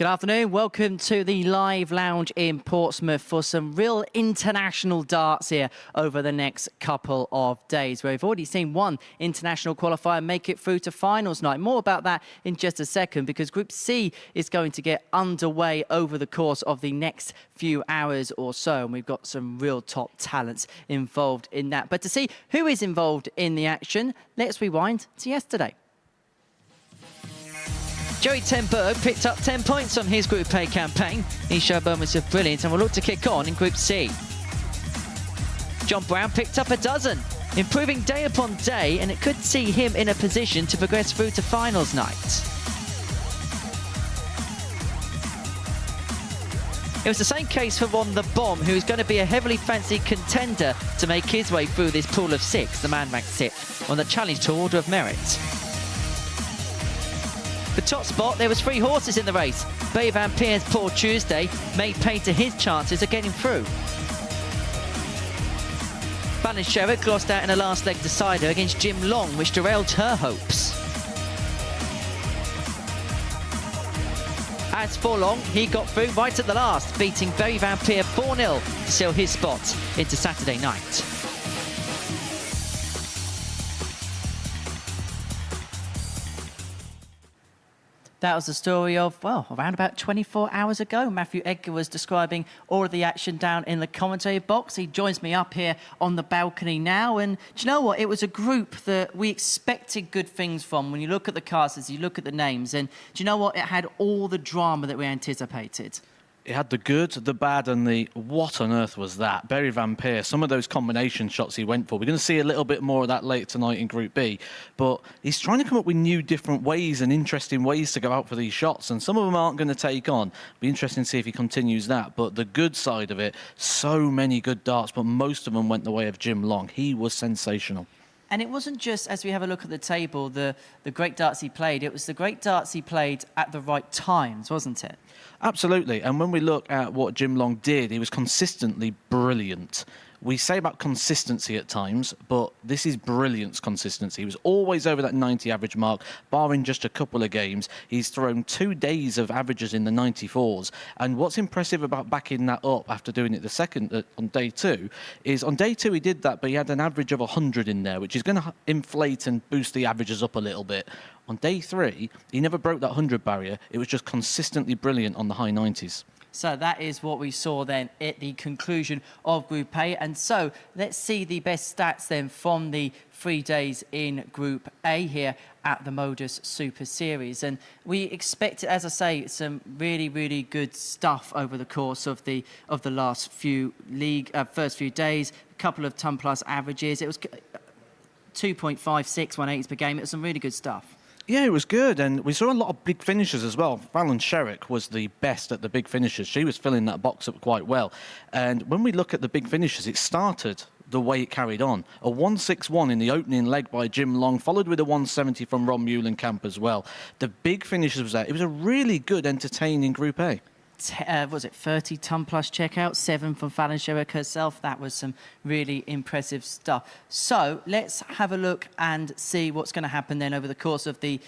Good afternoon. Welcome to the live lounge in Portsmouth for some real international darts here over the next couple of days, where we've already seen one international qualifier make it through to finals night. More about that in just a second, because Group C is going to get underway over the course of the next few hours or so, and we've got some real top talents involved in that. But to see who is involved in the action, let's rewind to yesterday. Joey ten Berg picked up 10 points on his Group A campaign. He showed moments of brilliance and will look to kick on in Group C. John Brown picked up a dozen, improving day upon day, and it could see him in a position to progress through to finals night. It was the same case for Ron the Bomb, who is going to be a heavily fancied contender to make his way through this pool of 6, the man ranked 6th, on the Challenge Tour Order of Merit. For top spot, there was 3 horses in the race. Bay Van Peer's Paul Tuesday made pay to his chances of getting through. Fallon Sherrick lost out in a last leg decider against Jim Long, which derailed her hopes. As for Long, he got through right at the last, beating Bay Van Peer 4-0 to seal his spot into Saturday night. That was the story of, well, around about 24 hours ago. Matthew Edgar was describing all of the action down in the commentary box. He joins me up here on the balcony now. And do you know what? It was a group that we expected good things from. When you look at the casters, you look at the names. And do you know what? It had all the drama that we anticipated. It had the good, the bad, and the what on earth was that? Barry Van Peer, some of those combination shots he went for. We're going to see a little bit more of that later tonight in Group B. But he's trying to come up with new, different ways and interesting ways to go out for these shots. And some of them aren't going to take on. Be interesting to see if he continues that. But the good side of it, so many good darts, but most of them went the way of Jim Long. He was sensational. And it wasn't just, as we have a look at the table, the great darts he played. It was the great darts he played at the right times, wasn't it? Absolutely. And when we look at what Jim Long did, he was consistently brilliant. We say about consistency at times, but this is brilliance consistency. He was always over that 90 average mark, barring just a couple of games. He's thrown 2 days of averages in the 94s. And what's impressive about backing that up after doing it the second on day 2 is on day 2 he did that, but he had an average of 100 in there, which is going to inflate and boost the averages up a little bit. On day 3, he never broke that 100 barrier. It was just consistently brilliant on the high 90s. So that is what we saw then at the conclusion of Group A. And so let's see the best stats then from the 3 days in Group A here at the MODUS Super Series. And we expect, as I say, some really, really good stuff over the course of the last few first few days. A couple of ton plus averages. It was 2.56 180s per game. It was some really good stuff. Yeah, it was good, and we saw a lot of big finishes as well. Fallon Sherrick was the best at the big finishes. She was filling that box up quite well. And when we look at the big finishes, it started the way it carried on. A 161 in the opening leg by Jim Long, followed with a 170 from Ron Muhlenkamp as well. The big finishes was there. It was a really good, entertaining Group A. Was it 30 ton plus checkout, 7 from Fallon Sherrick herself. That was some really impressive stuff. So let's have a look and see what's going to happen then over the course of the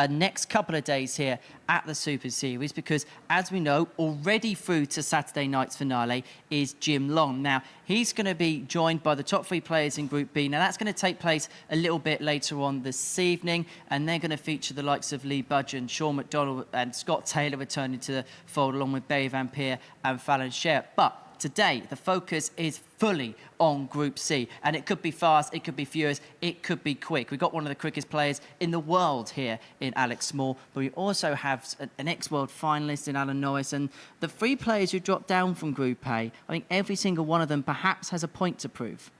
next couple of days here at the Super Series, because as we know, already through to Saturday night's finale is Jim Long. Now, he's going to be joined by the top 3 players in Group B. Now, that's going to take place a little bit later on this evening, and they're going to feature the likes of Lee Budgeon, Sean McDonald and Scott Taylor returning to the fold, along with Barry Van Peer and Fallon Sherrick. But today, the focus is fully on Group C, and it could be fast, it could be furious, it could be quick. We've got one of the quickest players in the world here in Alex Small, but we also have an ex-world finalist in Alan Norris, and the 3 players who dropped down from Group A, I think every single one of them perhaps has a point to prove.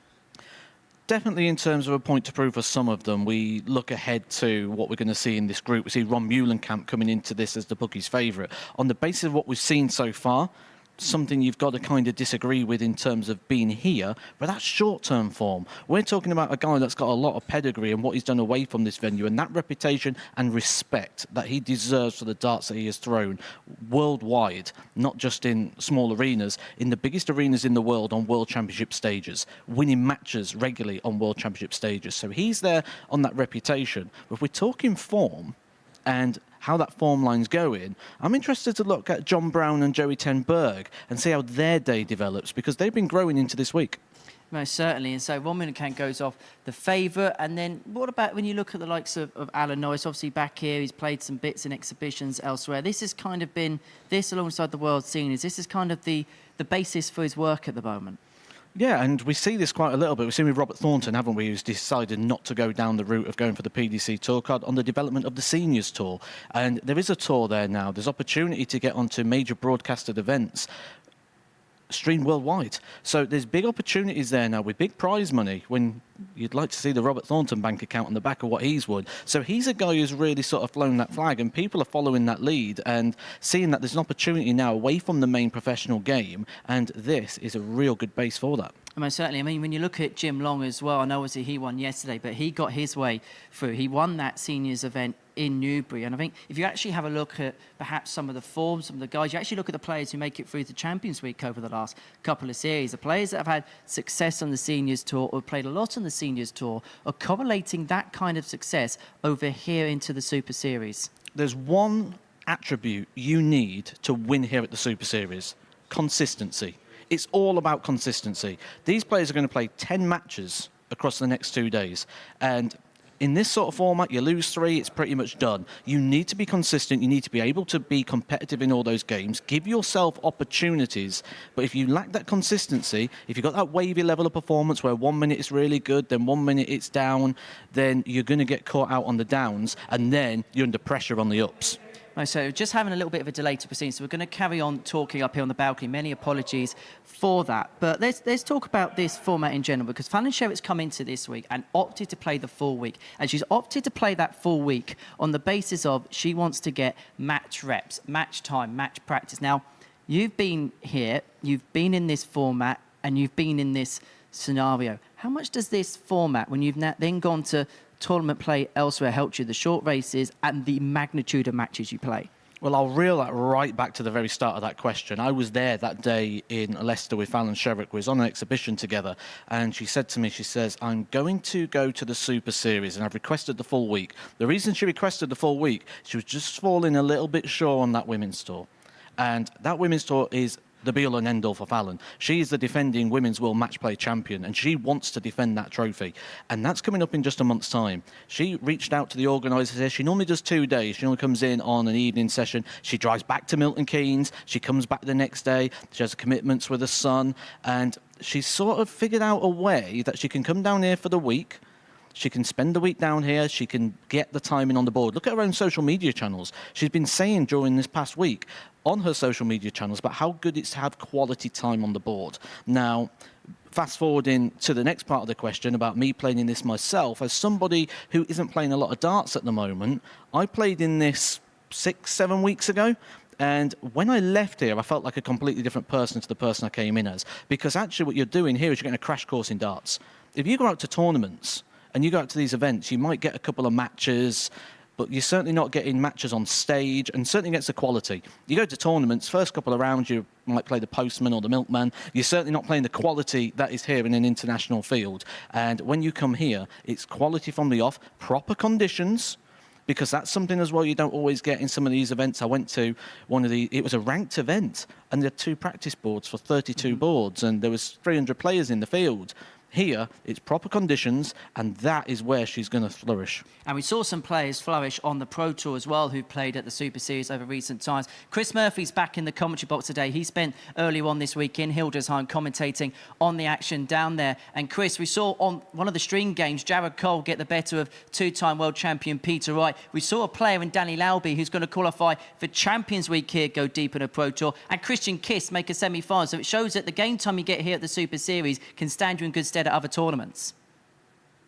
Definitely in terms of a point to prove for some of them. We look ahead to what we're going to see in this group. We see Ron Muhlenkamp coming into this as the bookies' favourite. On the basis of what we've seen so far, something you've got to kind of disagree with in terms of being here, but that's short-term form. We're talking about a guy that's got a lot of pedigree and what he's done away from this venue, and that reputation and respect that he deserves for the darts that he has thrown worldwide, not just in small arenas, in the biggest arenas in the world on World Championship stages, winning matches regularly on World Championship stages. So he's there on that reputation. But if we're talking form and how that form line's going, I'm interested to look at John Brown and Joey Ten Berg and see how their day develops, because they've been growing into this week. Most certainly. And so Ron Mullenkamp goes off the favourite. And then what about when you look at the likes of Alan Norris? Obviously back here, he's played some bits in exhibitions elsewhere. This has kind of been, this alongside the world seniors, this is kind of the basis for his work at the moment. Yeah, and we see this quite a little bit. We've seen with Robert Thornton, haven't we, who's decided not to go down the route of going for the PDC Tour card on the development of the Seniors Tour. And there is a tour there now. There's opportunity to get onto major broadcasted events streamed worldwide. So there's big opportunities there now with big prize money, when you'd like to see the Robert Thornton bank account on the back of what he's won. So he's a guy who's really sort of flown that flag, and people are following that lead and seeing that there's an opportunity now away from the main professional game, and this is a real good base for that. Most certainly. I mean, when you look at Jim Long as well, I know obviously he won yesterday, but he got his way through. He won that seniors event in Newbury. And I think if you actually have a look at perhaps some of the forms, some of the guys, you actually look at the players who make it through to Champions Week over the last couple of series, the players that have had success on the Seniors Tour or played a lot on the Seniors Tour are correlating that kind of success over here into the Super Series. There's one attribute you need to win here at the Super Series: consistency. It's all about consistency. These players are going to play 10 matches across the next 2 days. And in this sort of format, you lose 3, it's pretty much done. You need to be consistent. You need to be able to be competitive in all those games. Give yourself opportunities. But if you lack that consistency, if you've got that wavy level of performance where 1 minute it's really good, then 1 minute it's down, then you're going to get caught out on the downs, and then you're under pressure on the ups. Right, so just having a little bit of a delay to proceed, so we're going to carry on talking up here on the balcony. Many apologies for that. But let's talk about this format in general, because Fallon Sherritt's come into this week and opted to play the full week. And she's opted to play that full week on the basis of she wants to get match reps, match time, match practice. Now, you've been here, you've been in this format, and you've been in this scenario. How much does this format, when you've then gone to tournament play elsewhere, helped you, the short races and the magnitude of matches you play? Well, I'll reel that right back to the very start of that question. I was there that day in Leicester with Fallon Sherritt. We was on an exhibition together, and she said to me, she says, I'm going to go to the Super Series, and I've requested the full week. The reason she requested the full week, she was just falling a little bit short on that women's tour. And that women's tour is the be-all and end-all for Fallon. She is the defending Women's World Match Play champion, and she wants to defend that trophy. And that's coming up in just a month's time. She reached out to the organisers here. She normally does 2 days. She only comes in on an evening session. She drives back to Milton Keynes. She comes back the next day. She has commitments with her son. And she's sort of figured out a way that she can come down here for the week. She can spend the week down here. She can get the timing on the board. Look at her own social media channels. She's been saying during this past week on her social media channels about how good it's to have quality time on the board. Now, fast forwarding to the next part of the question about me playing in this myself, as somebody who isn't playing a lot of darts at the moment, I played in this 6-7 weeks ago. And when I left here, I felt like a completely different person to the person I came in as. Because actually what you're doing here is you're getting a crash course in darts. If you go out to tournaments and you go out to these events, you might get a couple of matches, but you're certainly not getting matches on stage, and certainly gets the quality. You go to tournaments, first couple of rounds, you might play the postman or the milkman. You're certainly not playing the quality that is here in an international field. And when you come here, it's quality from the off, proper conditions, because that's something as well you don't always get in some of these events. I went to one of the, it was a ranked event, and there were 2 practice boards for 32 boards, and there was 300 players in the field. Here, it's proper conditions, and that is where she's going to flourish. And we saw some players flourish on the Pro Tour as well, who played at the Super Series over recent times. Chris Murphy's back in the commentary box today. He spent earlier on this week in Hildesheim commentating on the action down there. And Chris, we saw on one of the string games, Jared Cole get the better of 2-time world champion Peter Wright. We saw a player in Danny Lauby, who's going to qualify for Champions Week here, go deep in a Pro Tour. And Christian Kiss make a semi-final. So it shows that the game time you get here at the Super Series can stand you in good stead at other tournaments.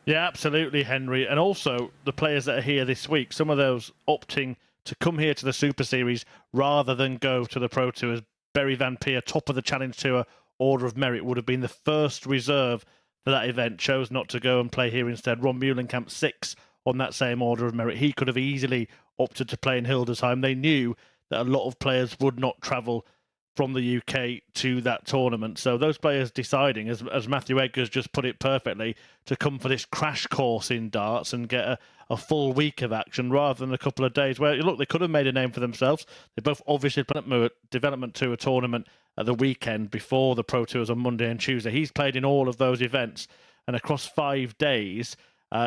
Yeah, absolutely, Henry. And also the players that are here this week, some of those opting to come here to the Super Series rather than go to the Pro Tour. As Berry Van Peer, top of the Challenge Tour Order of Merit, would have been the first reserve for that event, chose not to go and play here instead. Ron Mullenkamp, 6 on that same Order of Merit. He could have easily opted to play in Hildesheim. They knew that a lot of players would not travel from the UK to that tournament. So those players deciding, as Matthew Edgar's just put it perfectly, to come for this crash course in darts and get a full week of action rather than a couple of days where, look, they could have made a name for themselves. They both obviously played development to a tournament at the weekend before the Pro Tours on Monday and Tuesday. He's played in all of those events, and across 5 days,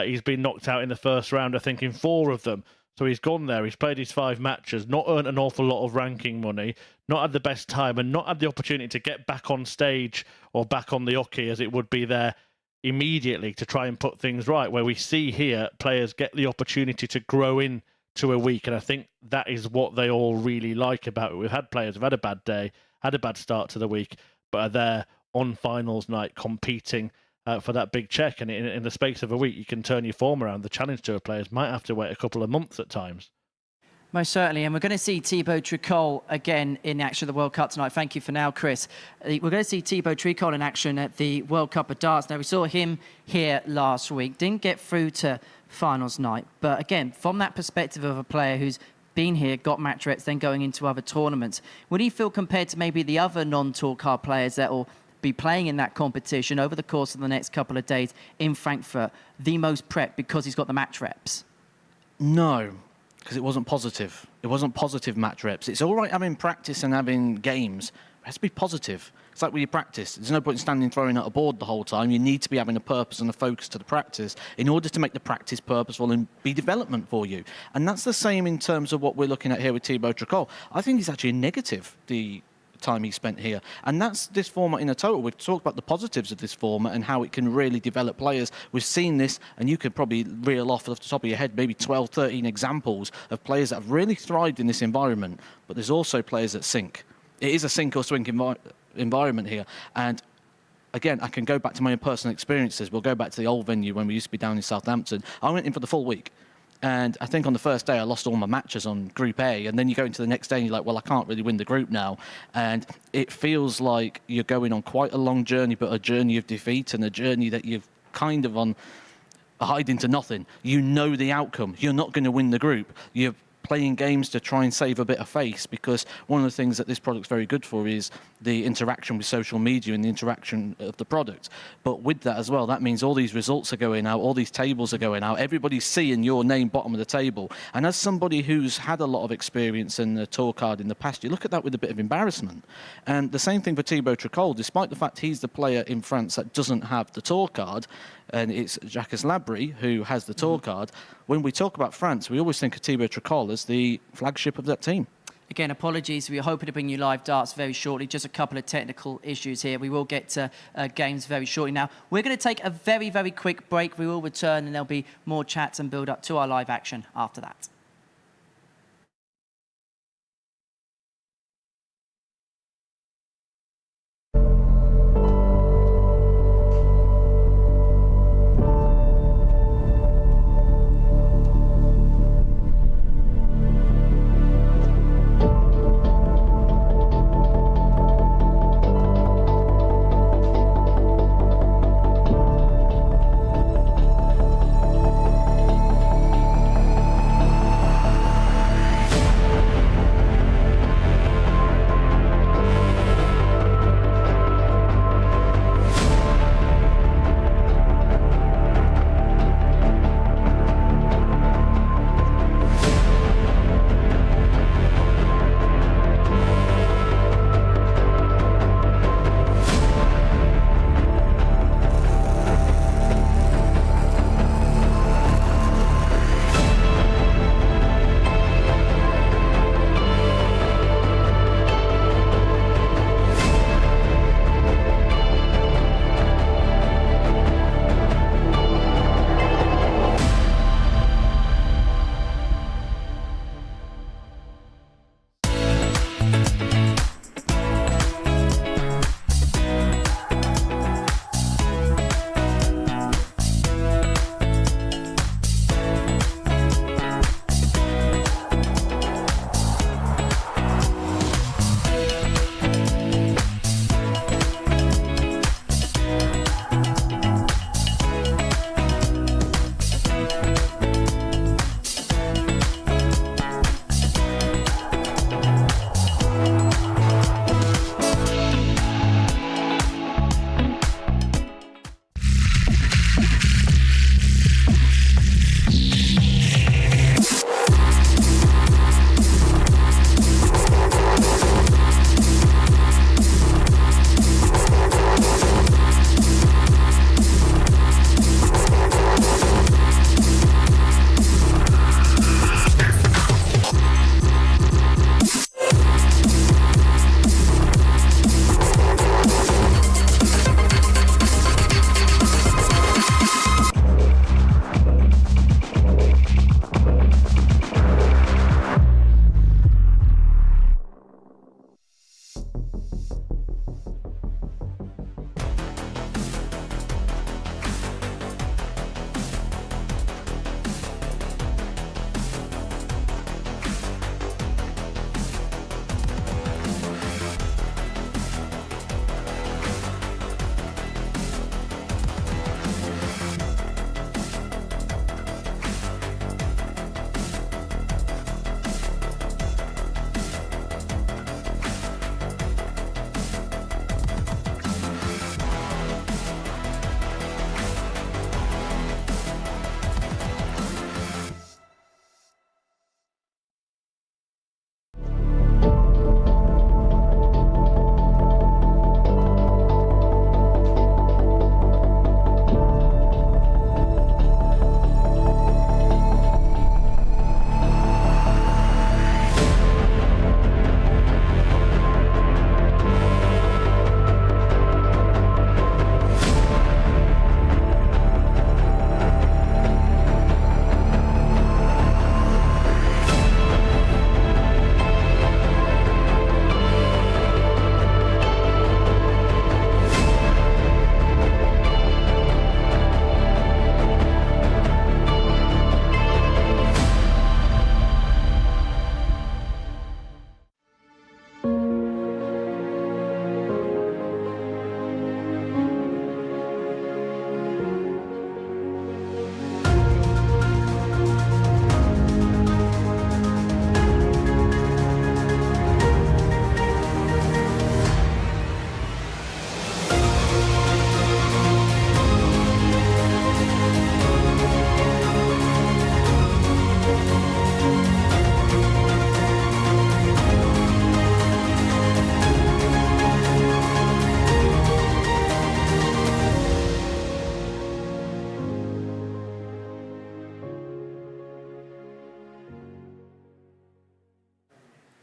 he's been knocked out in the first round, I think, in 4 of them. So he's gone there, he's played his 5 matches, not earned an awful lot of ranking money, not had the best time, and not had the opportunity to get back on stage or back on the hockey as it would be there immediately to try and put things right, where we see here players get the opportunity to grow into a week. And I think that is what they all really like about it. We've had players who've had a bad day, had a bad start to the week, but are there on finals night competing for that big check. And in the space of a week, you can turn your form around. The Challenge Tour players might have to wait a couple of months at times. Most certainly, and we're going to see Thibaut Tricol again in action at the World Cup tonight. Thank you for now, Chris. We're going to see Thibaut Tricol in action at the World Cup of Darts. Now, we saw him here last week, didn't get through to finals night, but again, from that perspective of a player who's been here, got match reps, then going into other tournaments, would he feel, compared to maybe the other non-tour card players that will be playing in that competition over the course of the next couple of days in Frankfurt, the most prepped because he's got the match reps? No, because it wasn't positive. It wasn't positive match reps. It's all right having practice and having games. It has to be positive. It's like when you practice. There's no point in standing throwing at a board the whole time. You need to be having a purpose and a focus to the practice in order to make the practice purposeful and be development for you. And that's the same in terms of what we're looking at here with Thibaut Tricol. I think he's actually a negative, the time he spent here. And that's this format in a total. We've talked about the positives of this format and how it can really develop players. We've seen this, and you could probably reel off the top of your head maybe 12, 13 examples of players that have really thrived in this environment. But there's also players that sink. It is a sink or swing environment here. And again, I can go back to my own personal experiences. We'll go back to the old venue when we used to be down in Southampton. I went in for the full week. And I think on the first day, I lost all my matches on Group A. And then you go into the next day and you're like, well, I can't really win the group now. And it feels like you're going on quite a long journey, but a journey of defeat and a journey that you've kind of on hiding to nothing. You know the outcome. You're not going to win the group. You're playing games to try and save a bit of face, because one of the things that this product's very good for is the interaction with social media and the interaction of the product. But with that as well, that means all these results are going out, all these tables are going out, everybody's seeing your name bottom of the table. And as somebody who's had a lot of experience in the tour card in the past, you look at that with a bit of embarrassment. And the same thing for Thibaut Tricol, despite the fact he's the player in France that doesn't have the tour card, and it's Jacques Labrie who has the tour card. When we talk about France, we always think of Thibaut Tricol as the flagship of that team. Again, apologies. We were hoping to bring you live darts very shortly. Just a couple of technical issues here. We will get to games very shortly. Now, we're going to take a very, very quick break. We will return and there'll be more chats and build up to our live action after that.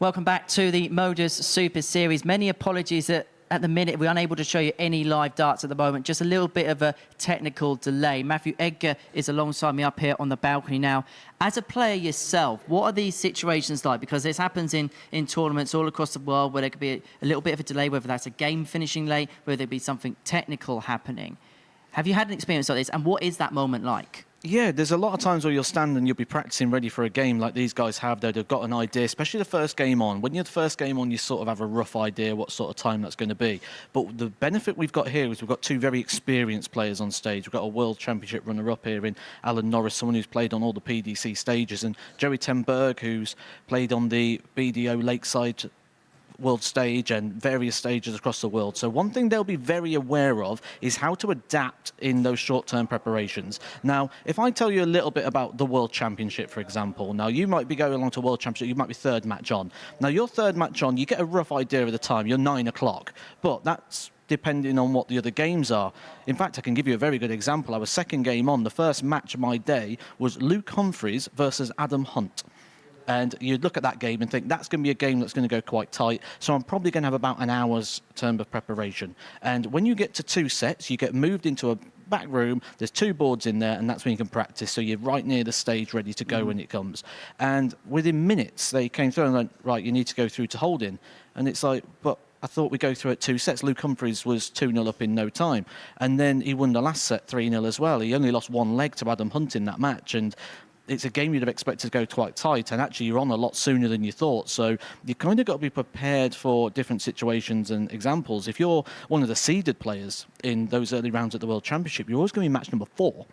Welcome back to the MODUS Super Series. Many apologies that at the minute we're unable to show you any live darts at the moment. Just a little bit of a technical delay. Matthew Edgar is alongside me up here on the balcony now. As a player yourself, what are these situations like? Because this happens in tournaments all across the world where there could be a little bit of a delay, whether that's a game finishing late, whether there be something technical happening. Have you had an experience like this, and what is that moment like? Yeah, there's a lot of times where you'll stand and you'll be practicing ready for a game like these guys have. They've got an idea, especially the first game on. When you're the first game on, you sort of have a rough idea what sort of time that's going to be. But the benefit we've got here is we've got two very experienced players on stage. We've got a World Championship runner-up here in Alan Norris, someone who's played on all the PDC stages, and Joey Tenberg, who's played on the BDO Lakeside world stage and various stages across the world. So one thing they'll be very aware of is how to adapt in those short-term preparations. Now, if I tell you a little bit about the World Championship, for example, now you might be going along to World Championship, you might be third match on. Now, your third match on, you get a rough idea of the time, you're 9 o'clock, but that's depending on what the other games are. In fact, I can give you a very good example. I was second game on. The first match of my day was Luke Humphreys versus Adam Hunt. And you'd look at that game and think, that's going to be a game that's going to go quite tight. So I'm probably going to have about an hour's term of preparation. And when you get to 2 sets, you get moved into a back room. There's 2 boards in there, and that's when you can practice. So you're right near the stage, ready to go when it comes. And within minutes, they came through and went, right, you need to go through to holding. And it's like, but I thought we'd go through at 2 sets. Luke Humphreys was 2-0 up in no time. And then he won the last set 3-0 as well. He only lost 1 leg to Adam Hunt in that match. And it's a game you'd have expected to go quite tight, and actually you're on a lot sooner than you thought. So you kind of got to be prepared for different situations and examples. If you're one of the seeded players in those early rounds at the World Championship, you're always going to be match number 4.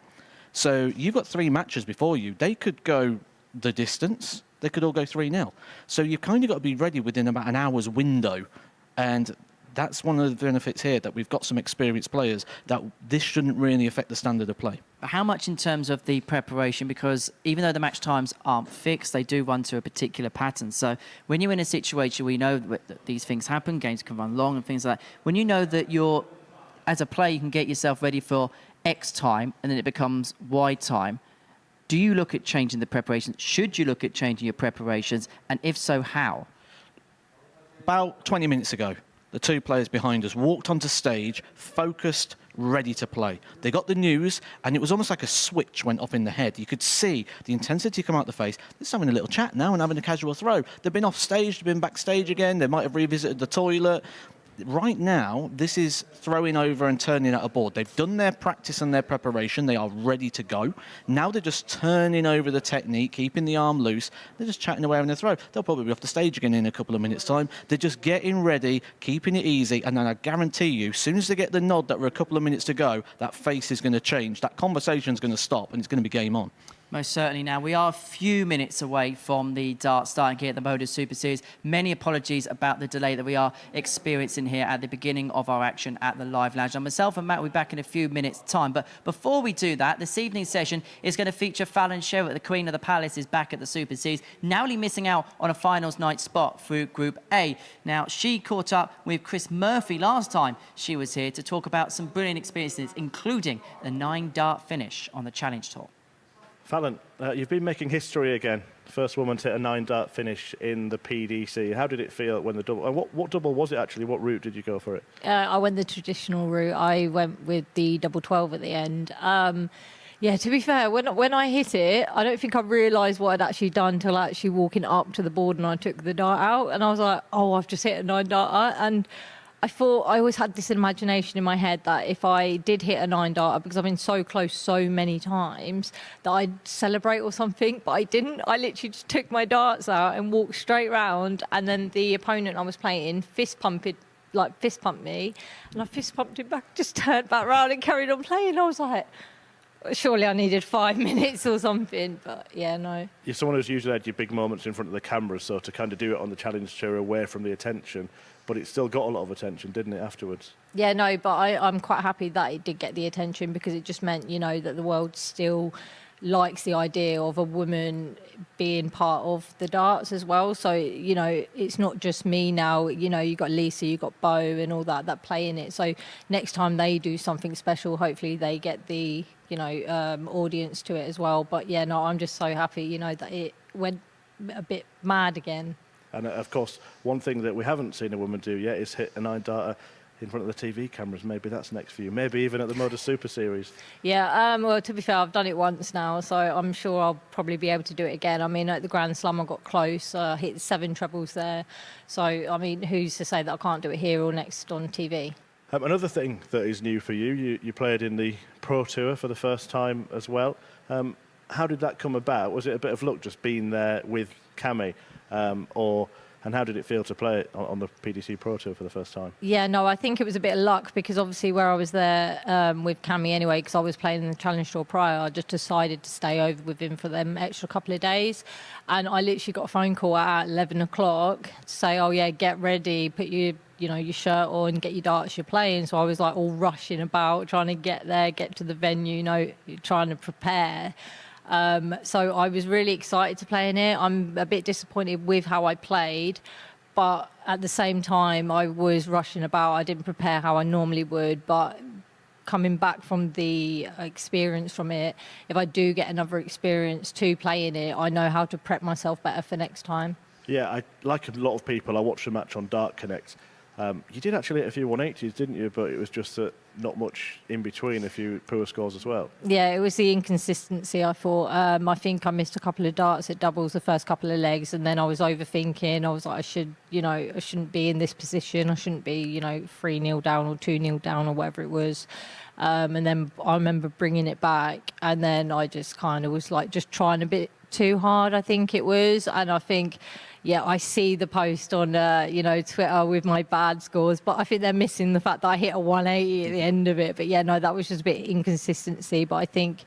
So you've got 3 matches before you. They could go the distance. They could all go 3-0. So you've kind of got to be ready within about an hour's window. And that's one of the benefits here, that we've got some experienced players, that this shouldn't really affect the standard of play. How much in terms of the preparation? Because even though the match times aren't fixed, they do run to a particular pattern. So when you're in a situation where you know that these things happen, games can run long and things like that, when you know that you're, as a player, you can get yourself ready for X time and then it becomes Y time, do you look at changing the preparation? Should you look at changing your preparations? And if so, how? About 20 minutes ago, the 2 players behind us walked onto stage, focused, ready to play. They got the news, and it was almost like a switch went off in the head. You could see the intensity come out the face. They're just having a little chat now and having a casual throw. They've been off stage, they've been backstage again. They might have revisited the toilet. Right now, this is throwing over and turning at a board. They've done their practice and their preparation. They are ready to go. Now they're just turning over the technique, keeping the arm loose. They're just chatting away on their throw. They'll probably be off the stage again in a couple of minutes' time. They're just getting ready, keeping it easy. And then I guarantee you, as soon as they get the nod that we're a couple of minutes to go, that face is going to change. That conversation's going to stop, and it's going to be game on. Most certainly. Now, we are a few minutes away from the dart starting here at the MODUS Super Series. Many apologies about the delay that we are experiencing here at the beginning of our action at the Live Lounge. Now, myself and Matt will be back in a few minutes' time. But before we do that, this evening's session is going to feature Fallon Sherritt, the Queen of the Palace, is back at the Super Series, narrowly missing out on a finals night spot through Group A. Now, she caught up with Chris Murphy last time she was here to talk about some brilliant experiences, including the 9-dart finish on the Challenge Tour. Fallon, you've been making history again. First woman to hit a 9-dart finish in the PDC. How did it feel when the double... what double was it actually? What route did you go for it? I went the traditional route. I went with the double 12 at the end. Yeah, to be fair, when I hit it, I don't think I realised what I'd actually done till actually walking up to the board and I took the dart out. And I was like, oh, I've just hit a 9-dart. And I thought, I always had this imagination in my head that if I did hit a 9-darter, because I've been so close so many times, that I'd celebrate or something, but I didn't. I literally just took my darts out and walked straight round, and then the opponent I was playing fist pumped me, and I fist pumped him back, just turned back round and carried on playing. I was like, surely I needed 5 minutes or something, but yeah, no. You're someone who's usually had your big moments in front of the camera, so to kind of do it on the Challenge Tour away from the attention, but it still got a lot of attention, didn't it, afterwards? Yeah, no, but I'm quite happy that it did get the attention, because it just meant, you know, that the world still likes the idea of a woman being part of the darts as well. So, you know, it's not just me now. You know, you got Lisa, you got Bo and all that play in it. So next time they do something special, hopefully they get the, you know, audience to it as well. But yeah, no, I'm just so happy, you know, that it went a bit mad again. And of course, one thing that we haven't seen a woman do yet is hit a 9-darter in front of the TV cameras. Maybe that's next for you. Maybe even at the MODUS Super Series. Yeah, well, to be fair, I've done it once now, so I'm sure I'll probably be able to do it again. I mean, at the Grand Slam, I got close, hit 7 trebles there. So, I mean, who's to say that I can't do it here or next on TV? Another thing that is new for you, you played in the Pro Tour for the first time as well. How did that come about? Was it a bit of luck just being there with Cami, and how did it feel to play it on the PDC Pro Tour for the first time? Yeah, no, I think it was a bit of luck because obviously where I was there with Cami anyway, because I was playing in the Challenge Tour prior, I just decided to stay over with him for them extra couple of days. And I literally got a phone call at 11 o'clock to say, oh yeah, get ready, put your shirt on, get your darts you're playing. So I was like all rushing about, trying to get there, get to the venue, trying to prepare. So I was really excited to play in it. I'm a bit disappointed with how I played, but at the same time, I was rushing about. I didn't prepare how I normally would, but coming back from the experience from it, if I do get another experience to play in it, I know how to prep myself better for next time. Yeah, like a lot of people, I watched the match on Dart Connect. You did actually hit a few 180s, didn't you? But it was just not much in between, a few poor scores as well. Yeah, it was the inconsistency, I thought. I think I missed a couple of darts at doubles the first couple of legs, and then I was overthinking. I was like, I shouldn't be in this position. I shouldn't be, 3-0 down or 2-0 down or whatever it was. And then I remember bringing it back, and then I just kind of was like just trying a bit too hard, I think it was. And I think, yeah, I see the post on, Twitter with my bad scores, but I think they're missing the fact that I hit a 180 at the end of it. But yeah, no, that was just a bit inconsistency. But I think,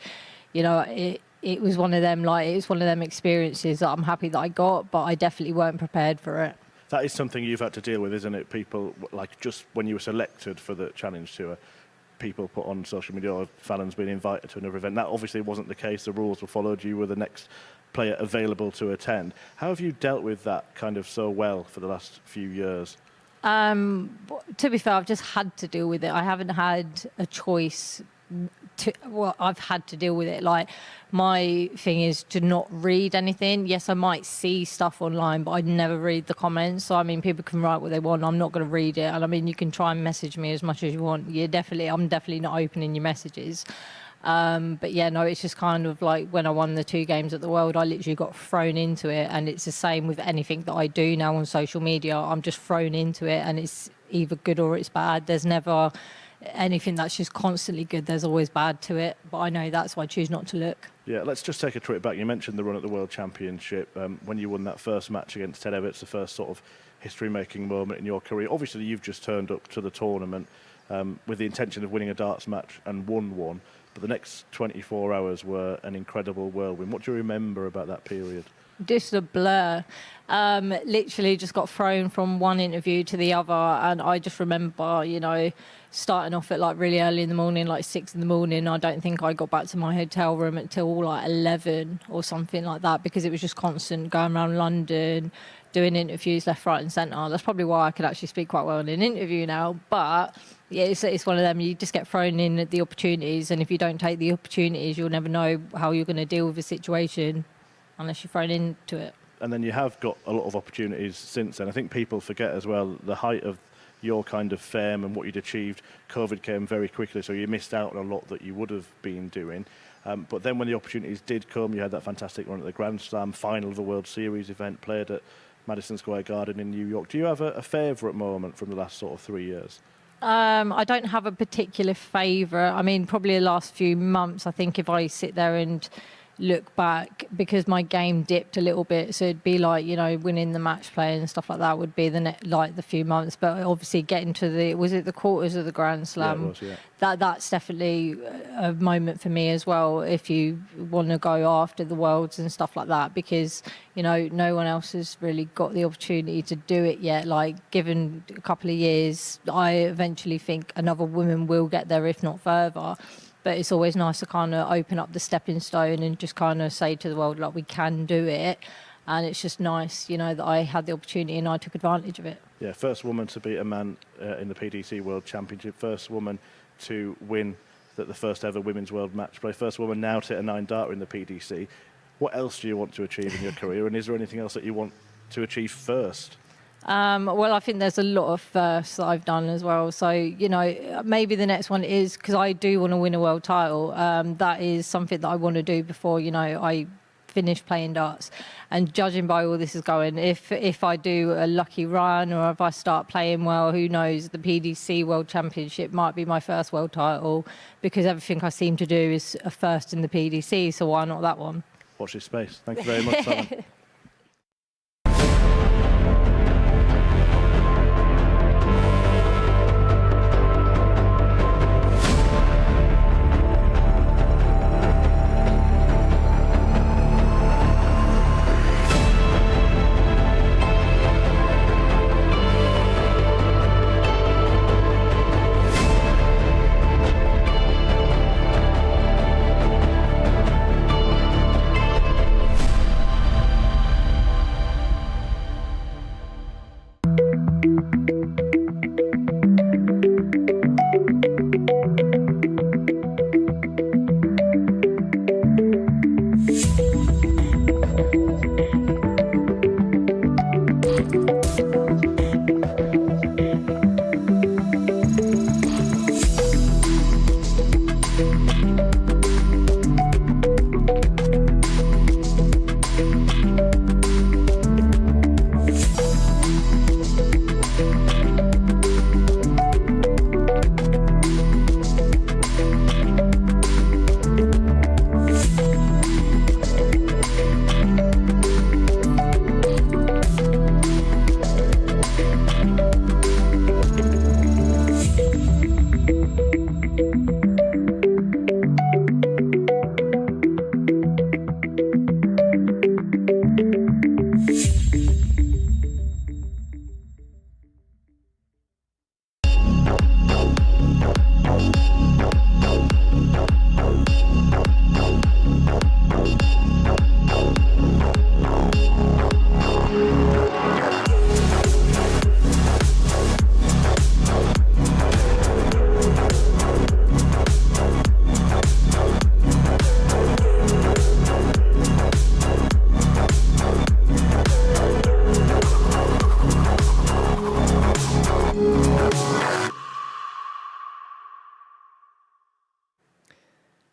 it was one of them, it was one of them experiences that I'm happy that I got, but I definitely weren't prepared for it. That is something you've had to deal with, isn't it? People, just when you were selected for the Challenge Tour, people put on social media, or fans being invited to another event. That obviously wasn't the case. The rules were followed. You were the next player available to attend. How have you dealt with that kind of so well for the last few years? To be fair, I've just had to deal with it. I haven't had a choice. I've had to deal with it. My thing is to not read anything. Yes, I might see stuff online, but I never read the comments. So, I mean, people can write what they want. I'm not going to read it. And I mean, you can try and message me as much as you want. I'm definitely not opening your messages. But yeah, no, it's just kind of like when I won the 2 games at the World, I literally got thrown into it. And it's the same with anything that I do now on social media. I'm just thrown into it, and it's either good or it's bad. There's never anything that's just constantly good. There's always bad to it. But I know that's why I choose not to look. Yeah, let's just take a trip back. You mentioned the run at the World Championship when you won that first match against Ted Everts, the first sort of history-making moment in your career. Obviously, you've just turned up to the tournament with the intention of winning a darts match and won one. But the next 24 hours were an incredible whirlwind. What do you remember about that period? Just a blur. Literally just got thrown from one interview to the other. And I just remember, starting off at really early in the morning, 6 in the morning. I don't think I got back to my hotel room until 11 or something like that, because it was just constant going around London, doing interviews left, right and centre. That's probably why I could actually speak quite well in an interview now. But yeah, it's one of them. You just get thrown in at the opportunities, and if you don't take the opportunities, you'll never know how you're going to deal with a situation unless you're thrown into it. And then you have got a lot of opportunities since then. I think people forget as well the height of your kind of fame and what you'd achieved. COVID came very quickly, so you missed out on a lot that you would have been doing. But then when the opportunities did come, you had that fantastic run at the Grand Slam, final of the World Series event, played at Madison Square Garden in New York. Do you have a favourite moment from the last sort of 3 years? I don't have a particular favourite. I mean, probably the last few months, I think if I sit there and look back, because my game dipped a little bit, so it'd be winning the match play and stuff like that would be the few months. But obviously getting to the quarters of the Grand Slam, yeah, it was, yeah. That's definitely a moment for me as well, if you want to go after the Worlds and stuff like that, because no one else has really got the opportunity to do it yet. Given a couple of years, I eventually think another woman will get there, if not further. But it's always nice to kind of open up the stepping stone and just kind of say to the world, we can do it. And it's just nice, that I had the opportunity and I took advantage of it. Yeah, first woman to beat a man in the PDC World Championship, first woman to win the first ever women's world match play, first woman now to hit a 9-darter in the PDC. What else do you want to achieve in your career? And is there anything else that you want to achieve first? Well, I think there's a lot of firsts that I've done as well. So, you know, maybe the next one is because I do want to win a world title. That is something that I want to do before, you know, I finish playing darts. And judging by all this is going, if I do a lucky run or if I start playing well, who knows, the PDC World Championship might be my first world title because everything I seem to do is a first in the PDC. So why not that one? Watch this space. Thank you very much, Simon.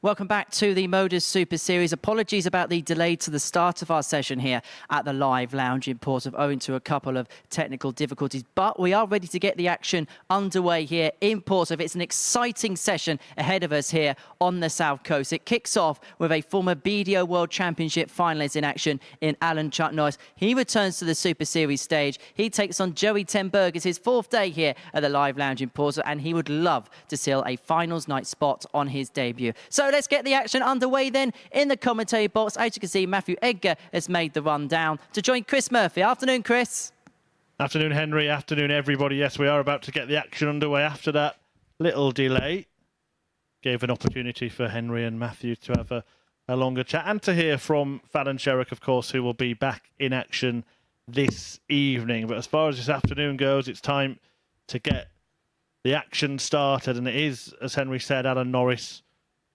Welcome back to the MODUS Super Series. Apologies about the delay to the start of our session here at the live lounge in Portsmouth owing to a couple of technical difficulties. But we are ready to get the action underway here in Portsmouth. It's an exciting session ahead of us here on the South Coast. It kicks off with a former BDO World Championship finalist in action in Alan Chuck Norris. He returns to the Super Series stage. He takes on Joey ten Berg. It's his fourth day here at the live lounge in Portsmouth, and he would love to seal a finals night spot on his debut. So let's get the action underway then in the commentary box. As you can see, Matthew Edgar has made the run down to join Chris Murphy. Afternoon, Chris. Afternoon, Henry. Afternoon, everybody. Yes, we are about to get the action underway after that little delay. Gave an opportunity for Henry and Matthew to have a longer chat and to hear from Fallon Sherrick, of course, who will be back in action this evening. But as far as this afternoon goes, it's time to get the action started. And it is, as Henry said, Alan Norris,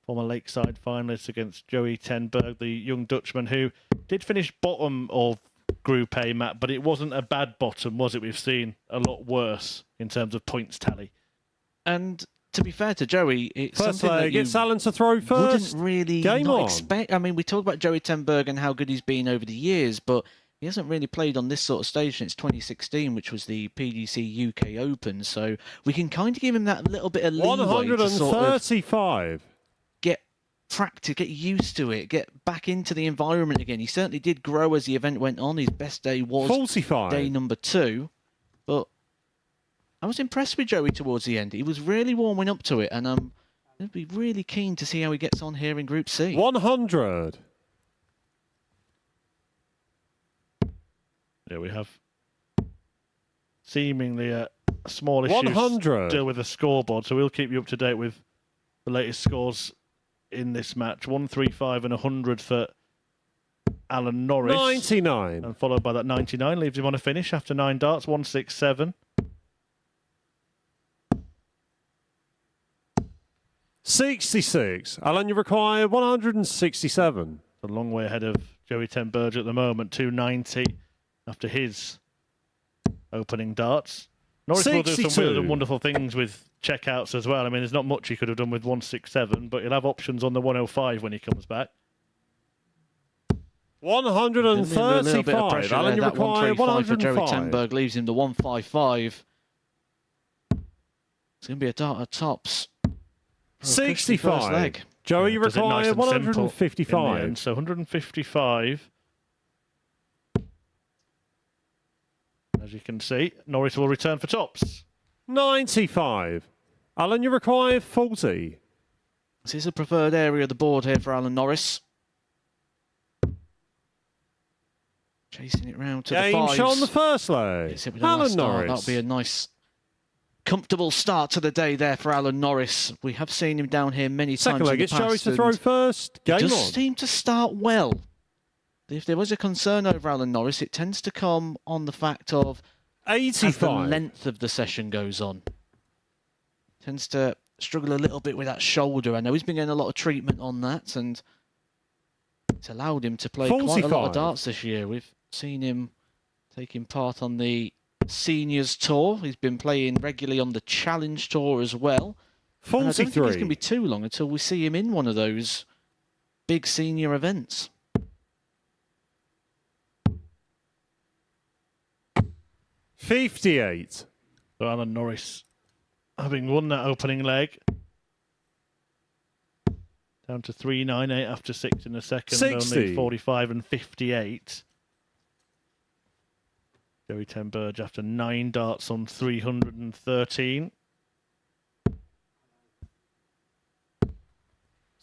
former Lakeside finalist, against Joey ten Berg, the young Dutchman, who did finish bottom of Group A, Matt, but it wasn't a bad bottom, was it? We've seen a lot worse in terms of points tally. And to be fair to Joey, it's first something that you gets Alan to throw first. Wouldn't really expect. I mean, we talk about Joey ten Berg and how good he's been over the years, but he hasn't really played on this sort of stage since 2016, which was the PDC UK Open. So we can kind of give him that little bit of leeway 135. Get practice, get used to it, get back into the environment again. He certainly did grow as the event went on. His best day was 45. Day number 2, but I was impressed with Joey towards the end. He was really warming up to it, and I'd be really keen to see how he gets on here in Group C. 100. Yeah, we have seemingly a small issue 100. still with the scoreboard, so we'll keep you up to date with the latest scores in this match. 135 and 100 for Alan Norris. 99. And followed by that 99, leaves him on a finish after 9 darts, 167. 66. Alan, you require 167. A long way ahead of Joey ten Berg at the moment, 290. after his opening darts. Norris will do some 62. weird and wonderful things with checkouts as well. I mean, there's not much he could have done with 167, but he'll have options on the 105 when he comes back. 135. A little bit of pressure Alan, there. you That require 135 for Jerry 105. Tenberg leaves him the 155. It's going to be a dart at tops. for a cushy first 65. leg. Joey, you Does it nice require and simple in the 155. end. So 155. As you can see, Norris will return for tops. 95. Alan, you require 40. This is a preferred area of the board here for Alan Norris. Chasing it round to the Game fives. shot on the first leg. Hits it with a nice Alan start. Norris. That'll be a nice, comfortable start to the day there for Alan Norris. We have seen him down here many Second times leg, in the it's Joey past, to throw and first. he Game does on. seem to start well. If there was a concern over Alan Norris, it tends to come on the fact of as the 85. length of the session goes on. Tends to struggle a little bit with that shoulder. I know he's been getting a lot of treatment on that, and it's allowed him to play quite a lot 45. of darts this year. We've seen him taking part on the Seniors Tour. He's been playing regularly on the Challenge Tour as well. And I don't think it's going to 43. be too long until we see him in one of those big senior events. 58. So Alan Norris, having won that opening leg, down to 398 after 6 in the second, 60. only 45 and 58. Joey Tenberg after 9 darts on 313.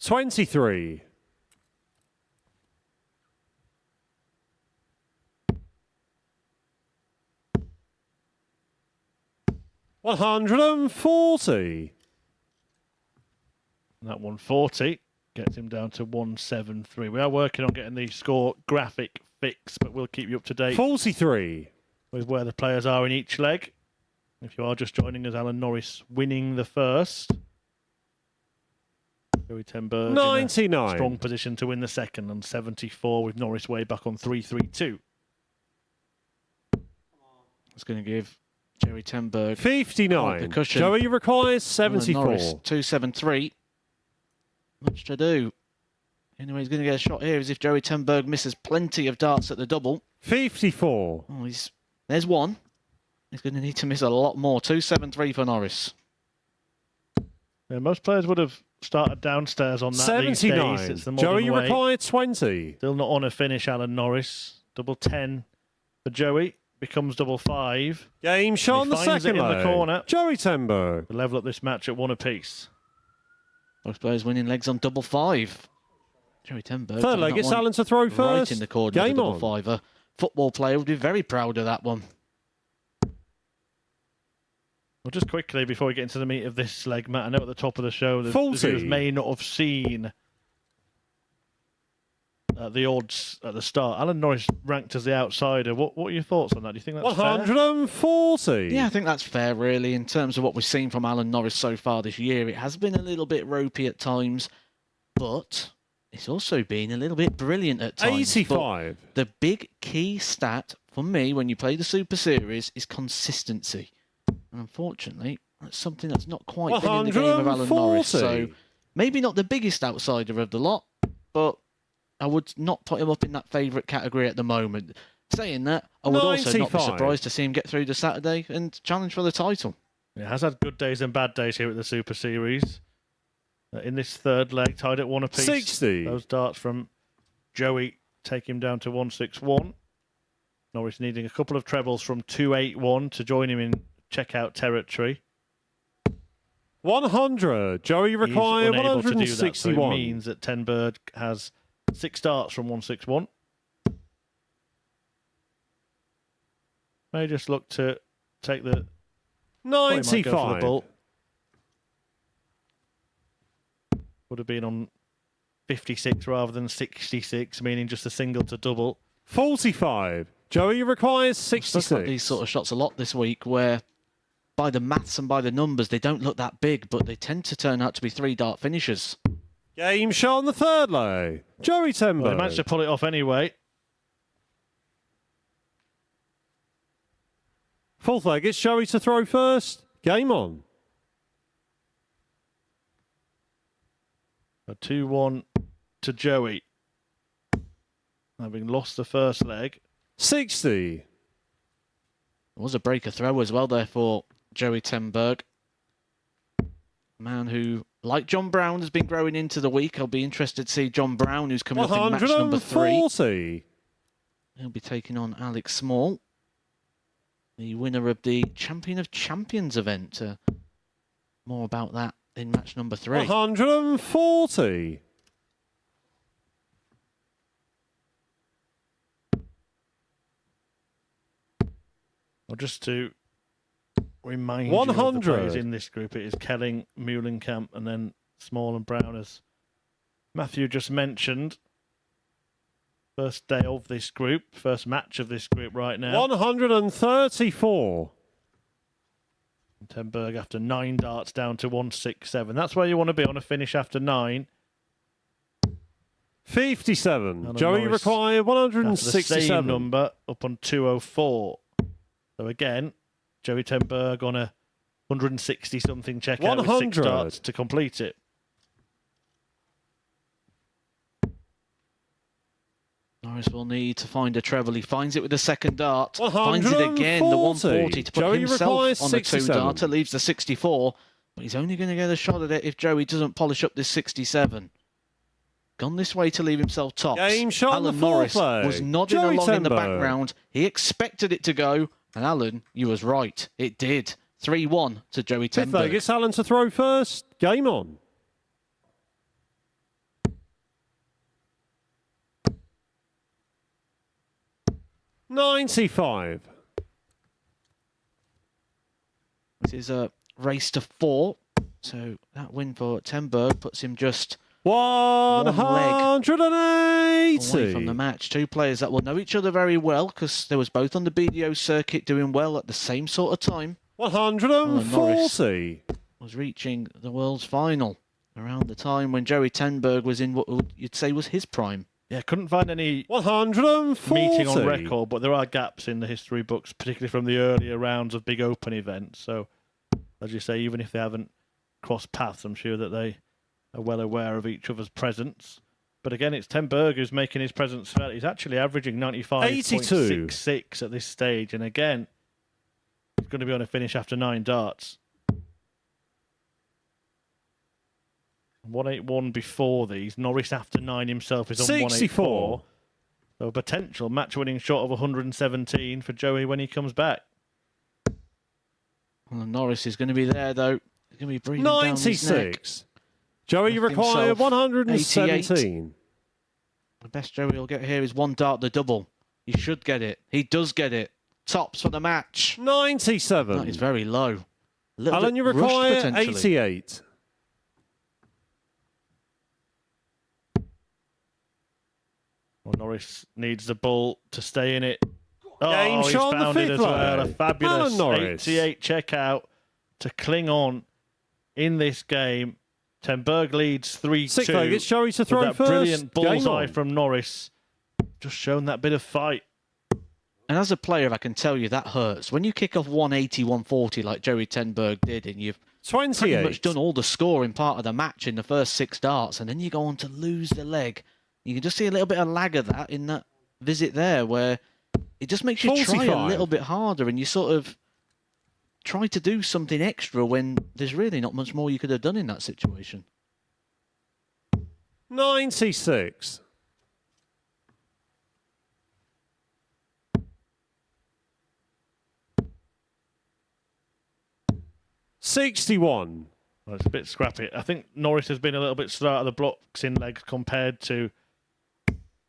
23. $140. And that 140 gets him down to 173. We are working on getting the score graphic fixed, but we'll keep you up to date 43. with where the players are in each leg. If you are just joining us, Alan Norris winning the first. Joey Tenberg in a 99. strong position to win the second on 74 with Norris way back on 332. It's going to give Jerry Tenberg 59. the cushion. Joey requires Alan 74. Norris, 273. Much to do. Anyway, he's going to get a shot here as if Joey Tenberg misses plenty of darts at the double. 54. Oh, there's one. He's going to need to miss a lot more. 273 for Norris. Yeah, most players would have started downstairs on that these days. 79. It's the modern Joey, you way. require 20. Still not on a finish, Alan Norris. Double 10 for Joey. Becomes double 5. Game shot on the finds it second in the leg. corner. Joey Tenberg. To level up this match at 1 apiece. Both players winning legs on double 5. Joey Tenberg. Third leg, it's Alan to throw first. Right in the corner of Game the double on. fiver. Football player would be very proud of that one. Well, just quickly before we get into the meat of this leg, Matt, I know at the top of the show the 40. viewers may not have seen the odds at the start. Alan Norris ranked as the outsider. What are your thoughts on that? Do you think that's fair? 140. Yeah, I think that's fair, really, in terms of what we've seen from Alan Norris so far this year. It has been a little bit ropey at times, but it's also been a little bit brilliant at times. 85. But the big key stat for me when you play the Super Series is consistency. And unfortunately, that's something that's not quite been in the game of Alan Norris. So 140. maybe not the biggest outsider of the lot, but I would not put him up in that favourite category at the moment. Saying that, I would also not be 95. surprised to see him get through to Saturday and challenge for the title. He has had good days and bad days here at the Super Series. In this third leg, tied at 1 apiece. 60. Those darts from Joey take him down to 161. Norris needing a couple of trebles from 281 to join him in checkout territory. 100. Joey require He's unable to do that, so it 161. means that Tenberg has 6 darts from 161. May just look to take the... thought he might go for the 95. ball. Would have been on 56 rather than 66, meaning just a single to double. 45. Joey requires Stuck 66. at these sort of shots a lot this week where by the maths and by the numbers, they don't look that big, but they tend to turn out to be 3-dart finishes. Game shot on the third leg. Joey Well, he Tenberg. managed to pull it off anyway. Fourth leg, it's Joey to throw first. Game on. A 2-1 to Joey. Having lost the first leg. 60. There was a breaker throw as well there for Joey Tenberg. A man who, like John Brown, has been growing into the week. I'll be interested to see John Brown, who's coming up in match number 3. 140. He'll be taking on Alex Small, the winner of the Champion of Champions event. More about that in match number 3. 140. Well, just to remind you of the 100. players in this group, it is Kelling, Muhlenkamp, and then Small and Brown, as Matthew just mentioned. First day of this group, first match of this group right now. 134. Tenberg after 9 darts down to 167. That's where you want to be on a finish after 9. 57. Alan Joey Norris required After the same 167. number up on 204. So again, Joey Tenberg on a 160 something checkout with 6 100. darts to complete it. Norris will need to find a treble. He finds it with the second dart. Finds it again, the 140 to put Joey himself requires on the 67. 2-darter. Leaves the 64. But he's only going to get a shot at it if Joey doesn't polish up this 67. Gone this way to leave himself tops. Game shot on Alan the fourth Norris leg. was nodding Joey along in the Tenberg. background. He expected it to go. And Alan, you was right. It did. 3-1 to Joey Fifth leg, Tenberg. it's Alan to throw first. Game on. $95. This is a race to 4. So that win for Tenberg puts him just leg 180. away from the match. 2 players that will know each other very well because they was both on the BDO circuit doing well at the same sort of time. 140. Was reaching the world's final around the time when Joey Tenberg was in what you'd say was his prime. Yeah, couldn't find any 140. meeting on record, but there are gaps in the history books, particularly from the earlier rounds of big open events. So, as you say, even if they haven't crossed paths, I'm sure that they are well aware of each other's presence. But again, it's Tenberg who's making his presence felt. He's actually averaging 95.66 at this stage. And again, he's going to be on a finish after 9 darts. 181 before these. Norris after 9 himself is on 184. So a potential match-winning shot of 117 for Joey when he comes back. Well, Norris is going to be there, though. He's going to be breathing down his neck. 96. Joey, you Left require himself 117. The best Joey will get here is 1 dart the double. He should get it. He does get it. Tops for the match. 97. That is very low. A little Alan, bit you rushed, require potentially. 88. Well, Norris needs the ball to stay in it. Game He's shot on the found it fifth as well. A leg. fabulous Alan Norris. 88 checkout to cling on in this game. Tenberg leads 3-2. Sixth leg, it's Joey to with throw that first. brilliant Game bullseye on. from Norris. Just shown that bit of fight. And as a player, I can tell you that hurts. When you kick off 180, 140 like Joey Tenberg did, and you've pretty 28. much done all the scoring part of the match in the first 6 darts, and then you go on to lose the leg. You can just see a little bit of lag of that in that visit there, where it just makes you try a 45. little bit harder, and you sort of try to do something extra when there's really not much more you could have done in that situation. 96. $61. Well, it's a bit scrappy. I think Norris has been a little bit slow out of the blocks in legs compared to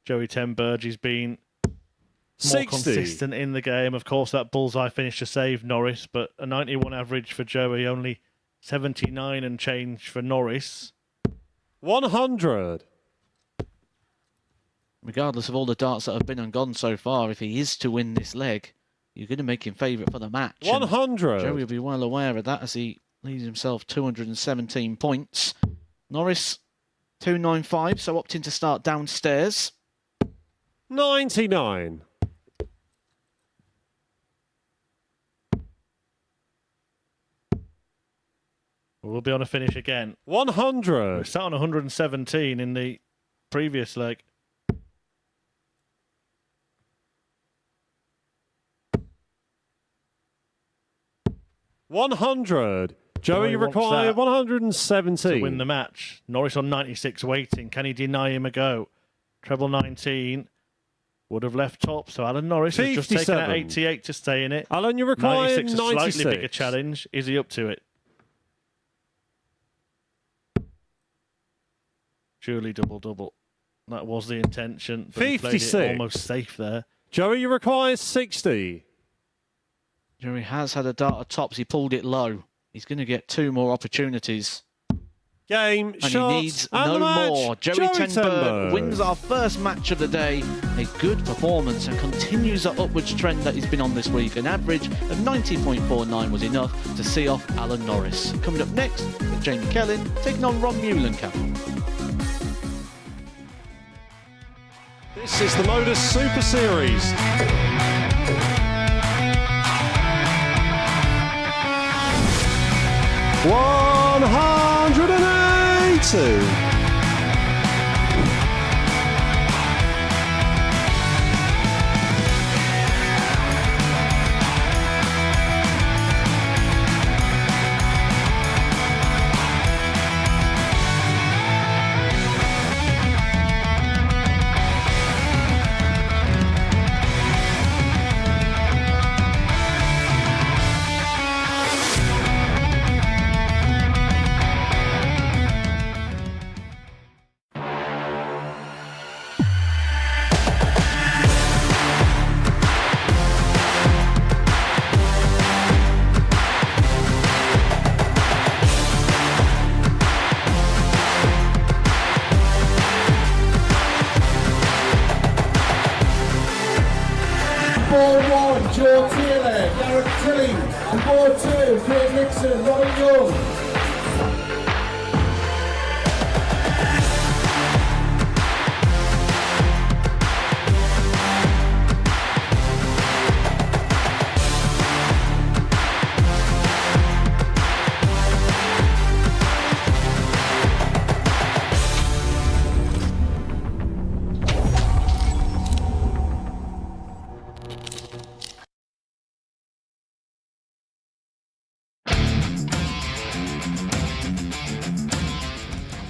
Joey Tenberg. He's been more 60. consistent in the game. Of course, that bullseye finish to save Norris, but a 91 average for Joey, only 79 and change for Norris. 100. Regardless of all the darts that have been and gone so far, if he is to win this leg, you're going to make him favourite for the match. And 100. Joey will be well aware of that as he leaves himself 217 points. Norris, 295, so opting to start downstairs. 99. We'll be on a finish again. 100. We sat on 117 in the previous leg. $100. Joey Joey wants require that 117. to win the match. Norris on 96 waiting. Can he deny him a go? Treble 19 would have left top, so Alan Norris has just taken out 57. 88 to stay in it. Alan, you require 96, a 96. slightly bigger challenge. Is he up to it? Surely double-double. That was the intention, but he played it 56. almost safe there. Joey, you require 60. Joey has had a dart at tops. He pulled it low. He's going to get 2 more opportunities. Game, And shot, he needs and no the match. more. Joey Tenberg Tenberg wins our first match of the day. A good performance and continues the upwards trend that he's been on this week. An average of 90.49 was enough to see off Alan Norris. Coming up next, with Jamie Kellin taking on Ron Muhlenkamp. This is the MODUS Super Series. $180. Ball 1, Joe Taylor, Gareth Tilly. And ball 2, Craig Nixon, Robin Young.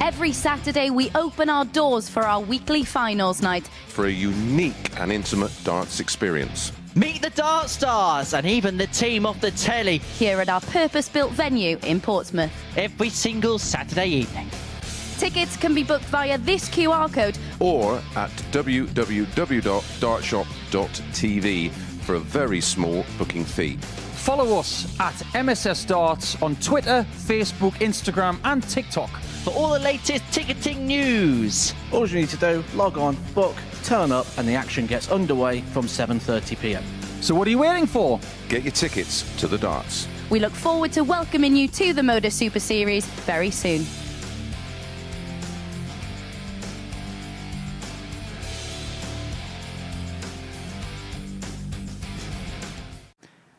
Every Saturday, we open our doors for our weekly finals night. For a unique and intimate darts experience. Meet the Dart Stars and even the team off the telly Here at our purpose-built venue in Portsmouth. every single Saturday evening. Tickets can be booked via this QR code Or at www.dartshop.tv for a very small booking fee. Follow us at MSS Darts on Twitter, Facebook, Instagram and TikTok. For all the latest ticketing news. All you need to do, log on, book, turn up, and the action gets underway from 7:30 p.m. So what are you waiting for? Get your tickets to the darts. We look forward to welcoming you to the MODUS Super Series very soon.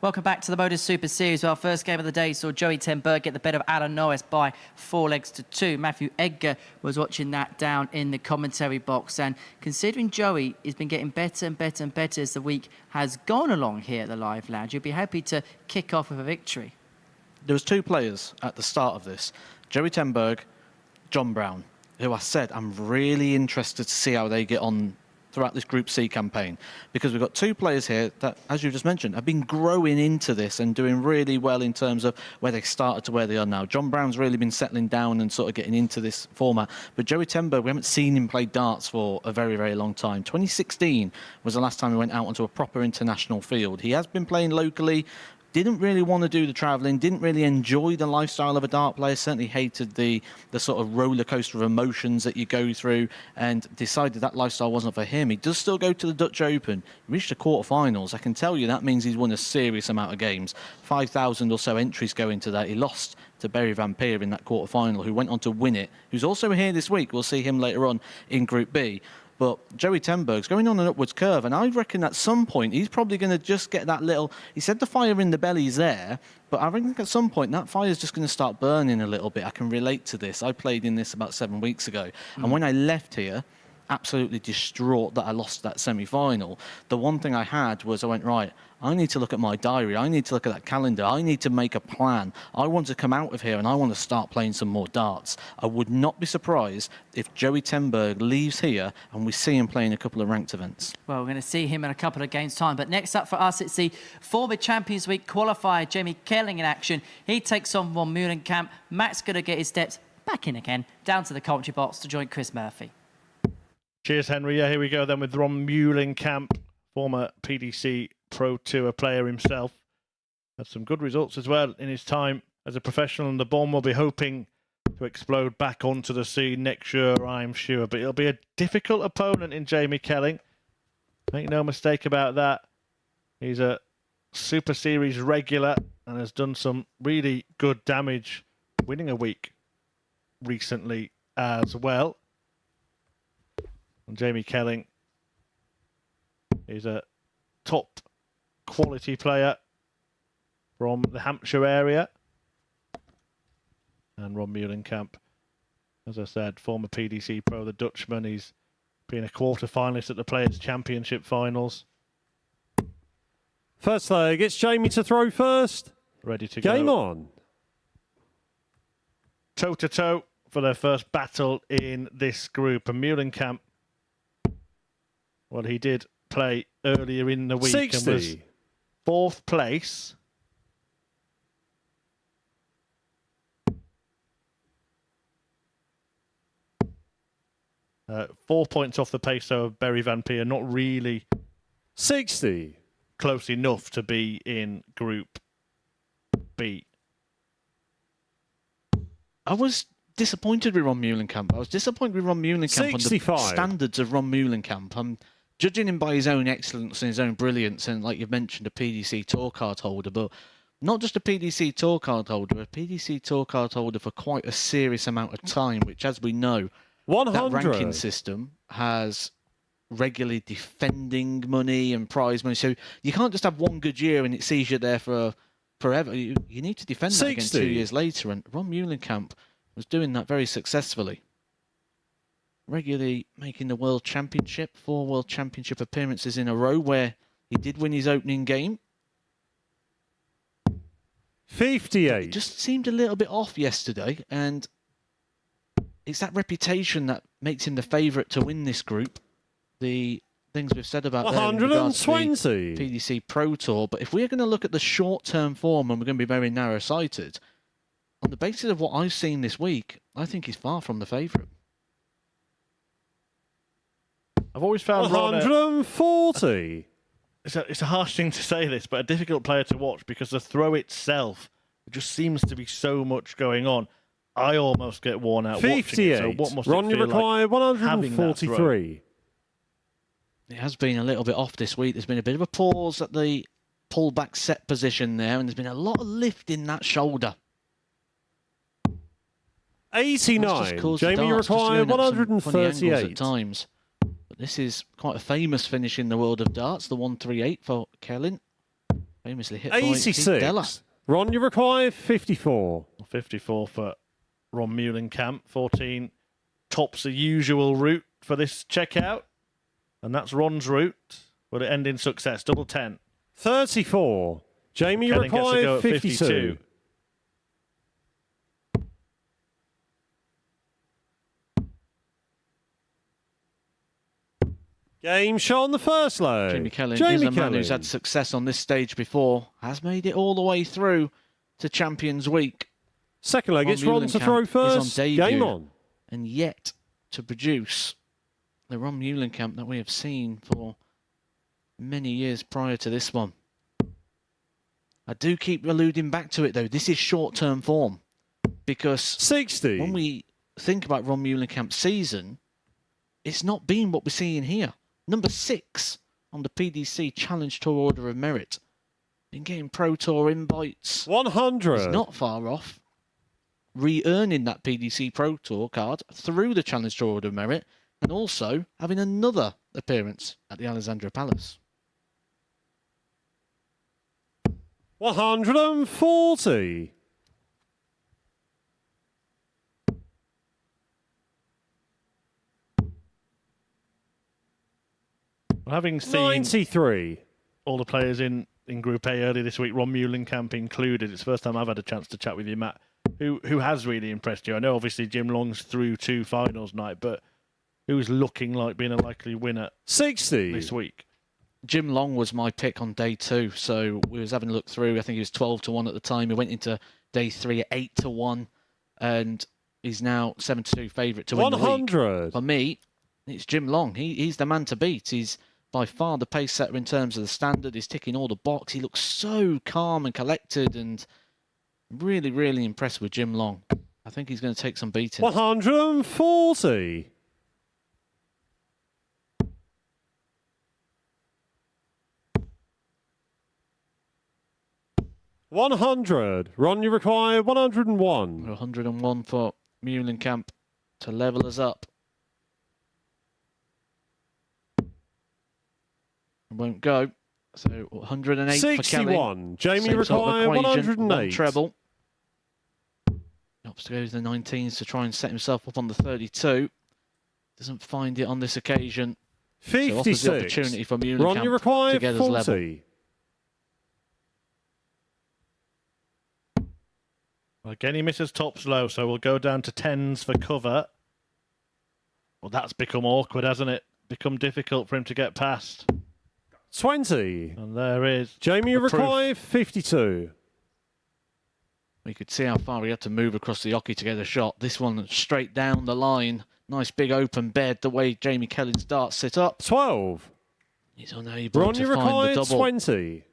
Welcome back to the MODUS Super Series. Our first game of the day saw Joey Tenberg get the better of Alan Norris by 4 legs to 2. Matthew Edgar was watching that down in the commentary box. And considering Joey has been getting better and better and better as the week has gone along here at the Live Lounge, you'd be happy to kick off with a victory. There was 2 players at the start of this. Joey Tenberg, John Brown, who I said I'm really interested to see how they get on throughout this Group C campaign, because we've got 2 players here that, as you just mentioned, have been growing into this and doing really well in terms of where they started to where they are now. John Brown's really been settling down and sort of getting into this format, but Joey Tenberg, we haven't seen him play darts for a very, very long time. 2016 was the last time he went out onto a proper international field. He has been playing locally, didn't really want to do the travelling, didn't really enjoy the lifestyle of a dart player, certainly hated the sort of roller coaster of emotions that you go through, and decided that lifestyle wasn't for him. He does still go to the Dutch Open, reached the quarterfinals. I can tell you that means he's won a serious amount of games. 5,000 or so entries go into that. He lost to Barry Van Peer in that quarterfinal, who went on to win it, who's also here this week. We'll see him later on in Group B. But Joey Tenberg's going on an upwards curve, and I reckon at some point he's probably going to just get that little... He said the fire in the belly's there, but I think at some point that fire's just going to start burning a little bit. I can relate to this. I played in this about 7 weeks ago, and when I left here, absolutely distraught that I lost that semi-final, the one thing I had was I went, right, I need to look at my diary. I need to look at that calendar. I need to make a plan. I want to come out of here and I want to start playing some more darts. I would not be surprised if Joey Tenberg leaves here and we see him playing a couple of ranked events. Well, we're going to see him in a couple of games' time. But next up for us, it's the former Champions Week qualifier, Jamie Kelling, in action. He takes on Ron Muhlenkamp. Matt's going to get his steps back in again, down to the commentary box to join Chris Murphy. Cheers, Henry. Yeah, here we go then with Ron Muhlenkamp, former PDC Pro Tour player himself. Had some good results as well in his time as a professional, and the bomb will be hoping to explode back onto the scene next year, I'm sure. But it'll be a difficult opponent in Jamie Kelling. Make no mistake about that. He's a Super Series regular and has done some really good damage, winning a week recently as well. And Jamie Kelling is a top quality player from the Hampshire area. And Ron Muhlenkamp, as I said, former PDC Pro, the Dutchman. He's been a quarter-finalist at the Players' Championship finals. First leg, it's Jamie to throw first. Ready to go. Game on. Toe-to-toe for their first battle in this group. And Muhlenkamp, well, he did play earlier in the week 60. and was fourth place. Uh, 4 points off the pace of Berry Van Peer. Not really 60. Close enough to be in Group B. I was disappointed with Ron Muhlenkamp. I was disappointed with Ron Muhlenkamp on the 65. standards of Ron Muhlenkamp. I'm judging him by his own excellence and his own brilliance, and like you've mentioned, a PDC tour card holder, but not just a PDC tour card holder, a PDC tour card holder for quite a serious amount of time, which, as we know, 100. that ranking system has regularly defending money and prize money. So you can't just have one good year and it sees you there for forever. You need to defend that again 2 years later, and Ron Muhlenkamp was doing that very successfully. Regularly making the World Championship, 4 World Championship appearances in a row where he did win his opening game. 58. It just seemed a little bit off yesterday, and it's that reputation that makes him the favourite to win this group. The things we've said about there in regards to 120. the PDC Pro Tour, but if we're going to look at the short-term form, and we're going to be very narrow-sighted, on the basis of what I've seen this week, I think he's far from the favourite. I've always found 140. It's a harsh thing to say this, but a difficult player to watch because the throw itself, it just seems to be so much going on. I almost get worn out 58. watching it. So what must Ron, it you feel require like having that throw? 143. It has been a little bit off this week. There's been a bit of a pause at the pullback set position there, and there's been a lot of lift in that shoulder. 89. Jamie, you require 138. At times. But this is quite a famous finish in the world of darts, the 138 for Kelling. Famously hit by Pete Della. 86. Ron, you require 54. 54 for Ron Muhlenkamp. 14 tops the usual route for this checkout. And that's Ron's route. Will it end in success? Double 10. 34. Jamie, you Kelling gets to go require at 52. Game shot on the first leg. Jamie Kelling is a man who's had success on this stage before, has made it all the way through to Champions Week. Second leg, it's Ron to throw first. Game on. And yet to produce the Ron Muhlenkamp that we have seen for many years prior to this one. I do keep alluding back to it, though. This is short-term form. Because 60. When we think about Ron Muhlenkamp's season, it's not been what we're seeing here. Number 6 on the PDC Challenge Tour Order of Merit. Been getting Pro Tour invites. 100. He's not far off. Re-earning that PDC Pro Tour card through the Challenge Tour Order of Merit. and also having another appearance at the Alexandra Palace. 140. Well, having seen 93. all the players in Group A earlier this week, Ron Muhlenkamp included, it's the first time I've had a chance to chat with you, Matt. Who has really impressed you? I know obviously Jim Long's through 2 finals night, but who's looking like being a likely winner 60 this week? Jim Long was my pick on day 2, so we was having a look through. I think he was 12-1 at the time. He went into day 3 at 8-1, and he's now 7-2 favourite to win 100. the week. For me, it's Jim Long. He's the man to beat. He's by far the pace setter in terms of the standard. He's ticking all the box. He looks so calm and collected, and really, really impressed with Jim Long. I think he's going to take some beating. 140. 100. Ron, you require 101. 101 for Muhlenkamp to level us up. It won't go. So 108 for Kelly. 61. Jamie Same sort of require equation, 108. one treble. Opts to go to the 19s to try and set himself up on the 32. Doesn't find it on this occasion. 56. So offers the opportunity for Ron, you Muhlenkamp require to get us 40. level. Well, again, he misses tops low, so we'll go down to 10s for cover. Well, that's become awkward, hasn't it? Become difficult for him to get past. 20. And there is Jamie, you the proof. require 52. We could see how far he had to move across the hockey to get a shot. This one straight down the line. Nice big open bed, the way Jamie Kelly's darts sit up. 12. He's unable Ron, to you find the require double. 20.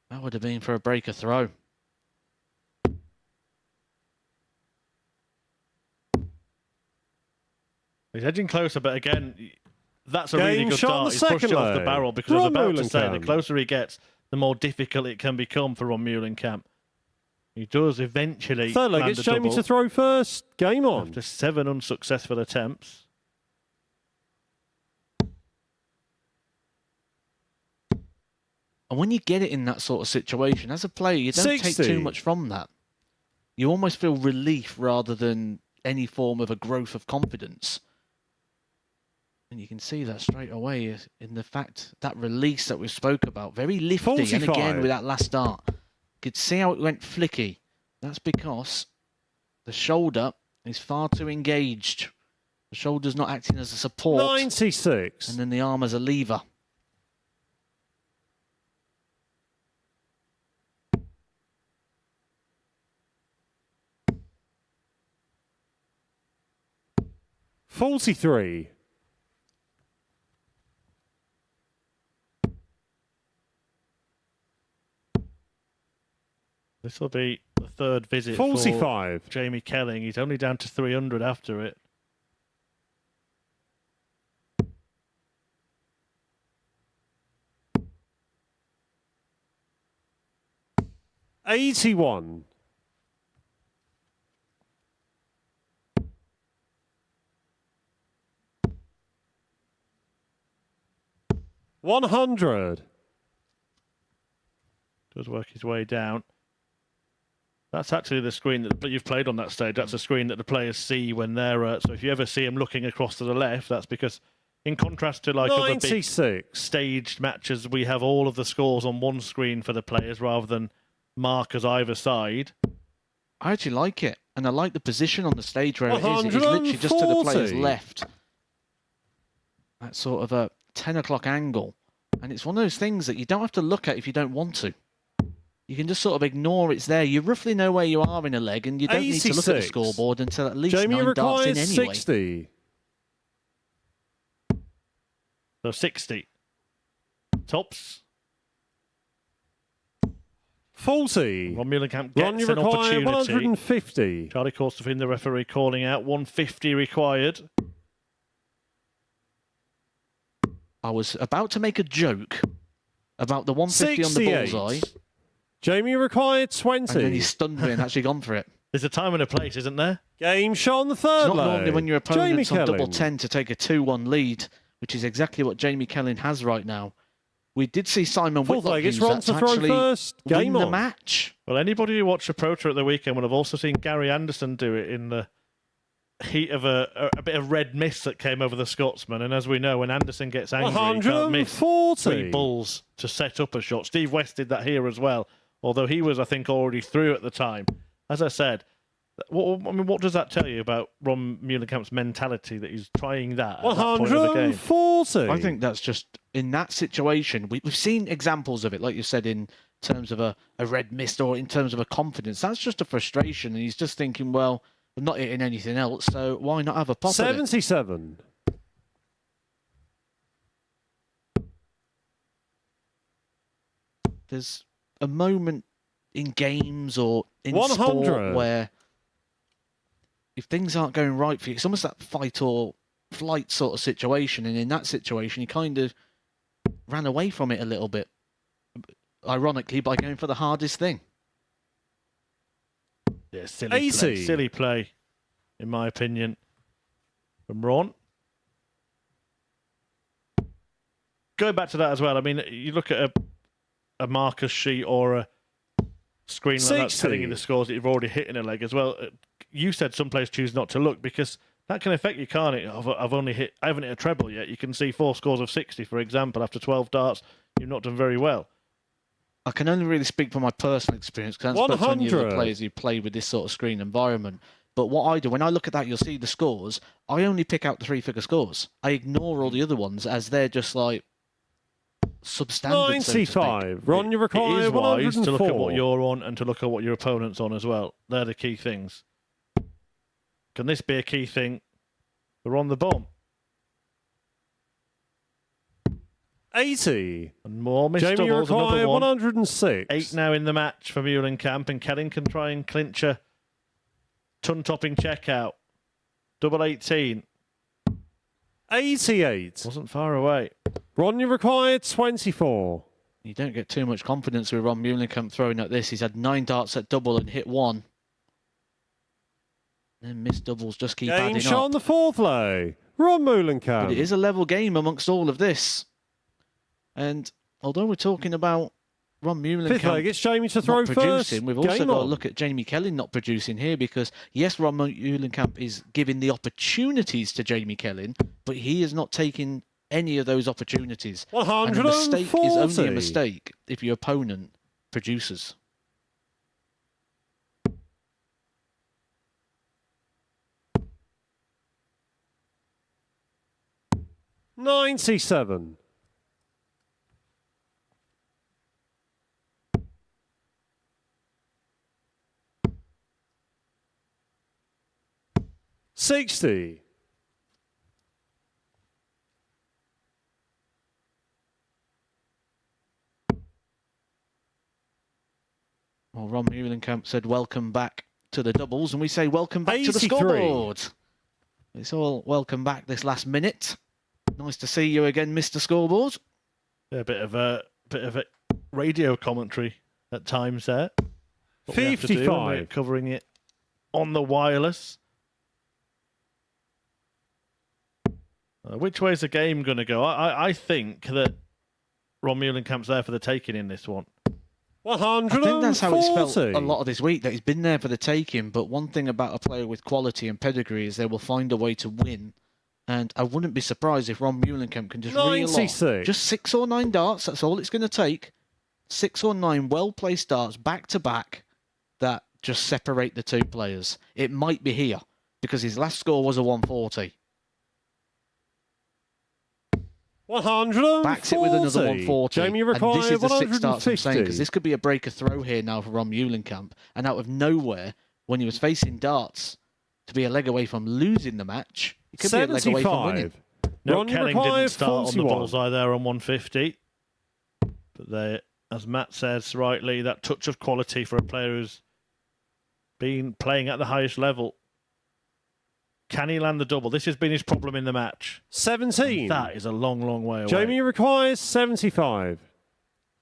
That would have been for a breaker throw. He's edging closer, but again, that's a Game really good shot on dart. the He's pushed it second off the leg. barrel because I was Ron about to say, the Muhlenkamp. closer he gets, the more difficult it can become for Ron Muhlenkamp. He does eventually Third leg, land it's a Jamie double to throw first. Game on. after 7 unsuccessful attempts. And when you get it in that sort of situation, as a player, you don't 60. take too much from that. You almost feel relief rather than any form of a growth of confidence. And you can see that straight away in the fact that release that we spoke about. Very lifty. 45. And again, with that last dart, you could see how it went flicky. That's because the shoulder is far too engaged. The shoulder's not acting as a support. 96. And then the arm as a lever. $43. This will be the third visit 45. for Jamie Kelling. He's only down to 300 after it. $81. $100. Does work his way down. That's actually the screen that you've played on that stage. That's a screen that the players see when they're... so if you ever see them looking across to the left, that's because, in contrast to like other big 96. staged matches, we have all of the scores on one screen for the players rather than markers either side. I actually like it. And I like the position on the stage where it is. It is literally just to the player's 140. left. That's sort of a 10 o'clock angle. And it's one of those things that you don't have to look at if you don't want to. You can just sort of ignore it's there. You roughly know where you are in a leg, and you don't need to look at the 86. scoreboard until at least Jamie 9 darts in requires anyway. 60. So 60. Tops. 40. Ron Muhlenkamp Ron, gets you an require opportunity. 150. Charlie Corstefin, the referee, calling out 150 required. I was about to make a joke about the 150 on the 68. bullseye, Jamie required 20. and then he stunned me and actually gone for it. There's a time and a place, isn't there? Game shot on the third It's not normally when your opponent's on double Kellin. 10 to take a 2-1 lead, which is exactly what Jamie Kellin has right now. We did see Simon Fourth Whitlock leg, use it's Ron that to to throw actually first. win Game the on. match. Well, anybody who watched the Pro Tour at the weekend would have also seen Gary Anderson do it in the heat of a bit of red mist that came over the Scotsman. And as we know, when Anderson gets angry, he can't miss 140. 3 bulls to set up a shot. Steve West did that here as well, although he was, I think, already through at the time. As I said, what does that tell you about Ron Meulenkamp's mentality that he's trying that at that point of the game? 140. I think that's just, in that situation, we've seen examples of it, like you said, in terms of a red mist or in terms of a confidence. That's just a frustration, and he's just thinking, well, I'm not hitting anything else, so why not have a pop at it? 77. There's a moment in games or in 100. sport where if things aren't going right for you, it's almost that fight or flight sort of situation. And in that situation, he kind of ran away from it a little bit, ironically, by going for the hardest thing. Yeah, silly play, in my opinion, from Ron. Going back to that as well, I mean, you look at a marker sheet or a screen like that's telling you the scores that you've already hit in a leg as well. You said some players choose not to look because that can affect you, can't it? I haven't hit a treble yet. You can see 4 scores of 60, for example, after 12 darts. You've not done very well. I can only really speak from my personal experience because I haven't spoken to any of the players who play with this sort of screen environment. But what I do, when I look at that, you'll see the scores. I only pick out the 3-figure scores. I ignore all the other ones as they're just like substandard. 95. Ron, you require it is wise 104. to look at what you're on and to look at what your opponent's on as well. They're the key things. Can this be a key thing? We're on the bomb. 80. And more missed Jamie, you doubles, another require one. 106. 8 now in the match for Meulenkamp, and Kellin can try and clinch a ton-topping checkout. Double 18. 88. Wasn't far away. Ron, you required 24. You don't get too much confidence with Ron Meulenkamp throwing at this. He's had 9 darts at double and hit 1. And missed doubles just keep adding Game up. shot on the fourth leg. Ron Meulenkamp. But it is a level game amongst all of this. And although we're talking about Ron Meulenkamp Fifth leg, it's Jamie to throw not producing, first. we've also Game got to on. look at Jamie Kellin not producing here because, yes, Ron Meulenkamp is giving the opportunities to Jamie Kellin, but he is not taking any of those opportunities. 140. And a mistake is only a mistake if your opponent produces. $97. $60. Well, Ron Meulenkamp said welcome back to the doubles, and we say welcome back to the 83. scoreboard. It's all welcome back this last minute. Nice to see you again, Mr. Scoreboard. Yeah, a bit of a radio commentary at times there. What we have to do when we're 55. covering it on the wireless. Which way is the game going to go? I think that Ron Meulenkamp's there for the taking in this one. 140. I think that's how it's felt a lot of this week, that he's been there for the taking. But one thing about a player with quality and pedigree is they will find a way to win. And I wouldn't be surprised if Ron Meulenkamp can just reel off 96. just 6 or 9 darts. That's all it's going to take. 6 or 9 well-placed darts back to back that just separate the two players. It might be here because his last score was a 140. 140. Backs it with another 140. Jamie And require this is the 6 darts I'm saying, 150. because this could be a breaker throw here now for Ron Meulenkamp. And out of nowhere, when he was facing darts to be a leg away from losing the match, it could be a leg away from winning. 75. No, Ron, you Kelling require didn't start on the 41. bullseye there on 150. But they, as Matt says rightly, that touch of quality for a player who's been playing at the highest level. Can he land the double? This has been his problem in the match. 17. That is a long, long way away. Jamie requires 75.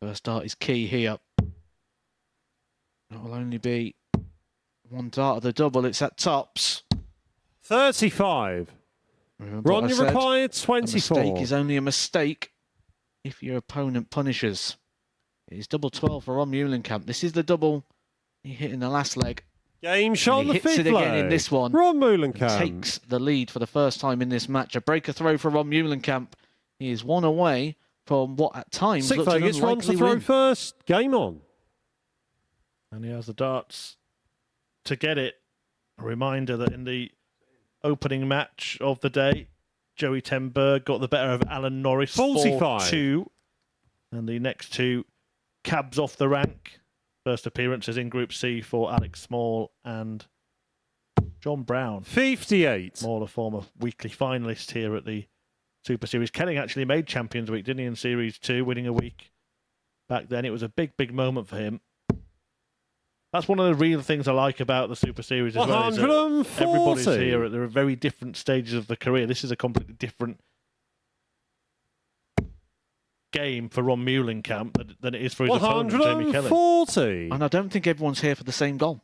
First dart is key here. That will only be One dart of the double. It's at tops. 35. Ron, you required 24. A mistake is only a mistake if your opponent punishes. It is double 12 for Ron Muhlenkamp. This is the double he hit in the last leg. Game shot on the fifth leg. He hits it again in this one. Ron Muhlenkamp takes the lead for the first time in this match. A breaker throw for Ron Muhlenkamp. He is one away from what at times sixth looks leg. an It's Ron to unlikely throw win. first. Game on. And he has the darts to get it. A reminder that in the opening match of the day, Joey Ten Berg got the better of Alan Norris 45. 4-2. And the next two cabs off the rank. First appearances in Group C for Alex Small and John Brown. 58. Small, a former weekly finalist here at the Super Series. Kelling actually made Champions Week, didn't he, in Series 2, winning a week back then. It was a big, big moment for him. That's one of the real things I like about the Super Series as well. Is that 140. everybody's here at the very different stages of the career. This is a completely different game for Ron Muhlenkamp than it is for his opponent, Jamie Kelly. 140. And I don't think everyone's here for the same goal.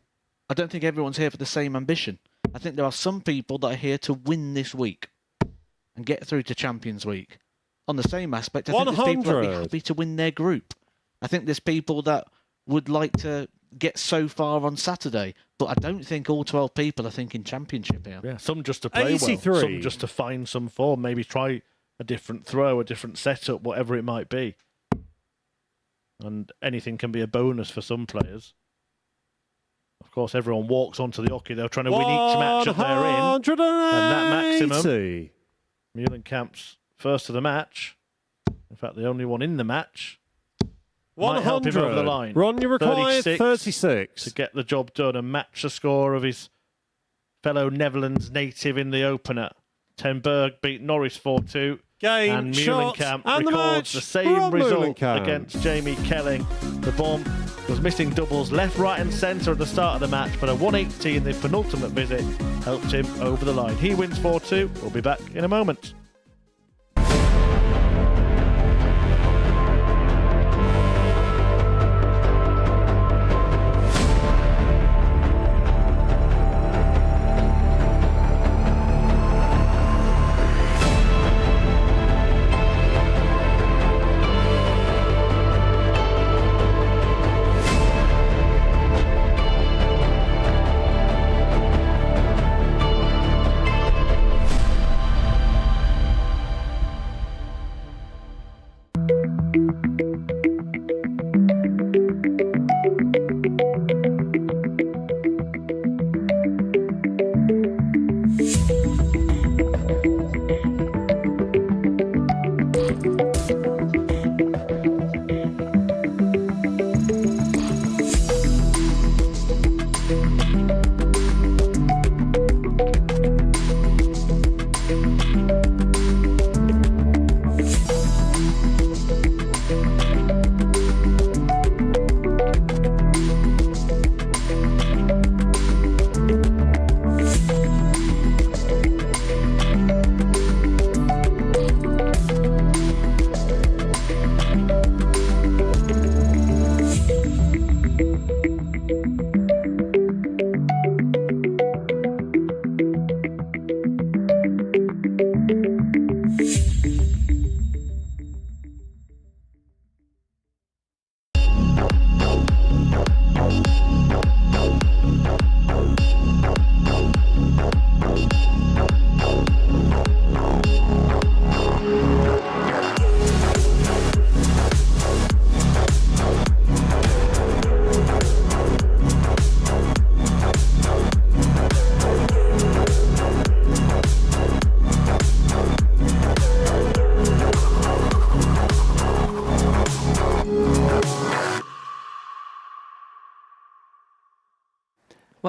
I don't think everyone's here for the same ambition. I think there are some people that are here to win this week and get through to Champions Week. On the same aspect, I think there's people that would be happy to win their group. I think there's people that would like to get so far on Saturday, but I don't think all 12 people are thinking championship here. Yeah, some just to play 83. well, some just to find some form, maybe try a different throw, a different setup, whatever it might be. And anything can be a bonus for some players. Of course, everyone walks onto the hockey. They're trying to win each match that they're in. And that maximum, Muhlenkamp's first of the match. In fact, the only one in the match. Might help him over the line. Ron, you required 36 to get the job done and match the score of his fellow Netherlands native in the opener. Ten Berg beat Norris 4-2. Game, and shot, Muhlenkamp and the records match. the same Ron result Muhlenkamp against Jamie Kelling. The bomb was missing doubles left, right and centre at the start of the match, but a 180 in the penultimate visit helped him over the line. He wins 4-2. We'll be back in a moment.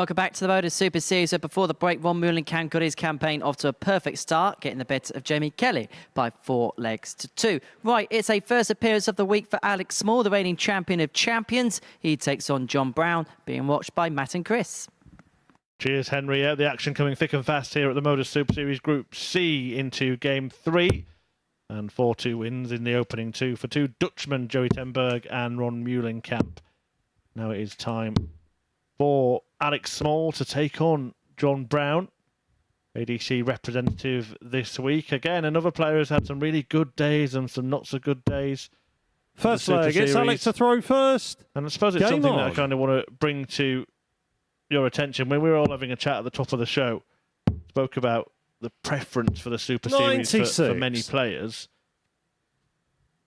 Welcome back to the MODUS Super Series. So before the break, Ron Muhlenkamp got his campaign off to a perfect start, getting the better of Jamie Kelly by 4-2. Right, it's a first appearance of the week for Alex Small, the reigning champion of champions. He takes on John Brown, being watched by Matt and Chris. Cheers, Henry. Yeah, the action coming thick and fast here at the MODUS Super Series Group C into Game 3. And 4-2 wins in the opening two for two Dutchmen, Joey Ten Berg and Ron Muhlenkamp. Now it is time for Alex Small to take on John Brown, ADC representative this week. Again, another player who's had some really good days and some not so good days. First leg, it's Alex to throw first. And I suppose it's something that I kind of want to bring to your attention. When we were all having a chat at the top of the show, spoke about the preference for the Super Series for many players.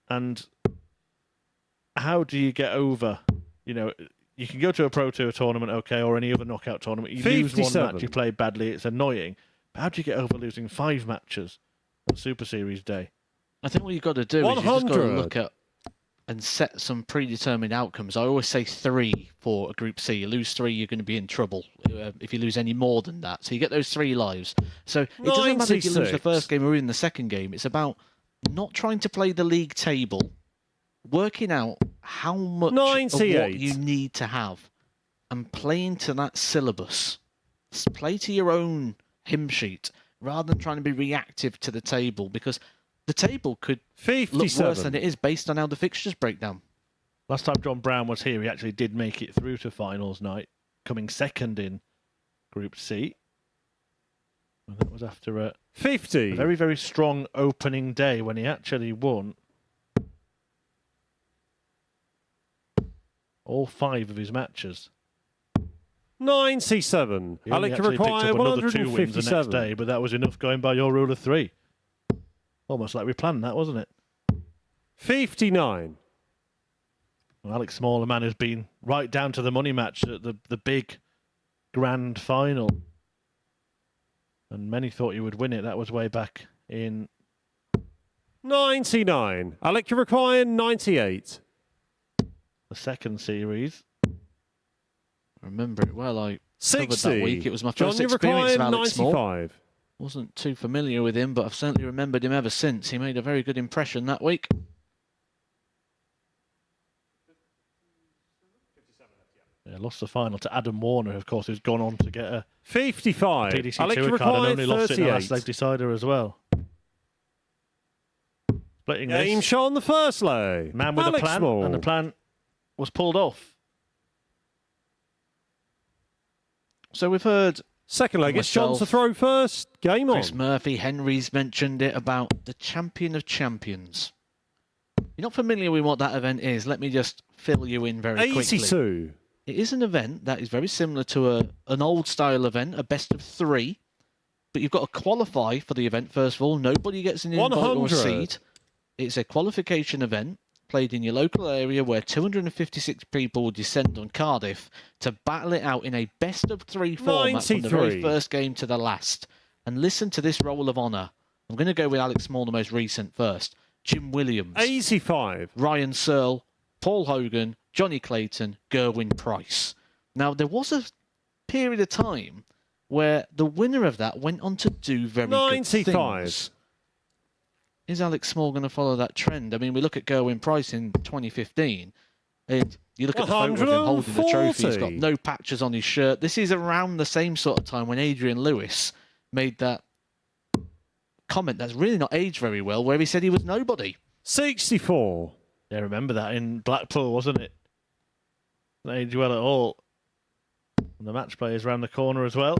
And how do you get over, you know, you can go to a Pro Tour tournament, okay, or any other knockout tournament. You lose one match, you play badly, it's annoying. But how do you get over losing 5 matches on Super Series day? I think what you've got to do is you've just got to look at and set some predetermined outcomes. I always say 3 for a Group C. You lose 3, you're going to be in trouble if you lose any more than that. So you get those 3 lives. So it doesn't matter if you lose the first game or even the second game. It's about not trying to play the league table, working out how much of what you need to have, and playing to that syllabus. Play to your own hymn sheet rather than trying to be reactive to the table, because the table could look worse than it is based on how the fixtures break down. Last time John Brown was here, he actually did make it through to finals night, coming second in Group C. And that was after a very, very strong opening day when he actually won all 5 of his matches. 97. Alex required 157. 2 wins the next day, but that was enough going by your rule of 3. Almost like we planned that, wasn't it? 59. Well, Alex Small, a man who's been right down to the money match at the big grand final. And many thought you would win it. That was way back in 99. Alex required 98. The second series. I remember it well. I 60. covered that week. It was my first experience of Alex 95. Small. Wasn't too familiar with him, but I've certainly remembered him ever since. He made a very good impression that week. Yeah, lost the final to Adam Warner, of course, who's gone on to get a 55. PDC Alex Tour card and only 38. lost it in the last leg decider as well. Splitting Game this. shot on the first leg. Man with Alex a plan, Small. and the plan was pulled off. So we've heard second leg, it's John to throw first. Game on. Chris Murphy, Henry's mentioned it about the Champion of Champions. You're not familiar with what that event is. Let me just fill you in very quickly. 82. It is an event that is very similar to an old-style event, a best of 3. But you've got to qualify for the event, first of all. Nobody gets an invite or a seed. It's a qualification event played in your local area where 256 people will descend on Cardiff to battle it out in a best of 3 format from the very first game to the last. And listen to this roll of honour. I'm going to go with Alex Small, the most recent first. Jim Williams. 85. Ryan Searle, Paul Hogan, Johnny Clayton, Gerwin Price. Now, there was a period of time where the winner of that went on to do very good things. Is Alex Small going to follow that trend? I mean, we look at Gerwin Price in 2015, and you look at the photo of him holding the trophy. He's got no patches on his shirt. This is around the same sort of time when Adrian Lewis made that comment that's really not aged very well, where he said he was nobody. 64. Yeah, remember that in Blackpool, wasn't it? Not aged well at all. And the match play is around the corner as well.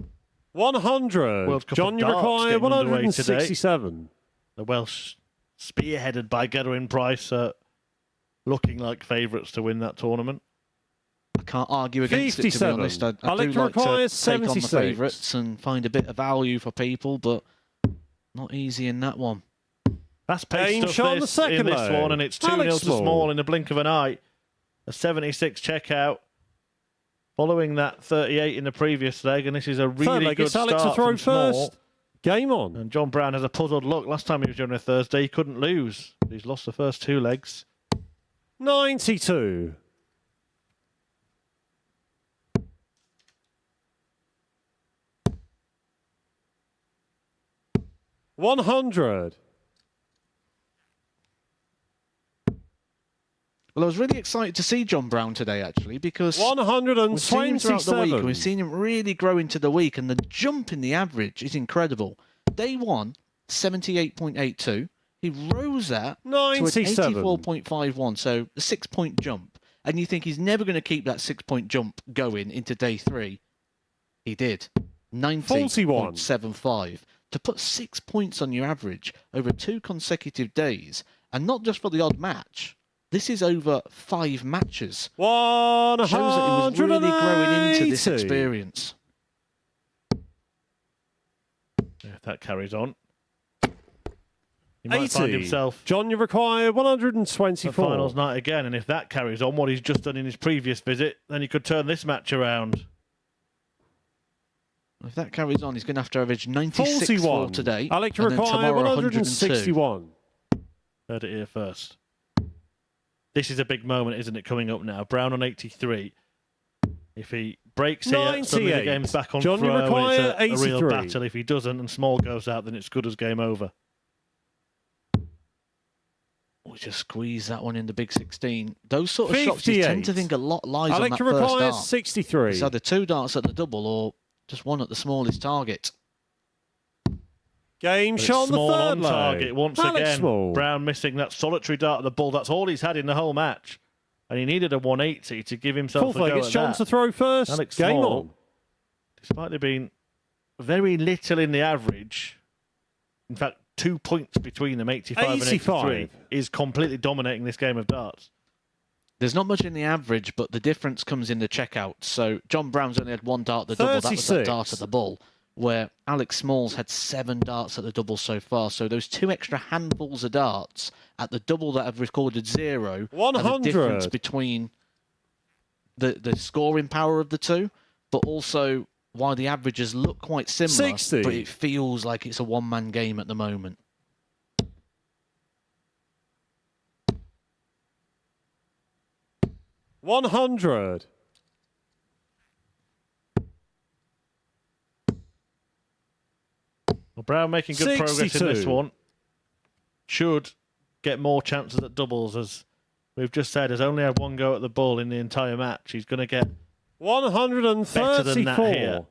100. World Cup John, of you Darts require getting underway today. 167. The Welsh, spearheaded by Gerwin Price, looking like favourites to win that tournament. I can't argue against it, to be honest. I do like to take on the favourites and find a bit of value for people, but not easy in that one. That's pace stuff in this one, and it's 2-0 to Small in the blink of an eye. A 76 checkout, following that 38 in the previous leg, and this is a really good start Alex to throw from Small. first. Game on. And John Brown has a puzzled look. Last time he was during a Thursday, he couldn't lose. He's lost the first 2 legs. 92. $100. Well, I was really excited to see John Brown today, actually, because 127. we've seen him throughout the week, and we've seen him really grow into the week, and the jump in the average is incredible. Day 1, 78.82. He rose that to an 84.51, so a 6-point jump. And you think he's never going to keep that 6-point jump going into day 3. He did. 90.75. To put 6 points on your average over 2 consecutive days, and not just for the odd match. This is over 5 matches. 180. Shows that he was really growing into this experience. If that carries on, he might find himself. John, you require 124. The finals night again, and if that carries on, what he's just done in his previous visit, then he could turn this match around. If that carries on, he's going to have to average 96 41. for today. I like to require 161. Heard it here first. This is a big moment, isn't it, coming up now? Brown on 83. If he breaks here, suddenly the game's back on John, throw. you require It's a real 83. battle. If he doesn't and Small goes out, then it's good as game over. We just squeeze that one in the big 16. Those sort of shots, you tend to think a lot lies on that Alex first requires dart. 63. It's either 2 darts at the double or just 1 at the smallest target. Game shot on the Small third on leg. target once Alex again. Small. Brown missing that solitary dart at the ball. That's all he's had in the whole match. And he needed a 180 to give himself Fourth a go leg, it's at John that. to throw first. Alex Game Small, on. despite there being very little in the average, in fact, 2 points between them, 85 and 83, is completely dominating this game of darts. There's not much in the average, but the difference comes in the checkouts. So John Brown's only had 1 dart at the double. That was that dart at the ball. Where Alex Small's had 7 darts at the double so far. So those 2 extra handfuls of darts at the double that have recorded 0 are the difference between the scoring power of the two, but also why the averages look quite similar, 60. but it feels like it's a one-man game at the moment. $100. Well, Brown making good progress in 62. this one. Should get more chances at doubles, as we've just said. Has only had 1 go at the ball in the entire match. He's going to get 134. better than that here.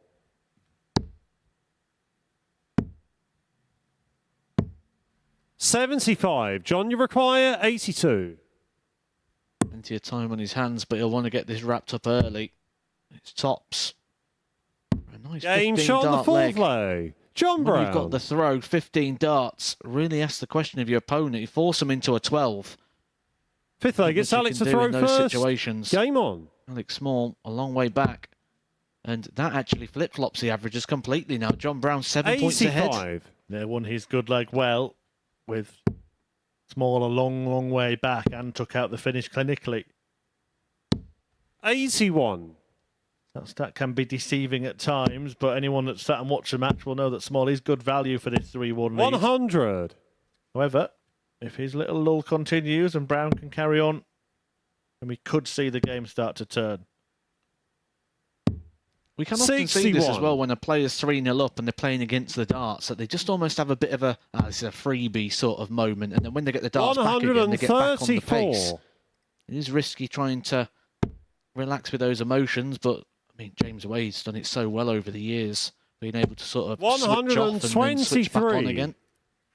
$75. John, you require 82. Plenty of time on his hands, but he'll want to get this wrapped up early. It's tops. A nice Game 15 shot on the dart fourth leg. John When Brown. you've got the throw, 15 darts, really ask the question of your opponent. You force them into a 12. Fifth leg, it's Alex to throw in those first. situations. Game on. Alex Small, a long way back. And that actually flip-flops the averages completely now. John Brown 7 points ahead. Yeah, won his good leg well, with Small a long, long way back and took out the finish clinically. 81. That stat can be deceiving at times, but anyone that's sat and watched the match will know that Small is good value for this 3-1 lead. 100. However, if his little lull continues and Brown can carry on, then we could see the game start to turn. We can often see this as well when a player's 3-0 up and they're playing against the darts, that they just almost have a bit of a, this is a freebie sort of moment, and then when they get the darts back again, they get back on the pace. It is risky trying to relax with those emotions, but I mean, James Wade's done it so well over the years, being able to sort of switch off and then switch back on again.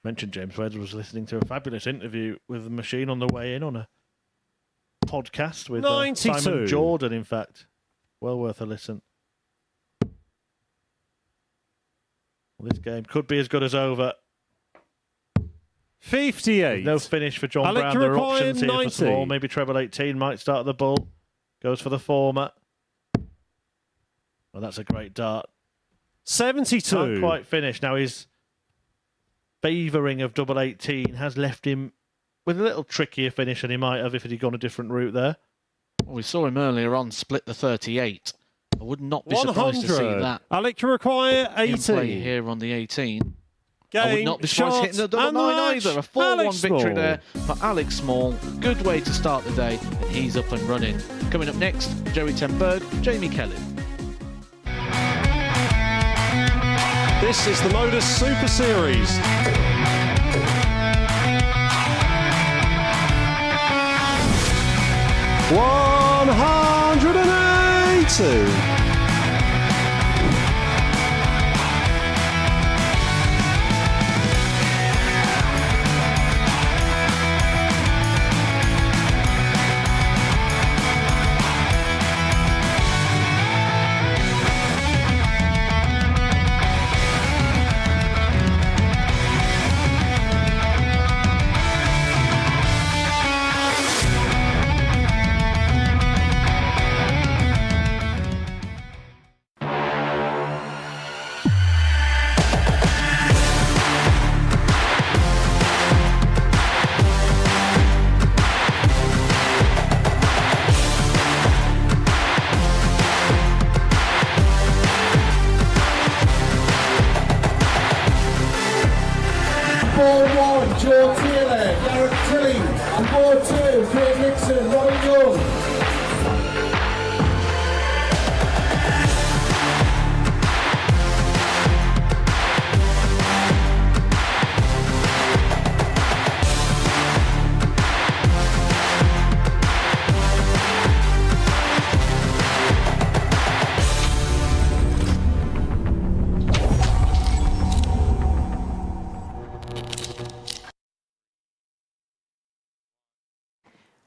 Mentioned James Wade was listening to a fabulous interview with the machine on the way in on a podcast with Simon Jordan, in fact. Well worth a listen. Well, this game could be as good as over. 58. No finish for John Brown. There are options here 90. for Small. Maybe treble 18 might start the bull. Goes for the former. Well, that's a great dart. 72. Can't quite finish. Now his favouring of double 18 has left him with a little trickier finish than he might have if he'd gone a different route there. Well, we saw him earlier on split the 38. I would not be surprised to see that. Alex to require 80. In play here on the 18. Game, I would not be surprised hitting the double 9 either. A 4-1 victory there for Alex Small. Good way to start the day, and he's up and running. Coming up next, Joey Tenberg, Jamie Kelly. This is the MODUS Super Series. $180. 1, Joe Taylor, Garrett Tilley. And board 2, Craig Nixon, Robin Young.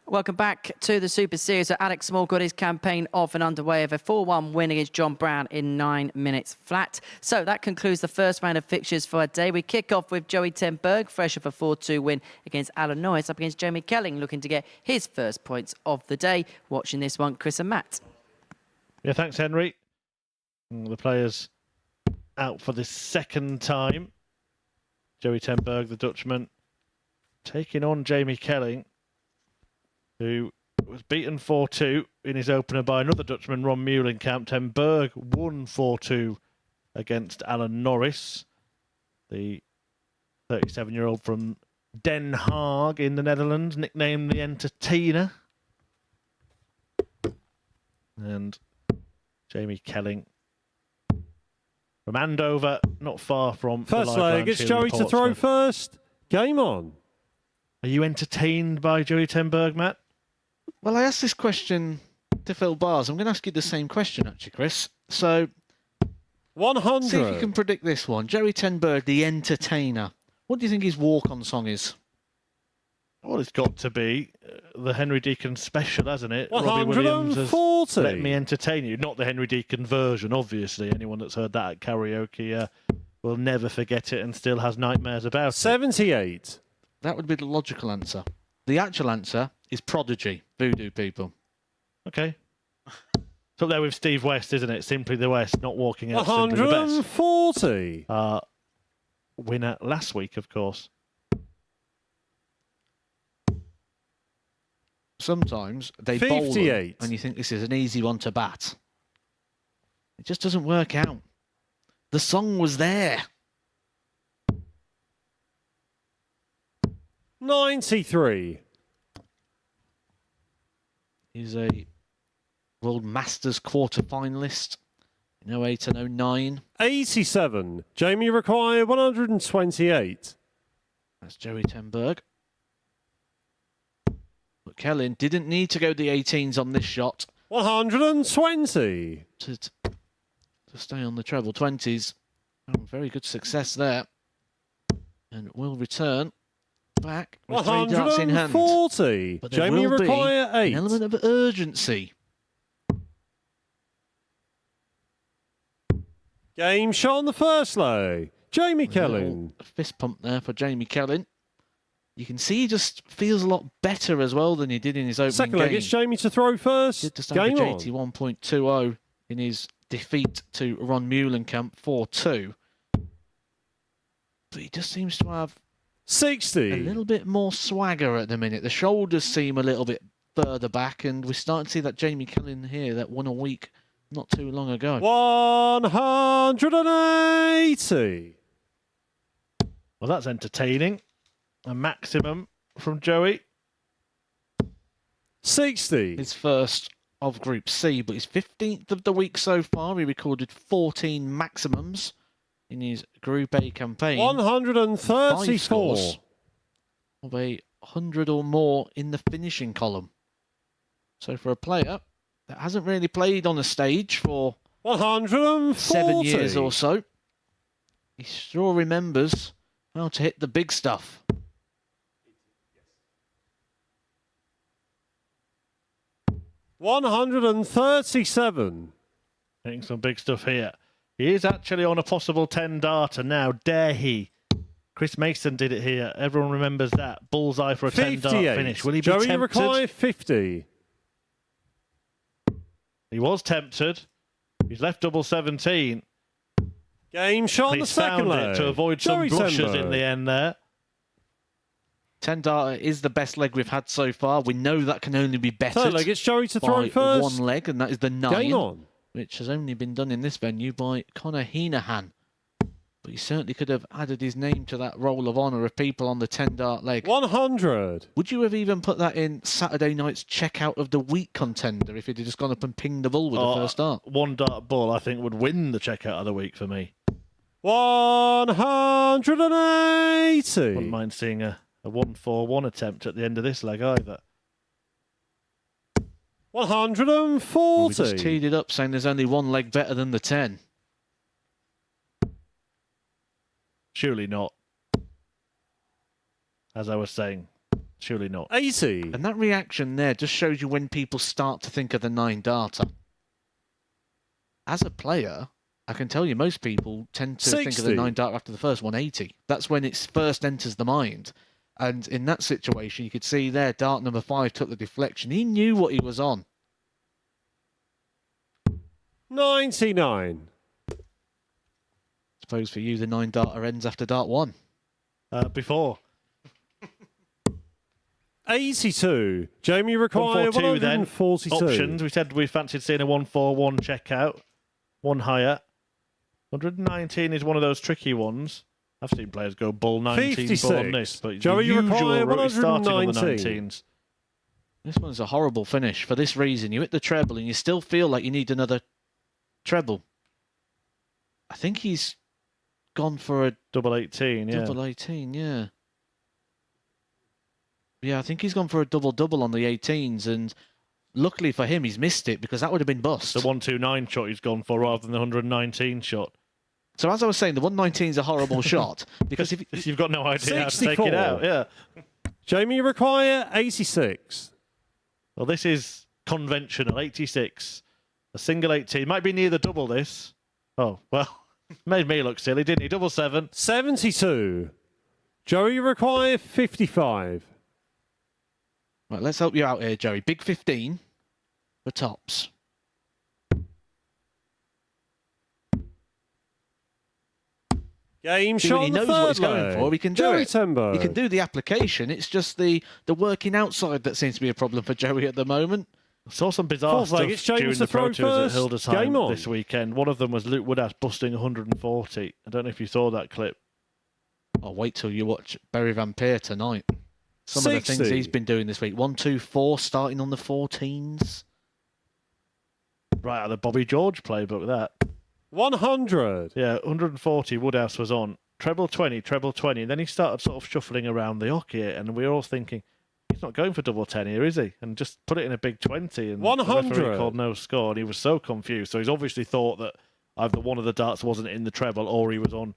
Welcome back to the Super Series. So Alex Small got his campaign off and underway of a 4-1 win against John Brown in 9 minutes flat. So that concludes the first round of fixtures for our day. We kick off with Joey ten Berg, fresh off a 4-2 win against Alan Norris, up against Jamie Kelling, looking to get his first points of the day. Watching this one, Chris and Matt. Yeah, thanks, Henry. The players out for the second time. Joey ten Berg, the Dutchman, taking on Jamie Kelling, who was beaten 4-2 in his opener by another Dutchman, Ron Meulenkamp. ten Berg won 4-2 against Alan Norris, the 37-year-old from Den Haag in the Netherlands, nicknamed the Entertainer. And Jamie Kelling from Andover, not far from first the leg. It's Joey to throw first. Game on. Are you entertained by Joey ten Berg, Matt? Well, I asked this question to Phil Bars. I'm going to ask you the same question, actually, Chris. So, 100. See if you can predict this one. Joey ten Berg, the Entertainer. What do you think his walk-on song is? Well, it's got to be the Henry Deacon special, hasn't it? 140. Robbie Williams' Let Me Entertain You. Not the Henry Deacon version, obviously. Anyone that's heard that at karaoke will never forget it and still has nightmares about it. 78. That would be the logical answer. The actual answer is Prodigy, Voodoo People. Okay. It's up there with Steve West, isn't it? Simply the West, not walking out Simply the Best. 140. Winner last week, of course. Sometimes they 58. bowl them and you think this is an easy one to bat. It just doesn't work out. The song was there. 93. He's a World Masters quarter-finalist in 08 and 09. 87. Jamie required 128. That's Joey ten Berg. But Kelling didn't need to go the 18s on this shot. 120. To stay on the treble 20s. Oh, very good success there. And will return back with 3 darts in hand. 140. But there Jamie will be require 8. an element of urgency. Game shot on the first leg. Jamie Kelling. A fist pump there for Jamie Kelling. You can see he just feels a lot better as well than he did in his opening Second game. leg, it's Jamie to throw first. Did just Game average on. 81.20 in his defeat to Ron Meulenkamp 4-2. But he just seems to have 60. a little bit more swagger at the minute. The shoulders seem a little bit further back, and we're starting to see that Jamie Kelling here that won a week not too long ago. 180. Well, that's entertaining. A maximum from Joey. 60. His first of Group C, but his 15th of the week so far. He recorded 14 maximums in his Group A campaign. 134. Of 100 or more in the finishing column. So for a player that hasn't really played on a stage for 140. 7 years or so, he sure remembers how to hit the big stuff. 137. Hitting some big stuff here. He is actually on a possible 10-darter now. Dare he? Chris Mason did it here. Everyone remembers that. Bullseye for a 10-dart finish. Will he be Joey tempted? require 50. He was tempted. He's left double 17. Game shot on the He's second found leg. it to avoid some Joey brushes Tenberg. in the end there. 10-darter is the best leg we've had so far. We know that can only be bettered Third leg, it's Joey to throw by first. one leg, and that is the 9, Game on. which has only been done in this venue by Conor Heenahan. But he certainly could have added his name to that roll of honour of people on the 10-dart leg. 100. Would you have even put that in Saturday night's checkout of the week contender if he'd have just gone up and pinged the bull with the first dart? 1-dart bull, I think, would win the checkout of the week for me. 180. Wouldn't mind seeing a 1-4-1 attempt at the end of this leg either. 140. We just teed it up saying there's only one leg better than the 10. Surely not. As I was saying, surely not. 80. And that reaction there just shows you when people start to think of the 9-darter. As a player, I can tell you most people tend to 60. think of the 9-darter after the first 180. That's when it first enters the mind. And in that situation, you could see there, dart number 5 took the deflection. He knew what he was on. 99. Suppose for you, the 9-darter ends after dart 1. Before. 82. Jamie required 142. Options. We said we fancied seeing a 1-4-1 checkout. One higher. 119 is one of those tricky ones. I've seen players go bull 19 bull on this, but Joey, the you usual require route is starting on the 119. 19s. This one's a horrible finish for this reason. You hit the treble and you still feel like you need another treble. I think he's gone for a double 18, yeah. Double 18, yeah. Yeah, I think he's gone for a double-double on the 18s, and luckily for him, he's missed it because that would have been bust. The 129 shot he's gone for rather than the 119 shot. So as I was saying, the 119 is a horrible shot because if you've got no idea 64. how to take it out, yeah. Jamie require 86. Well, this is conventional, 86. A single 18. Might be near the double, this. Oh, well, made me look silly, didn't he? Double 7. 72. Joey require 55. Right, let's help you out here, Joey. Big 15 for tops. Game See, shot when he knows what he's going for, he can do Joey it. Tembo. He can do the application. It's just the working outside that seems to be a problem for Joey at the moment. I saw some bizarre stuff It's James during to the Pro throw Tours at first. Game Hildesheim on. this weekend. One of them was Luke Woodhouse busting 140. I don't know if you saw that clip. I'll wait till you watch Barry Van Peer tonight. Some of the 60. things he's been doing this week. 1, 2, 4, starting on the 14s. Right out of the Bobby George playbook, that. 100. Yeah, 140 Woodhouse was on. Treble 20, treble 20. And then he started sort of shuffling around the hockey, and we were all thinking, he's not going for double 10 here, is he? And just put it in a big 20. And 100. the referee called no score, and he was so confused. So he's obviously thought that either one of the darts wasn't in the treble or he was on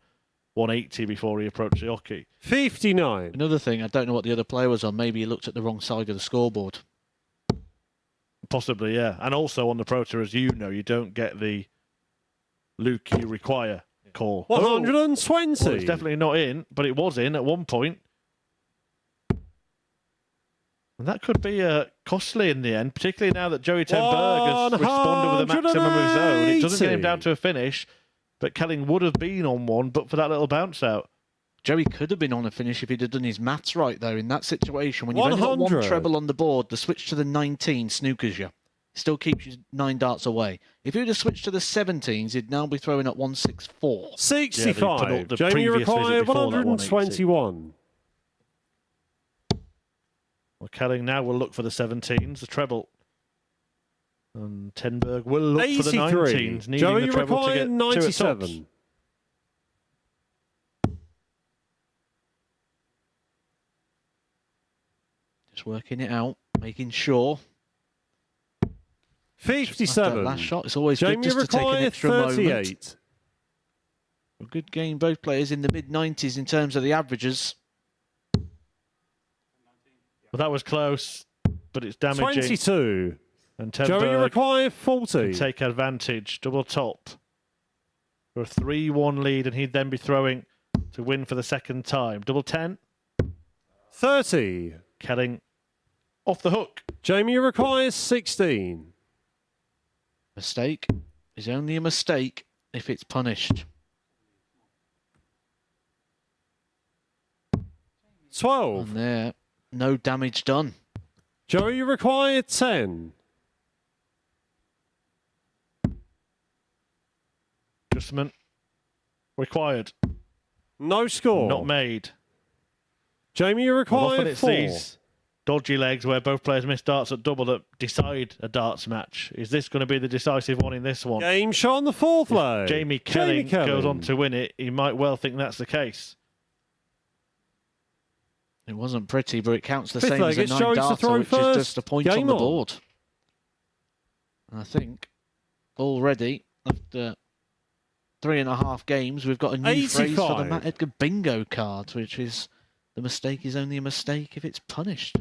180 before he approached the hockey. 59. Another thing, I don't know what the other player was on. Maybe he looked at the wrong side of the scoreboard. Possibly, yeah. And also on the Pro Tour, as you know, you don't get the Luke, you require call. 120. Well, it's definitely not in, but it was in at one point. And that could be costly in the end, particularly now that Joey Ten Berg has responded with a maximum of his own. It doesn't get him down to a finish, but Kelling would have been on one, but for that little bounce out. Joey could have been on a finish if he'd have done his maths right, though. In that situation, when you've only got one 100. treble on the board, the switch to the 19 snookers you. Still keeps you 9 darts away. If he'd have switched to the 17s, he'd now be throwing at 164. 65. Yeah, the Jamie previous required visit before that 121. Well, Kelling now will look for the 17s, the treble. And Tenberg will look for the 83. 19s, needing Joey the treble to required get 2 at tops. 97. Just working it out, making sure. 57. That last shot, it's always Jamie good just to take an required extra 38. moment. A good game, both players in the mid-90s in terms of the averages. Well, that was close, but it's damaging. 22. And Joey Tenberg required 40. can take advantage, double top. For a 3-1 lead, and he'd then be throwing to win for the second time. Double 10. 30. Kelling off the hook. Jamie requires 16. Mistake is only a mistake if it's punished. 12. And there, no damage done. Joey required 10. Adjustment required. No score. Not made. Jamie, you require Often it's 4. these dodgy legs where both players miss darts at double that decide a darts match. Is this going to be the decisive one in this one? Game shot on the 4th leg. Jamie Kelly goes on to win it. He might well think that's the case. It wasn't pretty, but it counts the 5th same leg, as it's a Joey 9 to throw darter, which first. is just a point Game on the on. board. And I think already, after 3.5 games, we've got a new phrase for the Matt Edgar bingo card, which is the mistake is only a mistake if it's punished.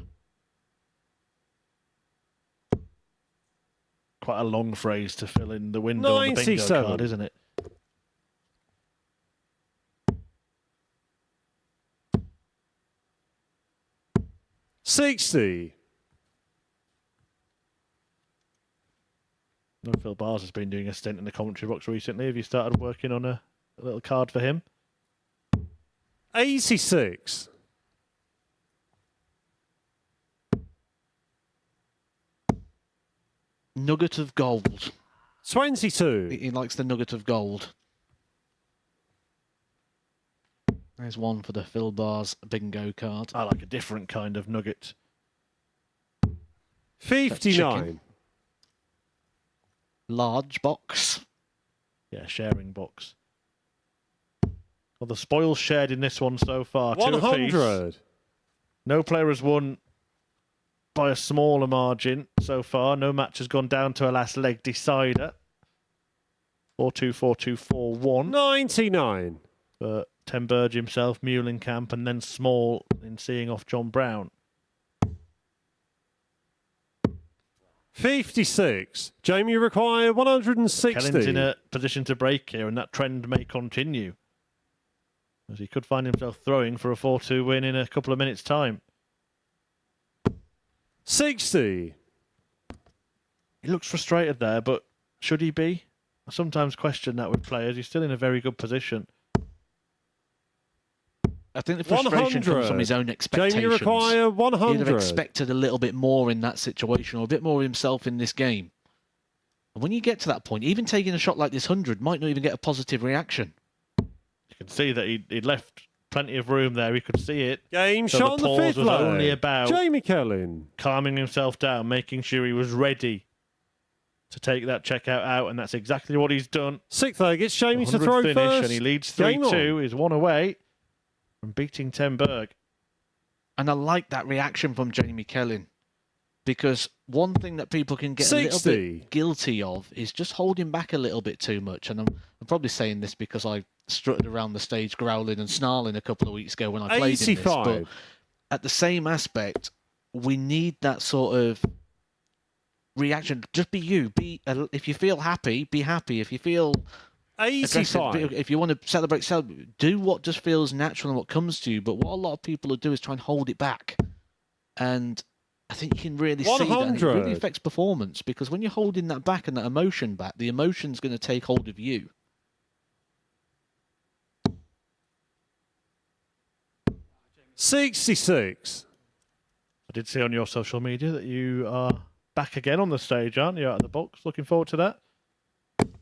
Quite a long phrase to fill in the window on the bingo card, isn't it? $60. No, Phil Bars has been doing a stint in the commentary box recently. Have you started working on a little card for him? 86. Nugget of gold. 22. He likes the nugget of gold. There's one for the Phil Bars bingo card. I like a different kind of nugget. 59. Large box. Yeah, sharing box. Well, the spoils shared in this one so far. 100. No player has won by a smaller margin so far. No match has gone down to a last leg decider. 4-2, 4-2, 4-1. 99. But Ten Burge himself, Muhlenkamp, and then Small in seeing off John Brown. 56. Jamie, you require 160. Kellen's in a position to break here, and that trend may continue, as he could find himself throwing for a 4-2 win in a couple of minutes' time. 60. He looks frustrated there, but should he be? I sometimes question that with players. He's still in a very good position. I think the frustration 100. comes from his own expectations. Jamie, you require 100. He'd have expected a little bit more in that situation, or a bit more of himself in this game. And when you get to that point, even taking a shot like this 100 might not even get a positive reaction. You can see that he'd left plenty of room there. He could see it. Game so shot the on the 5th pause was leg. only about Jamie Kellin. calming himself down, making sure he was ready to take that checkout out, and that's exactly what he's done. 6th leg, it's Jamie to 100 throw finish, first. and he leads Game 3-2. He's one away from beating Ten Berg. And I like that reaction from Jamie Kellin, because one thing that people can get a little bit guilty of is just holding back a little bit too much. And I'm probably saying this because I strutted around the stage growling and snarling a couple of weeks ago when I played in this. But at the same aspect, we need that sort of reaction. Just be you. If you feel happy, be happy. If you feel 85. If you want to celebrate, do what just feels natural and what comes to you. But what a lot of people will do is try and hold it back. And I think you can really see that. And it really affects performance, because when you're holding that back and that emotion back, the emotion's going to take hold of you. $66. I did see on your social media that you are back again on the stage, aren't you, out of the box? Looking forward to that.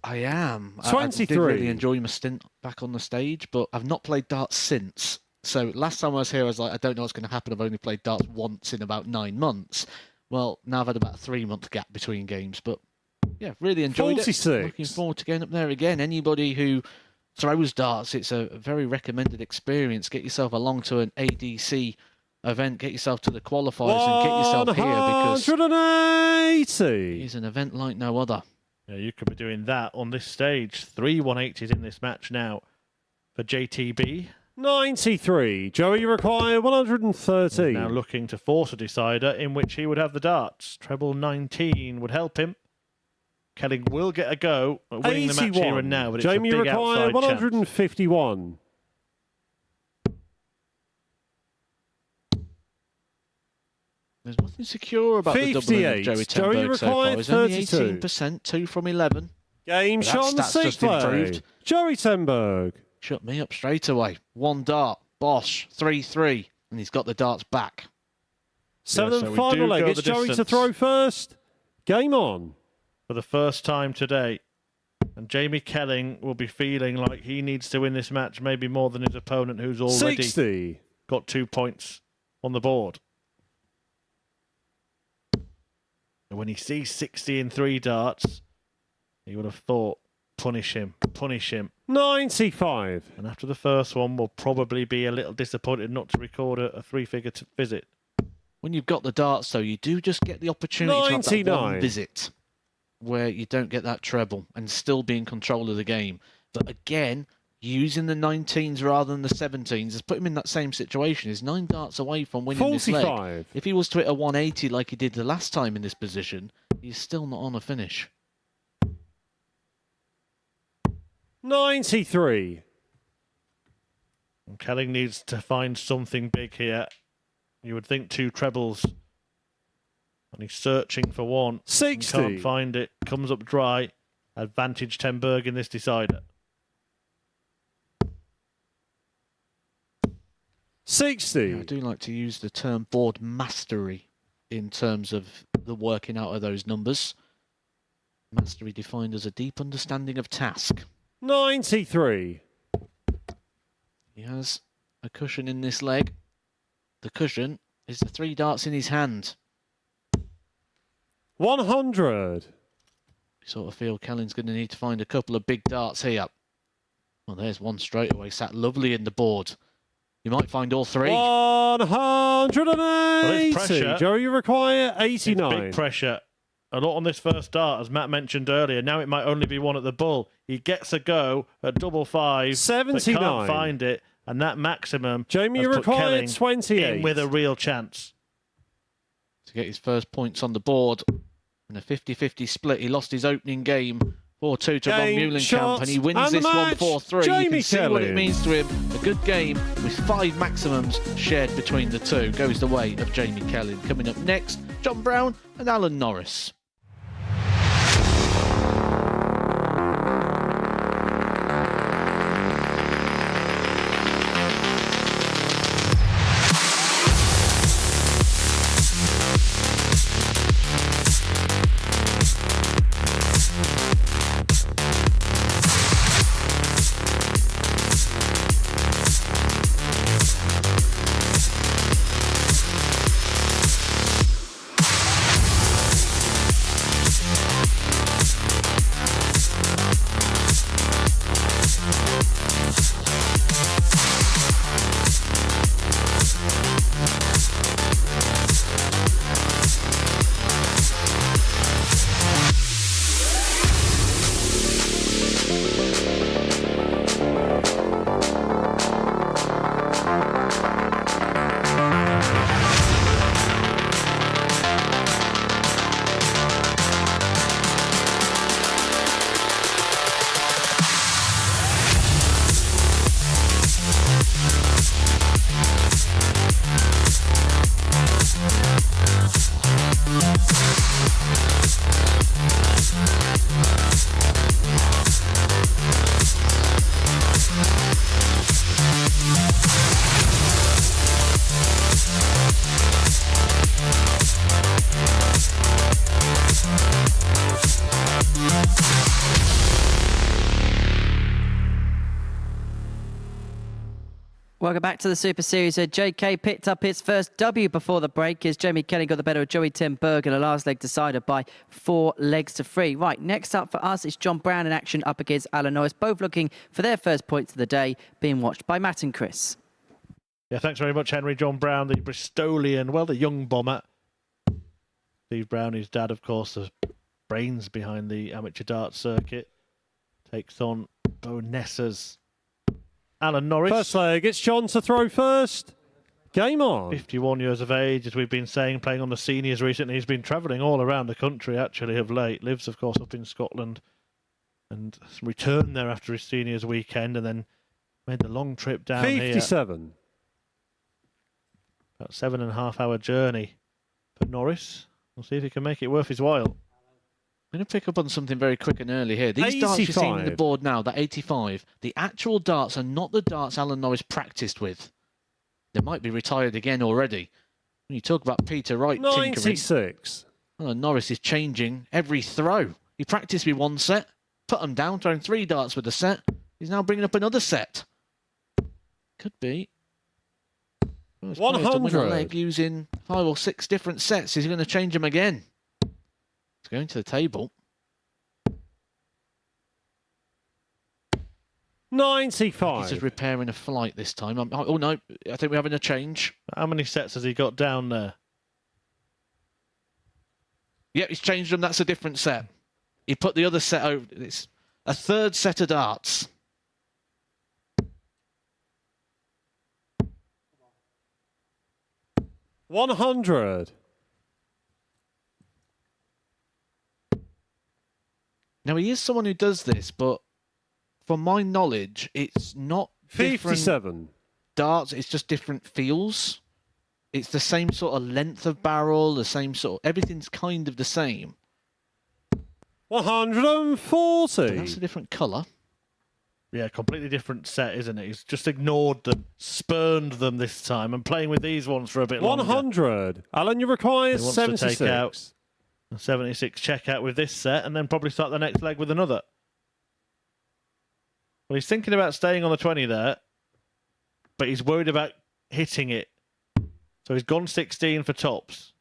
I am. 23. I did really enjoy my stint back on the stage, but I've not played darts since. So last time I was here, I was like, I don't know what's going to happen. I've only played darts once in about 9 months. Well, now I've had about a 3-month gap between games, but yeah, really enjoyed 46. it. Looking forward to going up there again. Anybody who throws darts, it's a very recommended experience. Get yourself along to an ADC event, get yourself to the qualifiers and get yourself here, because 180. it's an event like no other. Yeah, you could be doing that on this stage. 3 180s in this match now for JTB. 93. Joey, you require 130. Now looking to force a decider in which he would have the darts. Treble 19 would help him. Kelly will get a go at winning the match here and now, but it's Jamie, a big require outside 151. There's nothing secure about the doubling of Joey Tenberg so far. He's only 18%, 2 from 11. Game shot on the 6th leg. Joey Tenberg. Shut me up straight away. 1 dart. Bosh. 3-3. And he's got the darts back. 7th so final leg. It's Joey to throw first. Game on. For the first time today, And Jamie Kelling will be feeling like he needs to win this match maybe more than his opponent, who's already 60. got 2 points on the board. And when he sees 60 in 3 darts, he would have thought, punish him, punish him. 95. And after the first one, we'll probably be a little disappointed not to record a 3-figure visit. When you've got the darts, though, you do just get the opportunity to have that 99. one visit where you don't get that treble and still be in control of the game. But again, using the 19s rather than the 17s has put him in that same situation. He's 9 darts away from winning 45. this leg. If he was to hit a 180 like he did the last time in this position, he's still not on a finish. 93. And Kelling needs to find something big here. You would think 2 trebles. And he's searching for one. 60. Can't find it. Comes up dry. Advantage Ten Berg in this decider. 60. Yeah, I do like to use the term board mastery in terms of the working out of those numbers. Mastery defined as a deep understanding of task. 93. He has a cushion in this leg. The cushion is the 3 darts in his hand. 100. You sort of feel Kelling's going to need to find a couple of big darts here. Well, there's one straight away, sat lovely in the board. You might find all 3. 180. Pressure. Joe, you require It's 89. big pressure. A lot on this first dart, as Matt mentioned earlier. Now it might only be one at the bull. He gets a go at double 5, 79. but can't find it. And that maximum Jamie, has you put require Kelling 28. in with a real chance. To get his first points on the board. In a 50-50 split, he lost his opening game 4-2 to Ron Game, Muhlenkamp, shots, and he wins and this the one match. 4-3. Jamie You can see what it Kelling. means to him. A good game with 5 maximums shared between the two goes the way of Jamie Kelling. Coming up next, John Brown and Alan Norris. Welcome back to the Super Series. JK picked up his first W before the break as Jamie Kelling got the better of Joey Ten Berg in a last leg decider by 4 legs to 3. Right, next up for us is John Brown in action up against Alan Norris, both looking for their first points of the day, being watched by Matt and Chris. Yeah, thanks very much, Henry. John Brown, the Bristolian, well, the young bomber. Steve Brown, his dad, of course, the brains behind the amateur dart circuit, takes on Bo Nessa's Alan Norris. First leg, it's John to throw first. Game on. 51 years of age, as we've been saying, playing on the seniors recently. He's been travelling all around the country, actually, of late. Lives, of course, up in Scotland. And returned there after his seniors weekend and then made the long trip down 57. here. About 7.5-hour journey for Norris. We'll see if he can make it worth his while. I'm going to pick up on something very quick and early here. These darts you're seeing on the board now, that 85, the actual darts are not the darts Alan Norris practiced with. They might be retired again already. When you talk about Peter Wright 96. tinkering, well, Norris is changing every throw. He practiced with one set, put them down, throwing 3 darts with the set. He's now bringing up another set. Could be. Well, 100. Leg using 5 or 6 different sets. He's going to change them again. He's going to the table. 95. He's just repairing a flight this time. Oh, no. I think we're having a change. How many sets has he got down there? Yep, he's changed them. That's a different set. He put the other set over. It's a 3rd set of darts. $100. Now, he is someone who does this, but from my knowledge, it's not 57 darts. It's just different feels. It's the same sort of length of barrel, the same sort of... Everything's kind of the same. 140. But that's a different colour. Yeah, completely different set, isn't it? He's just ignored them, spurned them this time, and playing with these ones for a bit longer. 100. Alan, you require He wants 76. to take out a 76 checkout with this set, and then probably start the next leg with another. Well, he's thinking about staying on the 20 there, but he's worried about hitting it. So he's gone 16 for tops.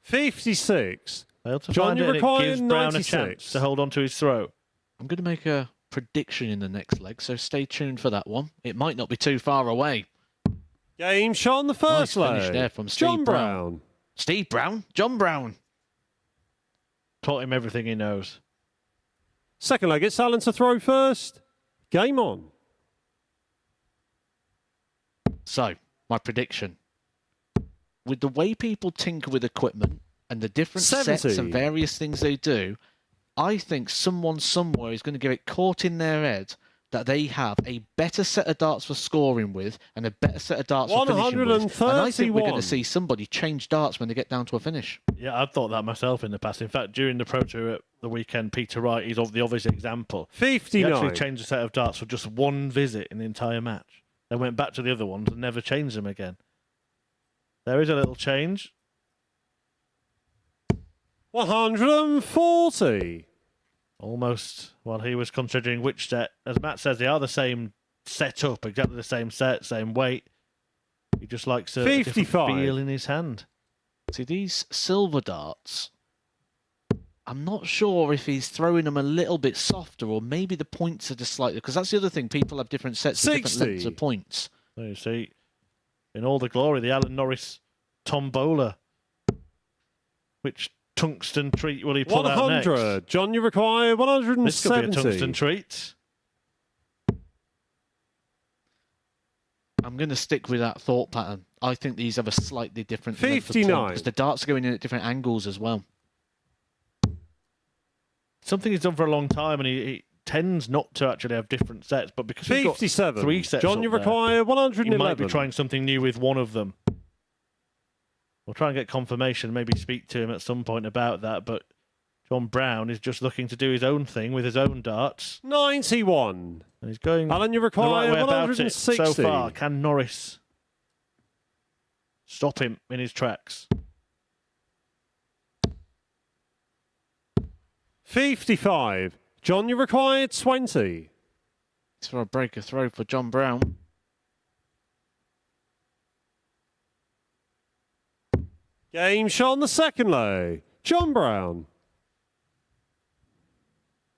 $56. Failed to John, find you it, and it require gives Brown a 96. chance to hold on to his throat. I'm going to make a prediction in the next leg, so stay tuned for that one. It might not be too far away. Game shot on the first Nice finish leg. there from Steve John Brown. Steve Brown? John Brown. Taught him everything he knows. Second leg, it's Alan to throw first. Game on. So, my prediction. With the way people tinker with equipment and the different 70. sets and various things they do, I think someone somewhere is going to get it caught in their head that they have a better set of darts for scoring with and a better set of darts for finishing with. And I think we're going to 131. see somebody change darts when they get down to a finish. Yeah, I've thought that myself in the past. In fact, during the Pro Tour at the weekend, Peter Wright is the obvious example. 59. He actually changed a set of darts for just one visit in the entire match. Then went back to the other ones and never changed them again. There is a little change. 140. Almost while he was considering which set. As Matt says, they are the same setup, exactly the same set, same weight. He just likes a different 55. feel in his hand. See, these silver darts, I'm not sure if he's throwing them a little bit softer or maybe the points are just slightly... Because that's the other thing, people have different sets with different 60. lengths of points. There you see, in all the glory, the Alan Norris tombola. Which tungsten treat will he pull out next? 100. John, you require 170. This could be a tungsten treat. I'm going to stick with that thought pattern. I think these have a slightly different 59. because the darts are going in at different angles as well. Something he's done for a long time, and he tends not to actually have different sets, but because he's got 57. 3 sets John, up you there, require he 111. might be trying something new with one of them. We'll try and get confirmation, maybe speak to him at some point about that, but John Brown is just looking to do his own thing with his own darts. 91. And he's going Alan, you the right require way about it 160. so far. Can Norris stop him in his tracks? 55. John, you require 20. It's for a breaker throw for John Brown. Game shot on the second leg. John Brown.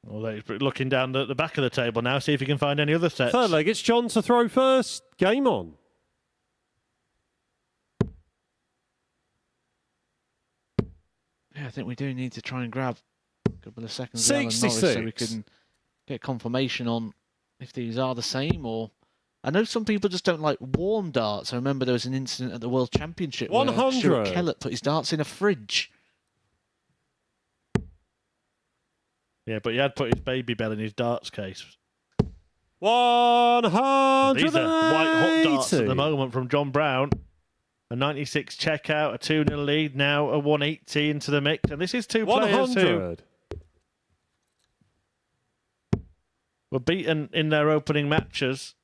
Well, he's looking down the back of the table now, see if he can find any other sets. Third leg, it's John to throw first. Game on. Yeah, I think we do need to try and grab a couple of seconds of Alan Norris 66. so we can get confirmation on if these are the same or... I know some people just don't like warm darts. I remember there was an incident at the World Championship 100. where Stuart Kellett put his darts in a fridge. Yeah, but he had put his baby bell in his darts case. 180. These are white hot darts at the moment from John Brown. A 96 checkout, a 2-0 lead, now a 180 into the mix. And this is two players who 100. were beaten in their opening matches.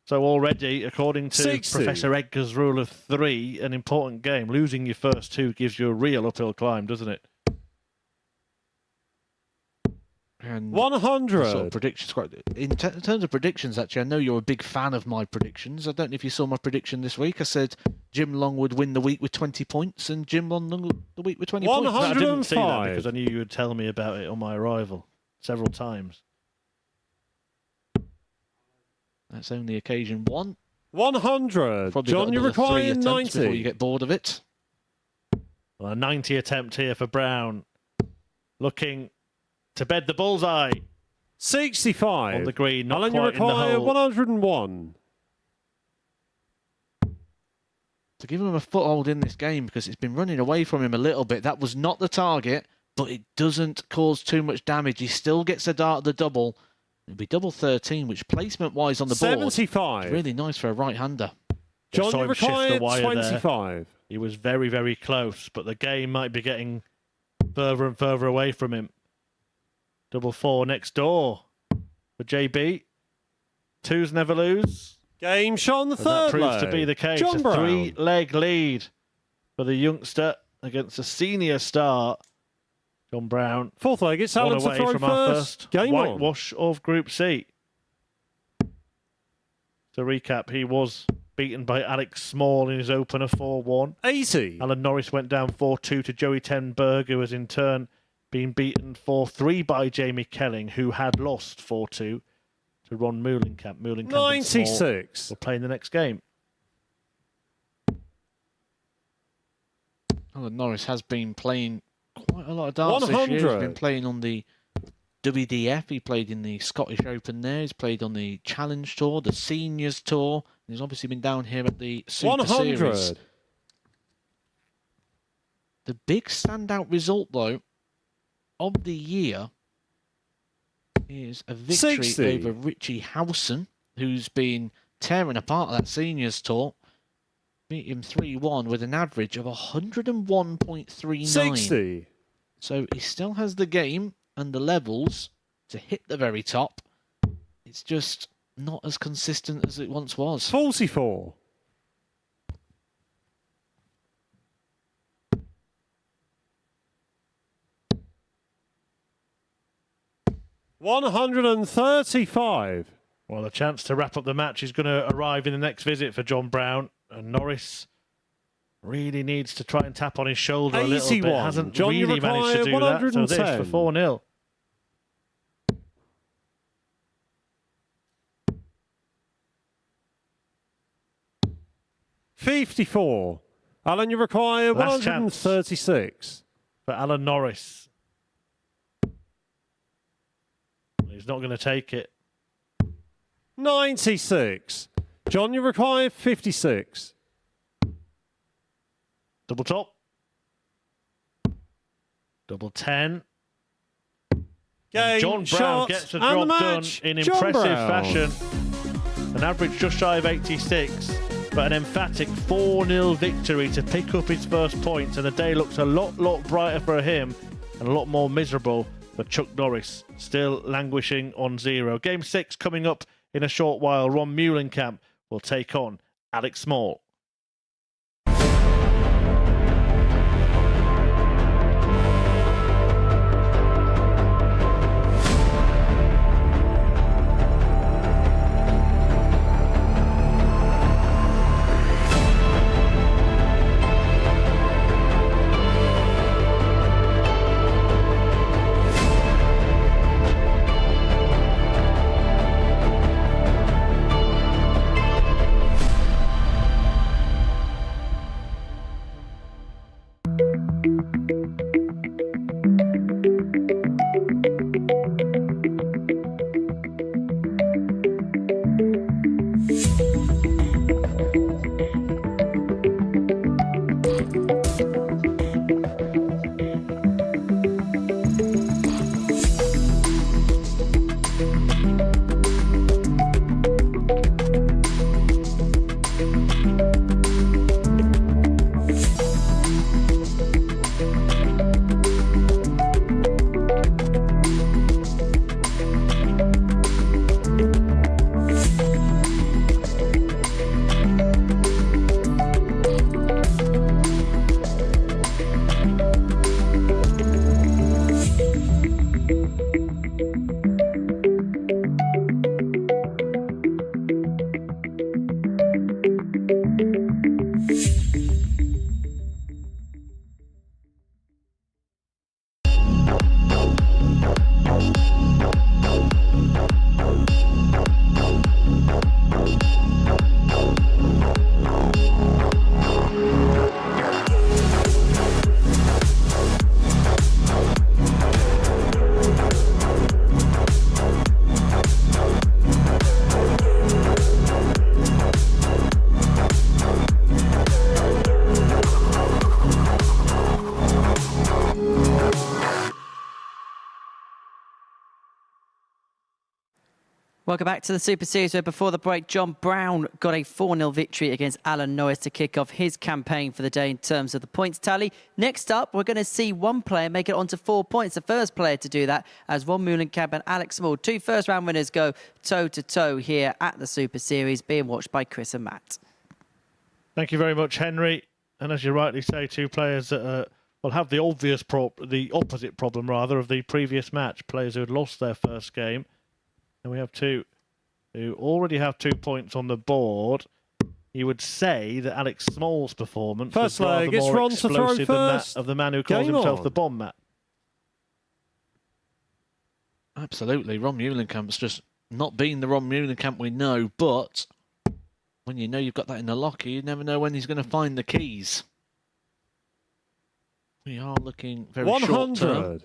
So already, according to 60. Professor Edgar's rule of 3, an important game. Losing your first 2 gives you a real uphill climb, doesn't it? And 100. sort of predictions. In terms of predictions, actually, I know you're a big fan of my predictions. I don't know if you saw my prediction this week. I said Jim Long would win the week with 20 points, and Jim Long the week with 20 points. No, I didn't see that 105. because I knew you would tell me about it on my arrival several times. That's only occasion 1. 100. Probably John, got you another 3 require attempts 90. before you get bored of it. Well, a 90 attempt here for Brown. Looking to bed the bullseye 65. on the green, not Alan, you quite in the require hole. 101. To give him a foothold in this game, because it's been running away from him a little bit. That was not the target, but it doesn't cause too much damage. He still gets a dart at the double. It'll be double 13, which placement-wise on the board 75. is really nice for a right-hander. John, saw you him shift the require wire there. 25. He was very, very close, but the game might be getting further and further away from him. Double 4 next door for JB. 2s never lose. Game shot on the And third that proves to leg. be the case. John A Brown. 3-leg lead for the youngster against a senior star. John Brown. Fourth leg, it's One Alan to away throw from our first. first Game on. whitewash of Group C. To recap, he was beaten by Alex Small in his opener 4-1. 80. Alan Norris went down 4-2 to Joey Tenberg, who was in turn being beaten 4-3 by Jamie Kelling, who had lost 4-2 to Ron Moulenkamp. Moulenkamp and Small 96. will play in the next game. Alan Norris has been playing quite a lot of darts this year. He's 100. been playing on the WDF. He played in the Scottish Open there. He's played on the Challenge Tour, the Seniors Tour. And he's obviously been down here at the Super 100. Series. The big standout result, though, of the year is a victory 60. over Richie Howson, who's been tearing apart that Seniors Tour. Beat him 3-1 with an average of 101.39. 60. So he still has the game and the levels to hit the very top. It's just not as consistent as it once was. 44. 135. Well, the chance to wrap up the match is going to arrive in the next visit for John Brown. And Norris really needs to try and tap on his shoulder a little bit. 81. Hasn't John, you really managed to do require that. So this 110. for 4-0. $54. Alan, you require Last chance. 136. For Alan Norris. He's not going to take it. 96. John, you require 56. Double top. Double 10. Game, John Brown shot, gets a and the job done match. in John impressive Brown. fashion. An average just shy of 86, but an emphatic 4-0 victory to pick up his first points, and the day looks a lot brighter for him and a lot more miserable for Chuck Norris, still languishing on 0. Game 6 coming up in a short while. Ron Moulenkamp will take on Alex Small. Welcome back to the Super Series, where before the break, John Brown got a 4-0 victory against Alan Norris to kick off his campaign for the day in terms of the points tally. Next up, we're going to see one player make it onto 4 points, the first player to do that, as Ron Meulenkamp and Alex Small, 2 first-round winners, go toe-to-toe here at the Super Series, being watched by Chris and Matt. Thank you very much, Henry. And as you rightly say, 2 players that will have the opposite problem, rather, of the previous match. Players who had lost their first game. And we have 2 who already have 2 points on the board. You would say that Alex Small's performance was rather more explosive than that of the man who calls himself the Bomb, Matt. Absolutely. Ron Meulenkamp's just not being the Ron Meulenkamp we know, but when you know you've got that in the locker, you never know when he's going to find the keys. We are looking very short term.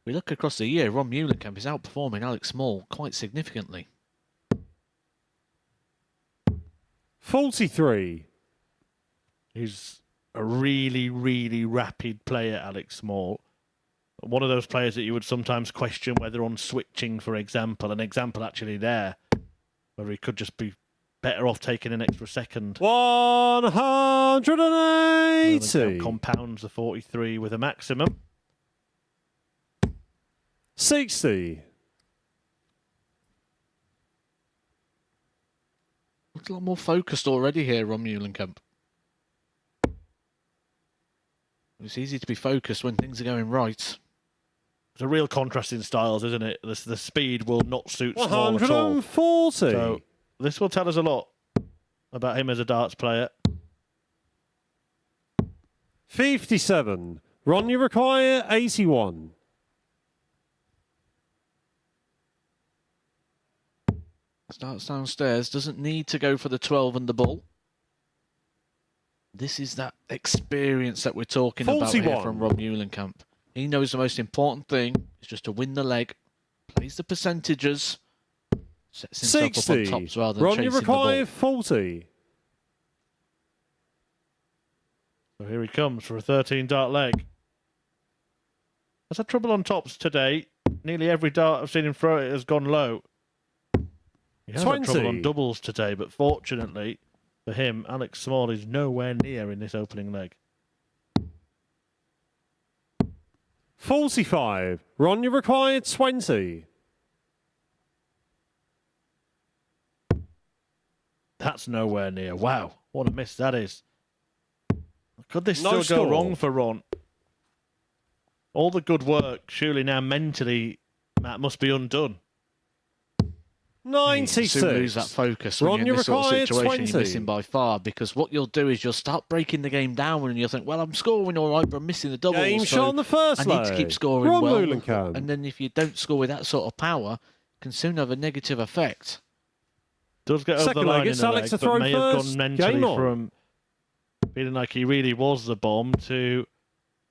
We look across the year, Ron Meulenkamp is outperforming Alex Small quite significantly. 43. He's a really, really rapid player, Alex Small. One of those players that you would sometimes question whether on switching, for example, an example actually there, whether he could just be better off taking an extra second. 180. Compounds the 43 with a maximum. 60. Looks a lot more focused already here, Ron Meulenkamp. It's easy to be focused when things are going right. It's a real contrast in styles, isn't it? The speed will not suit Small at all. 140. So this will tell us a lot about him as a darts player. 57. Ron, you require 81. Starts downstairs, doesn't need to go for the 12 and the ball. This is that experience that we're talking 41. about here from Ron Meulenkamp. He knows the most important thing is just to win the leg, plays the percentages, sets himself 60. up on tops rather than Ron, chasing you the require ball. 40. So here he comes for a 13-dart leg. Has had trouble on tops today. Nearly every dart I've seen him throw it has gone low. He has had trouble on doubles today, but fortunately for him, Alex Small is nowhere near in this opening leg. 45. Ron, you require 20. That's nowhere near. Wow, what a miss that is. Could this No still go score. wrong for Ron? All the good work, surely now mentally, Matt, must be undone. 96. You soon lose that focus when Ron, you're in this sort of you require situation. 20. You're missing by far, because what you'll do is you'll start breaking the game down and you'll think, well, I'm scoring all right, but I'm missing the doubles. Game so shot on the first I need to leg. keep scoring Ron well. Meulenkamp. And then if you don't score with that sort of power, it can soon have a negative effect. Does get over Second the leg, line it's in the Alex leg, to but throw may have first. gone mentally Game on. from feeling like he really was the Bomb to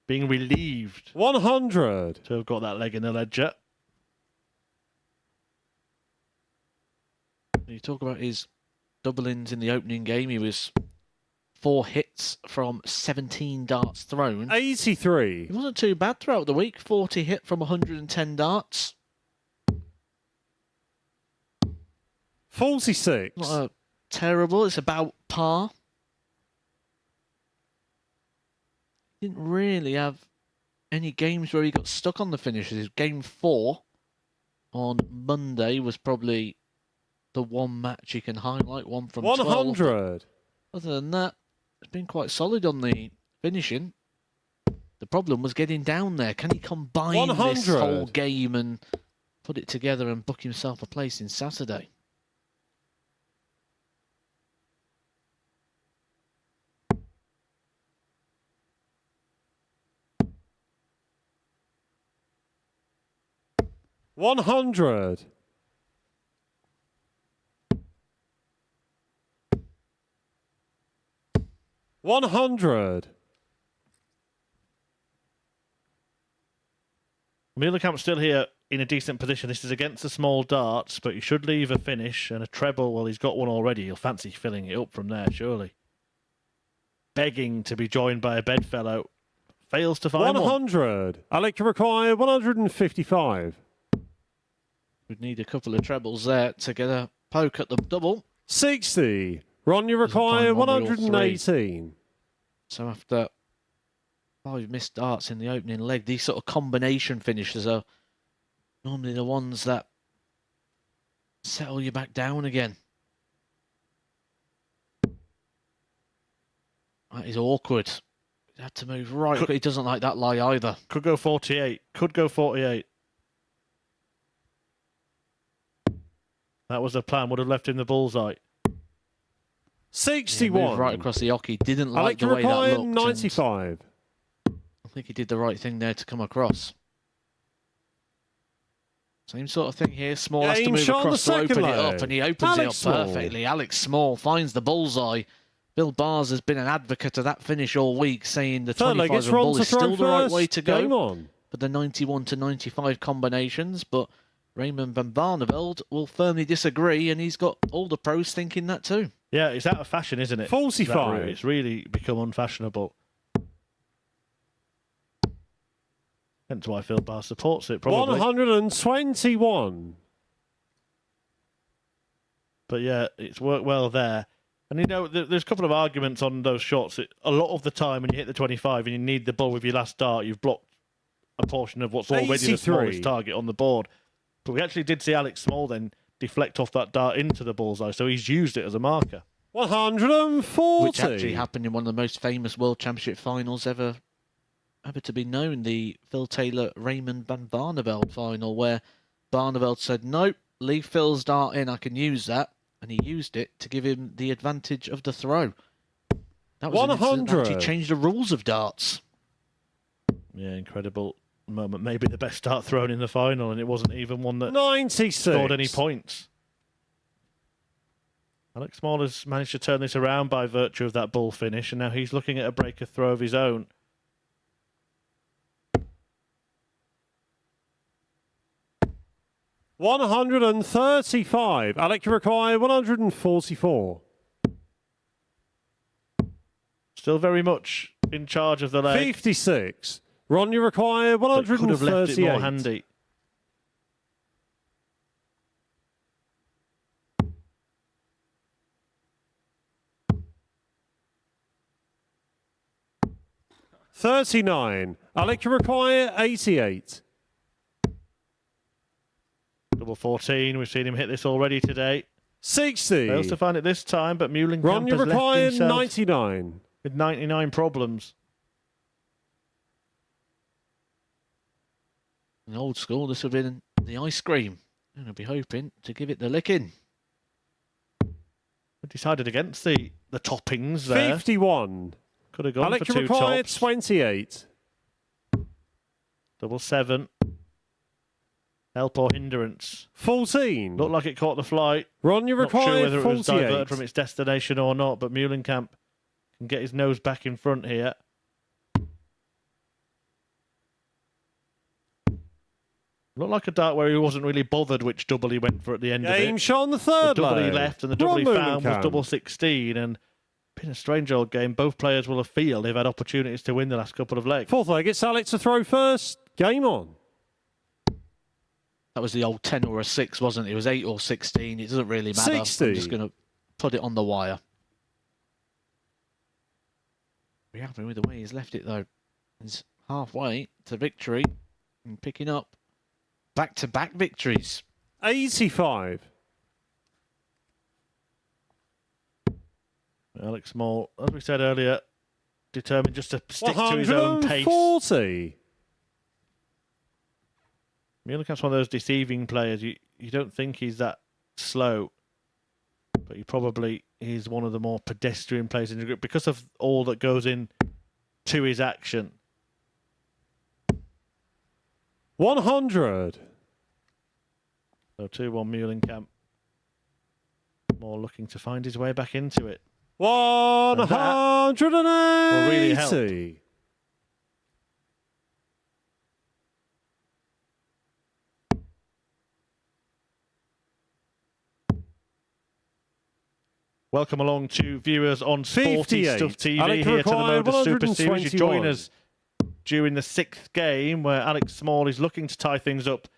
being relieved 100. to have got that leg in the ledger. You talk about his double-ins in the opening game. He was 4 hits from 17 darts thrown. 83. He wasn't too bad throughout the week. 40 hit from 110 darts. 46. Not terrible. It's about par. Didn't really have any games where he got stuck on the finishes. Game 4 on Monday was probably the one match you can highlight, one from 100. 12. Other than that, it's been quite solid on the finishing. The problem was getting down there. Can he combine this 100. whole game and put it together and book himself a place in Saturday? $100. 100. Meulenkamp's still here in a decent position. This is against the small darts, but he should leave a finish and a treble. Well, he's got one already. He'll fancy filling it up from there, surely. Begging to be joined by a bedfellow. Fails to find 100. Alec require 155. We'd need a couple of trebles there to get a poke at the double. 60. Ron, you require 118. So after 5 missed darts in the opening leg, these sort of combination finishes are normally the ones that settle you back down again. That is awkward. You have to move right. He doesn't like that lie either. Could go 48. Could go 48. That was the plan. Would have left him the bullseye. 61. Yeah, right across the hockey. Didn't like the way that looked. 95. I think he did the right thing there to come across. Same sort of thing here. Small has to move across to open it up, and he opens it up perfectly. Alex Small finds the bullseye. Bill Bars has been an advocate of that finish all week, saying the 25 ball is still the right way to go for the 91 to 95 combinations, but Raymond van Barneveld will firmly disagree, and he's got all the pros thinking that too. Yeah, it's out of fashion, isn't it? 45. It's really become unfashionable. Hence why Phil Barr supports it, probably. 121. But yeah, it's worked well there. And you know, there's a couple of arguments on those shots. A lot of the time when you hit the 25 and you need the ball with your last dart, you've blocked a portion of what's already 83. The smallest target on the board. But we actually did see Alex Small then deflect off that dart into the bullseye, so he's used it as a marker. 140. Which actually happened in one of the most famous World Championship finals ever to be known, the Phil Taylor-Raymond van Barneveld final, where Barneveld said, nope, leave Phil's dart in, I can use that. And he used it to give him the advantage of the throw. That was 100. Actually changed the rules of darts. Yeah, incredible moment. Maybe the best dart thrown in the final, and it wasn't even one that 96. Scored any points. Alex Small has managed to turn this around by virtue of that bull finish, and now he's looking at a breaker throw of his own. $135. Alec, you require 144. Still very much in charge of the leg. 56. Ron, you require 138. Could have left it more handy. $39. Alec, you require 88. Double 14. We've seen him hit this already today. 60. Fails to find it this time, but Muhlenkamp Ron, you has left require himself 99. with 99 problems. In old school, this would have been the ice cream. And I'll be hoping to give it the licking. We decided against the toppings there. 51. Could have gone Alec, for you two require tops. 28. Double 7. Help or hindrance. 14. Looked like it caught the flight. Ron, you Not sure require whether it was 48. diverted from its destination or not, but Muhlenkamp can get his nose back in front here. Looked like a dart where he wasn't really bothered which double he went for at the end of it. Game shot on the third The double he leg. left and the double Ron he found was Muhlenkamp. double 16. And been a strange old game. Both players will have feel they've had opportunities to win the last couple of legs. Fourth leg, it's Alex to throw first. Game on. That was the old 10 or a 6, wasn't it? It was 8 or 16. It doesn't really matter. 60. I'm just going to put it on the wire. Be happy with the way he's left it, though. He's halfway to victory and picking up back-to-back victories. 85. Alex Small, as we said earlier, determined just to stick to his own pace. 140. Muhlenkamp's one of those deceiving players. You don't think he's that slow, but he probably is one of the more pedestrian players in the group because of all that goes in to his action. 100. So 2-1 Muhlenkamp. More looking to find his way back into it. 180. will really help. Welcome along to viewers on Sporty 58. Stuff TV Alec here to the MODUS Super Series. You 121. join us during the 6th game where Alex Small is looking to tie things up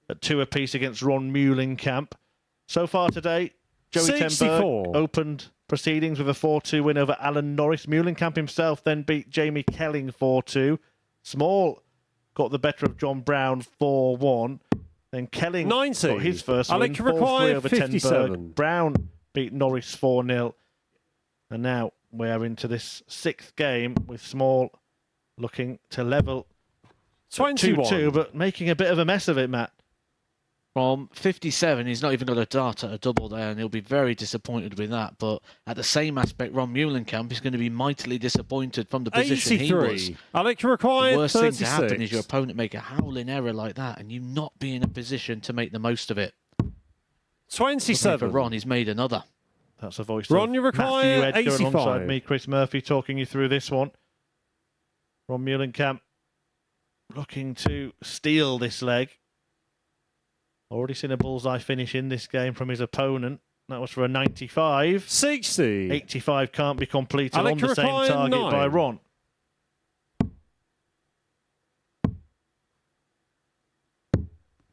at 2 apiece against Ron Muhlenkamp. So far today, Joey 64. Tenberg opened proceedings with a 4-2 win over Alan Norris. Muhlenkamp himself then beat Jamie Kelling 4-2. Small got the better of John Brown 4-1. Then Kelling 90. got his first win, Alec 4-3 required over 57. Tenberg. Brown beat Norris 4-0. And now we're into this 6th game with Small looking to level 21. 2-2, but making a bit of a mess of it, Matt. From 57, he's not even got a dart at a double there, and he'll be very disappointed with that. But at the same aspect, Ron Muhlenkamp is going to be mightily disappointed from the position he was. 83. Alec required The worst 36. thing to happen is your opponent make a howling error like that, and you not be in a position to make the most of it. 27. For Ron, he's made another. That's a voice Ron, of you Matthew require Edgar 85. alongside me, Chris Murphy, talking you through this one. Ron Muhlenkamp looking to steal this leg. Already seen a bullseye finish in this game from his opponent. That was for a 95. 60. 85 can't be completed Alec on the same required target 9. by Ron.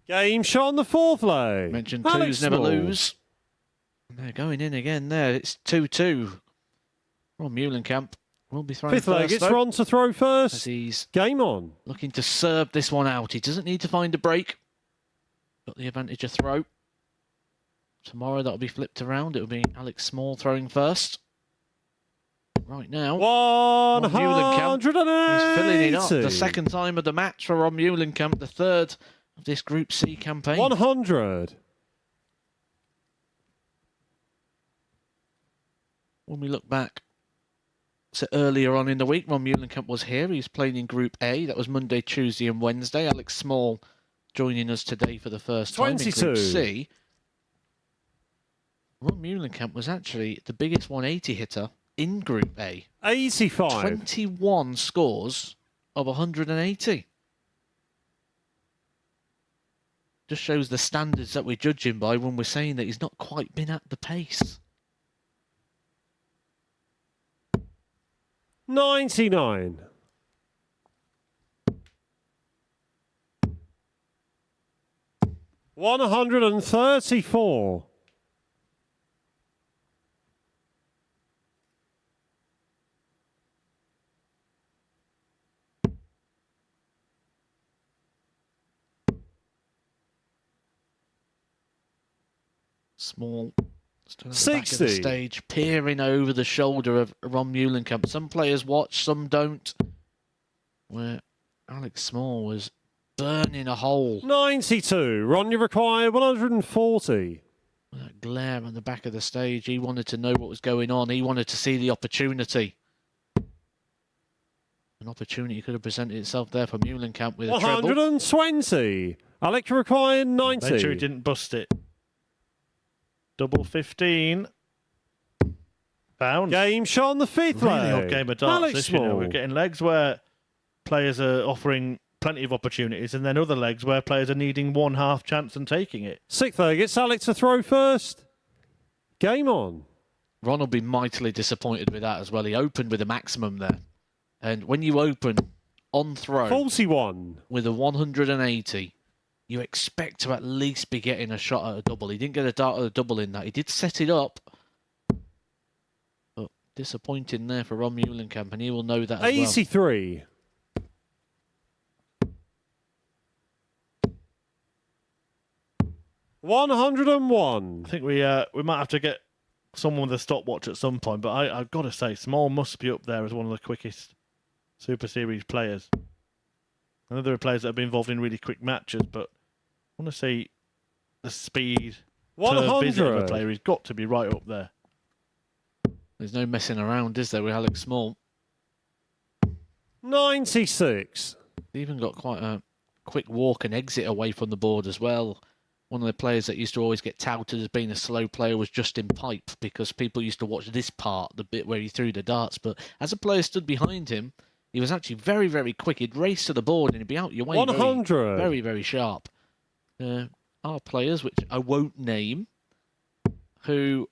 Game shot on the 4th leg. Mentioned Alex twos never Small. lose. And they're going in again there. It's 2-2. Ron Muhlenkamp will be throwing 5th leg, first, it's though, Ron to throw as first. he's Game on. looking to serve this one out. He doesn't need to find a break. Got the advantage of throw. Tomorrow that'll be flipped around. It'll be Alex Small throwing first. Right now, Ron Muhlenkamp, 180. he's filling it up. The 2nd time of the match for Ron Muhlenkamp, the 3rd of this Group C campaign. 100. When we look back, so earlier on in the week, Ron Muhlenkamp was here. He was playing in Group A. That was Monday, Tuesday and Wednesday. Alex Small joining us today for the first time 22. in Group C. Ron Muhlenkamp was actually the biggest 180 hitter in Group A. 85. 21 scores of 180. Just shows the standards that we're judging by when we're saying that he's not quite been at the pace. 99. 134. Small, still at the 60. back of the stage, peering over the shoulder of Ron Muhlenkamp. Some players watch, some don't. Where Alex Small was burning a hole. 92. Ron, you require 140. That glare on the back of the stage. He wanted to know what was going on. He wanted to see the opportunity. An opportunity could have presented itself there for Muhlenkamp with a treble. 120. Alec required 90. Make sure he didn't bust it. Double 15. Bounce. Game shot on the 5th Really leg. odd game of darts. Alex This, you know, Small. we're getting legs where players are offering plenty of opportunities, and then other legs where players are needing 1/2 chance and taking it. 6th leg, it's Alex to throw first. Game on. Ron will be mightily disappointed with that as well. He opened with a maximum there. And when you open on throw 41. with a 180, you expect to at least be getting a shot at a double. He didn't get a dart at a double in that. He did set it up. But disappointing there for Ron Muhlenkamp, and he will know that as well. 83. 101. I think we might have to get someone with a stopwatch at some point, but I've got to say, Small must be up there as one of the quickest Super Series players. I know there are players that have been involved in really quick matches, but I want to see the speed per visit of a 100. player. He's got to be right up there. There's no messing around, is there, with Alex Small? 96. He even got quite a quick walk and exit away from the board as well. One of the players that used to always get touted as being a slow player was Justin Pipe, because people used to watch this part, the bit where he threw the darts. But as a player stood behind him, he was actually very, very quick. He'd race to the board and he'd be out your way. 100. Very, very sharp. Are players, which I won't name, who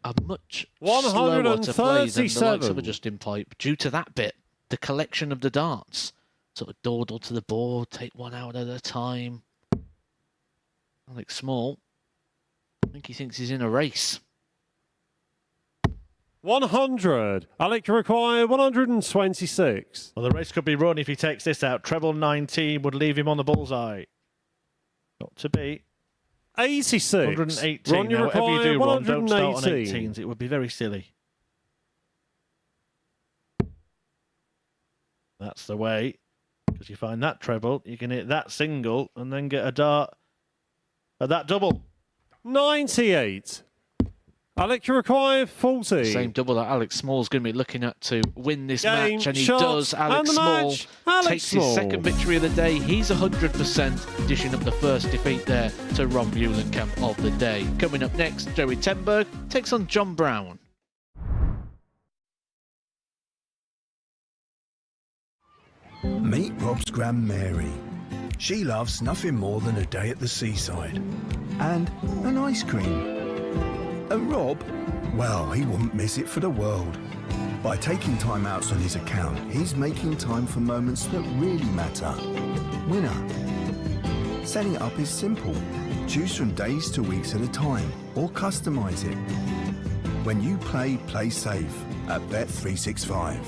are much slower to play than the likes of a Justin Pipe due to that bit, the collection of the darts. Sort of dawdle to the board, take one out at a time. Alex Small, I think he thinks he's in a race. 100. Alec, you require 126. Well, the race could be run if he takes this out. Treble 19 would leave him on the bullseye. Not to be. 86. 118. Ron, you Now, whatever you require do, Ron, don't start on 118. 18s. It would be very silly. That's the way. Because you find that treble, you can hit that single and then get a dart at that double. 98. Alec, you require 40. Same double that Alex Small's going to be looking at to win this Game, match, and he shot, does. and Alex the Small match. Alex takes Small. his second victory of the day. He's 100%, dishing up the first defeat there to Ron Muhlenkamp of the day. Coming up next, Joey Tenberg takes on John Brown. Meet Rob's Gran Mary. She loves nothing more than a day at the seaside and an ice cream. And Rob, well, he wouldn't miss it for the world. By taking time outs on his account, he's making time for moments that really matter. Winner. Setting it up is simple. Choose from days to weeks at a time, or customize it. When you play safe at Bet365.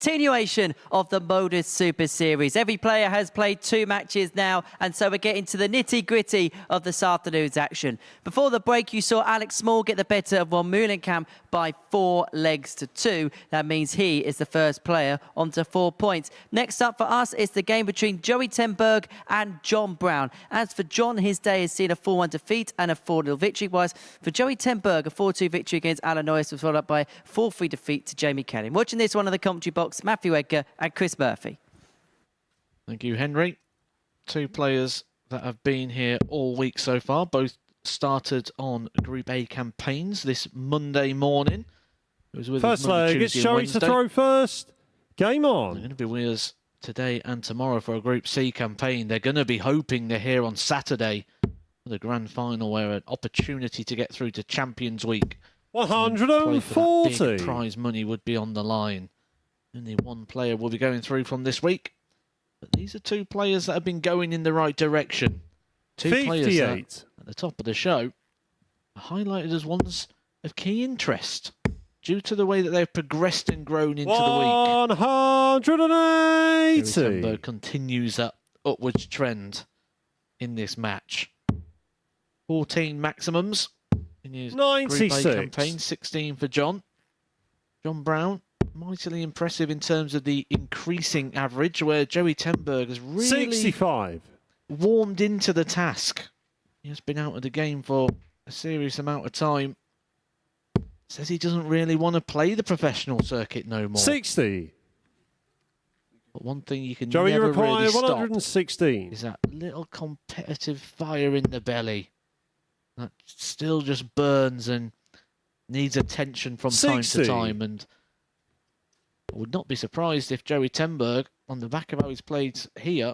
Continuation of the MODUS Super Series. Every player has played 2 matches now, and so we're getting to the nitty-gritty of this afternoon's action. Before the break, you saw Alex Small get the better of Ron Muhlenkamp by 4 legs to 2. That means he is the first player onto 4 points. Next up for us is the game between Joey Tenberg and John Brown. As for John, his day has seen a 4-1 defeat and a 4-0 victory, whilst for Joey Tenberg, a 4-2 victory against Alan Noyes was followed up by a 4-3 defeat to Jamie Kelly. Watching this one in the commentary box, Matthew Edgar and Chris Murphy. Thank you, Henry. 2 players that have been here all week so far, both started on Group A campaigns this Monday morning. It was with First us Monday, leg, it's Tuesday and Joey to Wednesday. throw first. Game on. They're going to be with us today and tomorrow for a Group C campaign. They're going to be hoping they're here on Saturday for the grand final, where an opportunity to get through to Champions Week. 140. Big prize money would be on the line. Only 1 player will be going through from this week. But these are 2 players that have been going in the right direction. 2 players 58. at the top of the show are highlighted as ones of key interest due to the way that they've progressed and grown into the week. 180. Tenberg continues that upwards trend in this match. 14 maximums in his Group A 96. campaign, 16 for John. John Brown, mightily impressive in terms of the increasing average, where Joey Tenberg has really 65. warmed into the task. He has been out of the game for a serious amount of time. Says he doesn't really want to play the professional circuit no more. 60. But one thing you can Joey, you never require really stop 116. is that little competitive fire in the belly that still just burns and needs attention from time 60. to time. And I would not be surprised if Joey Tenberg, on the back of how he's played here,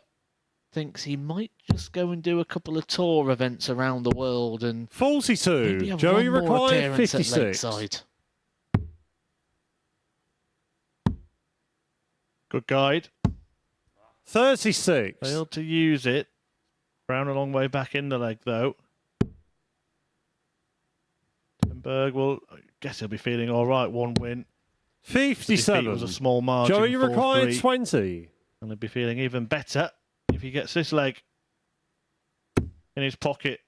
thinks he might just go and do a couple of tour events around the world and maybe 42. have Joey one more require appearance at 56. Lakeside. Good guide. 36. Failed to use it. Brown a long way back in the leg, though. Berg will, I guess he'll be feeling all right. One win. 57. Defeat was a small margin. Joey, you required 4-3. 20. And he'll be feeling even better if he gets this leg in his pocket.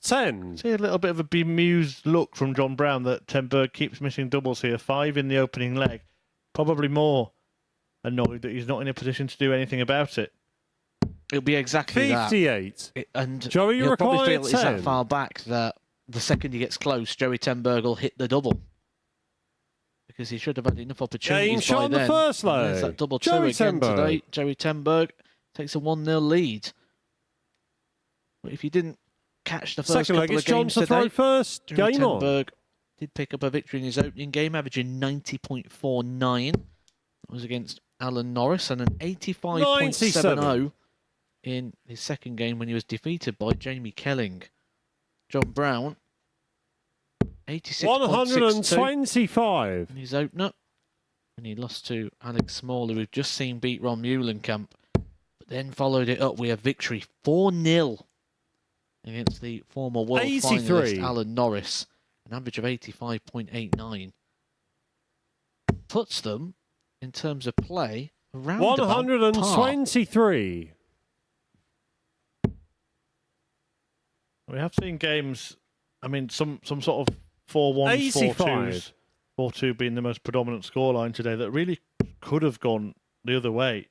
10. See a little bit of a bemused look from John Brown that Ten Berg keeps missing doubles here. 5 in the opening leg. Probably more annoyed that he's not in a position to do anything about it. It'll be exactly 58. And Joey, you he'll probably required feel it's that 10. far back that the second he gets close, Joey Ten Berg will hit the double. Because he should have had enough opportunities Game shot by on the then. first And there's leg. that double Joey two again Ten Berg. today. Joey Ten Berg takes a 1-0 lead. But if you didn't catch the first Second leg, couple it's of John games to today, throw first. Joey Game Ten on. Berg did pick up a victory in his opening game, averaging 90.49. That was against Alan Norris, and an 85.70 in his second game when he was defeated by Jamie Kelling. John Brown, 86.62 125. in his opener. And he lost to Alex Smaller, who've just seen beat Ron Muhlenkamp. But then followed it up with a victory 4-0 against the former world 83. finalist Alan Norris. An average of 85.89. Puts them, in terms of play, around about par. 123. We have seen games, I mean, some sort of 4-1s, 85. 4-2s, 4-2 being the most predominant scoreline today that really could have gone the other way.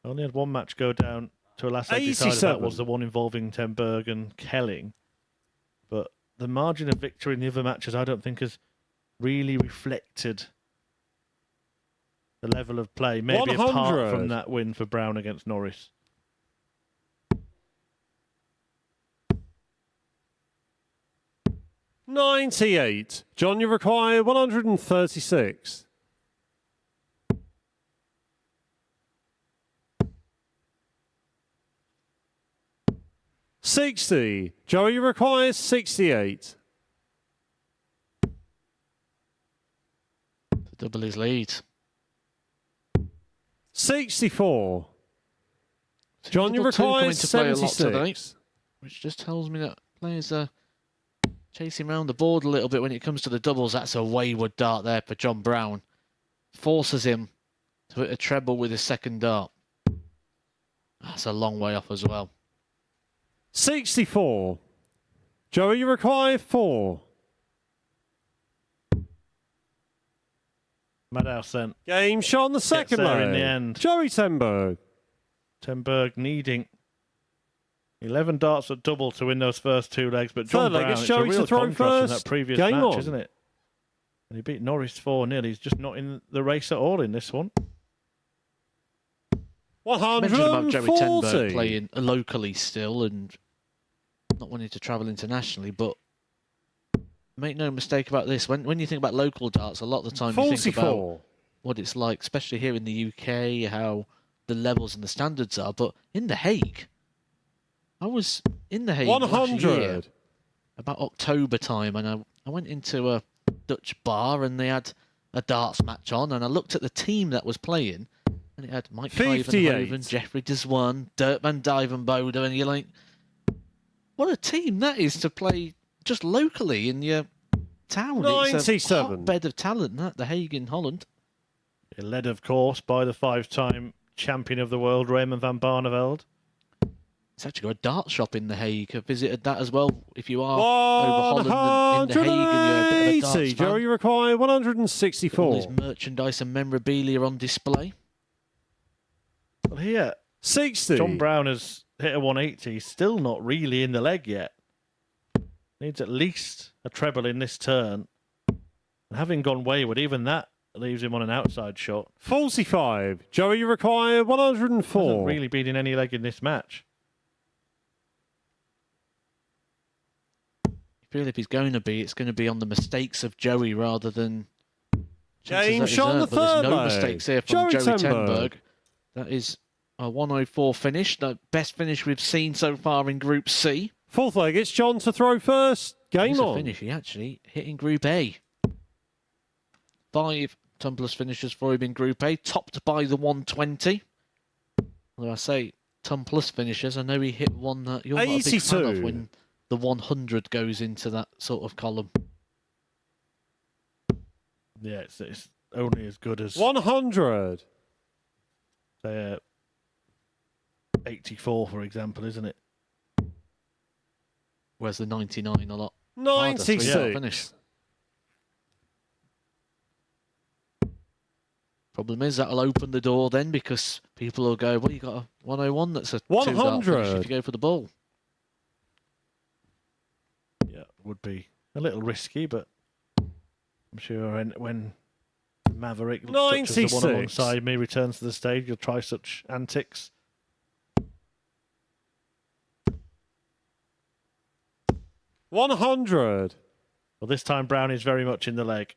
Only had one match go down to a last leg decider. That 87. was the one involving Ten Berg and Kelling. But the margin of victory in the other matches, I don't think has really reflected the level of play. Maybe 100. apart from that win for Brown against Norris. $98. John, you require 136. $60. Joey, you require 68. To double his lead. 64. John, you Double two require coming to play a lot today, 76. which just tells me that players are chasing around the board a little bit when it comes to the doubles. That's a wayward dart there for John Brown. Forces him to hit a treble with his second dart. That's a long way off as well. 64. Joey, you require 4. Madhouse then. Game shot on the second there leg. in the end. Joey Ten Berg. Ten Berg needing 11 darts at double to win those first 2 legs, but John Third leg, Brown, it's it's Joey a real to throw contrast from first. that previous Game match, on. isn't it? And he beat Norris 4-0. He's just not in the race at all in this one. Mentioned about Joey Ten Berg 140. playing locally still and not wanting to travel internationally, but make no mistake about this. When you think about local darts, a lot of the time you think about 44. what it's like, especially here in the UK, how the levels and the standards are. But in The Hague, I was in The Hague last year, 100. about October time, and I went into a Dutch bar and they had a darts match on, and I looked at the team that was playing, and it had Mike 58. Ivanhoven, Jeffrey Deswan, Dirk van Dijvenbode, and you're like, what a team that is to play just locally in your town. It's a 97. hotbed of talent, that, The Hague in Holland. Led, of course, by the 5-time champion of the world, Raymond van Barneveld. It's actually got a dart shop in The Hague. I visited that as well. If you are over Holland and in The Hague and you're a bit of a darts 180. fan, Joey, you require all 164. his merchandise and memorabilia on display. Well, here, 60. John Brown has hit a 180. He's still not really in the leg yet. Needs at least a treble in this turn. And having gone wayward, even that leaves him on an outside shot. 45. Joey, you require Hasn't 104. really been in any leg in this match. I feel if he's going to be, it's going to be on the mistakes of Joey rather than chances Game that he's shot on earned. the But there's third no leg. mistakes here from Joey Joey Ten Ten Berg. Berg. That is a 104 finish, the best finish we've seen so far in Group C. Fourth leg, it's John to throw first. Game He's a on. finish, he actually hit in Group A. 5 Tumblers finishes for him in Group A, topped by the 120. Although I say Tum Plus finishes, I know he hit one that you're not a big fan of 82. when the 100 goes into that sort of column. Yeah, it's only as good as 100. say 84, for example, isn't it? Whereas the 99 a lot harder to 96. finish. Problem is that'll open the door then, because people will go, well, you got a 101 that's a 2-dart finish if you go for the ball. Yeah, would be a little risky, but I'm sure when Maverick, such as the one 96. alongside me, returns to the stage, you'll try such antics. 100. Well, this time Brown is very much in the leg.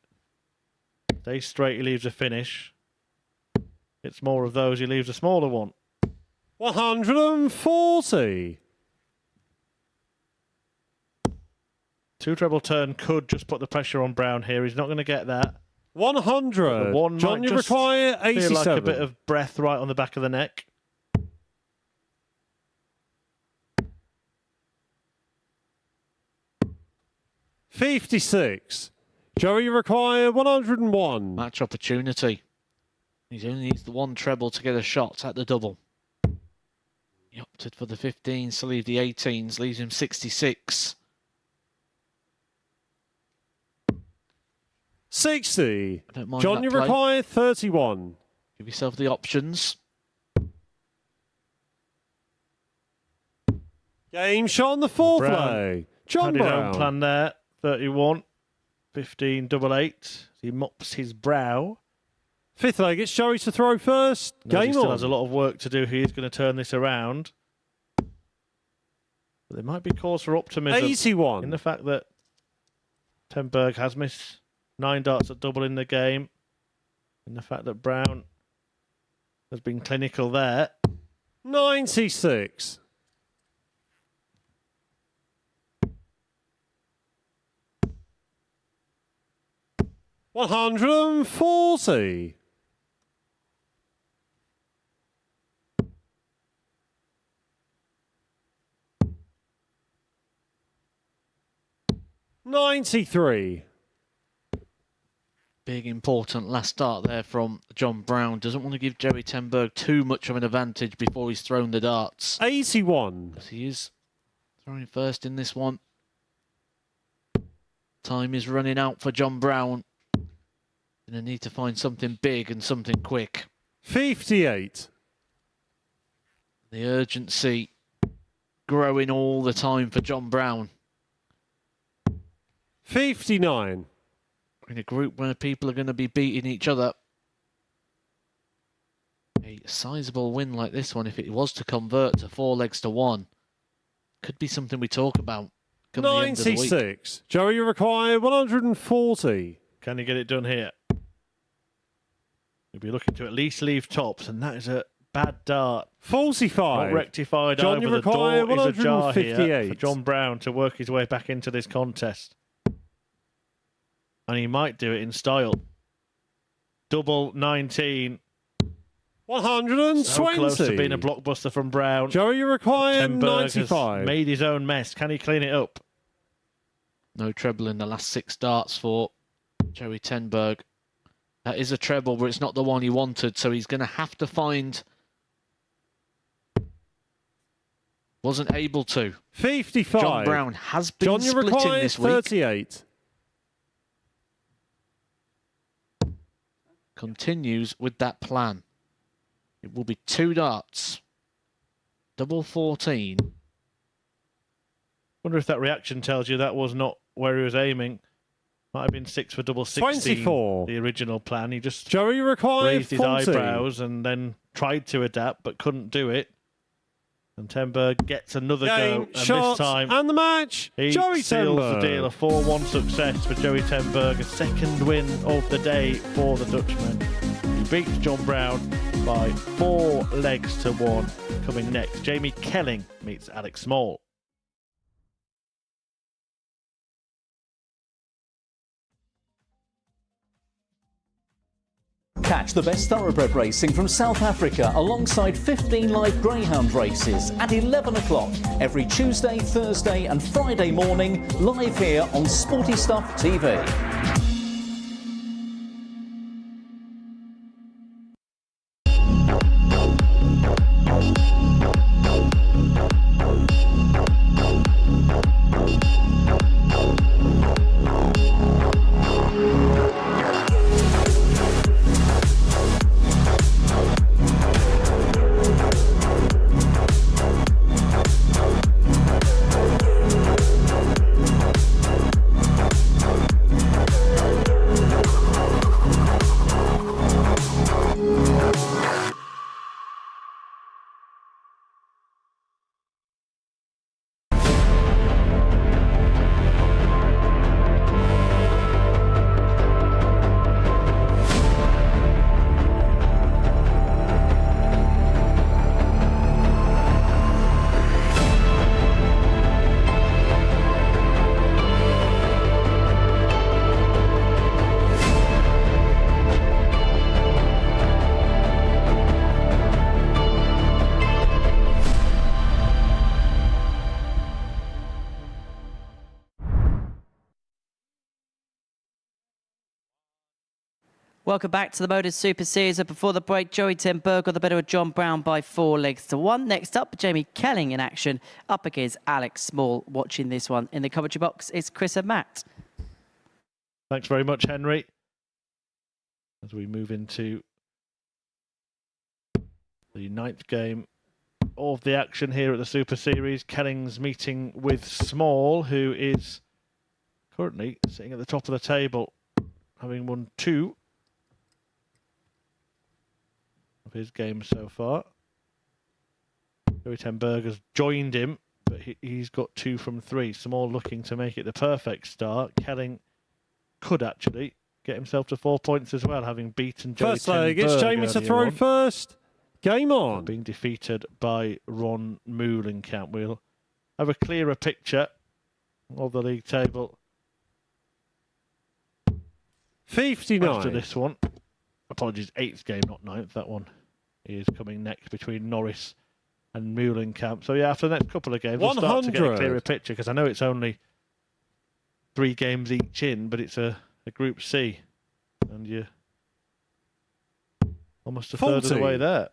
Stays straight, he leaves a finish. It's more of those, he leaves a smaller one. 140. Two treble turn could just put the pressure on Brown here. He's not going to get that. 100. One John, might you just require 87. feel like a bit of breath right on the back of the neck. $56. Joey, you require 101. Match opportunity. He only needs the one treble to get a shot at the double. He opted for the 15s to leave the 18s, leaves him 66. 60. I don't mind John, that you play. require 31. Give yourself the options. Game shot on the fourth Brown leg. John had his own Brown. plan there. 31. 15, double 8. He mops his brow. Fifth leg, it's Joey to throw first. Knows Game he still on. has a lot of work to do. He is going to turn this around. But there might be cause for optimism 81. in the fact that Tenberg has missed 9 darts at double in the game. In the fact that Brown has been clinical there. 96. 140. 93. Big important last start there from John Brown. Doesn't want to give Joey Tenberg too much of an advantage before he's thrown the darts. 81. Because he is throwing first in this one. Time is running out for John Brown. Gonna need to find something big and something quick. 58. The urgency growing all the time for John Brown. 59. In a group where people are going to be beating each other. A sizable win like this one, if it was to convert to 4 legs to 1, could be something we talk about come the end of the week. 96. Joey, you require 140. Can he get it done here? He'll be looking to at least leave tops, and that is a bad dart. 45. Not rectified John, either. you The require door is ajar here 158. for John Brown to work his way back into this contest. And he might do it in style. Double 19. 120. So close to being a blockbuster from Brown. Joey, you require Tenberg 95. has made his own mess. Can he clean it up? No treble in the last 6 darts for Joey Tenberg. That is a treble, but it's not the one he wanted, so he's going to have to find... Wasn't able to. 55. John Brown has been John, you splitting require this week. 38. Continues with that plan. It will be 2 darts. Double 14. Wonder if that reaction tells you that was not where he was aiming. Might have been 6 for double 16. 24. The original plan. He just Joey, you require raised 40. his eyebrows and then tried to adapt but couldn't do it. And Tenberg gets another Game, go. And shot, this time and the match. he Joey seals Tenberg. the deal. A 4-1 success for Joey Tenberg. A second win of the day for the Dutchman. He beats John Brown by 4 legs to 1. Coming next, Jamie Kelling meets Alex Small. Catch the best thoroughbred racing from South Africa alongside 15 live greyhound races at 11 o'clock every Tuesday, Thursday and Friday morning, live here on Sporty Stuff TV. Welcome back to the MODUS Super Series. Before the break, Joey Ten Berg got the better of John Brown by 4 legs to 1. Next up, Jamie Kelling in action up against Alex Small. Watching this one in the commentary box is Chris and Matt. Thanks very much, Henry. As we move into the 9th game of the action here at the Super Series, Kelling's meeting with Small, who is currently sitting at the top of the table, having won 2 of his games so far. Joey Ten Berg has joined him, but he's got 2 from 3. Small looking to make it the perfect start. Kelling could actually get himself to 4 points as well, having beaten Joey First Ten leg, Berg it's Jamie to throw on, first. Game on. being defeated by Ron Moulenkamp. We'll have a clearer picture of the league table 59. after this one. Apologies, 8th game, not 9th. That one is coming next between Norris and Moulenkamp. So yeah, after the next couple of games, we'll start to get a clearer picture, because I know it's only 3 games each in, but it's a Group C, and you're almost a third of the way there.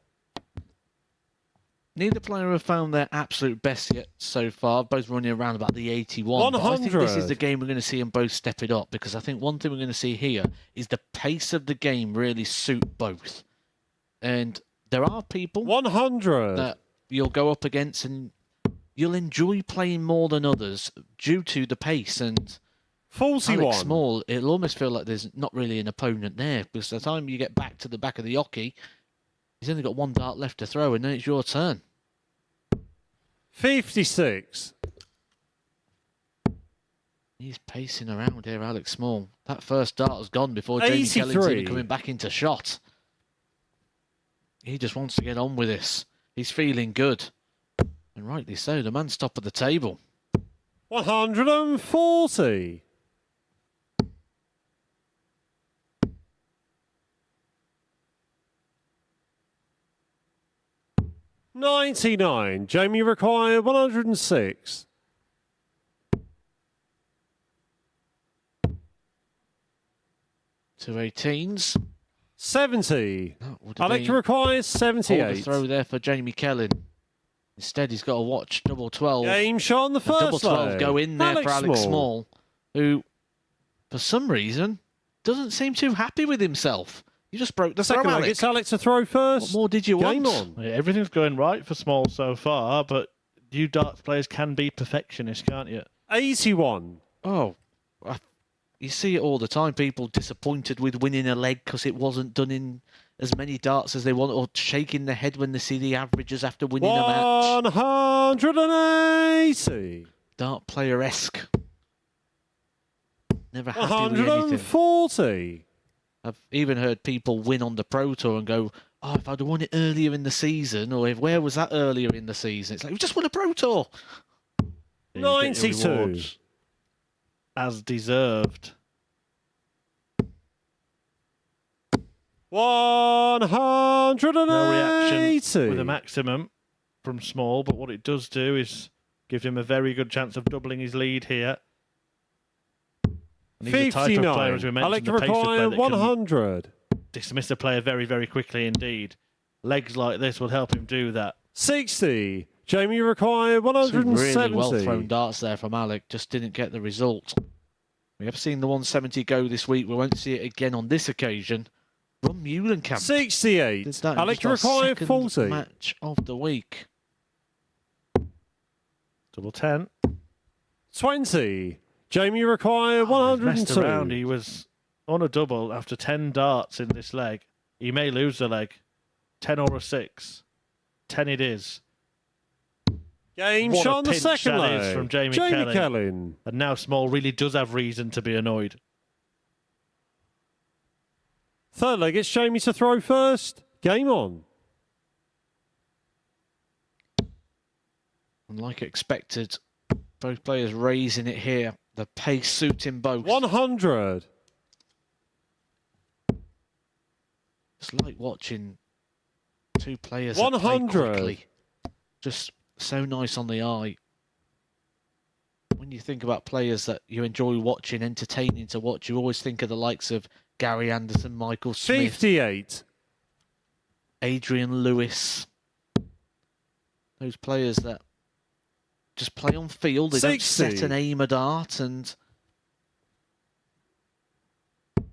Neither player have found their absolute best yet so far, both running around about the 81. 100. But I think this is the game we're going to see them both step it up, because I think one thing we're going to see here is the pace of the game really suit both. And there are people 100 that you'll go up against and you'll enjoy playing more than others due to the pace. And 41. Alex Small, it'll almost feel like there's not really an opponent there, because by the time you get back to the back of the hockey, he's only got 1 dart left to throw, and then it's your turn. 56. He's pacing around here, Alex Small. That first dart has gone before Jamie Kelling's even coming back into shot. He just wants to get on with this. He's feeling good. And rightly so, the man's top of the table. 140. 99. Jamie required 106. 2 18s. 70. Alex Alex requires 78. Hold the throw there for Jamie Kelling. Instead, he's got to watch double 12. Game shot on the first double 12 leg. go in there Alex for Alex Small. Small, who, for some reason, doesn't seem too happy with himself. You just broke the Second throw, leg, Alex. it's Alex to throw first. What more did you Game want? on. Yeah, everything's going right for Small so far, but you darts players can be perfectionists, can't you? 81. Oh, you see it all the time. People disappointed with winning a leg because it wasn't done in as many darts as they want, or shaking their head when they see the averages after winning a match. 180. Dart player-esque. Never happy with anything. 140. I've even heard people win on the Pro Tour and go, oh, if I'd won it earlier in the season, or where was that earlier in the season? It's like, we just won a Pro Tour. Yeah, you get your 92. rewards as deserved. 180. No reaction with a maximum from Small, but what it does do is give him a very good chance of doubling his lead here. And he's the type of player, as we mentioned, the pace of play that 100. can dismiss a player very, very quickly indeed. Legs like this will help him do that. 60. Jamie required Some 170. really well thrown darts there from Alec, just didn't get the result. We have seen the 170 go this week. We won't see it again on this occasion. Ron Muhlenkamp. 68. Alec required 40. Match of the week. Double 10. 20. Jamie required Messed 102. around. He was on a double after 10 darts in this leg. He may lose the leg. 10 or a 6. 10 it is. Game What shot a on the pinch second that leg. is from Jamie Kelly. And now Small really does have reason to be annoyed. Third leg, it's Jamie to throw first. Game on. And like expected, both players raising it here. The pace suiting both. 100. It's like watching two players that play 100. quickly. Just so nice on the eye. When you think about players that you enjoy watching, entertaining to watch, you always think of the likes of Gary Anderson, Michael Smith, 58. Adrian Lewis. Those players that just play on field. They 60. don't set an aim a dart, and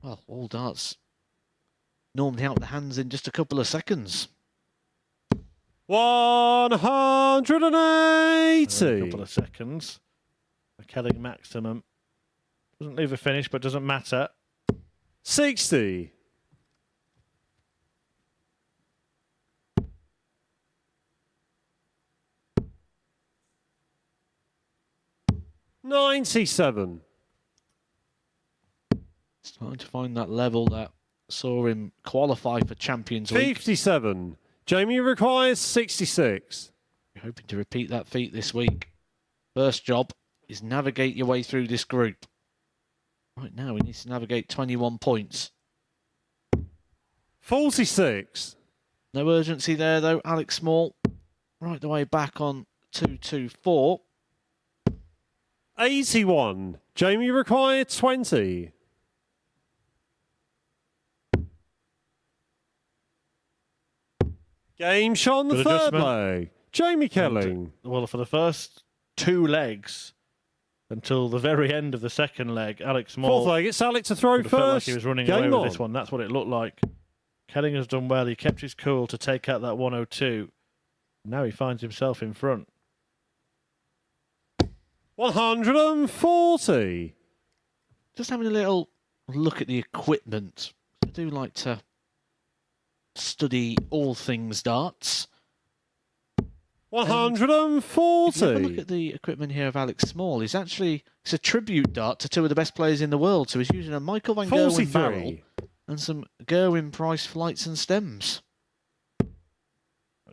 well, all darts normally out the hands in just a couple of seconds. 180. A couple of seconds. A Kelly maximum. Doesn't leave a finish, but doesn't matter. 60. 97. Starting to find that level that saw him qualify for Champions League. 57. Jamie requires 66. You're hoping to repeat that feat this week. First job is navigate your way through this group. Right now, he needs to navigate 21 points. 46. No urgency there, though. Alex Small, right the way back on 2-2-4. 81. Jamie required 20. Game shot on the Good third adjustment. leg. Jamie Kelling. Well, for the first 2 legs until the very end of the second leg, Alex Small Fourth leg, it's Alex to throw would have felt like first. he was running Game away on. with this one. That's what it looked like. Kelling has done well. He kept his cool to take out that 102. Now he finds himself in front. 140. Just having a little look at the equipment. I do like to study all things darts. 140. If you have a look at the equipment here of Alex Small, it's a tribute dart to two of the best players in the world. So he's using a Michael van Gerwen 43. barrel and some Gerwin Price flights and stems.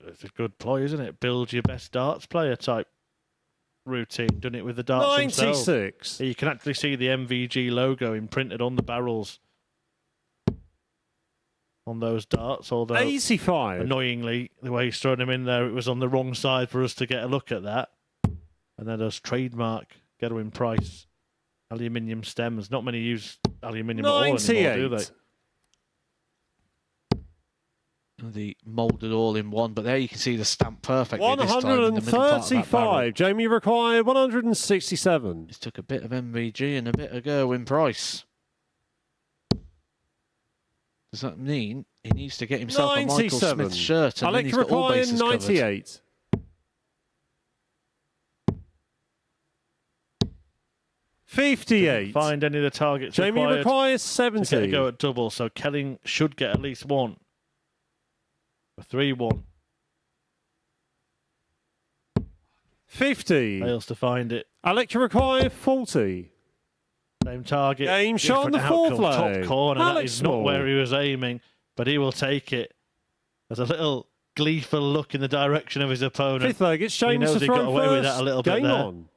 It's a good ploy, isn't it? Build your best darts player type routine. Done it with the darts 96. themselves. You can actually see the MVG logo imprinted on the barrels on those darts, although 85. annoyingly, the way he's thrown them in there, it was on the wrong side for us to get a look at that. And then there's trademark Gerwin Price aluminium stems. Not many use aluminium at all anymore, do 98. they? The moulded all-in-one, but there you can see the stamp perfectly this time in the middle part of that barrel. 135. Jamie required 167. Just took a bit of MVG and a bit of Gerwin Price. Does that mean he needs to get himself a Michael 97. Smith shirt and then Alec he's got all required bases covered? 98. 58. Find any of the targets Jamie required requires to 70. get a go at double, so Kelling should get at least one. A 3-1. 50. Fails to find it. Alec required 40. Same target. Game shot on different the fourth outcome. leg. Top corner. That Alex is not Small. where he was aiming, but he will take it. There's a little gleeful look in the direction of his opponent. Fifth leg, it's He James knows to he throw got away first. with that a little bit Game there. on.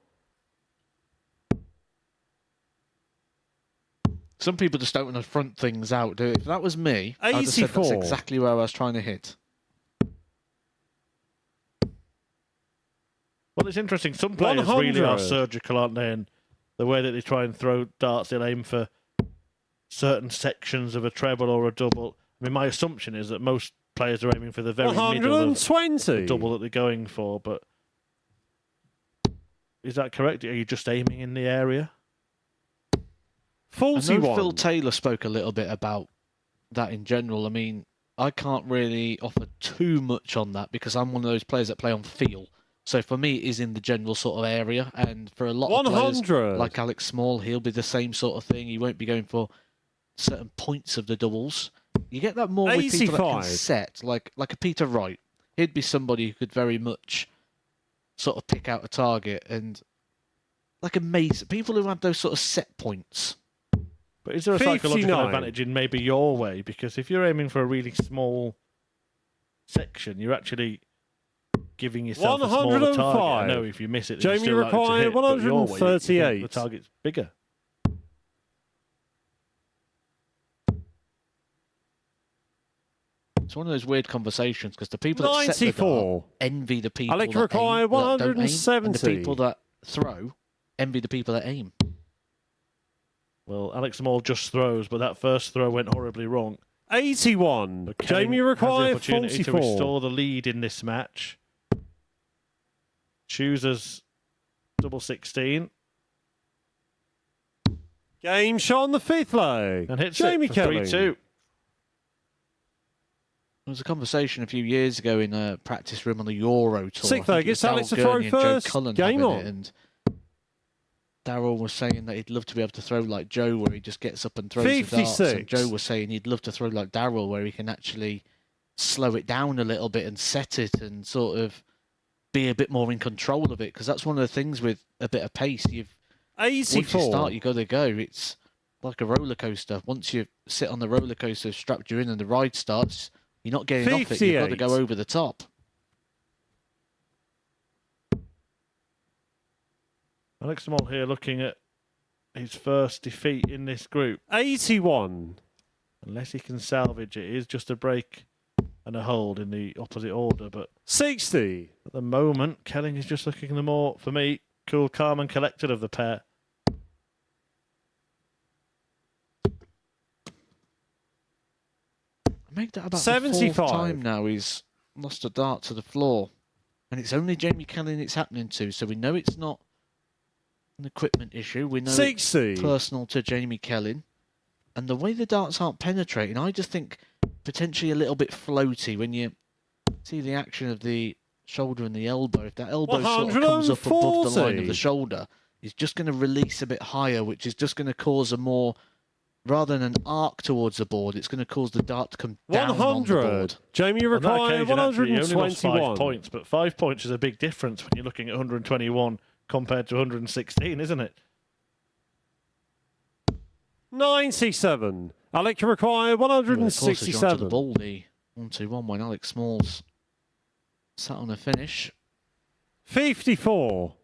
Some people just don't want to front things out, do it. If that was me, I'd have said that's 84. exactly where I was trying to hit. Well, it's interesting. Some players 100. really are surgical, aren't they? And the way that they try and throw darts, they'll aim for certain sections of a treble or a double. I mean, my assumption is that most players are aiming for the very middle of 120. the double that they're going for, but is that correct? Are you just aiming in the area? 41. I know Phil Taylor spoke a little bit about that in general. I mean, I can't really offer too much on that because I'm one of those players that play on feel. So for me, it is in the general sort of area. And for a lot of players, like Alex Small, he'll be the same sort of thing. He won't be going for certain points of the doubles. You get that more with people that can set, like a Peter Wright. He'd be somebody who could very much sort of pick out a target. And like a Mason, people who have those sort of set points. But is there a 59. psychological advantage in maybe your way? Because if you're aiming for a really small section, you're actually giving yourself a smaller target. I know if you miss it, then Jamie you're still likely to hit, but your way, you 138. think the target's bigger. It's one of those weird conversations because the people that set the 94. dart envy the people Alex that, require aim, that don't aim, 170. and the people that throw envy the people that aim. Well, Alex Small just throws, but that first throw went horribly wrong. 81. But Kane Jamie has the require opportunity 44. to restore the lead in this match. Choosers double 16. Game shot on the fifth leg. And hits Jamie it for Kelly. 3-2. There was a conversation a few years ago in a practice room on the Euro tour. Sixth leg, it's Alex to throw first. Game Game on. And Darryl was saying that he'd love to be able to throw like Joe, where he just gets up and throws the darts. 56. And Joe was saying he'd love to throw like Darryl, where he can actually slow it down a little bit and set it and sort of be a bit more in control of it. Because that's one of the things with a bit of pace. Once you 84. start, you got to go. It's like a roller coaster. Once you sit on the roller coaster, strapped you in, and the ride starts, you're not getting off it. You've got to go over the top. Alex Small here looking at his first defeat in this group. 81. Unless he can salvage it, it is just a break and a hold in the opposite order. But 60. at the moment, Kelling is just looking the more, for me, cool, calm and collected of the pair. I made that about 75. the fourth time now he's lost a dart to the floor. And it's only Jamie Kelly it's happening to, so we know it's not an equipment issue. We know 60. it's personal to Jamie Kelly. And the way the darts aren't penetrating, I just think potentially a little bit floaty when you see the action of the shoulder and the elbow. If that elbow sort of comes up above the line of the shoulder, it's just going to release a bit higher, which is just going to cause a more... Rather than an arc towards the board, it's going to cause the dart to come down 100. on the board. Jamie On that require occasion, actually, he only lost 121. 5 points, but 5 points is a big difference when you're looking at 121 compared to 116, isn't it? 97. Alex require Well, of course, as you're onto 167. the ball, the 1-2-1 when Alex Smalls sat on a finish. 54.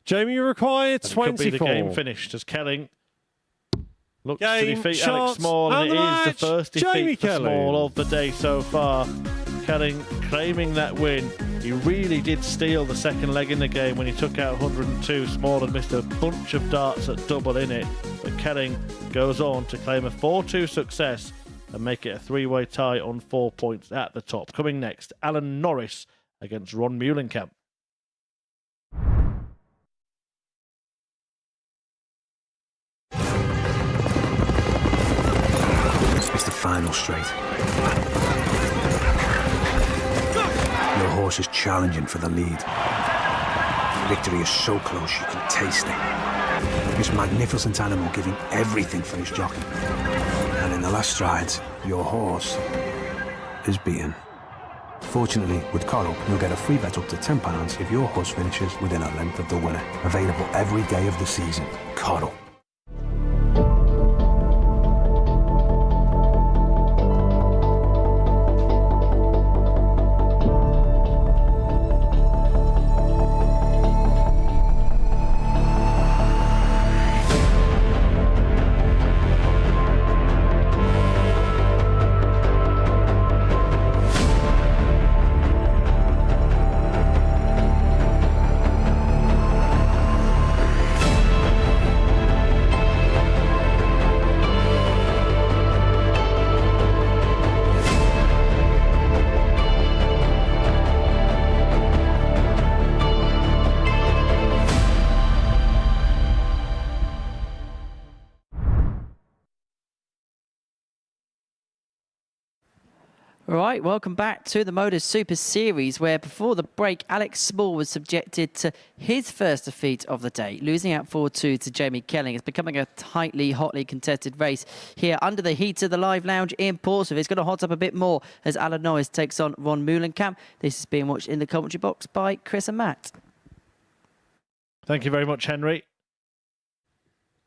Jamie require And it could be the 24. game finished as Kelling looks to Game, defeat shots, Alex Small, and and it the is match. the first Jamie defeat for Kelly. Small of the day so far. Kelling claiming that win. He really did steal the second leg in the game when he took out 102. Small had missed a bunch of darts at double in it, but Kelling goes on to claim a 4-2 success and make it a three-way tie on 4 points at the top. Coming next, Alan Norris against Ron Muhlenkamp. It's the final straight. Your horse is challenging for the lead. Victory is so close you can taste it. This magnificent animal giving everything for his jockey. And in the last strides, your horse is beaten. Fortunately, with Coral, you'll get a free bet up to £10 if your horse finishes within a length of the winner. Available every day of the season. Coral. All right, welcome back to the MODUS Super Series, where before the break, Alex Small was subjected to his first defeat of the day, losing out 4-2 to Jamie Kelling. It's becoming a hotly contested race here under the heat of the live lounge in Portsmouth. It's going to hot up a bit more as Alan Norris takes on Ron Meulenkamp. This is being watched in the commentary box by Chris and Matt. Thank you very much, Henry.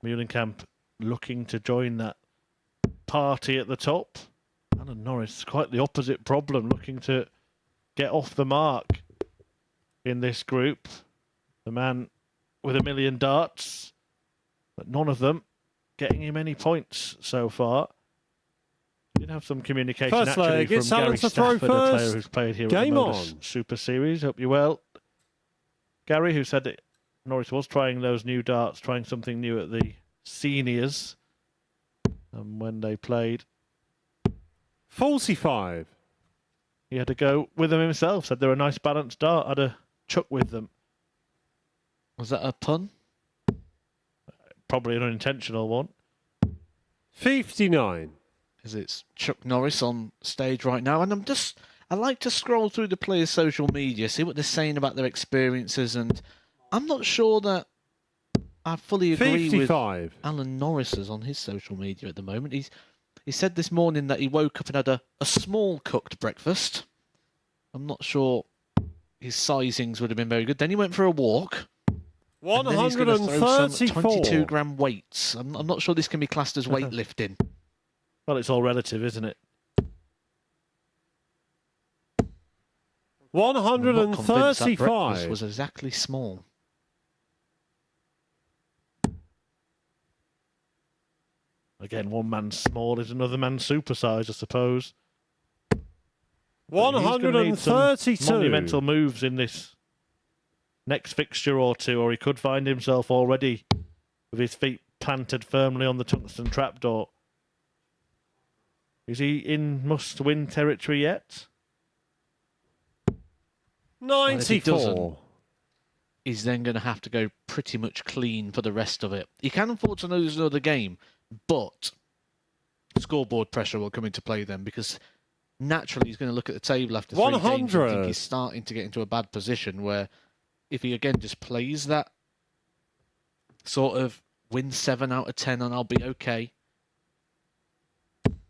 Meulenkamp looking to join that party at the top. Alan Norris, quite the opposite problem, looking to get off the mark in this group. The man with 1 million darts, but none of them getting him any points so far. Did have some communication First actually leg, from it's Gary Alan to throw Stafford, a player first. who's played here Game at the MODUS on. Super Series. Hope you're well. Gary, who said that Norris was trying those new darts, trying something new at the seniors. And when they played, 45. he had to go with them himself. Said they're a nice balanced dart. Had a chuck with them. Was that a pun? Probably an unintentional one. 59. Because it's Chuck Norris on stage right now, and I like to scroll through the players' social media, see what they're saying about their experiences, and I'm not sure that I fully agree 55. with Alan Norris's on his social media at the moment. He said this morning that he woke up and had a small cooked breakfast. I'm not sure his sizings would have been very good. Then he went for a walk. 134. 22-gram weights. I'm not sure this can be classed as weightlifting. Well, it's all relative, isn't it? I'm not convinced that breakfast 135. was exactly small. Again, one man's small is another man's supersized, I suppose. But he's gonna need some 132. monumental moves in this next fixture or two, or he could find himself already with his feet planted firmly on the tungsten trapdoor. Is he in must-win territory yet? And if he 94. doesn't, he's then going to have to go pretty much clean for the rest of it. He can afford to lose another game, but scoreboard pressure will come into play then, because naturally he's going to look at the table after 3 games and 100. think he's starting to get into a bad position where if he again just plays that sort of win 7 out of 10 and I'll be okay,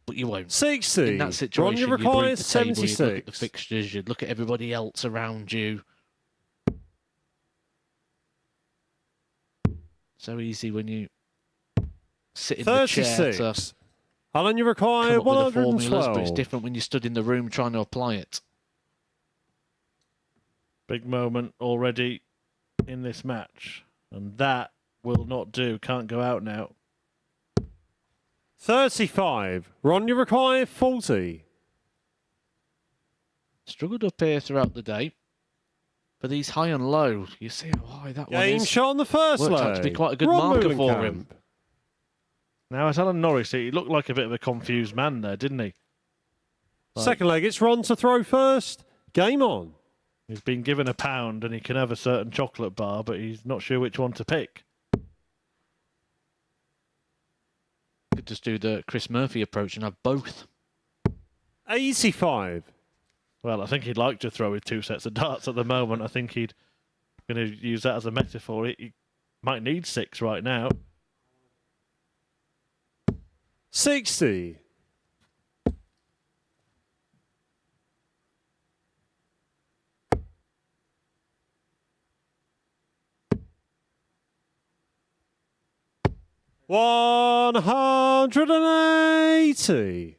but you won't. 60. In that situation, Ron, you'd read requires the table, you'd look at the 76. fixtures, you'd look at everybody else around you. So easy when you sit in the chair to 36. Alan, you require come up with the formulas, but it's 112. different when you stood in the room trying to apply it. Big moment already in this match. And that will not do. Can't go out now. 35. Ron, you require 40. Struggled up here throughout the day. But these high and low, you see how high that one Game is. shot on the first Worked leg. out to be quite a good Ron marker for Meulenkamp. him. Now, as Alan Norris, he looked like a bit of a confused man there, didn't he? Like, Second leg, it's Ron to throw first. Game on. he's been given £1 and he can have a certain chocolate bar, but he's not sure which one to pick. Could just do the Chris Murphy approach and have both. 85. Well, I think he'd like to throw with 2 sets of darts at the moment. I think he'd going to use that as a metaphor. He might need 6 right now. 60. $180.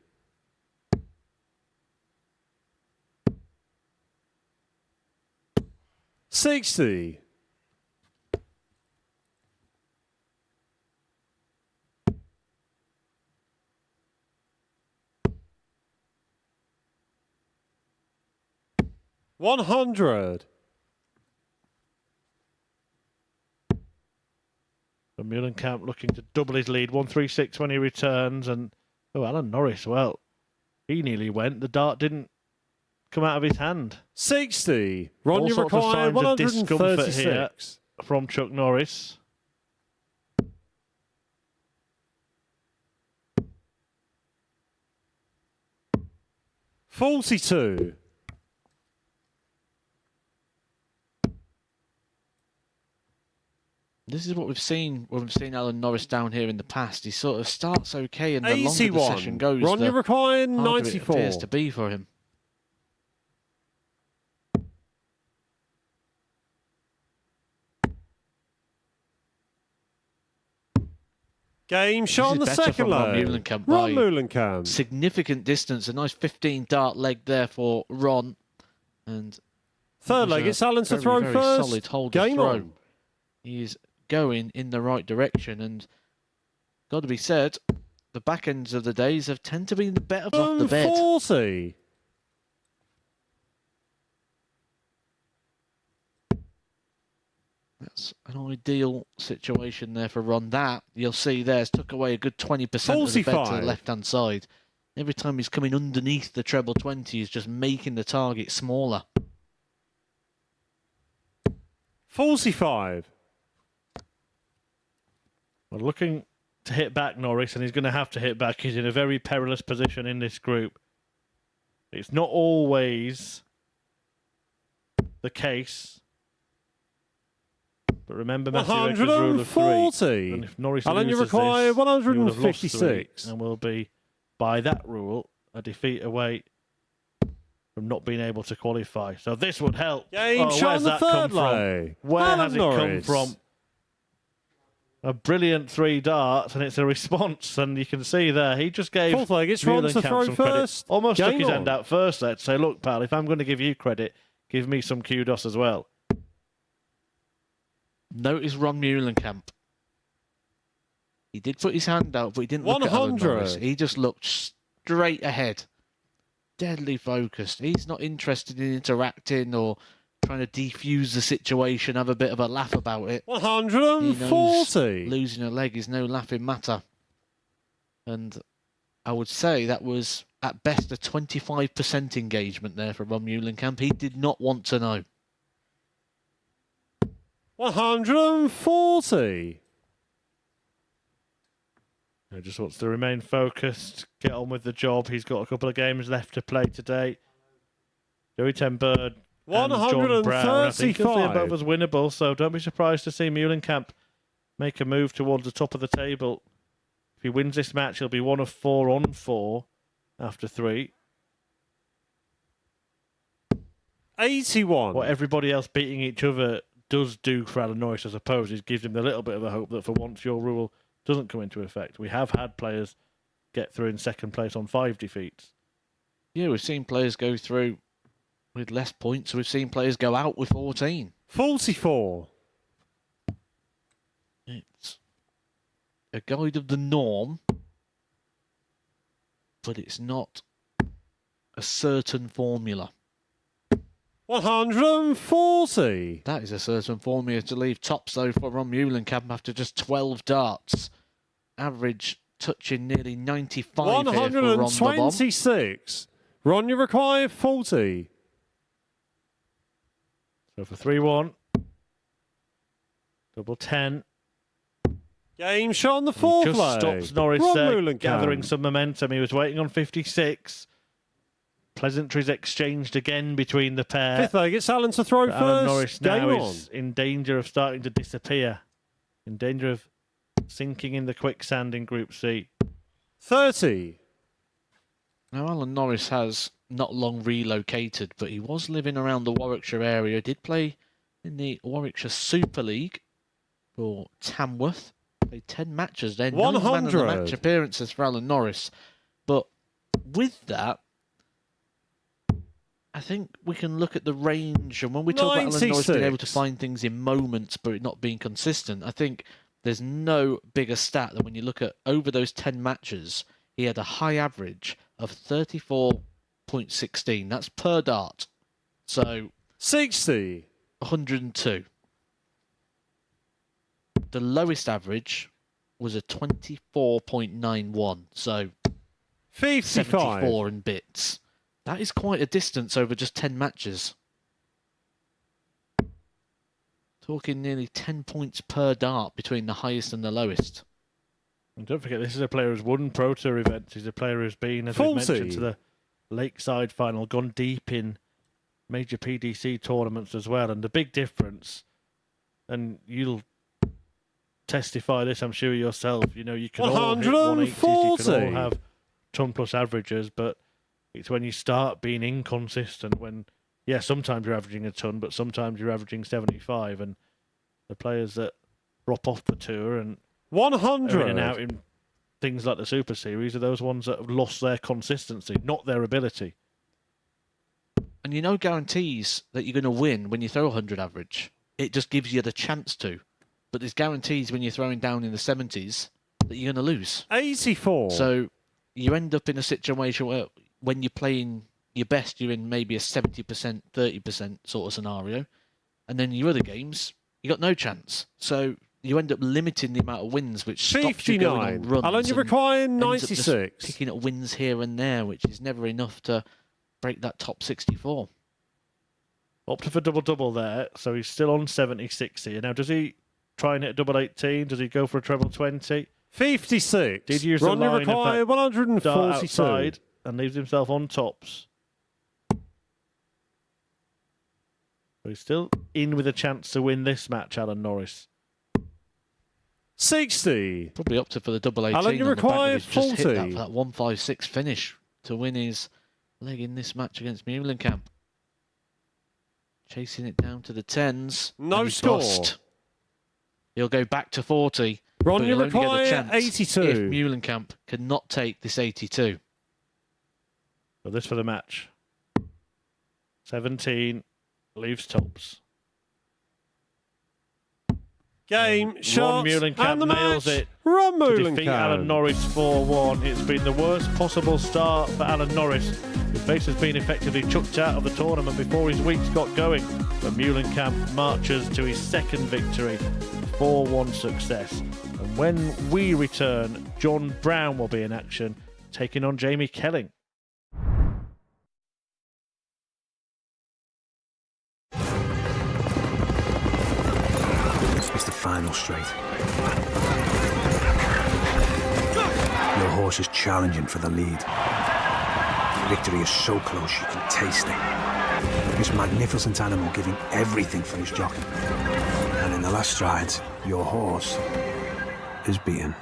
60. 100. So Meulenkamp looking to double his lead. 136 when he returns. And, oh, Alan Norris, well, he nearly went. The dart didn't come out of his hand. 60. Ron, All you sorts of require signs of discomfort here 136. from Chuck Norris. 42. This is what we've seen when we've seen Alan Norris down here in the past. He sort of starts okay, and the longer the 81. session goes, Ron, the you require harder it 94. appears to be for him. Game shot on the This is better second from Ron leg. Meulenkamp Ron by Meulenkamp. significant distance. A nice 15 dart leg there for Ron. And Third leg, it's Alan to throw very first. solid hold Game throw. on. He's going in the right direction, and got to be said, the back ends of the days have tend to be the better off the bed. 40. That's an ideal situation there for Ron. That, you'll see there's took away a good 20% of the bed to 45. the left-hand side. Every time he's coming underneath the treble 20, he's just making the target smaller. 45. Well, looking to hit back, Norris, and he's going to have to hit back. He's in a very perilous position in this group. It's not always the case. But remember Matthew Edgar's rule of 140. And if Norris Alan, you loses require this, he will have lost 156. three and will be, by that rule, a defeat away from not being able to qualify. So this would help. Game shot where's on the that third come from? leg. Where Alan has it come Norris. from? A brilliant 3 darts, and it's a response, and you can see there, he just gave Fourth leg, it's Ron to Meulenkamp throw some credit. first. Almost took Game his on. hand out first there to say, look, pal, if I'm going to give you credit, give me some kudos as well. Notice Ron Meulenkamp. He did put his hand out, but he didn't look at Alan 100. Norris. He just looked straight ahead. Deadly focused. He's not interested in interacting or trying to defuse the situation, have a bit of a laugh about it. 140. Losing a leg is no laughing matter. And I would say that was, at best, a 25% engagement there for Ron Meulenkamp. He did not want to know. 140. He just wants to remain focused, get on with the job. He's got a couple of games left to play today. Joey Ten Bird and John Brown, I think he'll see above as winnable, so don't be surprised to see Meulenkamp make a move towards the top of the table. If he wins this match, he'll be 1 of 4 on 4 after 3. 81. What everybody else beating each other does do for Alan Norris, I suppose, is gives him a little bit of a hope that for once your rule doesn't come into effect. We have had players get through in second place on 5 defeats. Yeah, we've seen players go through with less points. We've seen players go out with 14. 44. It's a guide of the norm, but it's not a certain formula. 140. That is a certain formula to leave tops, though, for Ron Meulenkamp after just 12 darts. Average touching nearly 95 here for Ron the Bomb. 126. Ron, you require 40. So for 3-1, double 10. Game shot on the fourth Just leg. stops Norris Ron there, Meulenkamp. gathering some momentum. He was waiting on 56. Pleasantries exchanged again between the pair. Fifth leg, it's Alan to throw But first. Alan Norris Game now on. is in danger of starting to disappear. In danger of sinking in the quicksand in Group C. 30. Now, Alan Norris has not long relocated, but he was living around the Warwickshire area. Did play in the Warwickshire Super League for Tamworth. Played 10 matches there. 9 man of the 100. match appearances for Alan Norris. But with that, I think we can look at the range. And when we talk about Alan Norris being able to 96. find things in moments, but it not being consistent, I think there's no bigger stat than when you look at over those 10 matches, he had a high average of 34.16. That's per dart. So 60. 102. The lowest average was a 24.91. So 55. 74 and bits. That is quite a distance over just 10 matches. Talking nearly 10 points per dart between the highest and the lowest. And don't forget, this is a player who's won Pro Tour events. He's a player who's been, as we 40. mentioned, to the Lakeside final, gone deep in major PDC tournaments as well. And the big difference, and you'll testify this, I'm sure yourself, you know, you can all hit 180s, you can all have ton plus averages, but it's when you start being inconsistent, when, yeah, sometimes you're averaging a ton, but sometimes you're averaging 75, and the players that drop off the tour and 100 are in and out in things like the Super Series are those ones that have lost their consistency, not their ability. And you know guarantees that you're going to win when you throw 100 average. It just gives you the chance to. But there's guarantees when you're throwing down in the 70s that you're going to lose. 84. So you end up in a situation where when you're playing your best, you're in maybe a 70%, 30% sort of scenario. And then your other games, you got no chance. So you end up limiting the amount of wins, which stops you going on runs. Alan, you require 96. Picking up wins here and there, which is never enough to break that top 64. Opted for double-double there, so he's still on 70-60 here. Now, does he try and hit a double 18? Does he go for a treble 20? 56. Did use Ronnie the line require of that 142. dart outside and leaves himself on tops. But he's still in with a chance to win this match, Alan Norris. 60. Probably opted for the double 18. Alan, you on the back of require his, just 40. hit that 156 finish to win his leg in this match against Muhlenkamp. Chasing it down to the 10s. No score. Bust. He'll go back to 40. Ron, but you he'll only get a require chance 82. if Muhlenkamp cannot take this 82. So this for the match. 17 leaves tops. Game, shot, Ron Muhlenkamp and the nails match. it Ron to defeat Alan Muhlenkamp. Norris 4-1. It's been the worst possible start for Alan Norris. His base has been effectively chucked out of the tournament before his weeks got going. But Muhlenkamp marches to his second victory, 4-1 success. And when we return, John Brown will be in action, taking on Jamie Kelling. It's the final straight. Your horse is challenging for the lead. Victory is so close you can taste it. This magnificent animal giving everything for his jockey. And in the last strides, your horse is beaten.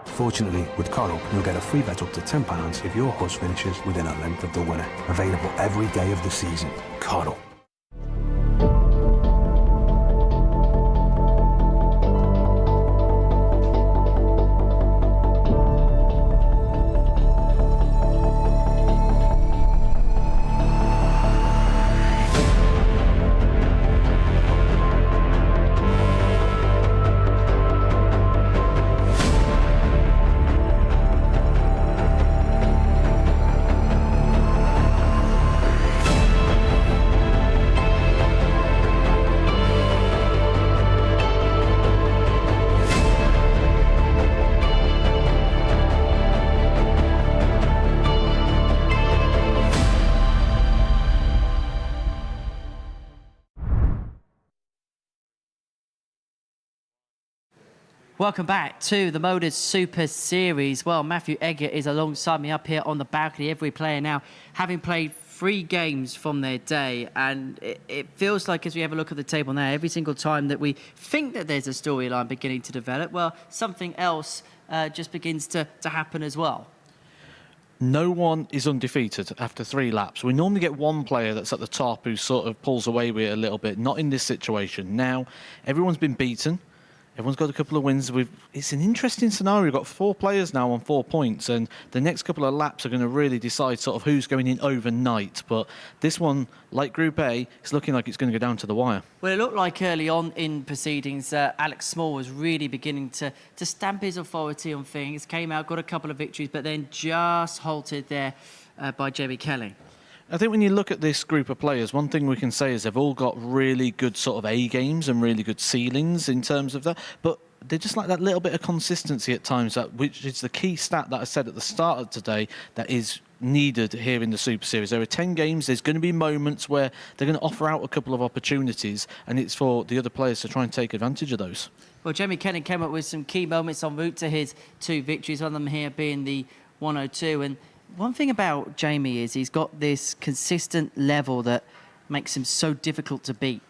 Fortunately, with Coral, you'll get a free bet up to £10 if your horse finishes within a length of the winner. Available every day of the season. Coral. Welcome back to the MODUS Super Series. Well, Matthew Eggert is alongside me up here on the balcony. Every player now having played 3 games from their day, and it feels like, as we have a look at the table now, every single time that we think that there's a storyline beginning to develop, well, something else just begins to happen as well. No one is undefeated after 3 laps. We normally get one player that's at the top who sort of pulls away with it a little bit. Not in this situation. Now, everyone's been beaten. Everyone's got a couple of wins. It's an interesting scenario. We've got 4 players now on 4 points, and the next couple of laps are going to really decide sort of who's going in overnight. But this one, like Group A, is looking like it's going to go down to the wire. Well, it looked like early on in proceedings, Alex Small was really beginning to stamp his authority on things. Came out, got a couple of victories, but then just halted there by Jamie Kelling. I think when you look at this group of players, one thing we can say is they've all got really good sort of A games and really good ceilings in terms of that. But they just like that little bit of consistency at times, which is the key stat that I said at the start of today that is needed here in the Super Series. There are 10 games. There's going to be moments where they're going to offer out a couple of opportunities, and it's for the other players to try and take advantage of those. Well, Jamie Kelling came up with some key moments en route to his 2 victories, one of them here being the 102. And One thing about Jamie is he's got this consistent level that makes him so difficult to beat.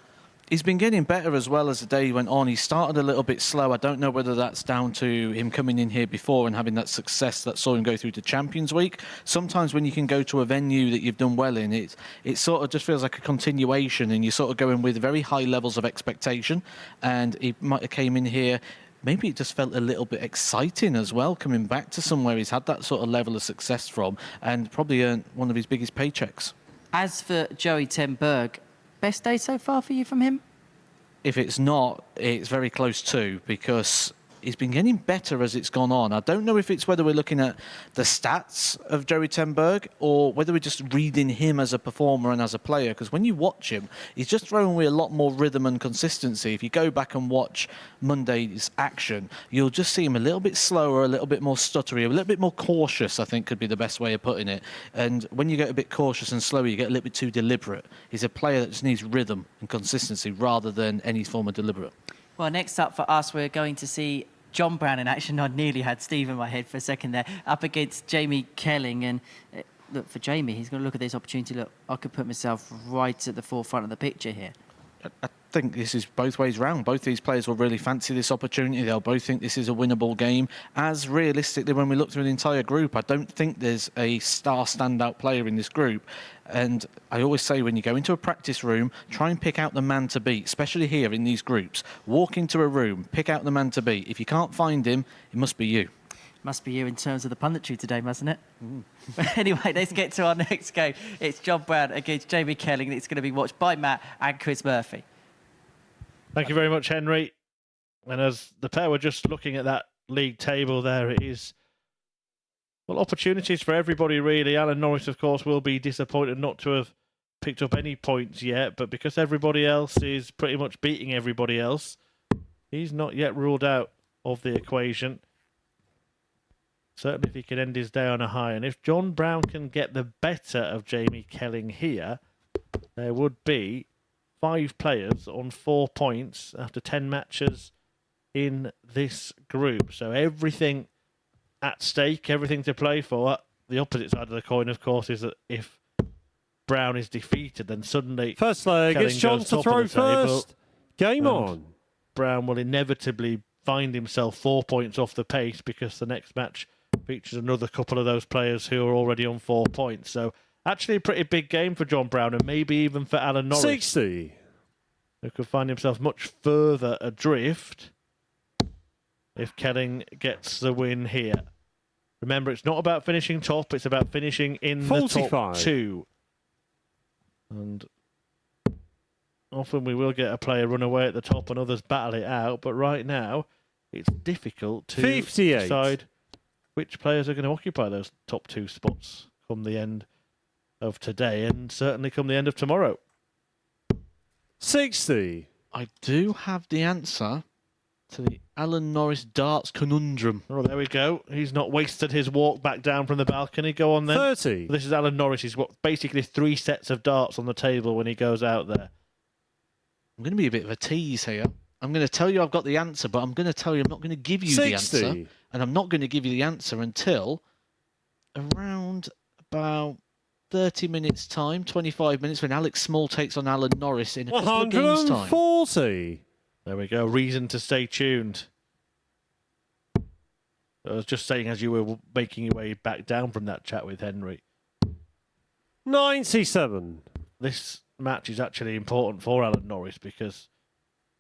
He's been getting better as well as the day went on. He started a little bit slow. I don't know whether that's down to him coming in here before and having that success that saw him go through to Champions Week. Sometimes when you can go to a venue that you've done well in, it sort of just feels like a continuation, and you're sort of going with very high levels of expectation. And he might have came in here, maybe it just felt a little bit exciting as well, coming back to somewhere he's had that sort of level of success from, and probably earned one of his biggest paychecks. As for Joey ten Berg, best day so far for you from him? If it's not, it's very close to, because he's been getting better as it's gone on. I don't know if it's whether we're looking at the stats of Joey ten Berg or whether we're just reading him as a performer and as a player, because when you watch him, he's just throwing with a lot more rhythm and consistency. If you go back and watch Monday's action, you'll just see him a little bit slower, a little bit more stuttery, a little bit more cautious, I think could be the best way of putting it. And when you get a bit cautious and slower, you get a little bit too deliberate. He's a player that just needs rhythm and consistency rather than any form of deliberate. Well, next up for us, we're going to see John Brown in action. I nearly had Steve in my head for a second there, up against Jamie Kelling. And look, for Jamie, he's going to look at this opportunity. Look, I could put myself right at the forefront of the picture here. I think this is both ways round. Both these players will really fancy this opportunity. They'll both think this is a winnable game. As realistically, when we look through the entire group, I don't think there's a star standout player in this group. And I always say, when you go into a practice room, try and pick out the man to beat, especially here in these groups. Walk into a room, pick out the man to beat. If you can't find him, it must be you. Must be you in terms of the punditry today, mustn't it? But anyway, let's get to our next game. It's John Brown against Jamie Kelling. It's going to be watched by Matt and Chris Murphy. Thank you very much, Henry. And as the pair were just looking at that league table there, it is, well, opportunities for everybody, really. Alan Norris, of course, will be disappointed not to have picked up any points yet, but because everybody else is pretty much beating everybody else, he's not yet ruled out of the equation. Certainly if he can end his day on a high. And if John Brown can get the better of Jamie Kelling here, there would be 5 players on 4 points after 10 matches in this group. So everything at stake, everything to play for. The opposite side of the coin, of course, is that if Brown is defeated, then suddenly first leg, Kelling it's John goes to top throw of the table, first. Game on. Brown will inevitably find himself 4 points off the pace because the next match features another couple of those players who are already on 4 points. So actually a pretty big game for John Brown, and maybe even for Alan Norris, 60, who could find himself much further adrift if Kelling gets the win here. Remember, it's not about finishing top, it's about finishing in 45. the top 2. And often we will get a player run away at the top and others battle it out, but right now it's difficult to 58. decide which players are going to occupy those top 2 spots come the end of today, and certainly come the end of tomorrow. 60. I do have the answer to the Alan Norris darts conundrum. Oh, there we go. He's not wasted his walk back down from the balcony. Go on then. 30. This is Alan Norris. He's got basically 3 sets of darts on the table when he goes out there. I'm going to be a bit of a tease here. I'm going to tell you I've got the answer, but I'm going to tell you I'm not going to give you 60. the answer. And I'm not going to give you the answer until around about 30 minutes' time, 25 minutes, when Alex Small takes on Alan Norris in a couple of games' time. 140. There we go. Reason to stay tuned. I was just saying as you were making your way back down from that chat with Henry. 97. This match is actually important for Alan Norris because,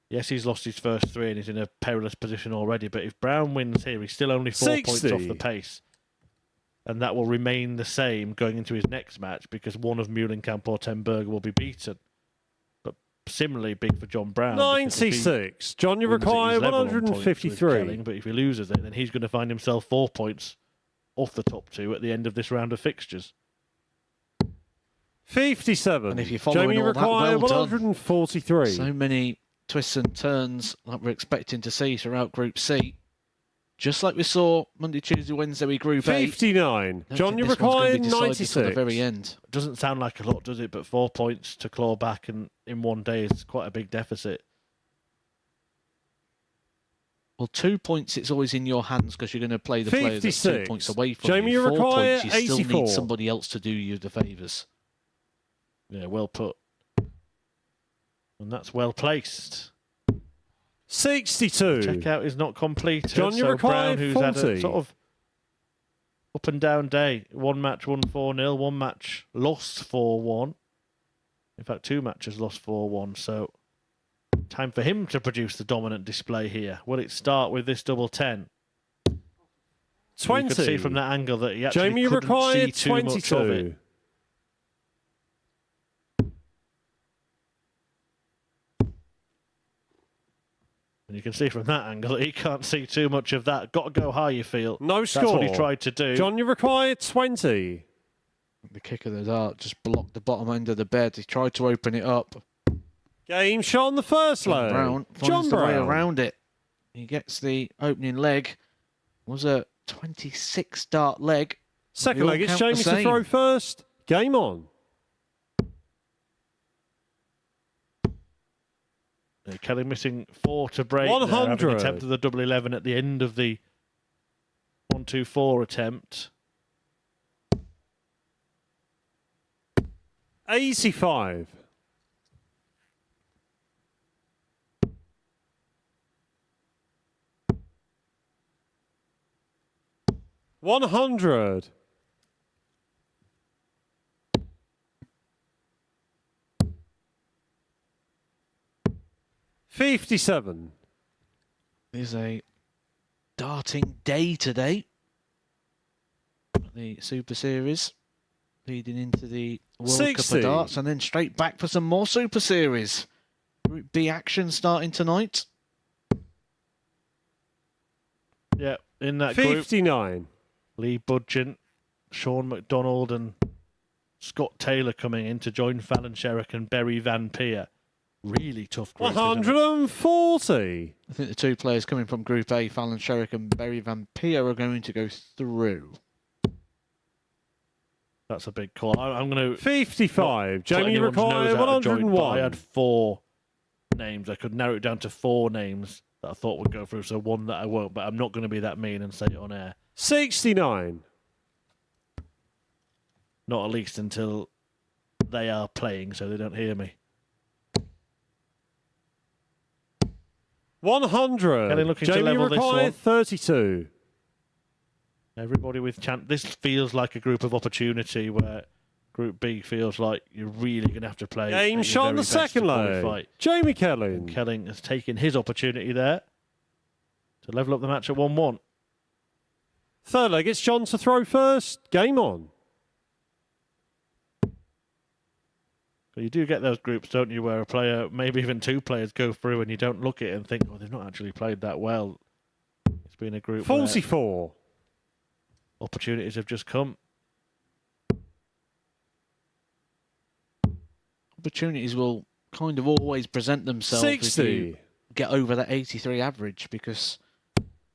yes, he's lost his first 3 and he's in a perilous position already, but if Brown wins here, he's still only 4 points off the pace. And that will remain the same going into his next match because one of Muhlenkamp or ten Berg will be beaten. But similarly big for John Brown. 96. John, you require 153. Kelling, but if he loses it, then he's going to find himself 4 points off the top 2 at the end of this round of fixtures. 57. And if you're following Jamie all that, require well done. 143. So many twists and turns like we're expecting to see throughout Group C. Just like we saw Monday, Tuesday, Wednesday with Group 8. 59. John, you require 96. At the very end. Doesn't sound like a lot, does it? But 4 points to claw back in one day is quite a big deficit. Well, 2 points, it's always in your hands because you're going to play the player that's 2 56. points away from Jamie, you. you 4 require points, you still 84. need somebody else to do you the favours. Yeah, well put. And that's well placed. 62. Checkout is not completed. John, you so require Brown, who's 40. had a sort of up and down day. One match won 4-0, one match lost 4-1. In fact, 2 matches lost 4-1. So time for him to produce the dominant display here. Will it start with this double 10? 20. You could see from that angle that he actually Jamie, you couldn't require see too much of it. 22. And you can see from that angle that he can't see too much of that. Got to go high, you feel. No score. That's what he tried to do. John, you require 20. The kick of the dart just blocked the bottom end of the bed. He tried to open it up. Game shot on the first leg. Brown finds the way around it. He gets the opening leg. Was a 26 dart leg. Second leg, it's Jamie to throw first. Game on. Kelly missing 4 to break. 100. There, attempted the double 11 at the end of the 1-2-4 attempt. 85. $100. $57. There's a darting day today. The Super Series leading into the World 60. Cup of Darts and then straight back for some more Super Series. Group B action starting tonight. Yeah, in that 59. group. Lee Budgeon, Sean McDonald and Scott Taylor coming in to join Fallon Sherrick and Berry Van Peer. Really tough group. 140. I think the 2 players coming from Group A, Fallon Sherrick and Berry Van Peer, are going to go through. That's a big call. I'm going to 55. Jamie require 101. I had 4 names. I could narrow it down to 4 names that I thought would go through, so 1 that I won't, but I'm not going to be that mean and say it on air. 69. Not at least until they are playing, so they don't hear me. 100. Kelly looking to Jamie level this require one. 32. Everybody with chance. This feels like a group of opportunity where Group B feels like you're really going to have to play. Game shot on the second leg. Jamie Kelling. Kelling has taken his opportunity there to level up the match at 1-1. Third leg, it's John to throw first. Game on. But you do get those groups, don't you, where a player, maybe even 2 players, go through and you don't look at it and think, oh, they've not actually played that well. It's been a group 44. where opportunities have just come. Opportunities will kind of always present themselves 60. if you get over that 83 average, because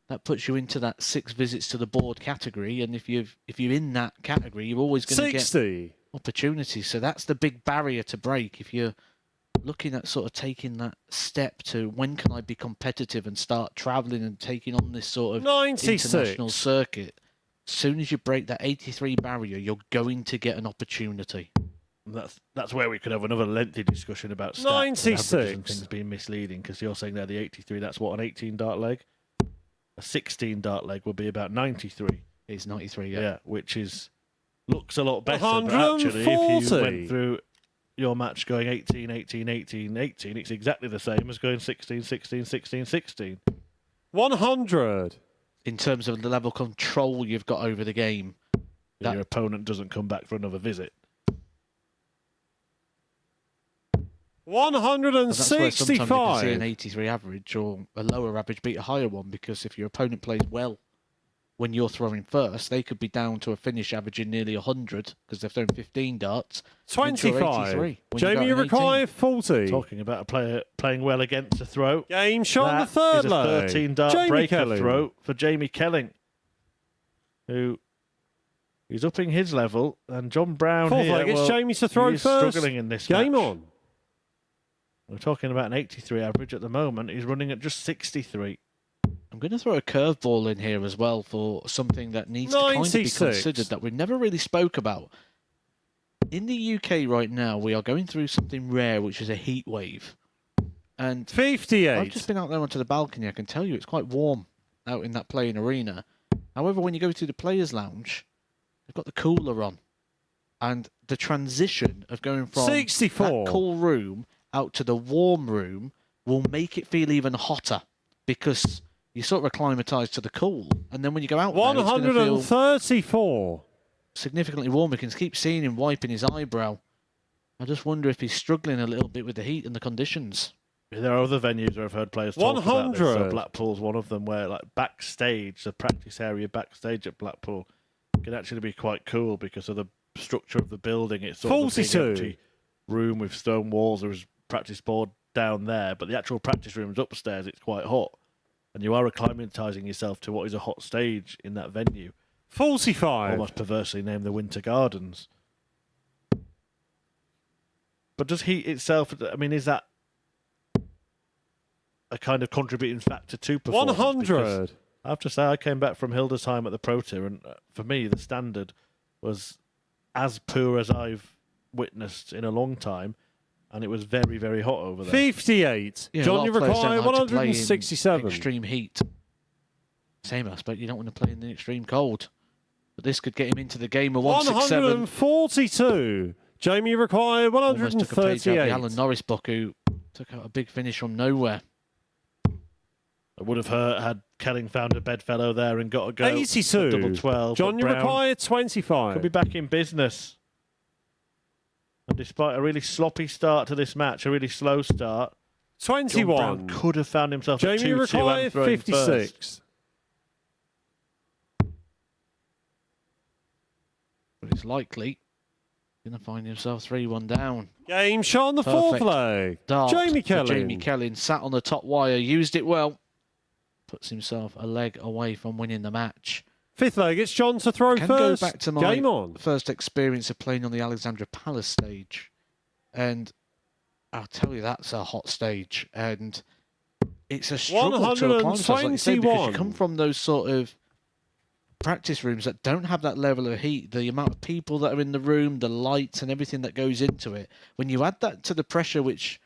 that puts you into that 6 visits to the board category, and if you're in that category, you're always going to get opportunities. So that's the big barrier to break. If you're looking at sort of taking that step to when can I be competitive and start travelling and taking on this sort of 96. international circuit, as soon as you break that 83 barrier, you're going to get an opportunity. That's where we could have another lengthy discussion about stats 96. and averages and things being misleading, because you're saying they're the 83. That's what, an 18 dart leg? A 16 dart leg would be about 93. It's 93, yeah. Yeah, which looks a lot better. But actually, if you went through your match going 18, 18, 18, 18, it's exactly the same as going 16, 16, 16, 16. 100. In terms of the level of control you've got over the game. Your opponent doesn't come back for another visit. 165. That's where sometimes you can see an 83 average or a lower average beat a higher one, because if your opponent plays well when you're throwing first, they could be down to a finish averaging nearly 100 because they've thrown 15 darts. 25. Jamie, you require 40. Talking about a player playing well against a throw. Game shot on the That third is a leg. 13 dart Jamie breaker Kelling. throw for Jamie Kelling, who is upping his level. And John Brown Fourth here, leg, it's well, Jamie to throw he is first. struggling in this Game match. on. We're talking about an 83 average at the moment. He's running at just 63. I'm going to throw a curveball in here as well for something that needs to kind of be 96. considered that we never really spoke about. In the UK right now, we are going through something rare, which is a heat wave. And 58. I've just been out there onto the balcony. I can tell you it's quite warm out in that playing arena. However, when you go to the players' lounge, they've got the cooler on. And the transition of going from 64. that cool room out to the warm room will make it feel even hotter because you sort of acclimatise to the cool. And then when you go out there, it's going to feel 134. significantly warm. We can keep seeing him wiping his eyebrow. I just wonder if he's struggling a little bit with the heat and the conditions. There are other venues where I've heard players talk about this. 100. So Blackpool's one of them where, like, backstage, the practice area backstage at Blackpool can actually be quite cool because of the structure of the building. It's sort of a big 42. empty room with stone walls. There's practice board down there, but the actual practice room's upstairs. It's quite hot. And you are acclimatising yourself to what is a hot stage in that venue. 45. Almost perversely named the Winter Gardens. But does heat itself, I mean, is that a kind of contributing factor to performance? 100. Because I have to say, I came back from Hildesheim at the Pro Tour, and for me, the standard was as poor as I've witnessed in a long time, and it was very, very hot over there. 58. Yeah, John, you require to play in 167. extreme heat. Same aspect, you don't want to play in the extreme cold. But this could get him into the game of 167. 142. Jamie require Almost took a page out of the 138. Alan Norris book, who took out a big finish from nowhere. I would have had Kelling found a bedfellow there and got a go. 82. Double 12. John, but you Brown require 25. could be back in business. And despite a really sloppy start to this match, a really slow start, John 21. Brown could have found himself at Jamie 2-2 require and throwing 56. first. But it's likely going to find himself 3-1 down. Game shot on the fourth Perfect leg. Dart Jamie for Kelly. Jamie Kelly sat on the top wire, used it well. Puts himself a leg away from winning the match. Fifth leg, it's John to throw Can first. go back to my Game on. first experience of playing on the Alexandra Palace stage. And I'll tell you, that's a hot stage. And it's a struggle to acclimatise, like you say, because you come from those sort of practice rooms that don't have that level of heat, the amount of people that are in the room, the lights and everything that goes into it. When you add that to the pressure, which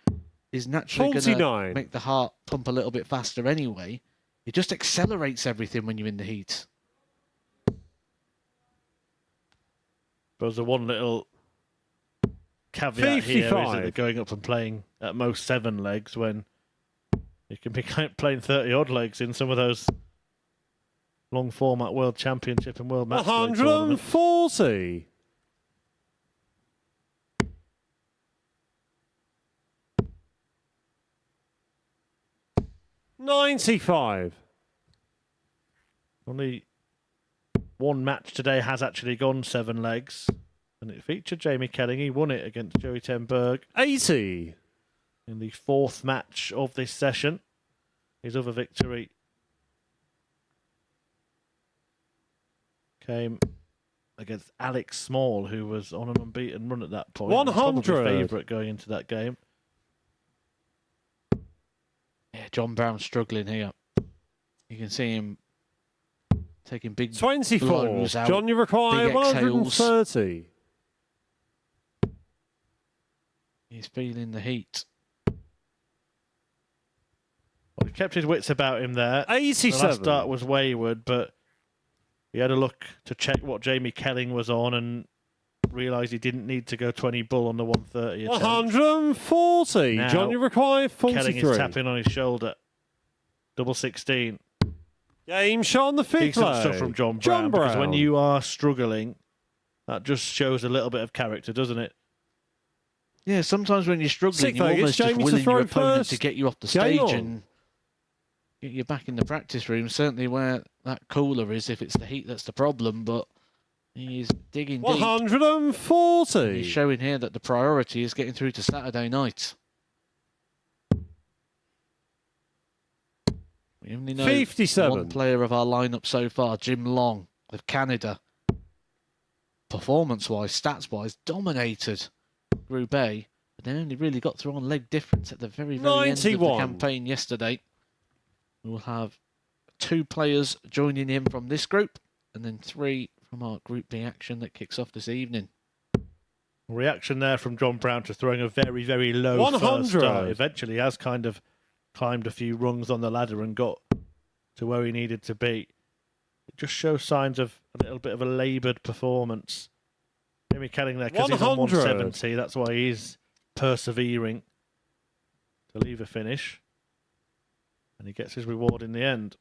is naturally going to make the heart pump a little bit faster anyway, it just accelerates everything when you're in the heat. But there's a one little caveat 55. here, is that they're going up and playing at most 7 legs when you can be playing 30-odd legs in some of those long format World Championship and World Match Play tournaments. 140. $95. Only one match today has actually gone 7 legs, and it featured Jamie Kelling. He won it against Joey ten Berg 80. in the 4th match of this session. His other victory came against Alex Small, who was on an unbeaten run at that point. 100. Probably favourite going into that game. Yeah, John Brown struggling here. You can see him taking big 24. blows out. John, you require big exhales. 130. He's feeling the heat. Well, he kept his wits about him there. 87. The last start was wayward, but he had a look to check what Jamie Kelling was on and realised he didn't need to go 20 bull on the 130 attempt. 140. Now, John, you require 43. Kelling is tapping on his shoulder. Double 16. Game shot on the fifth Decent leg. stuff from John Brown, because when you are struggling, that just shows a little bit of character, doesn't it? Yeah, sometimes when you're struggling, Sixth you're leg, almost it's just Jamie to willing throw your opponent first. to get you off the Game stage on. and get you back in the practice room. Certainly where that cooler is, if it's the heat that's the problem, but he's digging deep. 140. He's showing here that the priority is getting through to Saturday night. We only know 57. one player of our lineup so far, Jim Long of Canada. Performance-wise, stats-wise, dominated Group A, but then only really got through on leg difference at the very, very end of the 91. campaign yesterday. We'll have 2 players joining him from this group, and then 3 from our Group B action that kicks off this evening. Reaction there from John Brown to throwing a very, very low 100. first start. Eventually has kind of climbed a few rungs on the ladder and got to where he needed to be. It just shows signs of a little bit of a laboured performance. Jamie Kelling there, because he's on 170, that's why he's persevering to leave a finish. And he gets his reward in the end.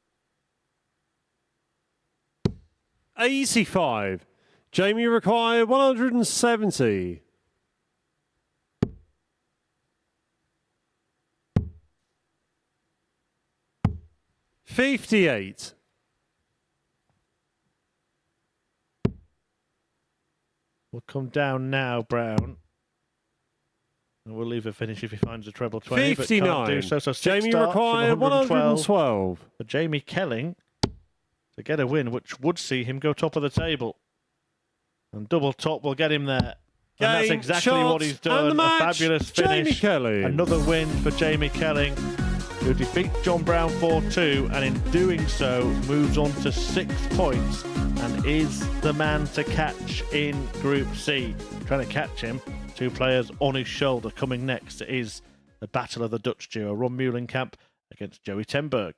85. Jamie required 170. $58. We'll come down now, Brown. And we'll leave a finish if he finds a treble 20. 59. But can't do so. So Jamie start required 112. For Jamie Kelling to get a win, which would see him go top of the table. And double top will get him there. And that's exactly what he's done. A fabulous finish. Another win for Jamie Kelling, who defeats John Brown 4-2, and in doing so moves on to 6 points and is the man to catch in Group C. Trying to catch him, 2 players on his shoulder. Coming next is the battle of the Dutch duo, Ron Meulenkamp against Joey Tenberg.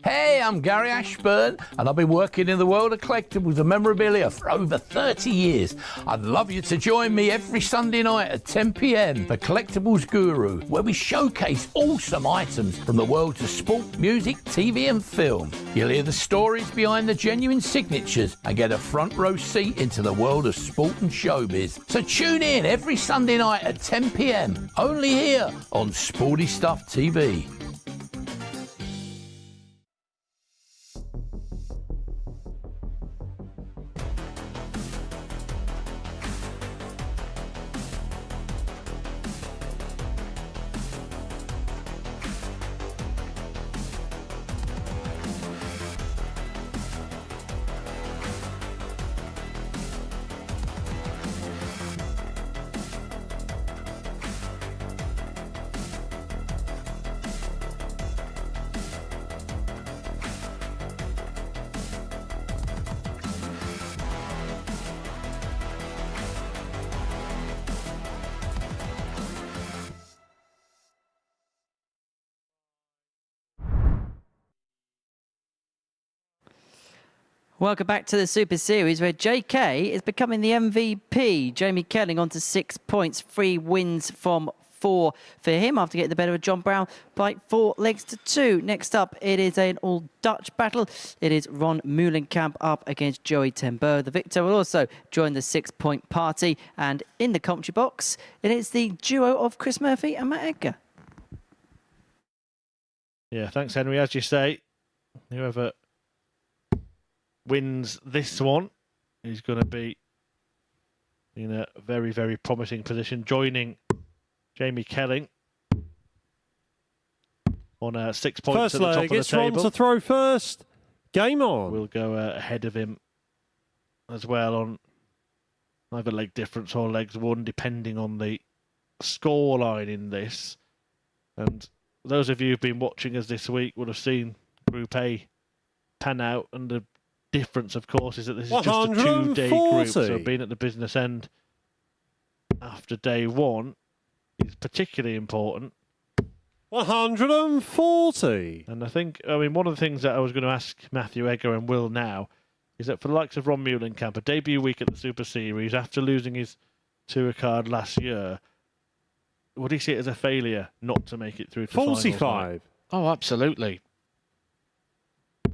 Hey, I'm Gary Ashburn, and I've been working in the world of collectibles and memorabilia for over 30 years. I'd love you to join me every Sunday night at 10 p.m. for Collectibles Guru, where we showcase awesome items from the worlds of sport, music, TV and film. You'll hear the stories behind the genuine signatures and get a front row seat into the world of sport and showbiz. So tune in every Sunday night at 10 p.m. only here on Sporty Stuff TV. Welcome back to the Super Series, where JK is becoming the MVP. Jamie Kelling on to 6 points, 3 wins from 4 for him after getting the better of John Brown by 4 legs to 2. Next up, it is an all-Dutch battle. It is Ron Meulenkamp up against Joey Tenberg. The victor will also join the 6-point party. And in the commentary box, it is the duo of Chris Murphy and Matt Edgar. Yeah, thanks, Henry. As you say, whoever wins this one is going to be in a very, very promising position, joining Jamie Kelling on 6 points First at the top leg, of the it's Ron table. to throw first. Game on. We'll go ahead of him as well on either leg difference or legs won, depending on the scoreline in this. And those of you who've been watching us this week would have seen Group A pan out, and the difference, of course, is that this is just a 2-day group, so being at the business end after day 1 is particularly important. 140. And I think, one of the things that I was going to ask Matthew Egger and Will now is that for the likes of Ron Meulenkamp, a debut week at the Super Series after losing his tour card last year, would he see it as a failure not to make it through to 45. Oh, absolutely.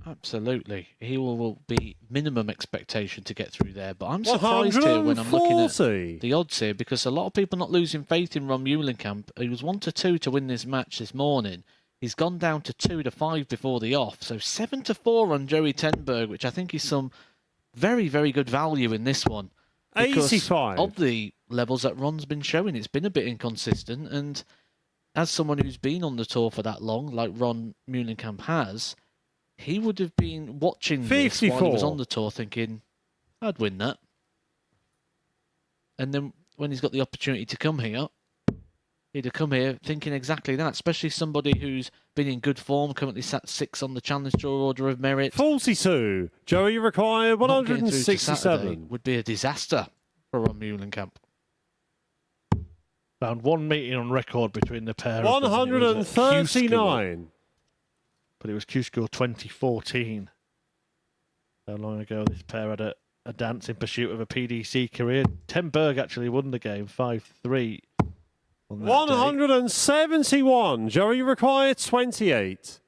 Absolutely. He will be minimum expectation to get through there. But I'm surprised here when I'm looking at the odds here, because a lot of people not losing faith in Ron Meulenkamp. He was 1-2 to win this match this morning. He's gone down to 2-5 before the off. So 7-4 on Joey Tenberg, which I think is some very, very good value in this one. 85. Of the levels that Ron's been showing, it's been a bit inconsistent. And as someone who's been on the tour for that long, like Ron Meulenkamp has, he would have been watching this while he was on the tour thinking, I'd win that. And then when he's got the opportunity to come here, he'd have come here thinking exactly that, especially somebody who's been in good form, currently sat 6 on the Challenge Tour Order of Merit. 42. Joey, you require Not getting through to Saturday 167. would be a disaster for Ron Muhlenkamp. Found one meeting on record between the pair. Of them, and it was at Q School, 139. but it was Q School 2014. How long ago this pair had a dance in pursuit of a PDC career. Ten Berg actually won the game 5-3. 171. Joey, you require 28.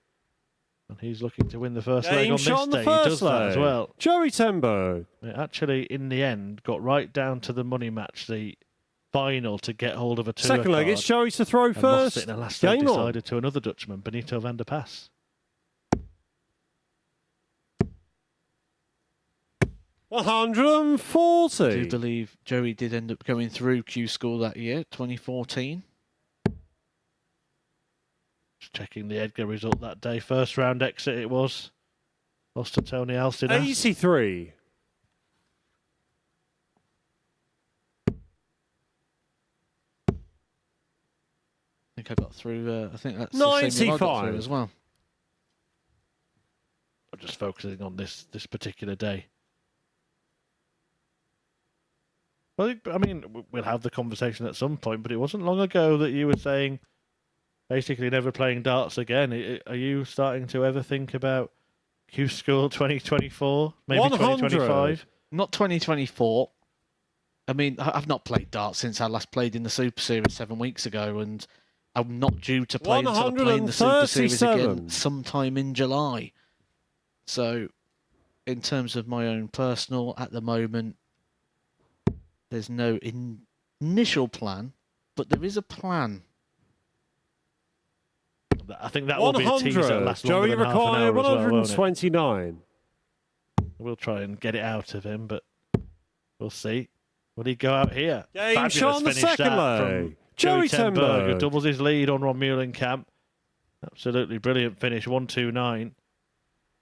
And he's looking to win the first leg Game on this shot on the day. He first does that as leg. well. Joey Tenberg. It actually, in the end, got right down to the money match, the final, to get hold of a tour Second leg, card, it's Joey to throw and first. lost it in the last leg, Game on. decided to another Dutchman, Benito van der Pas. 140. I do believe Joey did end up going through Q School that year, 2014. Just checking the Edgar result that day. First round exit it was. Lost to Tony Alcinas. 83. I think I got through. I think that's the same year I got through 95. as well. I'm just focusing on this particular day. Well, I mean, we'll have the conversation at some point, but it wasn't long ago that you were saying basically never playing darts again. Are you starting to ever think about Q School 2024, maybe 2025? Not 2024. I mean, I've not played darts since I last played in the Super Series 7 weeks ago, and I'm not due to play until I play in the Super Series again 137. sometime in July. So, in terms of my own personal, at the moment, there's no initial plan, but there is a plan. I think that will be a teaser that lasts longer Joey than half an require hour as well, won't it? 129. We'll try and get it out of him, but we'll see. Will he go out here? Game Fabulous shot on the finish second that leg. from Joey Joey Tenberg, who Tenberg. doubles his lead on Ron Muhlenkamp. Absolutely brilliant finish, 129.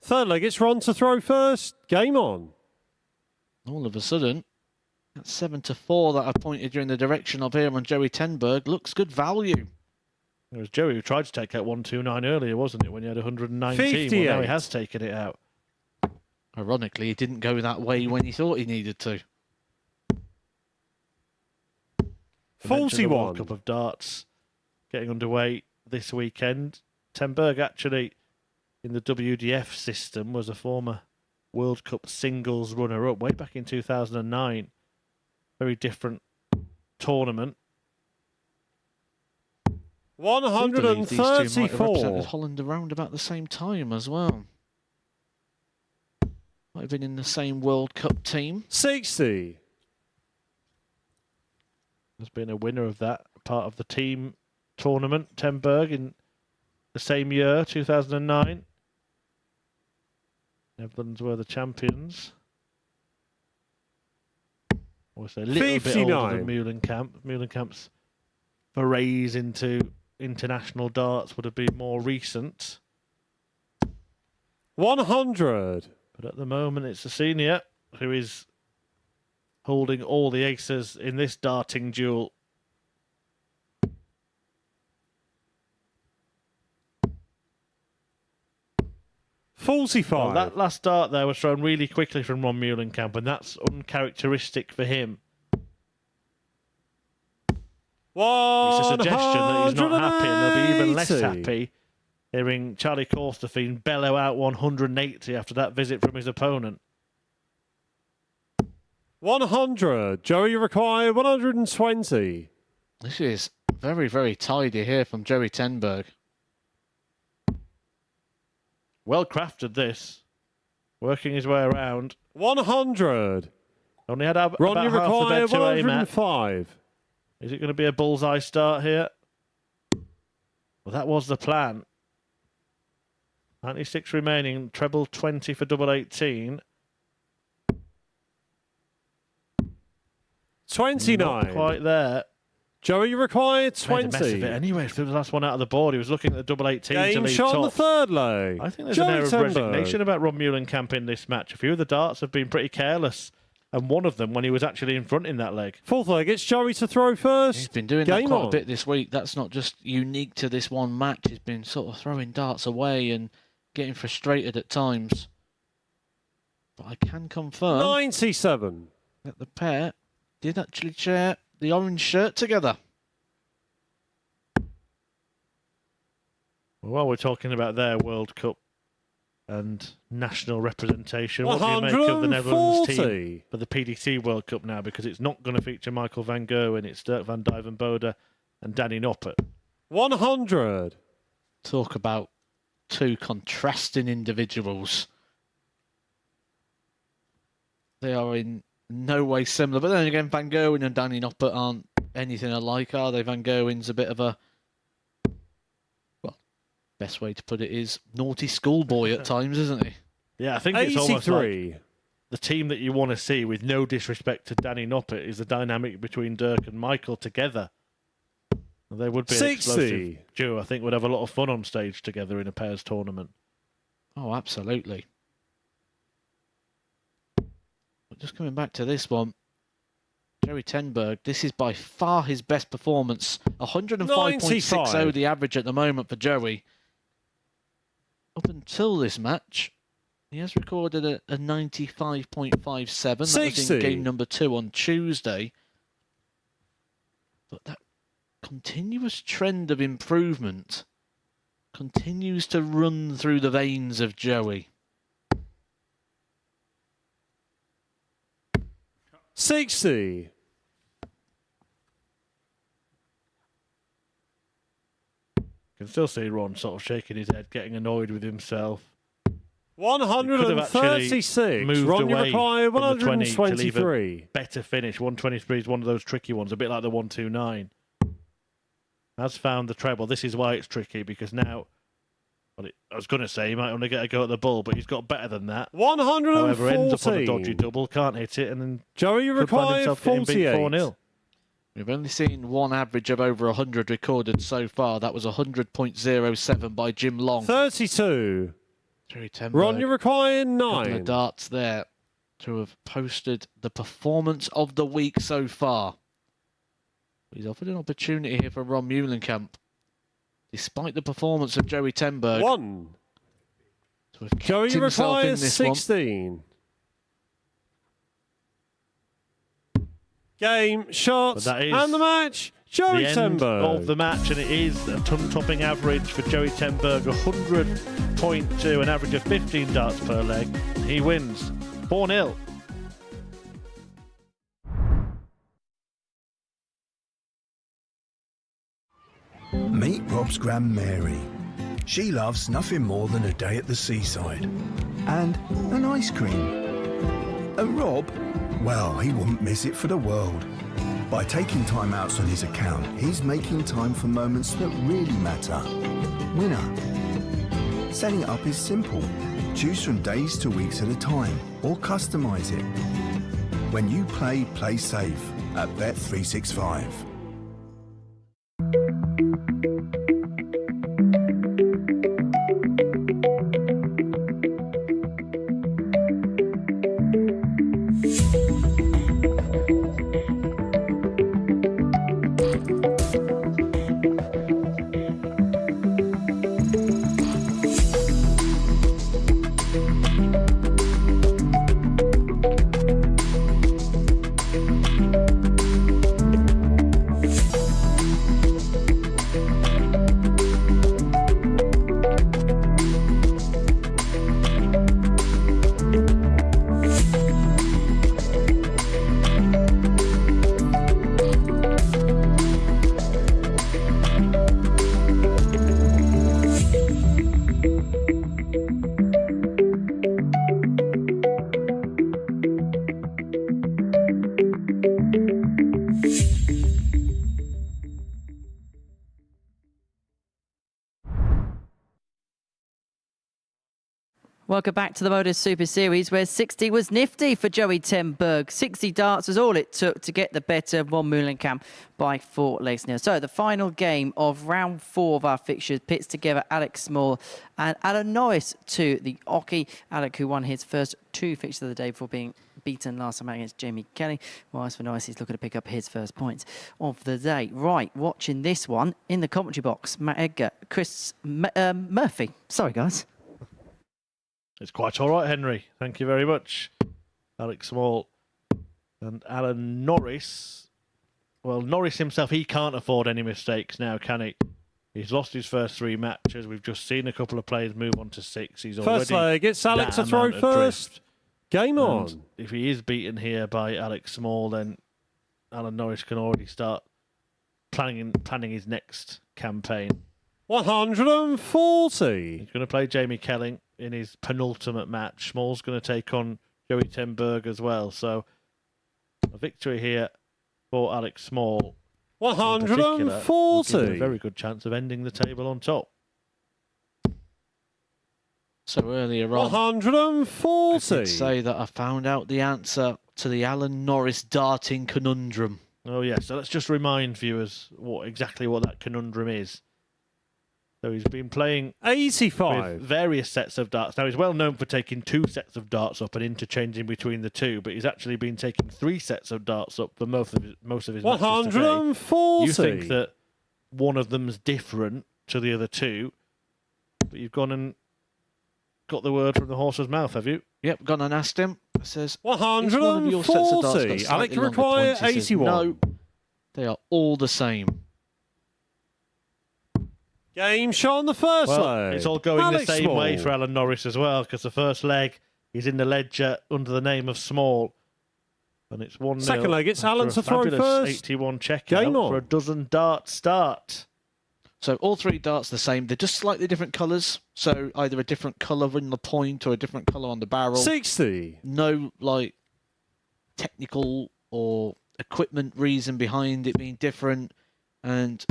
Third leg, it's Ron to throw first. Game on. All of a sudden, that 7-4 that I pointed you in the direction of here on Joey Tenberg looks good value. It was Joey who tried to take out 129 earlier, wasn't it, when he had 119? Well, now 58. he has taken it out. Ironically, he didn't go that way when he thought he needed to. I mentioned the 41. World Cup of Darts getting underway this weekend. Tenberg actually, in the WDF system, was a former World Cup singles runner-up way back in 2009. Very different tournament. I do believe these two might have 134. represented Holland around about the same time as well. Might have been in the same World Cup team. 60. Has been a winner of that part of the team tournament. Tenberg in the same year, 2009. Netherlands were the champions. Also a little bit older than Muhlenkamp. Muhlenkamp's forays into international darts would have been more recent. 100. But at the moment, it's the senior who is holding all the aces in this darting duel. Well, that last dart there was thrown really quickly from Ron Muhlenkamp, and that's uncharacteristic for him. It's a suggestion that he's not happy, and they'll be even less happy hearing Charlie Korstefin bellow out 180 after that visit from his opponent. 100. Joey require 120. This is very, very tidy here from Joey Tenberg. Well crafted, this. Working his way around. 100. Only had about Ron, you half the require bed to aim at. 105. Is it going to be a bullseye start here? Well, that was the plan. 96 remaining, treble 20 for double 18. 29. Not quite there. Joey, you require 20. Made a mess of it anyway. For the last one out of the board, he was looking at the double 18 to Game lead shot on the top. third leg. I think there's Joey an air of Tenberg. resignation about Ron Muhlenkamp in this match. A few of the darts have been pretty careless and one of them when he was actually in front in that leg. Fourth leg, it's Joey to throw first. He's been doing that Game quite on. a bit this week. That's not just unique to this one match. He's been sort of throwing darts away and getting frustrated at times. But I can confirm 97. that the pair did actually share the orange shirt together. Well, while we're talking about their World Cup and national representation, what do you make of the Netherlands team for the PDC World Cup now? Because it's not going to feature Michael van Gerwen, it's Dirk van Dijvenbode and Danny Noppert. 100. Talk about two contrasting individuals. They are in no way similar, but then again, Van Gerwen and Danny Noppert aren't anything alike, are they? Van Gerwen's a bit of a, well, best way to put it is naughty schoolboy at times, isn't he? Yeah, I think it's almost like the team that you want to see, with no disrespect to Danny Noppert, is the dynamic between Dirk and Michael together. They would be an explosive duo. I think would have a lot of fun on stage together in a pairs tournament. Oh, absolutely. But just coming back to this one, Joey Tenberg, this is by far his best performance. 105.60 the average at the moment for Joey. Up until this match, he has recorded a 95.57. That was in game number 2 on Tuesday. But that continuous trend of improvement continues to run through the veins of Joey. 60. Can still see Ron sort of shaking his head, getting annoyed with himself. 136. Moved Ron, you away require from the 20 to leave a 123. better finish. 123 is one of those tricky ones, a bit like the 129. Has found the treble. This is why it's tricky, because now, well, I was going to say he might only get a go at the ball, but he's got better than that. 140. However, ends up on a dodgy double, can't hit it, and then Joey, you could find require himself getting beat 48. 4-0. We've only seen one average of over 100 recorded so far. That was 100.07 by Jim Long. 32. Joey Tenberg, Ron, you require couple of 9. darts there to have posted the performance of the week so far. He's offered an opportunity here for Ron Muhlenkamp, despite the performance of Joey Tenberg. 1. To have kept Joey, you himself require in this 16. Game, shots, But that is and the match. Joey The end Tenberg. of the match, and it is a ton-topping average for Joey Tenberg, 100.2, an average of 15 darts per leg. He wins 4-0. Meet Rob's Gran Mary. She loves nothing more than a day at the seaside and an ice cream. And Rob, well, he wouldn't miss it for the world. By taking time outs on his account, he's making time for moments that really matter. Winner. Setting it up is simple. Choose from days to weeks at a time, or customize it. When you play safe at Bet365. Welcome back to the MODUS Super Series, where 60 was nifty for Joey Tenberg. 60 darts was all it took to get the better of Ron Meulenkamp by 4 legs nil. So the final game of round 4 of our fixtures pits together Alex Small and Alan Norris to the Oki. Alec, who won his first 2 fixtures of the day before being beaten last time against Jamie Kelly, whilst for Norris he's looking to pick up his first points of the day. Right, watching this one in the commentary box, Matt Edgar, Chris Murphy. Sorry, guys. It's quite all right, Henry. Thank you very much. Alex Small and Alan Norris. Well, Norris himself, he can't afford any mistakes now, can he? He's lost his first 3 matches. We've just seen a couple of players move on to 6. He's already First leg, it's Alex that to throw amount of first. drift. Game on. And if he is beaten here by Alex Small, then Alan Norris can already start planning his next campaign. 140. He's going to play Jamie Kelling in his penultimate match. Small's going to take on Joey Tenberg as well. So a victory here for Alex Small. 140. A very good chance of ending the table on top. So earlier on, 140. I did say that I found out the answer to the Alan Norris darting conundrum. Oh yeah, so let's just remind viewers exactly what that conundrum is. So he's been playing 85 with various sets of darts. Now he's well known for taking 2 sets of darts up and interchanging between the 2, but he's actually been taking 3 sets of darts up for most of his matches today. 140. You think that one of them's different to the other 2, but you've gone and got the word from the horse's mouth, have you? Yep, gone and asked him. It says, 140. "Is one of your sets of darts got Alec slightly to longer require points?" He says, 81. "No, they are all the same." Game shot on the first leg. It's all going Alex the same Small. way for Alan Norris as well, because the first leg he's in the ledger under the name of Small. And it's 1-0. Second leg, it's Alan after to throw a fabulous first. 81 checkout Game on. for a dozen dart start. So all 3 darts the same. They're just slightly different colours. So either a different colour in the point or a different colour on the barrel. 60. No technical or equipment reason behind it being different. And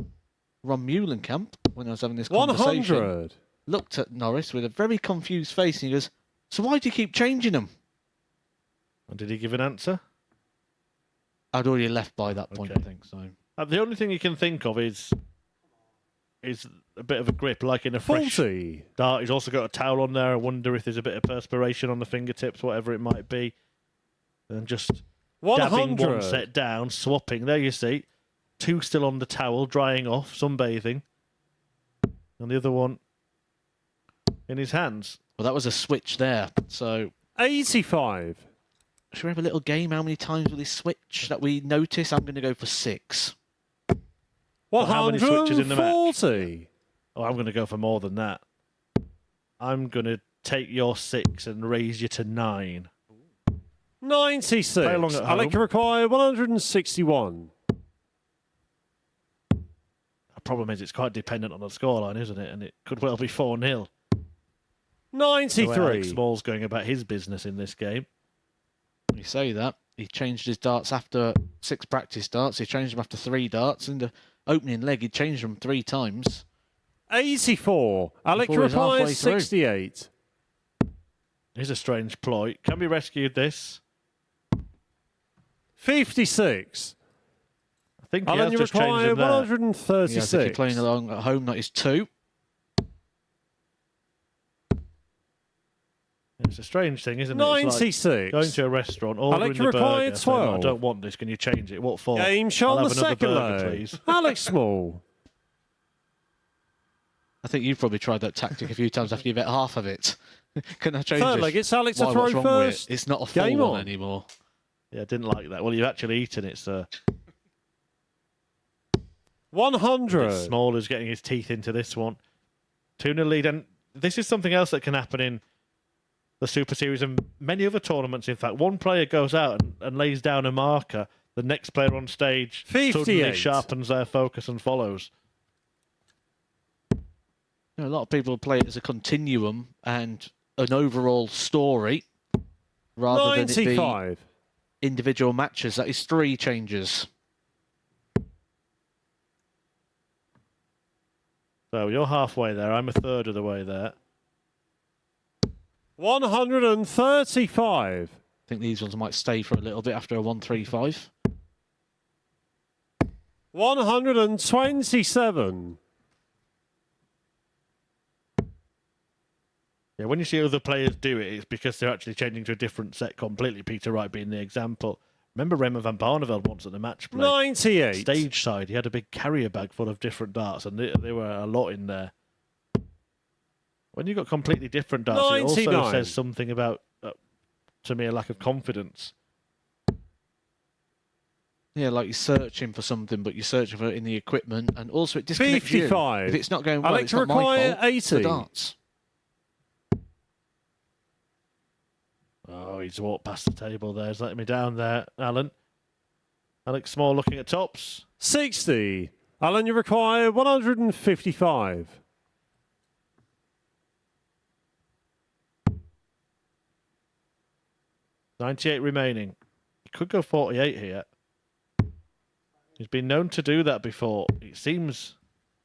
Ron Meulenkamp, when I was having this conversation, 100. looked at Norris with a very confused face and he goes, "So why do you keep changing them?" And did he give an answer? I'd already left by that point, Okay. I think. So The only thing you can think of is a bit of a grip, like in a fresh 40. dart. He's also got a towel on there. I wonder if there's a bit of perspiration on the fingertips, whatever it might be. And just 100. dabbing one set down, swapping. There you see. 2 still on the towel, drying off, sunbathing. And the other one in his hands. well, that was a switch there. So 85. should we have a little game? How many times will he switch that we notice? I'm going to go for 6. Well, how many switches in the match? 140. Oh, I'm going to go for more than that. I'm going to take your 6 and raise you to 9. 96. Play along at Alec home. require 161. The problem is it's quite dependent on the scoreline, isn't it? And it could well be 4-0. The way Alex 93. Small's going about his business in this game. You say that. He changed his darts after 6 practice darts. He changed them after 3 darts. In the opening leg, he changed them 3 times. 84. Alec Before he's halfway requires through. 68. Here's a strange ploy. Can be rescued this. 56. I think he Alan, has you just changed require them there. 136. Yes, if you're playing along at home, that is 2. It's a strange thing, isn't it? It's 96. like going to a restaurant, ordering Alec the burger, required saying, "Oh, I 12. don't want this. Can you change it? What for? Game shot I'll on have the another second burger, leg. please." Alex Small. I think you've probably tried that tactic a few times after you've ate half of it. Can I change Third this? leg, it's Alex to Why, throw what's wrong with it? first. It's not a full Game one on. anymore. Yeah, I didn't like that. Well, you've actually eaten it, sir. 100. Small is getting his teeth into this one. 2-0 lead. And this is something else that can happen in the Super Series and many other tournaments, in fact. One player goes out and lays down a marker. The next player on stage 58. suddenly sharpens their focus and follows. You know, a lot of people play it as a continuum and an overall story rather than it 95. be individual matches. That is 3 changes. So you're halfway there. I'm a third of the way there. 135. I think these ones might stay for a little bit after a 135. 127. Yeah, when you see other players do it, it's because they're actually changing to a different set completely. Peter Wright being the example. Remember Raymond van Barneveld once at the match play? 98. Stage side, he had a big carrier bag full of different darts, and there were a lot in there. When you've got completely different darts, 99. it also says something about, to me, a lack of confidence. Yeah, like you're searching for something, but you're searching for it in the equipment, and also it disconnects 55. you. If it's not going well, I like it's to not my require fault. It's the 80. darts. Oh, he's walked past the table there. He's letting me down there, Alan. Alex Small looking at tops. 60. Alan, you require 155. $98 remaining. He could go 48 here. He's been known to do that before. It seems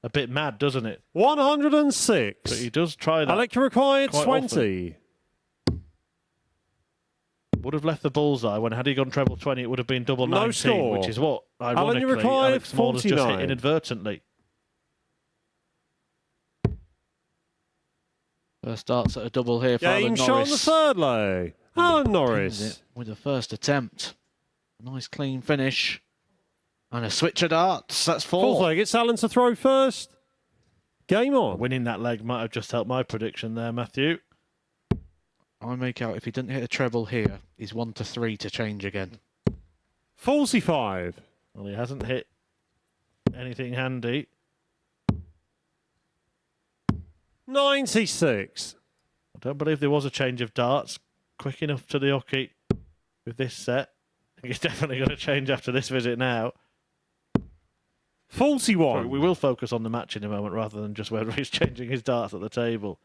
a bit mad, doesn't it? 106. But he does try that. I like to require quite 20. often. Would have left the bullseye when had he gone treble 20, it would have been double No 19, score. which is what, Alan, you ironically, require Alex Small has just hit 49. inadvertently. First darts at a double here for Alan Game Norris. shot on the third lay. Alan Pins Norris. it with the first attempt. Nice clean finish. And a switch of darts. That's Fourth 4. leg. It's Alan to throw first. Game on. Winning that leg might have just helped my prediction there, Matthew. I make out if he doesn't hit a treble here, he's 1 to 3 to change again. 45. Well, he hasn't hit anything handy. 96. I don't believe there was a change of darts quick enough to the hockey with this set. I think he's definitely going to change after this visit now. 41. Sorry, we will focus on the match in a moment rather than just whether he's changing his darts at the table.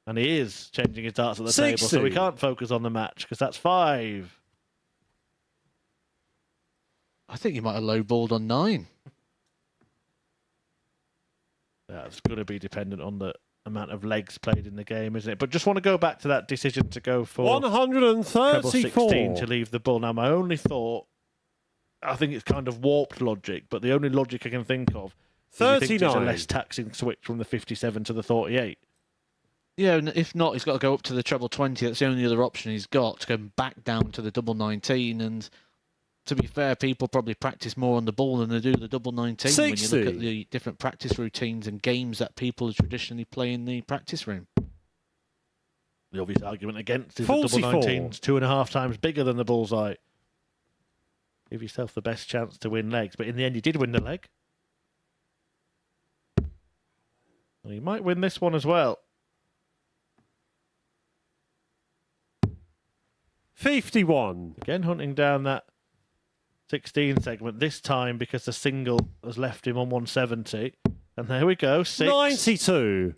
And he is changing his darts at the 60. table, so we can't focus on the match because that's 5. I think he might have lowballed on 9. Yeah, it's going to be dependent on the amount of legs played in the game, isn't it? But just want to go back to that decision to go for treble 134. 16 to leave the bull. Now, my only thought, I think it's kind of warped logic, but the only logic I can think of is you think it's a 39. less taxing switch from the 57 to the 48. Yeah, and if not, he's got to go up to the treble 20. That's the only other option he's got, to go back down to the double 19. And to be fair, people probably practice more on the ball than they do the double 19 when you 60. look at the different practice routines and games that people traditionally play in the practice room. The obvious argument against is that 44. double 19's 2.5 times bigger than the bullseye. Give yourself the best chance to win legs, but in the end, you did win the leg. Well, you might win this one as well. 51. Again, hunting down that 16 segment, this time because the single has left him on 170. And there we go, 6. 92.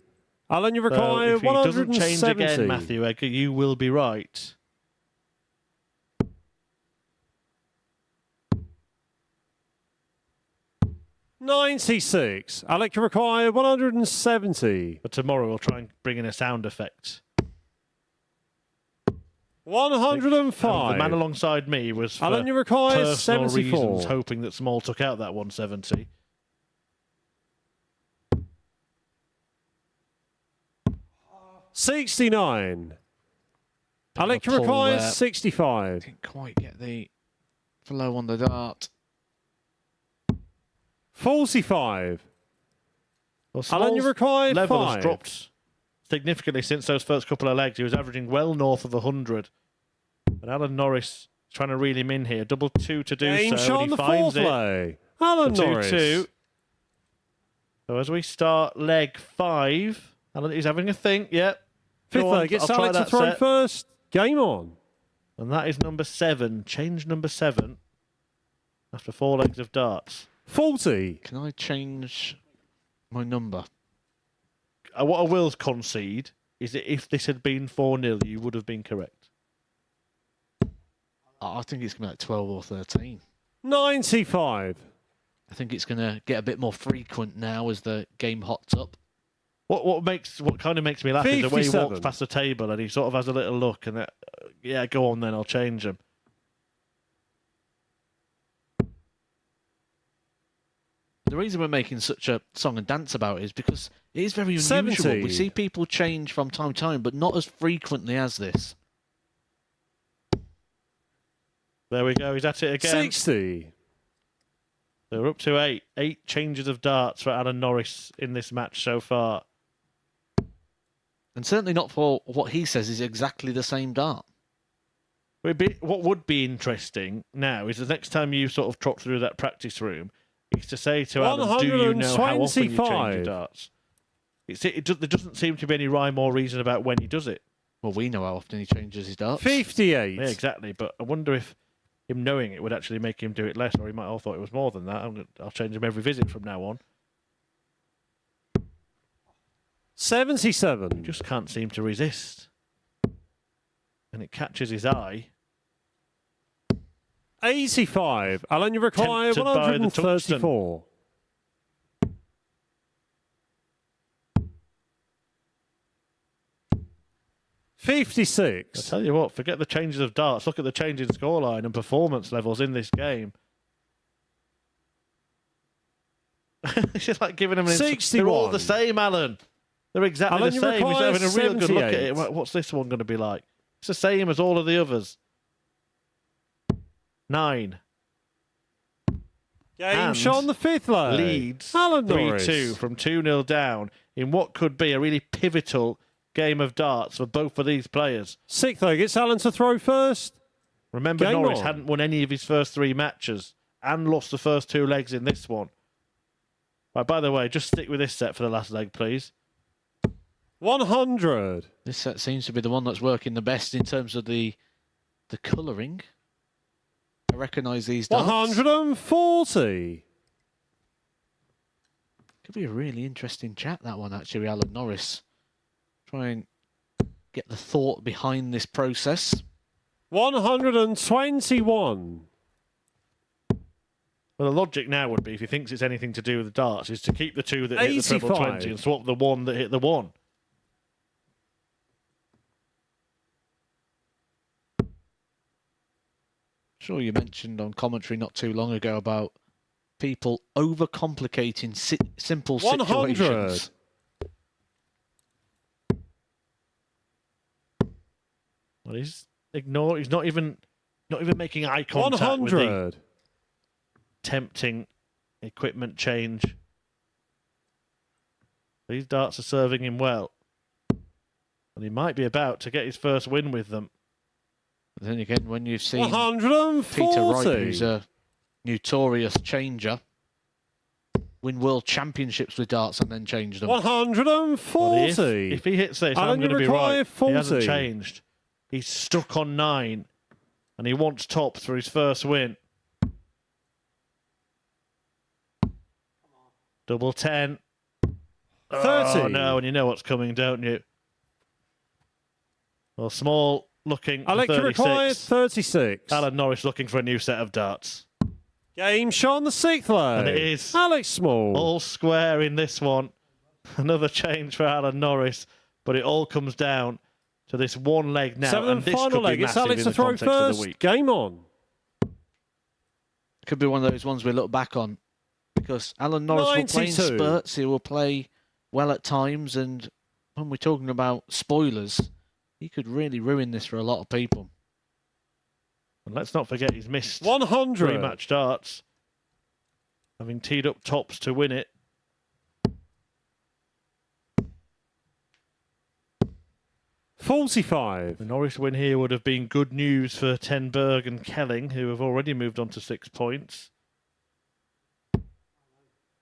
Alan, you require So if he doesn't 170. change again, Matthew Edgar, you will be right. $96. Alec, you require 170. But tomorrow we'll try and bring in a sound effect. 105. The man alongside me was for Alan, you require personal 74. reasons hoping that Small took out that 170. $69. Alec, you pull require there. 65. Didn't quite get the flow on the dart. 45. Well, Alan, you Small's require level 5. has dropped significantly since those first couple of legs. He was averaging well north of 100. And Alan Norris is trying to reel him in here. Double 2 to do Game so. shot on And he the finds fourth it. lay. Alan For Norris. 2-2. So as we start leg 5, Alan is having a think. Yep. Fifth Go on, leg, it's I'll try Alec to that throw set. first. Game on. And that is number 7. Change number 7 after 4 legs of darts. 40. Can I change my number? What I will concede is that if this had been 4-0, you would have been correct. I think it's going to be like 12 or 13. 95. I think it's going to get a bit more frequent now as the game hots up. What kind of makes me laugh is the way he 57. walks past the table and he sort of has a little look and yeah, go on then, I'll change him. The reason we're making such a song and dance about it is because it is very unusual. 70. We see people change from time to time, but not as frequently as this. There we go, he's at it again. 60. So we're up to 8. 8 changes of darts for Alan Norris in this match so far. And certainly not for what he says is exactly the same dart. What would be interesting now is the next time you sort of trot through that practice room, is to say to Alan, do you know how often you change your darts? There doesn't seem to be any rhyme or reason about when he does it. Well, we know how often he changes his darts. 58. Yeah, exactly. But I wonder if him knowing it would actually make him do it less, or he might have thought it was more than that. I'll change him every visit from now on. 77. Just can't seem to resist. And it catches his eye. 85. Alan, you require Tempted by the tungsten. 134. I 56. tell you what, forget the changes of darts. Look at the change in scoreline and performance levels in this game. It's just like giving them an 61. They're all the same, Alan. They're exactly Alan, the you same. He's require having a real good look at 78. it. What's this one going to be like? It's the same as all of the others. 9. Game And shot on the 5th leg. Leads Alan Norris. 3-2 from 2-0 down in what could be a really pivotal game of darts for both of these players. 6th leg. It's Alan to throw first. Remember, Game Norris on. hadn't won any of his first 3 matches and lost the first 2 legs in this one. Right, by the way, just stick with this set for the last leg, please. 100. This set seems to be the one that's working the best in terms of the colouring. I recognise these darts. 140. Could be a really interesting chat, that one, actually, Alan Norris. Try and get the thought behind this process. 121. Well, the logic now would be, if he thinks it's anything to do with the darts, is to keep the 2 that hit the treble 85. 20 and swap the 1 that hit the 1. Sure, you mentioned on commentary not too long ago about people overcomplicating simple 100. situations. Well, he's not even making eye contact with the 100. tempting equipment change. These darts are serving him well. And he might be about to get his first win with them. But then again, when you've seen 140. Peter Wright, who's a notorious changer, win world championships with darts and then change them. 140. Well, if he hits this, Alan, I'm going to you be require right. 40. He hasn't changed. He's stuck on 9. And he wants tops for his first win. Double 10. 30. Oh, no, and you know what's coming, don't you? Well, Small looking for Alex, you require 36. 36. Alan Norris looking for a new set of darts. Game shot on the 6th leg. And it is Alex Small. all square in this one. Another change for Alan Norris. But it all comes down to this one leg now. 7th and and this final could leg. be It's massive Alex in to the throw context of first. the week. Game on. Could be one of those ones we look back on. Because Alan Norris will play in 92. spurts, he will play well at times, and when we're talking about spoilers, he could really ruin this for a lot of people. And let's not forget he's missed 100. 3 match darts, having teed up tops to win it. 45. The Norris win here would have been good news for Ten Berg and Kelling, who have already moved on to 6 points.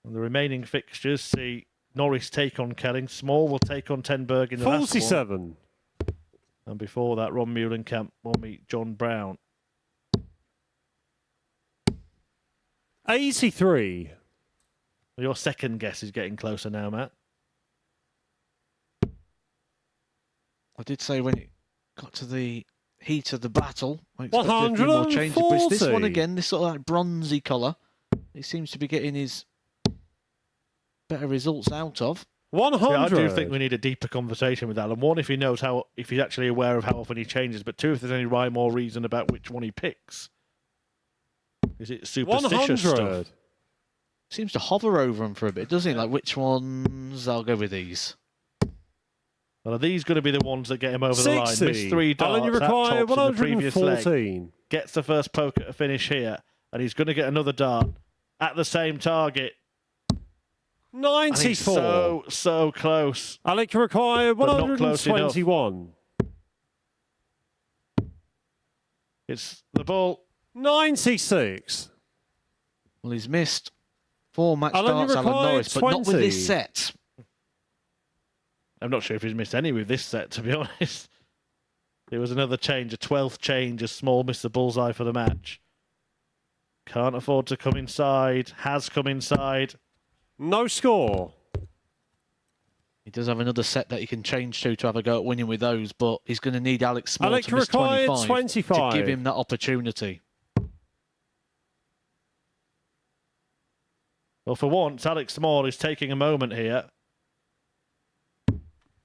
And the remaining fixtures see Norris take on Kelling. Small will take on Ten Berg in the last one. 47. And before that, Ron Muhlenkamp will meet John Brown. 83. Your second guess is getting closer now, Matt. I did say when it got to the heat of the battle, I expected a few more changes. But it's this one 140. again, this sort of like bronzy colour. He seems to be getting his better results out of. 100. Yeah, I do think we need a deeper conversation with Alan. One, if he's actually aware of how often he changes, but two, if there's any rhyme or reason about which one he picks. Is it superstitious 100. stuff? Seems to hover over them for a bit, doesn't it? Like, which ones? I'll go with these. Well, are these going to be the ones that get him over 60. the line? Missed 3 darts Alan, you at require tops in the previous leg. 114. Gets the first poke at a finish here, and he's going to get another dart at the same target. 94. So close. Alec, you require But not close enough. 121. It's the ball. 96. Well, he's missed 4 match Alan, you darts, Alan require Norris, but not with 20. this set. I'm not sure if he's missed any with this set, to be honest. It was another change, a 12th change, as Small missed the bullseye for the match. Can't afford to come inside. Has come inside. No score. He does have another set that he can change to have a go at winning with those, but he's going to need Alex Small Alec, to miss required 25 to give him that opportunity. Well, for once, Alex Small is taking a moment here.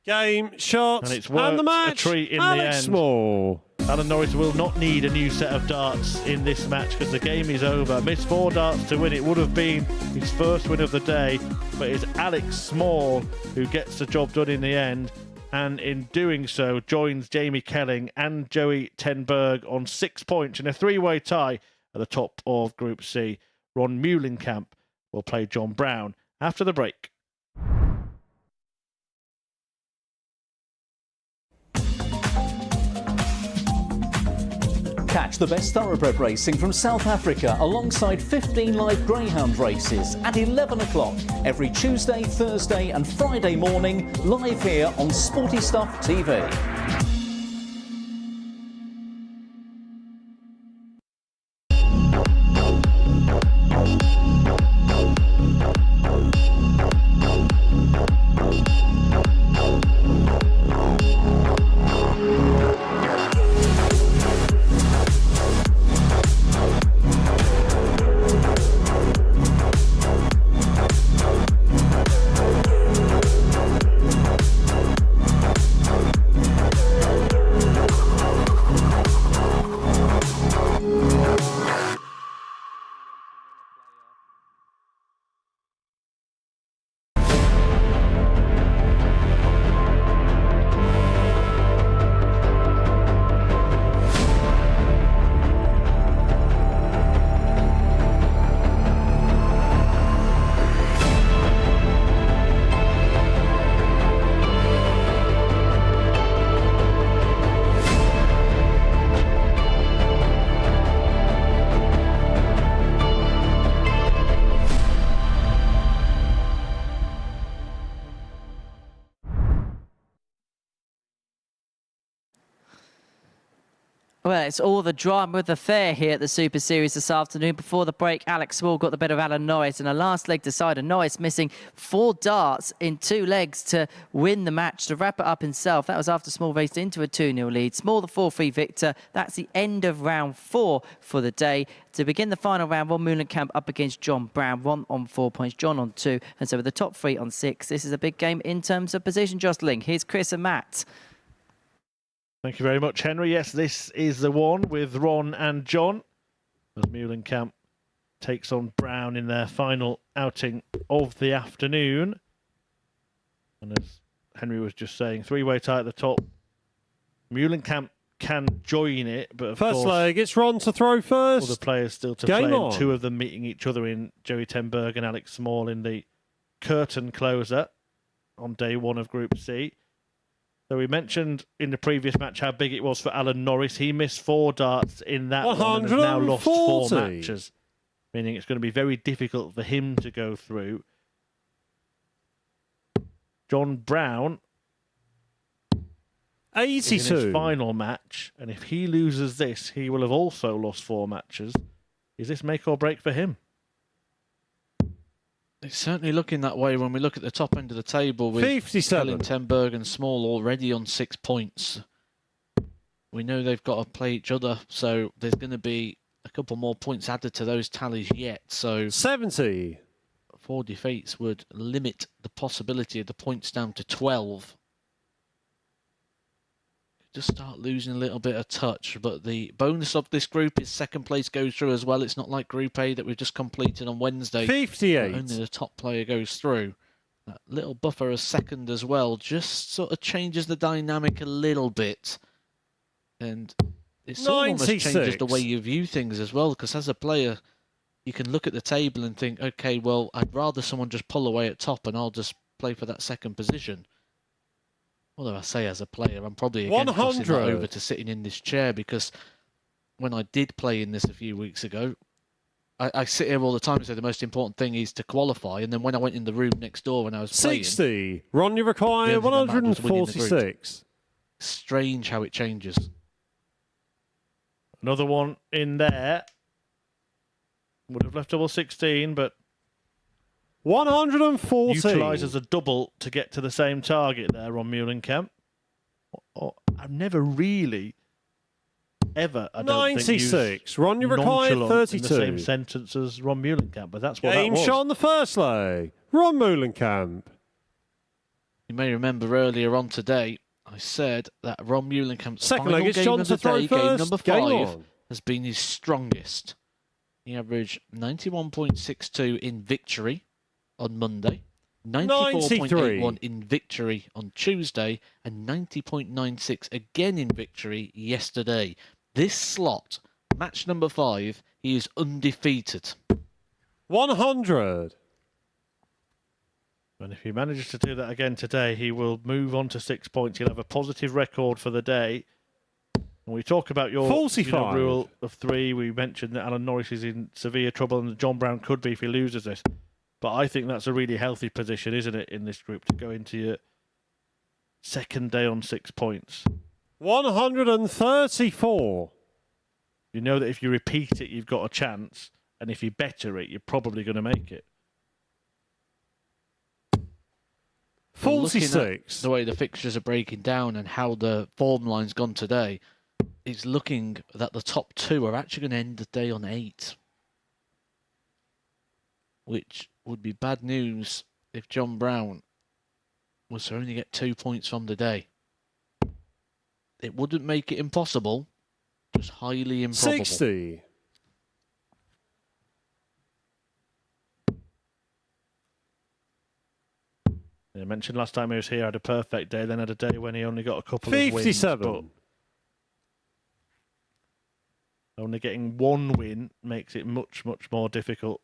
Game, shot, And it's worked the match. a treat in Alex the end. Small. Alan Norris will not need a new set of darts in this match because the game is over. Missed 4 darts to win. It would have been his first win of the day, but it's Alex Small who gets the job done in the end, and in doing so joins Jamie Kelling and Joey Tenberg on 6 points in a 3-way tie at the top of Group C. Ron Muhlenkamp will play John Brown after the break. Catch the best thoroughbred racing from South Africa alongside 15 live greyhound races at 11 o'clock every Tuesday, Thursday and Friday morning, live here on Sporty Stuff TV. Well, it's all the drama of the fair here at the Super Series this afternoon. Before the break, Alex Small got the better of Alan Norris in a last leg decider. Norris missing 4 darts in 2 legs to win the match, to wrap it up himself. That was after Small raced into a 2-0 lead. Small, the 4-3 victor. That's the end of round 4 for the day. To begin the final round, Ron Muhlenkamp up against John Brown. Ron on 4 points, John on 2. And so with the top 3 on 6, this is a big game in terms of position jostling. Here's Chris and Matt. Thank you very much, Henry. Yes, this is the one with Ron and John, as Muhlenkamp takes on Brown in their final outing of the afternoon. And as Henry was just saying, 3-way tie at the top. Muhlenkamp can join it, but of first course, leg, it's Ron to throw first. all the players still to Game play, on. and 2 of them meeting each other in Joey Tenberg and Alex Small in the curtain closer on day 1 of Group C. So we mentioned in the previous match how big it was for Alan Norris. He missed 4 darts in that one and has now lost 4 matches, meaning it's going to be very difficult for him to go through. John Brown 82 is in his final match, and if he loses this, he will have also lost 4 matches. Is this make or break for him? It's certainly looking that way when we look at the top end of the table with 57. Tenberg and Small already on 6 points. We know they've got to play each other, so there's going to be a couple more points added to those tallies yet. So 70. 4 defeats would limit the possibility of the points down to 12. Just start losing a little bit of touch, but the bonus of this group is second place goes through as well. It's not like Group A that we've just completed on Wednesday. 58. Only the top player goes through. That little buffer as second as well just sort of changes the dynamic a little bit. And it sort of almost changes the way you view things as well, because as a player, you can look at the table and think, okay, well, I'd rather someone just pull away at top and I'll just play for that second position. Although I say as a player, I'm probably again crossing that over to sitting in this chair, because when I did play in this a few weeks ago, I sit here all the time and say the most important thing is to qualify. And then when I went in the room next door when I was playing... 60. Ron, you require 146. Strange how it changes. Another one in there. Would have left double 16, but... 140. Utilises a double to get to the same target there on Muhlenkamp. I've never really, ever, I don't 96. think, Ron, you require 32. In the same sentence as Ron Muhlenkamp, but that's what Game that was. shot on the first leg. Ron Muhlenkamp. You may remember earlier on today, I said that Ron Muhlenkamp's second final leg, it's game John of to the throw day, first. game number Game 5, on. has been his strongest. He averaged 91.62 in victory on Monday, 94.81 in victory on Tuesday, and 90.96 again in victory yesterday. This slot, match number 5, he is undefeated. 100. And if he manages to do that again today, he will move on to 6 points. He'll have a positive record for the day. When we talk about your rule of 3, we mentioned that Alan Norris is in severe trouble and John Brown could be if he loses this. But I think that's a really healthy position, isn't it, in this group, to go into your second day on 6 points. 134. You know that if you repeat it, you've got a chance. And if you better it, you're probably going to make it. 46. The way the fixtures are breaking down and how the form line's gone today, it's looking that the top 2 are actually going to end the day on 8. Which would be bad news if John Brown was to only get 2 points from the day. It wouldn't make it impossible, just highly improbable. 60. I mentioned last time he was here, had a perfect day, then had a day when he only got a couple of wins. 57. But only getting 1 win makes it much, much more difficult.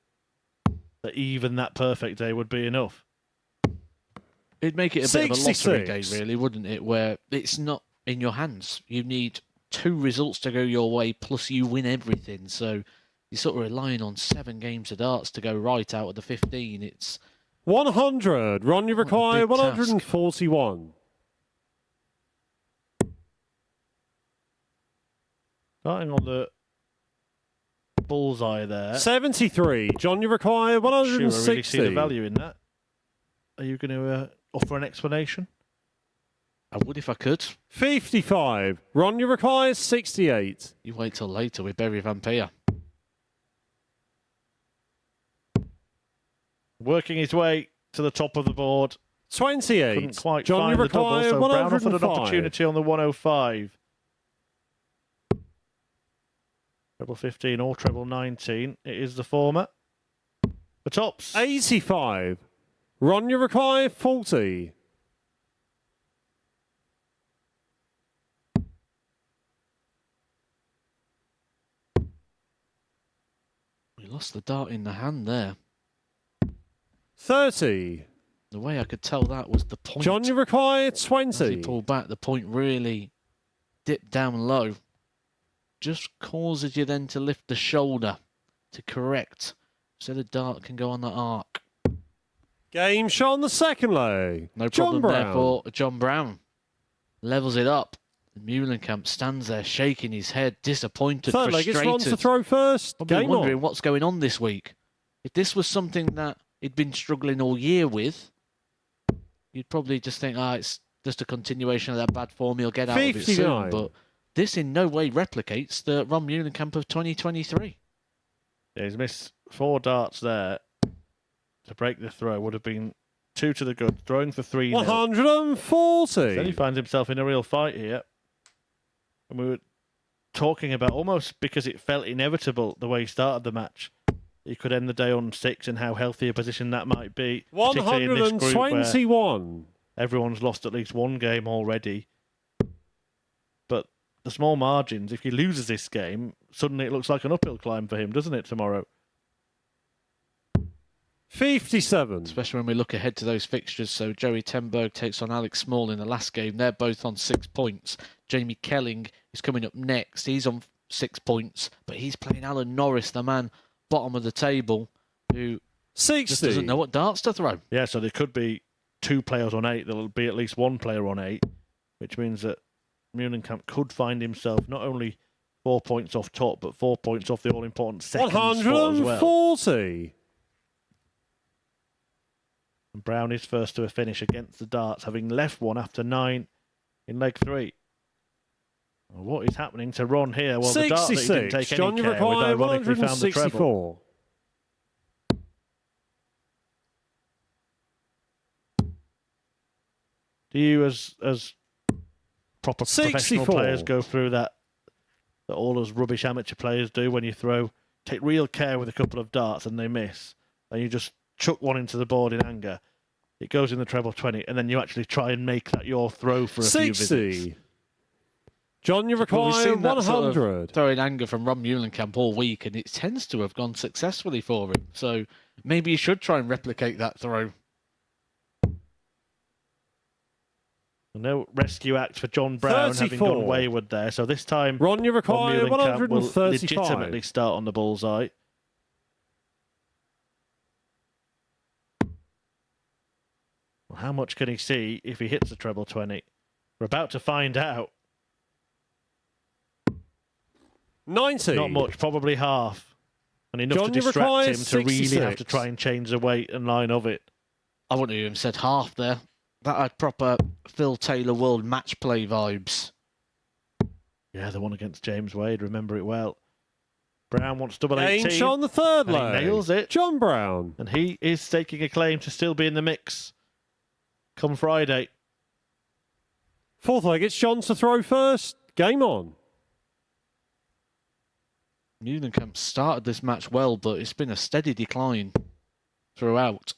That even that perfect day would be enough. It'd make it a bit of a 66. lottery day, really, wouldn't it? Where it's not in your hands. You need 2 results to go your way, plus you win everything. So you're sort of relying on 7 games of darts to go right out of the 15. It's 100. Ron, you require 141. Starting on the bullseye there. 73. John, you require 160. Sure, I really see the value in that. Are you going to offer an explanation? I would if I could. 55. Ron, you require 68. You wait till later with Barry Van Peer. Working his way to the top of the board. 28. Couldn't quite John, you find the double, require so Brown offered an 105. opportunity on the 105. Treble 15 or treble 19. It is the former. The tops. 85. Ron, you require 40. We lost the dart in the hand there. 30. The way I could tell that was the point. John, you require As he 20. pulled back, the point really dipped down low. Just causes you then to lift the shoulder to correct, so the dart can go on the arc. Game shot on the second leg. No John problem Brown. there for John Brown. Levels it up. Muhlenkamp stands there shaking his head, disappointed, Third leg, frustrated. it's Ron to throw first. Probably Game wondering on. what's going on this week. If this was something that he'd been struggling all year with, you'd probably just think, it's just a continuation of that bad form. He'll get out of it 59. soon. But this in no way replicates the Ron Muhlenkamp of 2023. Yeah, he's missed 4 darts there. to break the throw would have been 2 to the good, throwing for 3 now. 140. Then he finds himself in a real fight here. And we were talking about, almost because it felt inevitable the way he started the match, he could end the day on 6 and how healthy a position that might be. Particularly in this group where 121. everyone's lost at least one game already. But the small margins, if he loses this game, suddenly it looks like an uphill climb for him, doesn't it, tomorrow? 57. Especially when we look ahead to those fixtures. So Joey Tenberg takes on Alex Small in the last game. They're both on 6 points. Jamie Kelling is coming up next. He's on 6 points, but he's playing Alan Norris, the man bottom of the table, who 60. just doesn't know what darts to throw. Yeah, so there could be 2 players on 8. There'll be at least 1 player on 8, which means that Muhlenkamp could find himself not only 4 points off top, but 4 points off the all-important second spot as well. 140. And Brown is first to a finish against the darts, having left one after 9 in leg 3. Well, what is happening to Ron here? Well, the dart that he didn't take John any care with, ironically found the treble. 164. Do you, as proper 64. professional players, go through that all us rubbish amateur players do when you take real care with a couple of darts and they miss, and you just chuck one into the board in anger, it goes in the treble 20, and then you actually try and make that your throw for a few visits? 60. John, you Well, require we've seen that sort 100. of throwing anger from Ron Muhlenkamp all week, and it tends to have gone successfully for him. So maybe you should try and replicate that throw. No rescue act for John Brown, having 34. gone wayward there. So this time, Ron, you require Muhlenkamp will 135. legitimately start on the bullseye. Well, how much can he see if he hits the treble 20? We're about to find out. 90. Not much, probably half. And enough John, to you distract require him to really have to 66. try and change the weight and line of it. I wouldn't have even said half there. That had proper Phil Taylor World Match Play vibes. Yeah, the one against James Wade, remember it well. Brown wants double 18. Ainge on the third and leg. he nails it. John Brown. And he is staking a claim to still be in the mix come Friday. Fourth leg, it's John to throw first. Game on. Muhlenkamp started this match well, but it's been a steady decline throughout.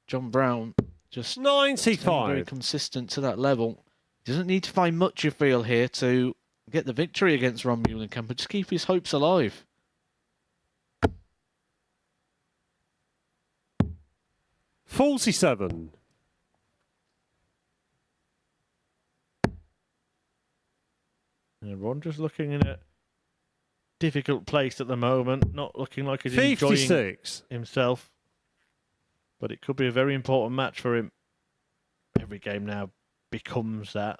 John Brown just 95. very consistent to that level. He doesn't need to find much, you feel, here to get the victory against Ron Muhlenkamp, but just keep his hopes alive. $47. And Ron just looking in a difficult place at the moment, not looking like he's enjoying 56. himself. But it could be a very important match for him. Every game now becomes that.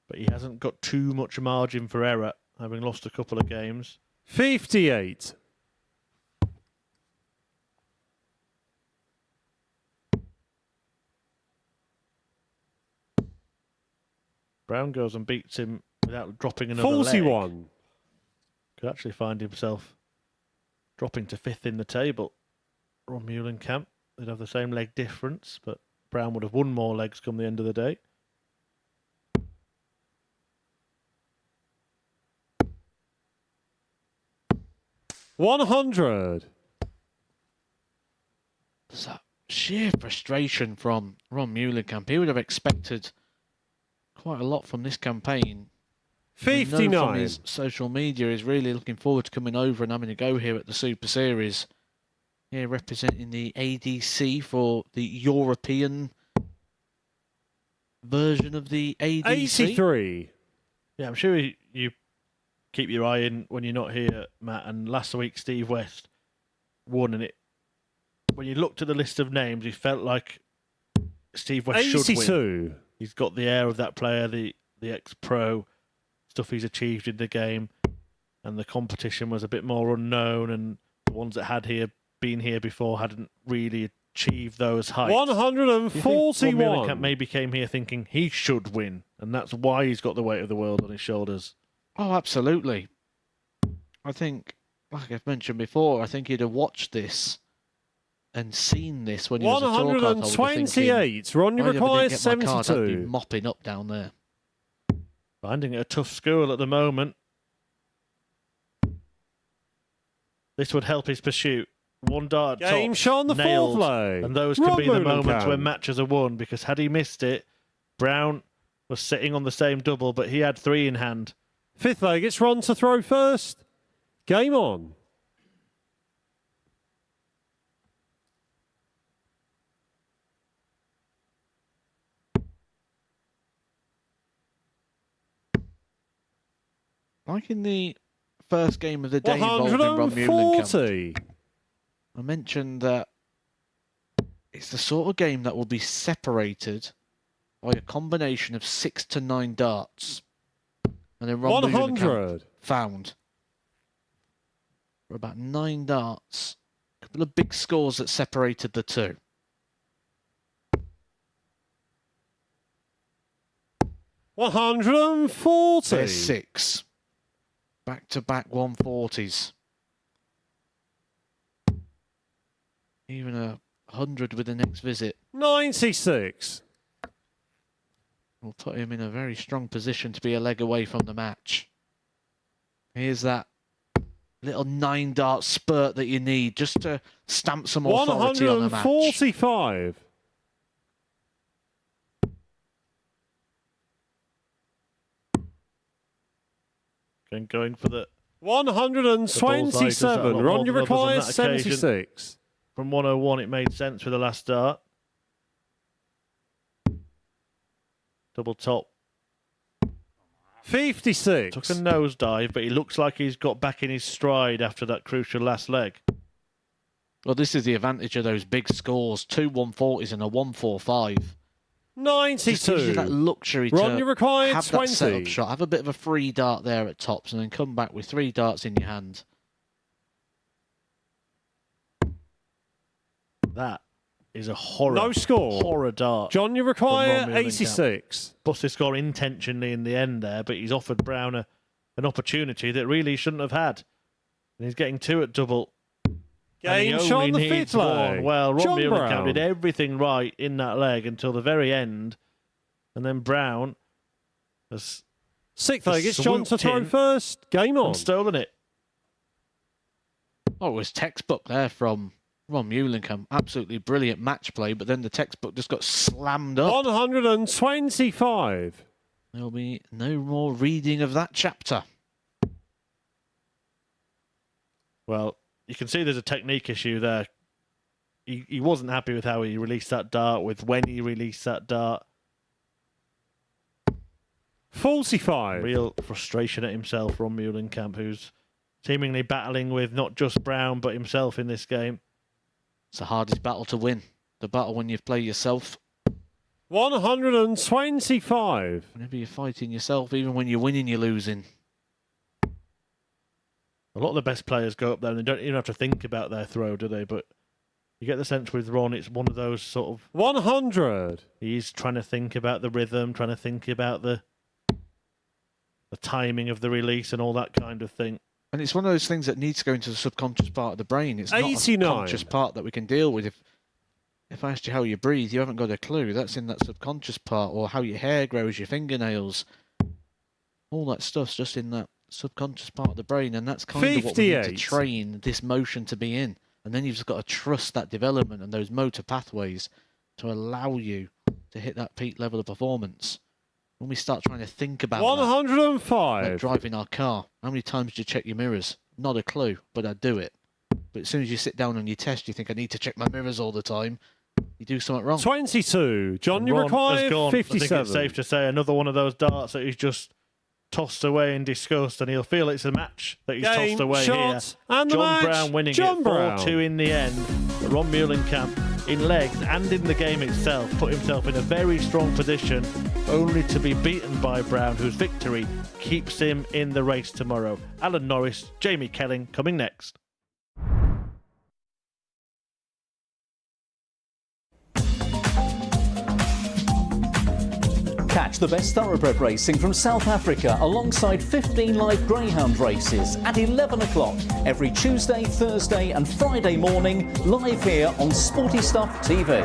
But he hasn't got too much margin for error, having lost a couple of games. 58. Brown goes and beats him without dropping another 41. leg. Could actually find himself dropping to 5th in the table. Ron Muhlenkamp, they'd have the same leg difference, but Brown would have won more legs come the end of the day. $100. There's that sheer frustration from Ron Muhlenkamp. He would have expected quite a lot from this campaign. We know 59. from his social media, he's really looking forward to coming over and having a go here at the Super Series. Here representing the ADC for the European version of the ADC. 83. Yeah, I'm sure you keep your eye in when you're not here, Matt. And last week, Steve West won, and it. When you looked at the list of names, he felt like Steve West should 82. win. He's got the air of that player, the ex-pro, stuff he's achieved in the game, and the competition was a bit more unknown, and the ones that had been here before hadn't really achieved those heights. 141. Muhlenkamp maybe came here thinking he should win, and that's why he's got the weight of the world on his shoulders. Oh, absolutely. I think, like I've mentioned before, I think he'd have watched this and seen this when he was a tour card holder, 128. Ronnie why did I requires get my card? I'd be 72. mopping up down there. Finding it a tough school at the moment. This would help his pursuit. One dart at Game top, shot on the nailed, fourth leg. and those can Rob be the Moolenkamp. moments when matches are won, because had he missed it, Brown was sitting on the same double, but he had 3 in hand. Fifth leg, it's Ron to throw first. Game on. Like in the first game of the day involving Ron Moolenkamp, 140. I mentioned that it's the sort of game that will be separated by a combination of 6 to 9 darts. And then Ron 100. Moolenkamp found for about 9 darts, a couple of big scores that separated the two. $140. There's 6. Back-to-back 140s. Even a 100 with the next visit 96. will put him in a very strong position to be a leg away from the match. Here's that little 9-dart spurt that you need just to stamp some authority on the match. 145. And going for the 127. Ron, you requires 76. From 101, it made sense with the last dart. Double top. 56. Took a nosedive, but he looks like he's got back in his stride after that crucial last leg. Well, this is the advantage of those big scores. 2 140s and a 145. 92. Just gives you that luxury Ron, to you required have 20. that setup shot. Have a bit of a free dart there at tops and then come back with 3 darts in your hand. That is a horror. No score. Horror dart. John, you require 86. Busted score intentionally in the end there, but he's offered Brown an opportunity that really he shouldn't have had. And he's getting 2 at double. Game shot on the fifth leg. Well, Ron John Moolenkamp Brown. did everything right in that leg until the very end. And then Brown has Sixth leg, it's John to swooped throw in first. Game on. and stolen it. Oh, it was textbook there from Ron Moolenkamp. Absolutely brilliant match play, but then the textbook just got slammed up. 125. There'll be no more reading of that chapter. Well, you can see there's a technique issue there. He wasn't happy with how he released that dart, with when he released that dart. 45. Real frustration at himself, Ron Moolenkamp, who's seemingly battling with not just Brown, but himself in this game. It's the hardest battle to win. The battle when you play yourself. 125. Whenever you're fighting yourself, even when you're winning, you're losing. A lot of the best players go up there and they don't even have to think about their throw, do they? But you get the sense with Ron, it's one of those sort of... 100. He's trying to think about the rhythm, trying to think about the timing of the release and all that kind of thing. And it's one of those things that needs to go into the subconscious part of the brain. It's 89. not a conscious part that we can deal with. If I asked you how you breathe, you haven't got a clue. That's in that subconscious part, or how your hair grows, your fingernails. All that stuff's just in that subconscious part of the brain, and that's kind of what we need to 58. train this motion to be in. And then you've just got to trust that development and those motor pathways to allow you to hit that peak level of performance. When we start trying to think about 105. like driving our car, how many times do you check your mirrors? Not a clue, but I do it. But as soon as you sit down on your test, you think, I need to check my mirrors all the time. You do something wrong. 22. John, you Ron require has gone. 57. I think it's safe to say another one of those darts that he's just tossed away in disgust, and he'll feel it's a match that he's Game, tossed away shot, here. and the John match. Brown winning John it 4-2 in the end. But Ron Moolenkamp, in legs and in the game itself, put himself in a very strong position, only to be beaten by Brown, whose victory keeps him in the race tomorrow. Alan Norris, Jamie Kelling coming next. Catch the best thoroughbred racing from South Africa alongside 15 live greyhound races at 11 o'clock every Tuesday, Thursday and Friday morning, live here on Sporty Stuff TV.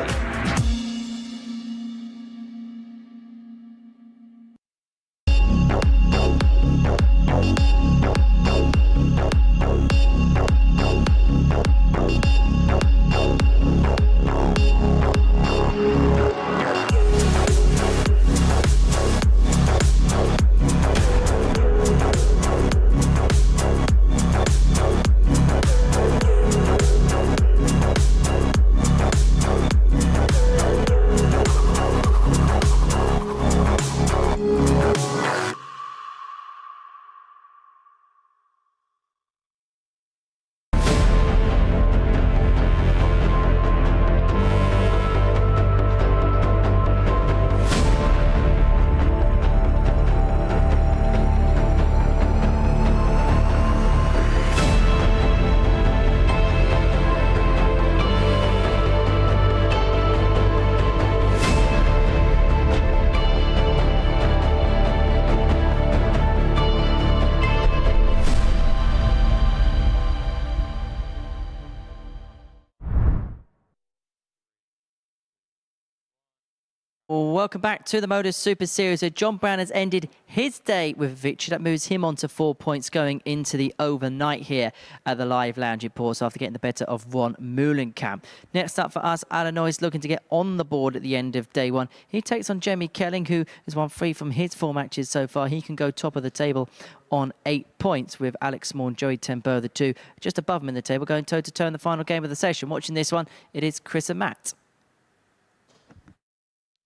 Welcome back to the MODUS Super Series. So John Brown has ended his day with victory. That moves him on to 4 points going into the overnight here at the Live Lounge in Ports after getting the better of Ron Meulenkamp. Next up for us, Alan Norris looking to get on the board at the end of day one. He takes on Jamie Kelling, who has won 3 from his 4 matches so far. He can go top of the table on 8 points with Alex Small and Joey Ten Boer, the two just above him in the table, going toe-to-toe in the final game of the session. Watching this one, it is Chris and Matt.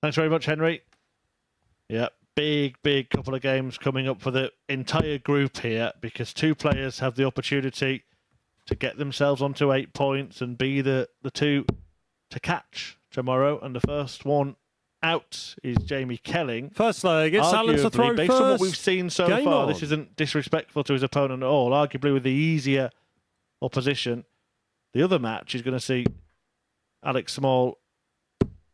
Thanks very much, Henry. Yeah, big couple of games coming up for the entire group here because 2 players have the opportunity to get themselves onto 8 points and be the 2 to catch tomorrow. And the first one out is Jamie Kelling. First leg, it's Alan to throw based first. on what we've seen so far, this on. isn't disrespectful to his opponent at all. Arguably with the easier opposition. The other match is going to see Alex Small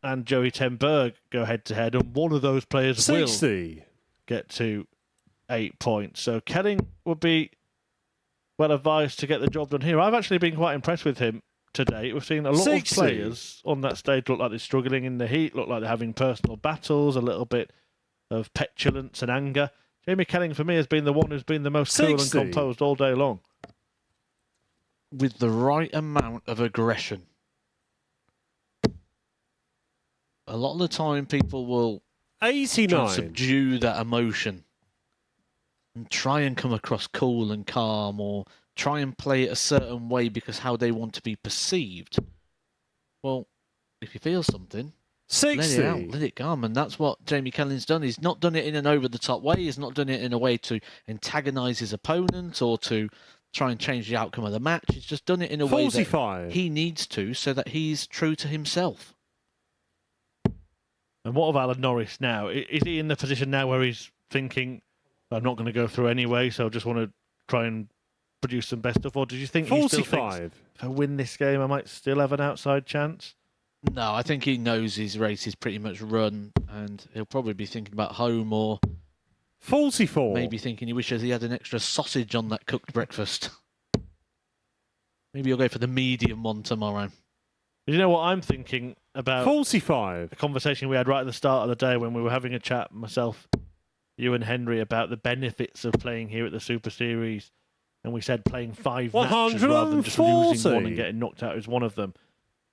and Joey Ten Boer go head-to-head, and one of those players 60. will get to 8 points. So Kelling would be well advised to get the job done here. I've actually been quite impressed with him today. We've seen a lot 60. of players on that stage look like they're struggling in the heat, look like they're having personal battles, a little bit of petulance and anger. Jamie Kelling, for me, has been the one who's been the most 60. cool and composed all day long. With the right amount of aggression. A lot of the time, people will 89. try and subdue that emotion and try and come across cool and calm, or try and play it a certain way because how they want to be perceived. Well, if you feel something, 60. let it out, let it come, and that's what Jamie Kelling's done. He's not done it in an over-the-top way. He's not done it in a way to antagonise his opponent or to try and change the outcome of the match. He's just done it in a 45. way that he needs to, so that he's true to himself. And what of Alan Norris now? Is he in the position now where he's thinking, I'm not going to go through anyway, so I just want to try and produce some best stuff? Or did you think he still thinks, if I win this game, I might still have an outside chance? No, I think he knows his race is pretty much run, and he'll probably be thinking about home, or 44. maybe thinking he wishes he had an extra sausage on that cooked breakfast. Maybe he'll go for the medium one tomorrow. You know what I'm thinking about? 45. The conversation we had right at the start of the day when we were having a chat, myself, you and Henry, about the benefits of playing here at the Super Series. And we said playing 5 matches rather than just losing one and getting knocked out is one of them.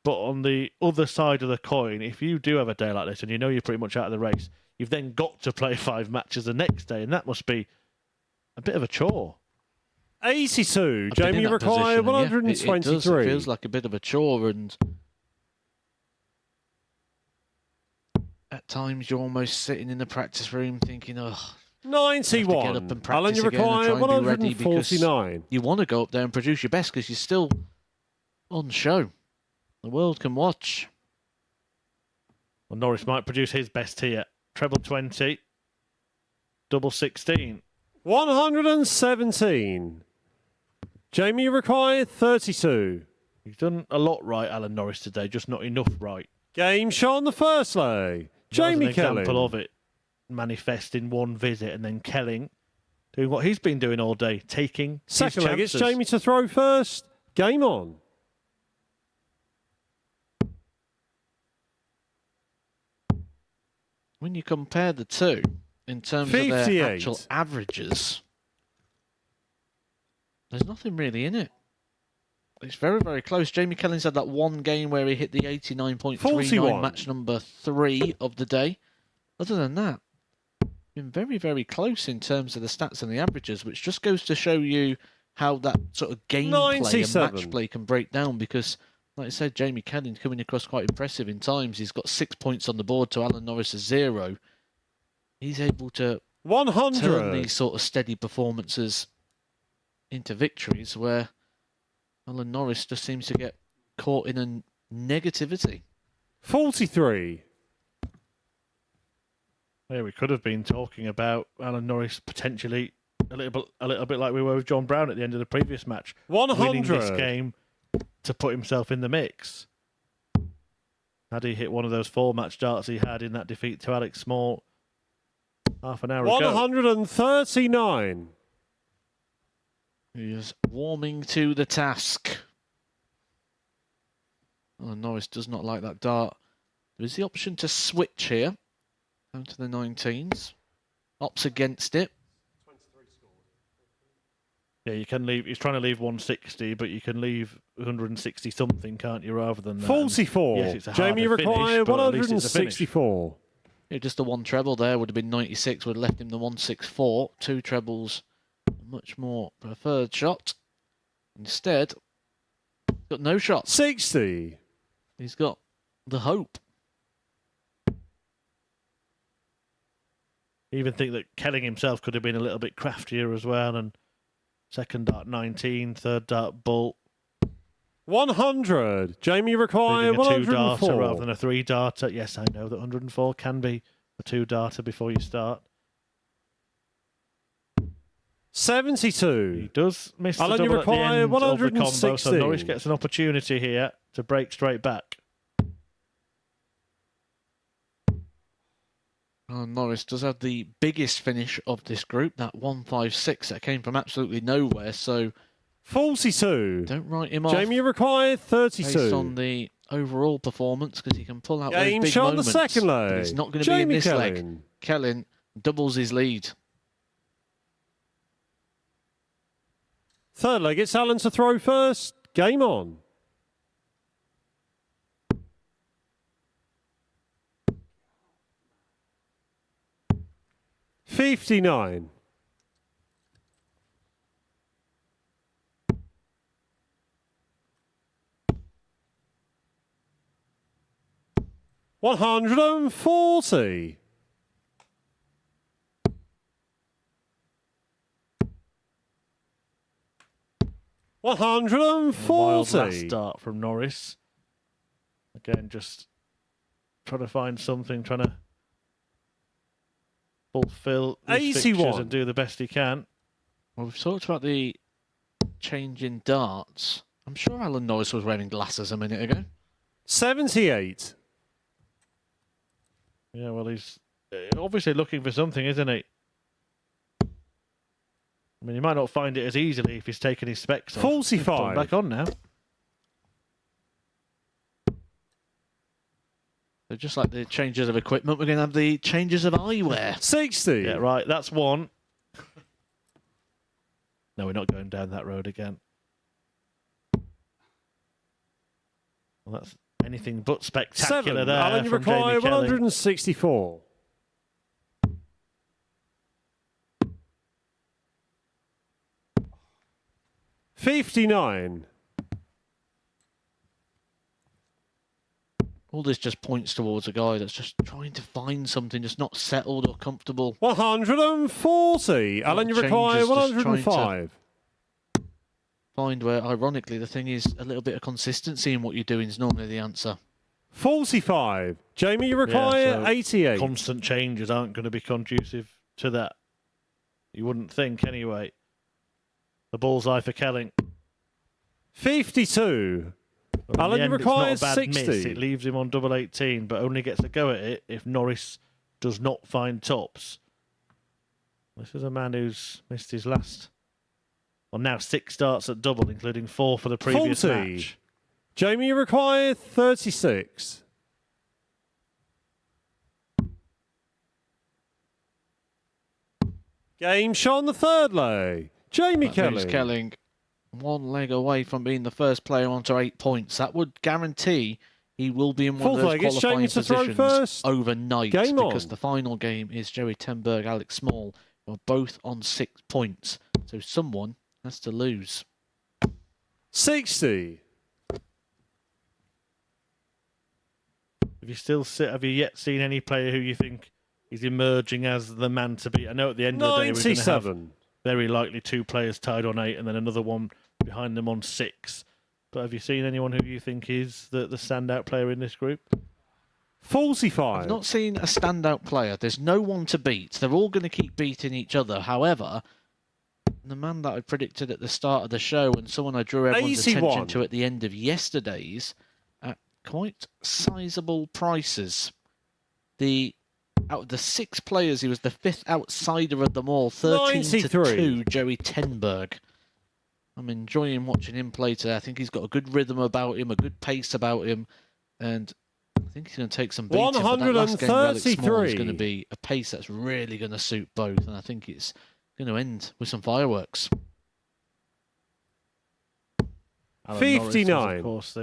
But on the other side of the coin, if you do have a day like this and you know you're pretty much out of the race, you've then got to play 5 matches the next day, and that must be a bit of a chore. 82. Jamie required 123. It does. It feels like a bit of a chore, and at times you're almost sitting in the practice room thinking, oh, 91. get up and practice Alan, you again and require try and be ready, because 149. you want to go up there and produce your best because you're still on show. The world can watch. Well, Norris might produce his best here. Treble 20, double 16. 117. Jamie required 32. He's done a lot right, Alan Norris, today, just not enough right. Game shot on the first leg. That was Jamie an Kelly. example of it. manifest in one visit, and then Kelling doing what he's been doing all day, taking Second his leg, it's chances. Jamie to throw first. Game on. When you compare the two, in terms of their 58. actual averages, there's nothing really in it. It's very, very close. Jamie Kelling's had that one game where he hit the 89.39, 41. match number 3 of the day. Other than that, been very, very close in terms of the stats and the averages, which just goes to show you how that sort of gameplay 97. and match play can break down. Because, like I said, Jamie Kelling coming across quite impressive in times. He's got 6 points on the board to Alan Norris's 0. He's able to 100. turn these sort of steady performances into victories where Alan Norris just seems to get caught in a negativity. 43. Yeah, we could have been talking about Alan Norris potentially a little bit like we were with John Brown at the end of the previous match. 100. Winning this game to put himself in the mix. Had he hit one of those 4-match darts he had in that defeat to Alex Small half an hour ago. 139. He is warming to the task. Alan Norris does not like that dart. There is the option to switch here. Down to the 19s. Opts against it. Yeah, you can leave. He's trying to leave 160, but you can leave 160 something, can't you? Rather than that. 44. Yes, it's a Jamie harder require finish, but at least it's a finish. 164. Yeah, just the one treble there would have been 96. Would have left him the 164. 2 trebles, much more preferred shot. Instead, got no shots. 60. He's got the hope. I even think that Kelling himself could have been a little bit craftier as well. And second dart 19, third dart bull. 100. Jamie require Leaving a 2-darter 104. rather than a 3-darter. Yes, I know that 104 can be a 2-darter before you start. 72. He does miss the Alan, you double at the require end of the combo, 160. so Norris gets an opportunity here to break straight back. Norris does have the biggest finish of this group, that 156 that came from absolutely nowhere. So 42. don't write him Jamie off required 32. based on the overall performance, because he can pull out those Game big shot on the moments. second leg. But it's not going to be in Jamie this leg. Kelling. Kelling doubles his lead. Third leg, it's Alan to throw first. Game on. $59. $140. Wild last 140. start from Norris. Again, just trying to find something, trying to fulfill these fixtures 81. and do the best he can. Well, we've talked about the change in darts. I'm sure Alan Norris was wearing glasses a minute ago. 78. Yeah, well, he's obviously looking for something, isn't he? I mean, he might not find it as easily if he's taken his specs off. 45. Put them back on now. So just like the changes of equipment, we're going to have the changes of eyewear. 60. Yeah, right, that's one. No, we're not going down that road again. Well, that's anything but spectacular 7. there Alan, you from require Jamie Kelly. 164. $59. All this just points towards a guy that's just trying to find something, just not settled or comfortable. 140. Alan, you require changes, just trying 105. Find where, ironically, the thing is a little bit of consistency in what you're doing is normally the answer. 45. Jamie, you require so 88. Constant changes aren't going to be conducive to that. You wouldn't think, anyway. The bullseye for Kelling. 52. But in Alan, the you end, require it's not a bad 60. miss. It leaves him on double 18, but only gets a go at it if Norris does not find tops. This is a man who's missed his last, well, now 6 starts at double, including 4 for the previous 40. match. Jamie, you require 36. Game shot on the third leg. Jamie Kelling. Kelling, 1 leg away from being the first player onto 8 points. That would guarantee he will be in one of those qualifying positions overnight, because the final game is Joey Tenberg, Alex Small, who are both on 6 points. So someone has to lose. 60. Have you yet seen any player who you think is emerging as the man to beat? I know at the end of the day we're going to have very likely 2 players tied on 8 and then another one behind them on 6. But have you seen anyone who you think is the standout player in this group? 45. I've not seen a standout player. There's no one to beat. They're all going to keep beating each other. However, the man that I predicted at the start of the show and someone I drew everyone's attention to at the end of yesterday's at quite sizable prices. Out of the 6 players, he was the 5th outsider of them all. 13-2, Joey Tenberg. I'm enjoying watching him play today. I think he's got a good rhythm about him, a good pace about him, and I think he's going to take some beating. But that last game, Alex Small, is going to be a pace that's really going to suit both, and I think it's going to end with some fireworks. Alan 59. Norris was, of course,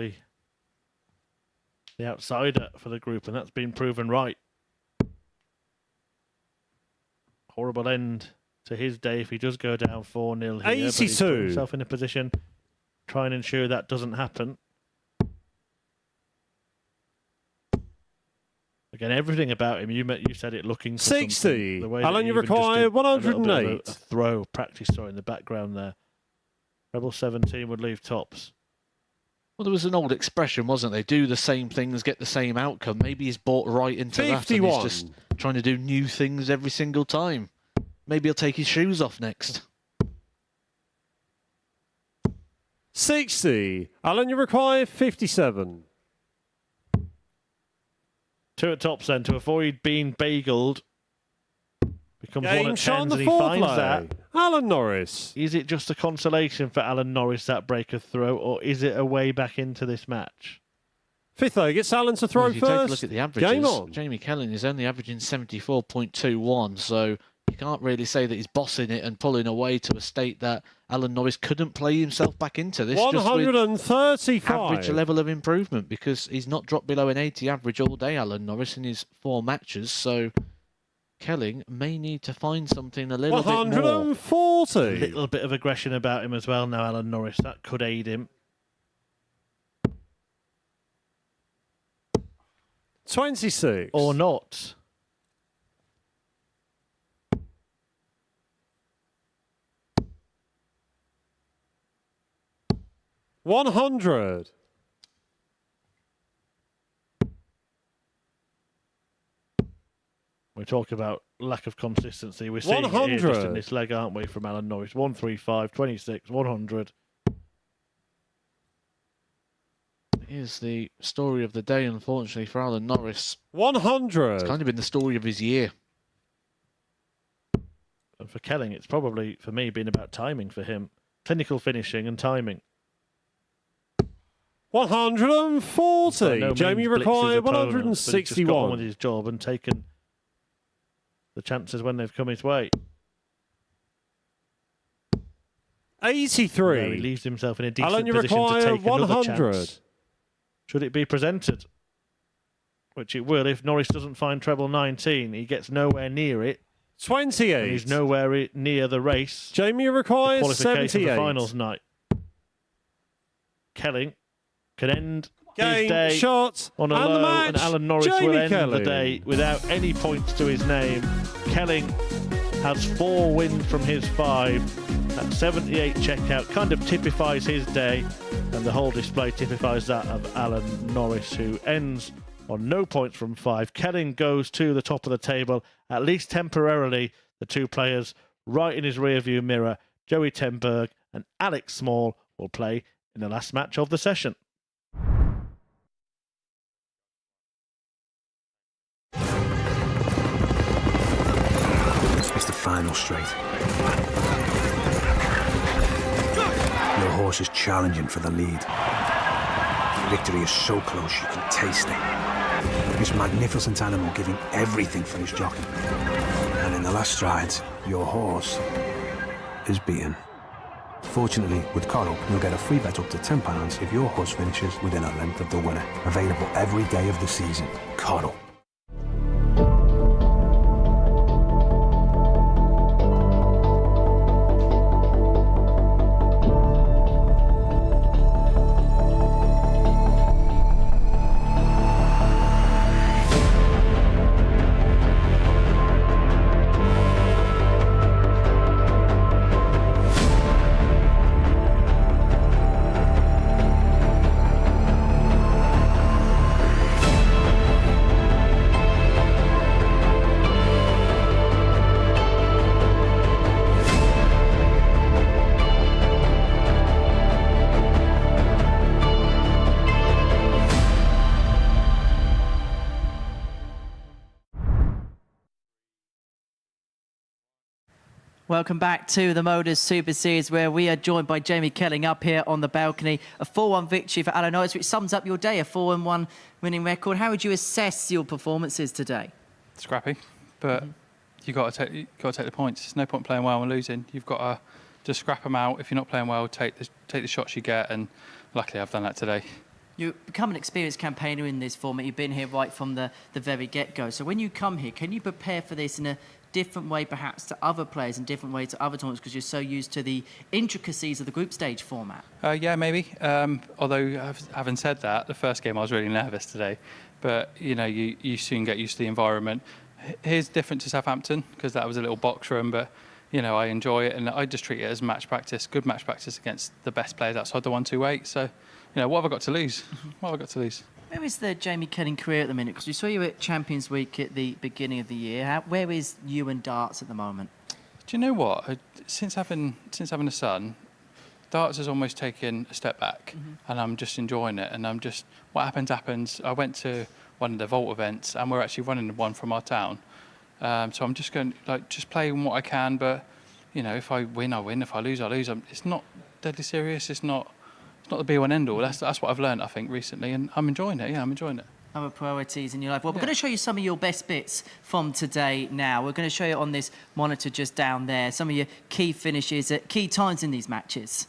the outsider for the group, and that's been proven right. Horrible end to his day if he does go down 4-0 here. 82. But he's put himself in a position to try and ensure that doesn't happen. Again, everything about him, you said it looking for 60. The way Alan, you even just require did 108. A throw, practice throw in the background there. Rebel 17 would leave tops. Well, there was an old expression, wasn't there? Do the same things, get the same outcome. Maybe he's bought right into 51. that and he's just trying to do new things every single time. Maybe he'll take his shoes off next. 60. Alan, you require 57. 2 at tops then to avoid being bageled. Becomes 1 at 10s the and he fourth finds leg. that. Alan Norris. Is it just a consolation for Alan Norris, that break of throw, or is it a way back into this match? 5th leg, it's Alan to throw if you first. take a look at the averages, Game on. Jamie Kelling is only averaging 74.21, so you can't really say that he's bossing it and pulling away to a state that Alan Norris couldn't play himself back into this. 135. Just with average level of improvement, because he's not dropped below an 80 average all day, Alan Norris, in his 4 matches, so Kelling may need to find something a little bit more. 140. A little bit of aggression about him as well now, Alan Norris. That could aid him. 26. Or not. $100. We talk about lack of consistency. We're seeing it here just in this leg, aren't we, from Alan Norris? 135, 26, 100. Here's the story of the day, unfortunately, for Alan Norris. 100. It's kind of been the story of his year. And for Kelling, it's probably, for me, been about timing for him. Clinical finishing and timing. 140. No Jamie require 161. He's just got on with his job and taken the chances when they've come his way. 83. He leaves himself in a decent Alan, you position to require take another 100. chance. Should it be presented? Which it will. If Norris doesn't find treble 19, he gets nowhere near it. 28. And he's nowhere near the race. Jamie requires qualification 78. for finals night. Kelling can end Game, his day shot, on a and low, the match. and Alan Norris Jamie will end the Kelling. day without any points to his name. Kelling has 4 wins from his 5. That 78 checkout kind of typifies his day, and the whole display typifies that of Alan Norris, who ends on no points from 5. Kelling goes to the top of the table, at least temporarily. The 2 players right in his rearview mirror, Joey Tenberg and Alex Small, will play in the last match of the session. final straight. Your horse is challenging for the lead. Victory is so close you can taste it. This magnificent animal giving everything for his jockey. And in the last strides, your horse is beaten. Fortunately, with Coral, you'll get a free bet up to £10 if your horse finishes within a length of the winner. Available every day of the season. Coral. Welcome back to the MODUS Super Series, where we are joined by Jamie Kelling up here on the balcony. A 4-1 victory for Alan Norris, which sums up your day, a 4-1 winning record. How would you assess your performances today? Scrappy, but you got to take the points. There's no point playing well and losing. You've got to just scrap them out. If you're not playing well, take the shots you get, and luckily I've done that today. You've become an experienced campaigner in this format. You've been here right from the very get-go. So when you come here, can you prepare for this in a different way perhaps to other players and different way to other tournaments because you're so used to the intricacies of the group stage format? Yeah, maybe. Although, having said that, the first game I was really nervous today. But, you know, you soon get used to the environment. Here's different to Southampton because that was a little box room, but, you know, I enjoy it and I just treat it as match practice, good match practice against the best players outside the 1-2-8. So, you know, what have I got to lose? What have I got to lose? Where is the Jamie Kelling career at the minute? Because we saw you at Champions Week at the beginning of the year. Where is you and darts at the moment? Do you know what? Since having a son, darts has almost taken a step back, and I'm just enjoying it. And I'm just what happens. I went to one of the Vault events, and we're actually running one from our town. So I'm just going just playing what I can. But you know, if I win, I win. If I lose, I lose. It's not deadly serious. It's not the be-all and end-all. That's what I've learned, I think, recently, and I'm enjoying it. Yeah, I'm enjoying it. Other priorities in your life. Well, we're going to show you some of your best bits from today now. We're going to show you on this monitor just down there some of your key finishes at key times in these matches.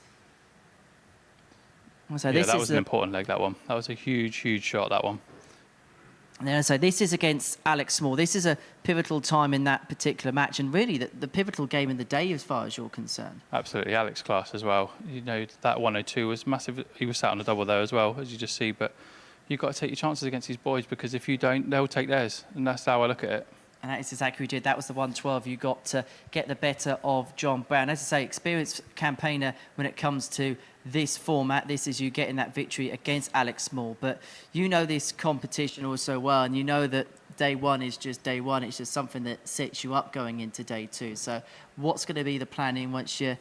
So that was an important leg, that one. That was a huge, huge shot, that one. And so this is against Alex Small. This is a pivotal time in that particular match, and really the pivotal game in the day as far as you're concerned. Absolutely, Alex class as well. You know, that 102 was massive. He was sat on a double there as well, as you just see. But you've got to take your chances against these boys because if you don't, they'll take theirs. And that's how I look at it. And that is exactly what you did. That was the 112 you got to get the better of John Brown. As I say, experienced campaigner when it comes to this format. This is you getting that victory against Alex Small. But you know this competition also well, and you know that day one is just day one. It's just something that sets you up going into day two. So what's going to be the planning once you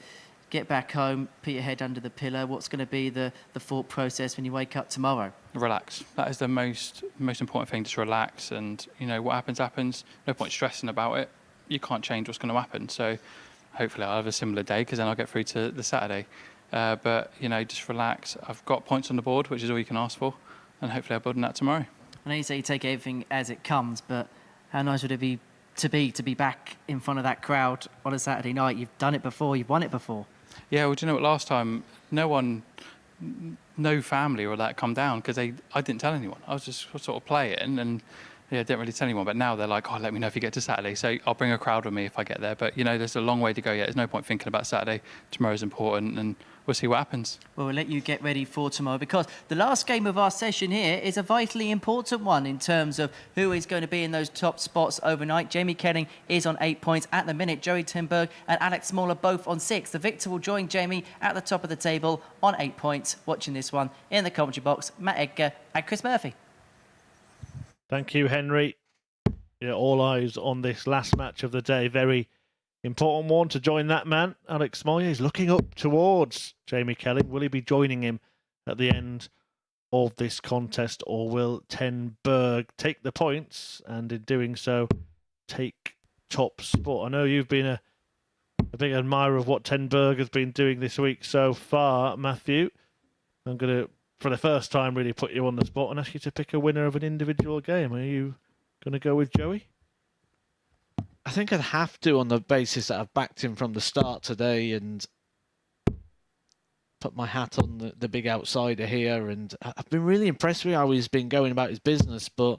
get back home, put your head under the pillow? What's going to be the thought process when you wake up tomorrow? Relax. That is the most important thing, just relax. And, you know, what happens. No point stressing about it. You can't change what's going to happen. So hopefully I'll have a similar day because then I'll get through to the Saturday. But, you know, just relax. I've got points on the board, which is all you can ask for. And hopefully I'll build on that tomorrow. I know you say you take everything as it comes, but how nice would it be to be back in front of that crowd on a Saturday night? You've done it before. You've won it before. Yeah, well, do you know what? Last time, no family or that come down because I didn't tell anyone. I was just sort of playing and didn't really tell anyone. But now they're like, oh, let me know if you get to Saturday. So I'll bring a crowd with me if I get there. But, you know, there's a long way to go yet. There's no point thinking about Saturday. Tomorrow's important and we'll see what happens. Well, we'll let you get ready for tomorrow because the last game of our session here is a vitally important one in terms of who is going to be in those top spots overnight. Jamie Kelling is on 8 points at the minute. Joey Timberg and Alex Small are both on 6. The victor will join Jamie at the top of the table on 8 points. Watching this one in the commentary box, Matt Edgar and Chris Murphy. Thank you, Henry. Yeah, all eyes on this last match of the day. Very important one to join that man. Alex Moyer is looking up towards Jamie Kelling. Will he be joining him at the end of this contest, or will Ten Berg take the points and in doing so take top sport. I know you've been a big admirer of what Ten Berg has been doing this week so far, Matthew. I'm going to, for the first time, really put you on the spot and ask you to pick a winner of an individual game. Are you going to go with Joey? I think I'd have to, on the basis that I've backed him from the start today and put my hat on the big outsider here. And I've been really impressed with how he's been going about his business, but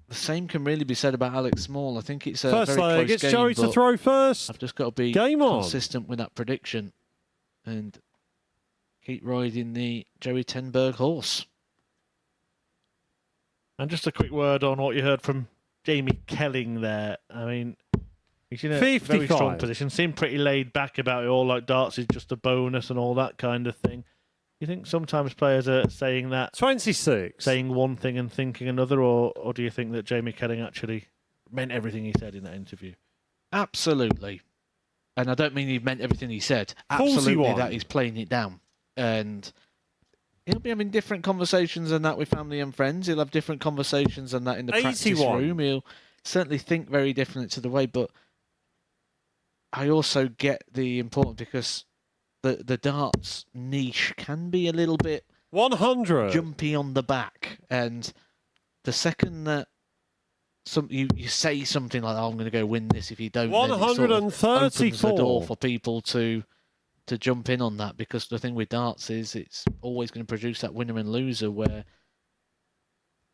the same can really be said about Alex Small. I think it's a First very leg, close it's game, Joey to but throw first. I've just got to be Game on. consistent with that prediction and keep riding the Joey Ten Berg horse. And just a quick word on what you heard from Jamie Kelling there. I mean, he's in a 55. very strong position. Seemed pretty laid back about it all, like darts is just a bonus and all that kind of thing. You think sometimes players are saying that, 26, saying one thing and thinking another, or do you think that Jamie Kelling actually meant everything he said in that interview? Absolutely. And I don't mean he meant everything he said. Absolutely 41. that he's playing it down. And he'll be having different conversations than that with family and friends. He'll have different conversations than that in the practice 81. room. He'll certainly think very different to the way, but I also get the importance because the darts niche can be a little bit 100 jumpy on the back. And the second that you say something like, oh, I'm going to go win this if you don't, then it sort of opens the door for people to jump in on that, because the thing with darts is it's always going to produce that winner and loser, where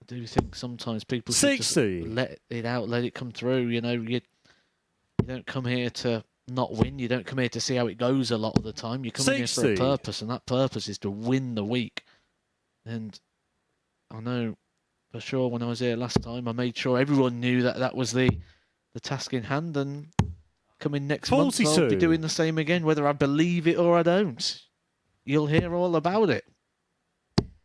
I do think sometimes people should just let it out, let it come through. You know, you don't come here to not win. You don't come here to see how it goes a lot of the time. You come in here for a purpose, and that purpose is to win the week. And I know for sure when I was here last time, I made sure everyone knew that that was the task in hand, and coming next month, I'll be doing the same again, whether I believe it or I don't. You'll hear all about it.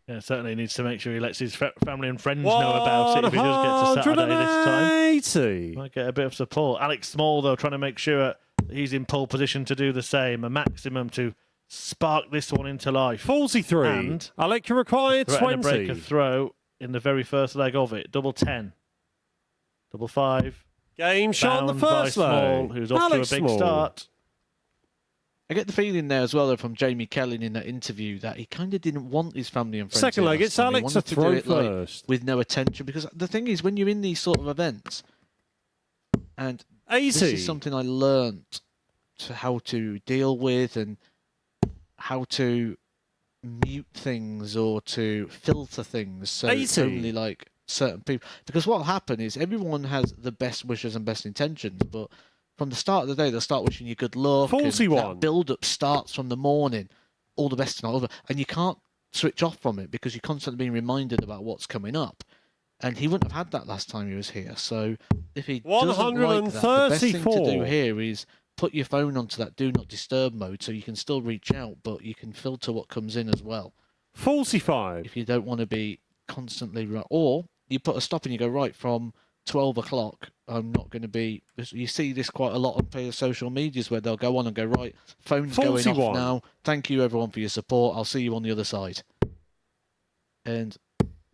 Yeah, certainly needs to make sure he lets his family and friends know about it if he does get to Saturday this time. Might get a bit of support. Alex Small, though, trying to make sure he's in pole position to do the same. A maximum to spark this one into life. 43. And Alex required 20. A break a throw in the very first leg of it. Double 10. Double 5. Game shot on the first leg. Who's off Alex to a big start. I get the feeling there as well, though, from Jamie Kelling in that interview, that he kind of didn't want his family and friends. Second leg, it's Alex to throw it, like, first. with no attention, because the thing is, when you're in these sort of events, and 80. This is something I learnt how to deal with and how to mute things or to filter things, so it's 80. only like certain people. Because what will happen is everyone has the best wishes and best intentions, but from the start of the day, they'll start wishing you good luck. 41. And that build-up starts from the morning. All the best and all over. And you can't switch off from it because you're constantly being reminded about what's coming up. And he wouldn't have had that last time he was here. So if he doesn't like that, the best thing to do here is put your phone onto that do not disturb mode so you can still reach out, but you can filter what comes in as well. 45. If you don't want to be constantly... Or you put a stop and you go, right, from 12 o'clock, I'm not going to be... You see this quite a lot on social medias where they'll go on and go, right, phone's 41. going off now. Thank you, everyone, for your support. I'll see you on the other side. And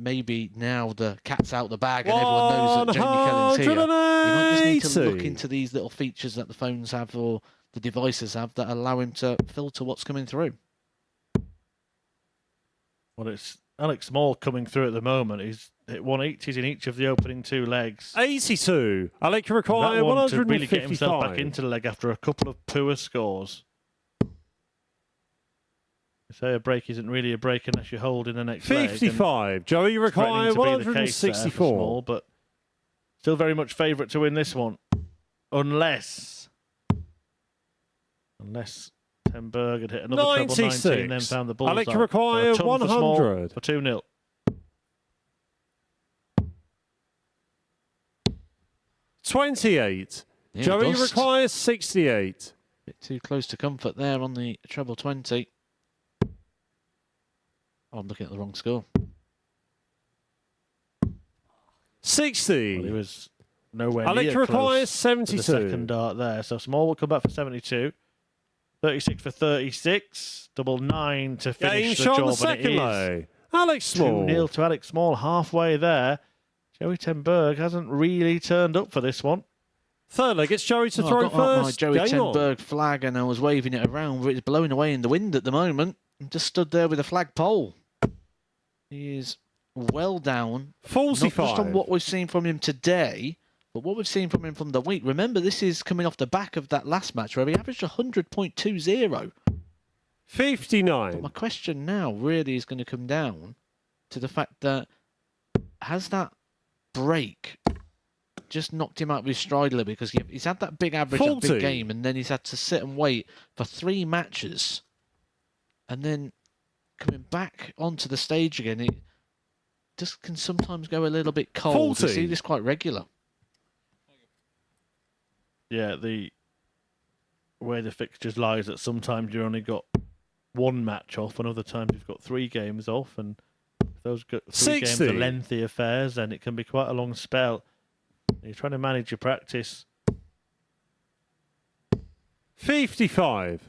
maybe now the cat's out the bag and everyone knows that Jamie Kelling's here. You might just need to look into these little features that the phones have or the devices have that allow him to filter what's coming through. Well, it's Alex Small coming through at the moment. He's hit 180s in each of the opening two legs. 82. Alex required that one 155. to really get himself back into the leg after a couple of poor scores. You say a break isn't really a break unless you hold in the next 55. leg. Joey required 164. Small, but still very much favourite to win this one. Unless Ten Berg had hit another treble 90 and then found the ball. Alex required 100. For 2-0. $28. Yeah, Joey bust. requires 68. Bit too close to comfort there on the treble 20. Oh, I'm looking at the wrong score. 60. Well, he was nowhere Alex near requires close 72. to the second dart there. So Small will come back for 72. 36 for 36. Double 9 to finish Game the shot job. on the second leg. Alex Small. 2-0 to Alex Small halfway there. Joey Ten Berg hasn't really turned up for this one. Third leg, it's Joey to Oh, throw I got up my first. Joey Game on. Tenberg flag and I was waving it around, but it's blowing away in the wind at the moment. I'm just stood there with a flagpole. He is well down. 45. Not just on what we've seen from him today, but what we've seen from him from the week. Remember, this is coming off the back of that last match where he averaged 100.20. 59. But my question now really is going to come down to the fact that has that break just knocked him out of his stride a little bit, because he's had that big average, that big game, and then he's had to sit and wait for 3 matches, and then coming back onto the stage again, it just can sometimes go a little bit cold. We see this quite regular. Yeah, the way the fixtures lies that sometimes you've only got 1 match off, and other times you've got 3 games off, and if those 3 games are lengthy affairs, then it can be quite a long spell. You're trying to manage your practice. 55.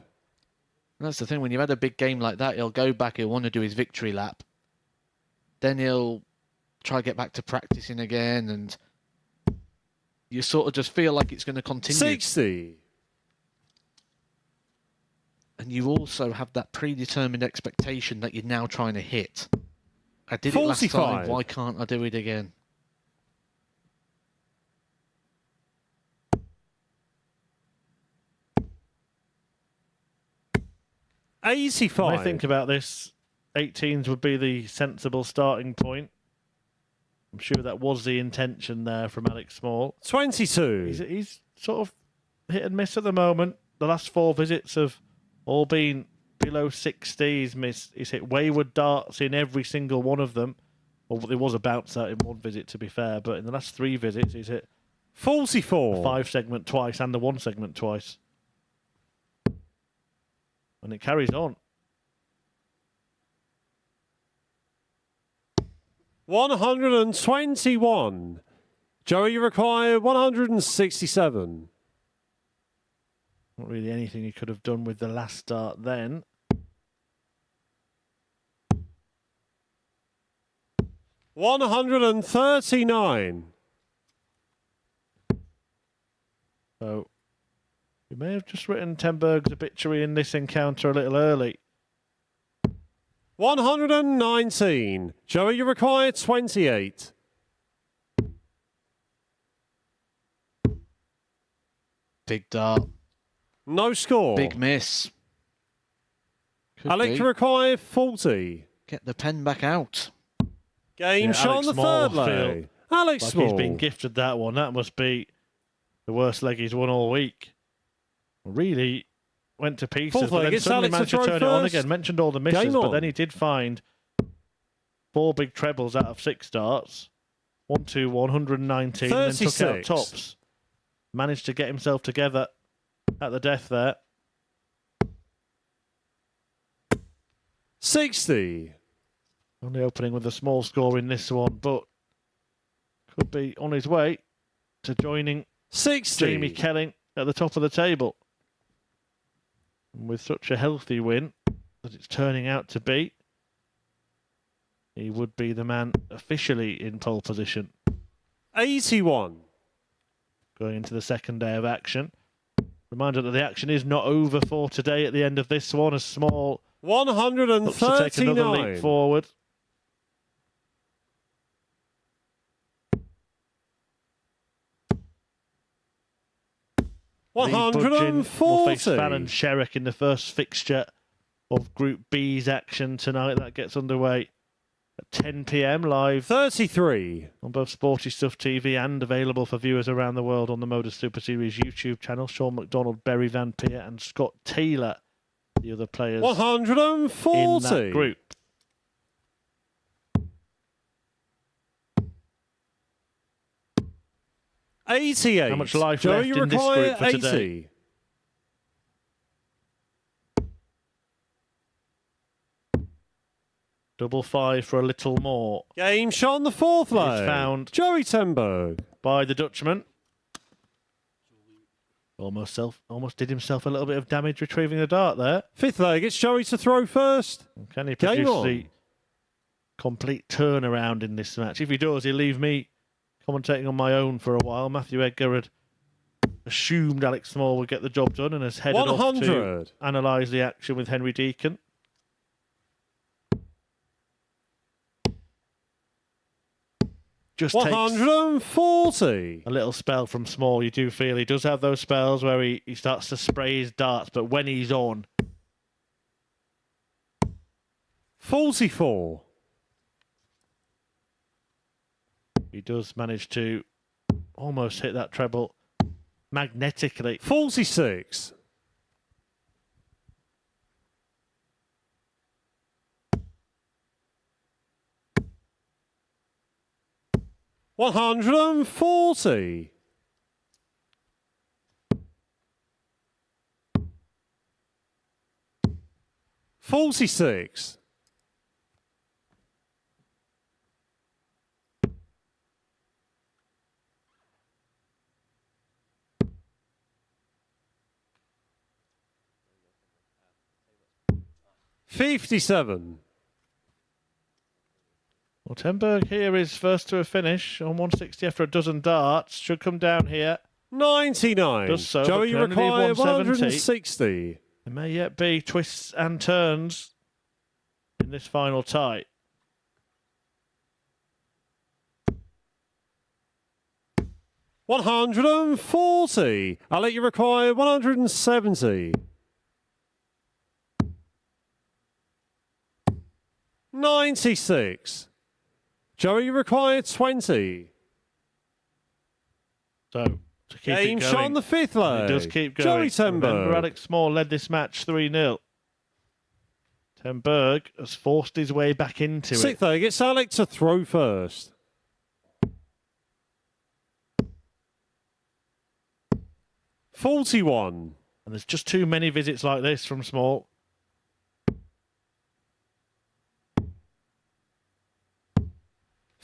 That's the thing, when you've had a big game like that, he'll go back, he'll want to do his victory lap. Then he'll try to get back to practicing again, and you sort of just feel like it's going to continue. 60. And you also have that predetermined expectation that you're now trying to hit. I did 45. it last time, why can't I do it again? $85. When I think about this, 18s would be the sensible starting point. I'm sure that was the intention there from Alex Small. 22. He's sort of hit and miss at the moment. The last 4 visits have all been below 60. He's hit wayward darts in every single one of them. Well, there was a bounce out in 1 visit, to be fair, but in the last 3 visits, he's hit 44. a 5 segment twice and a 1 segment twice. And it carries on. 121. Joey, you require 167. Not really anything he could have done with the last start then. $139. So we may have just written Tenberg's obituary in this encounter a little early. 119. Joey, you require 28. Big dart. No score. Big miss. Could Alex, be. you require 40. Get the pen back out. Game shot on the third leg. Alex like Small. He's been gifted that one. That must be the worst leg he's won all week. Really went to pieces, Fourth but leg, then it's suddenly Alex managed to to throw turn it on first. again. Mentioned all the misses, Game but on. then he did find 4 big trebles out of 6 darts. 1, 2, 119, and then took out 36. tops. Managed to get himself together at the death there. 60. Only opening with a small score in this one, but could be on his way to joining 60. Jamie Kelling at the top of the table. And with such a healthy win that it's turning out to be, he would be the man officially in pole position 81. going into the second day of action. Reminder that the action is not over for today at the end of this one. A Small looks to take another 139. leap forward. Lee Budgeon will face 140. Fallon Sherrick in the first fixture of Group B's action tonight. That gets underway at 10 p.m. live 33. on both Sporty Stuff TV and available for viewers around the world on the MODUS Super Series YouTube channel. Sean McDonald, Berry Van Peer and Scott Taylor, the other players 140. in that group. $88. How much life Joey, left you in this require group for today? 80. Double 5 for a little more. Game shot on the fourth Is leg. found Joey Tenberg. by the Dutchman. Almost did himself a little bit of damage retrieving the dart there. Fifth leg, it's Joey to throw first. Can he Game produce on. the complete turnaround in this match? If he does, he'll leave me commentating on my own for a while. Matthew Edgar had assumed Alex Small would get the job done and has headed off to 100. analyse the action with Henry Deacon. Just takes 140. a little spell from Small. You do feel he does have those spells where he starts to spray his darts, but when he's on, 44. he does manage to almost hit that treble magnetically. 46. 140. 46. 57. Well, Tenberg here is first to a finish on 160 after a dozen darts. Should come down here. 99. Does so, Joey, you but can only require leave 170. 160. There may yet be twists and turns in this final tie. $140. I'll let you require 170. 96. Joey, you require 20. So, to keep Game it going, shot on the fifth leg. it does keep going. Joey Tenberg. Remember, Alex Small led this match 3-0. Tenberg has forced his way back into it. Sixth leg, it's Alex to throw first. $41. And there's just too many visits like this from Small.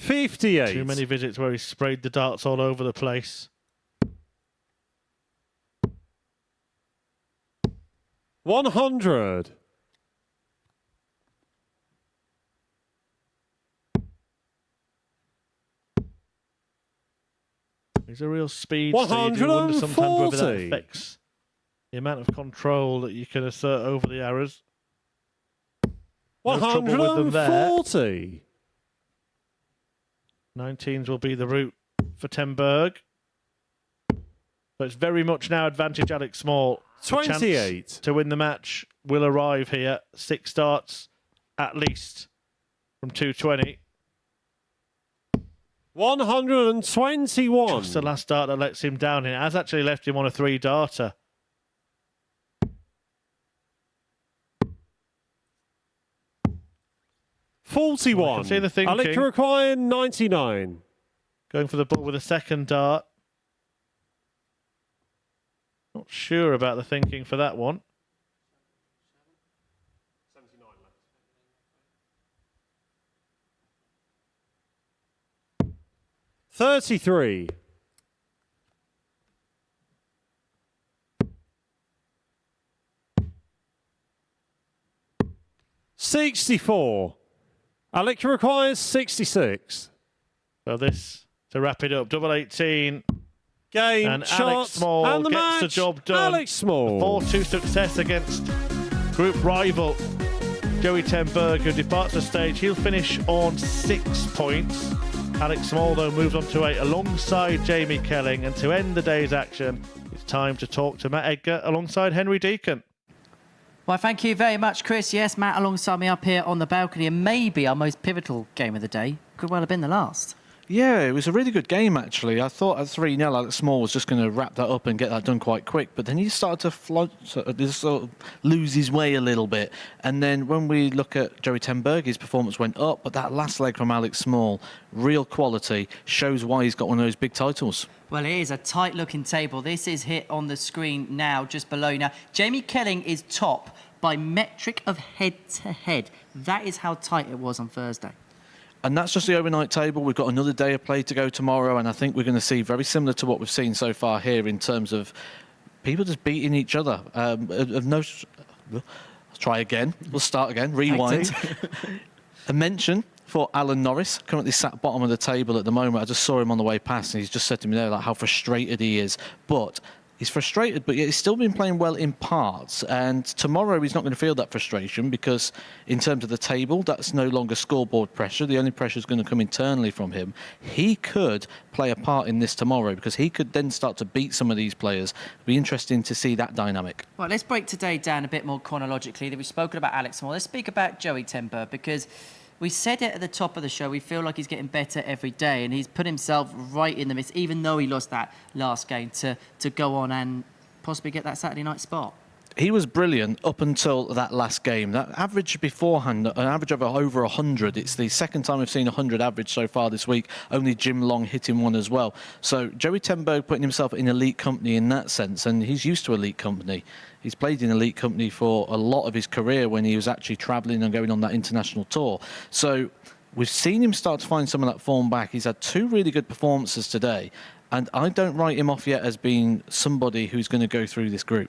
$58. Too many visits where he sprayed the darts all over the place. 100. He's a real speed steed. You wonder sometimes whether that 140. affects the amount of control that you can assert over the arrows. No trouble with them there. 140. 19s will be the route for Tenberg. So it's very much now advantage Alex Small. The 28. chance to win the match will arrive here. 6 starts at least from 220. 121. Just the last dart that lets him down. It has actually left him on a 3-darter. $41. I can see the thinking. Alec required 99. Going for the ball with a second dart. Not sure about the thinking for that one. $33. $64. Alec requires 66. So this, to wrap it up, double 18. Game, and shot, Alex Small and the gets match. the job done. Alex Small. 4-2 success against group rival Joey Tenberg, who departs the stage. He'll finish on 6 points. Alex Small, though, moves on to 8 alongside Jamie Kelling. And to end the day's action, it's time to talk to Matt Edgar alongside Henry Deacon. Well, thank you very much, Chris. Yes, Matt alongside me up here on the balcony, and maybe our most pivotal game of the day could well have been the last. Yeah, it was a really good game, actually. I thought at 3-0, Alex Small was just going to wrap that up and get that done quite quick. But then he started to sort of lose his way a little bit. And then when we look at Joey Tenberg, his performance went up. But that last leg from Alex Small, real quality, shows why he's got one of those big titles. Well, it is a tight-looking table. This is hit on the screen now, just below you. Now, Jamie Kelling is top by metric of head-to-head. That is how tight it was on Thursday. And that's just the overnight table. We've got another day of play to go tomorrow, and I think we're going to see very similar to what we've seen so far here in terms of people just beating each other. Let's try again. We'll start again. Rewind. A mention for Alan Norris, currently sat bottom of the table at the moment. I just saw him on the way past, and he's just said to me there like how frustrated he is. But He's frustrated, but yet he's still been playing well in parts. And tomorrow he's not going to feel that frustration because in terms of the table, that's no longer scoreboard pressure. The only pressure is going to come internally from him. He could play a part in this tomorrow because he could then start to beat some of these players. It'll be interesting to see that dynamic. Well, let's break today down a bit more chronologically. We've spoken about Alex Moore. Let's speak about Joey Temper because we said it at the top of the show. We feel like he's getting better every day, and he's put himself right in the midst, even though he lost that last game, to go on and possibly get that Saturday night spot. He was brilliant up until that last game. That average beforehand, an average of over 100. It's the second time we've seen 100 average so far this week. Only Jim Long hitting one as well. So Joey Tembo putting himself in elite company in that sense, and he's used to elite company. He's played in elite company for a lot of his career when he was actually travelling and going on that international tour. So we've seen him start to find some of that form back. He's had 2 really good performances today, and I don't write him off yet as being somebody who's going to go through this group.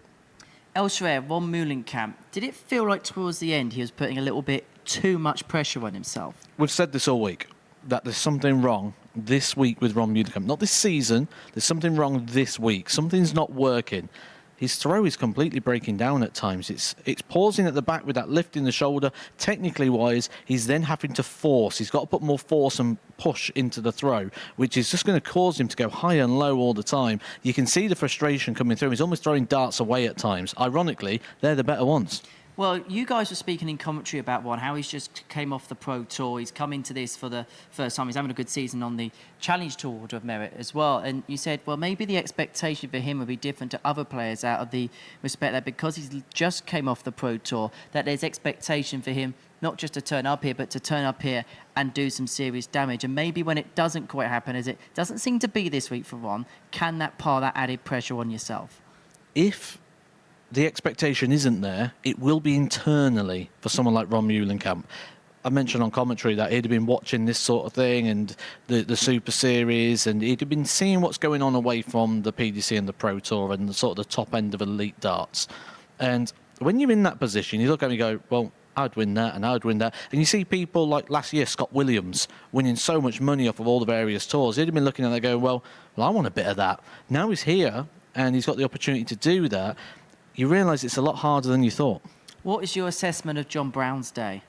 Elsewhere, Ron Meulenkamp, did it feel like towards the end he was putting a little bit too much pressure on himself? We've said this all week, that there's something wrong this week with Ron Meulenkamp. Not this season, there's something wrong this week. Something's not working. His throw is completely breaking down at times. It's pausing at the back with that lift in the shoulder. Technically wise, he's then having to force. He's got to put more force and push into the throw, which is just going to cause him to go high and low all the time. You can see the frustration coming through. He's almost throwing darts away at times. Ironically, they're the better ones. Well, you guys were speaking in commentary about how he's just came off the Pro Tour. He's come into this for the first time. He's having a good season on the Challenge Tour Order of Merit as well. And you said, well, maybe the expectation for him would be different to other players out of the respect that because he's just came off the Pro Tour, that there's expectation for him not just to turn up here, but to turn up here and do some serious damage. And maybe when it doesn't quite happen, as it doesn't seem to be this week for Ron, can that pile that added pressure on yourself? If the expectation isn't there, it will be internally for someone like Ron Meulenkamp. I mentioned on commentary that he'd have been watching this sort of thing and the Super Series, and he'd have been seeing what's going on away from the PDC and the Pro Tour and the sort of the top end of elite darts. And when you're in that position, you look at me and go, well, I'd win that and I'd win that. And you see people like last year, Scott Williams, winning so much money off of all the various tours. He'd have been looking at that going, well, I want a bit of that. Now he's here and he's got the opportunity to do that. You realise it's a lot harder than you thought. What is your assessment of John Brown's day?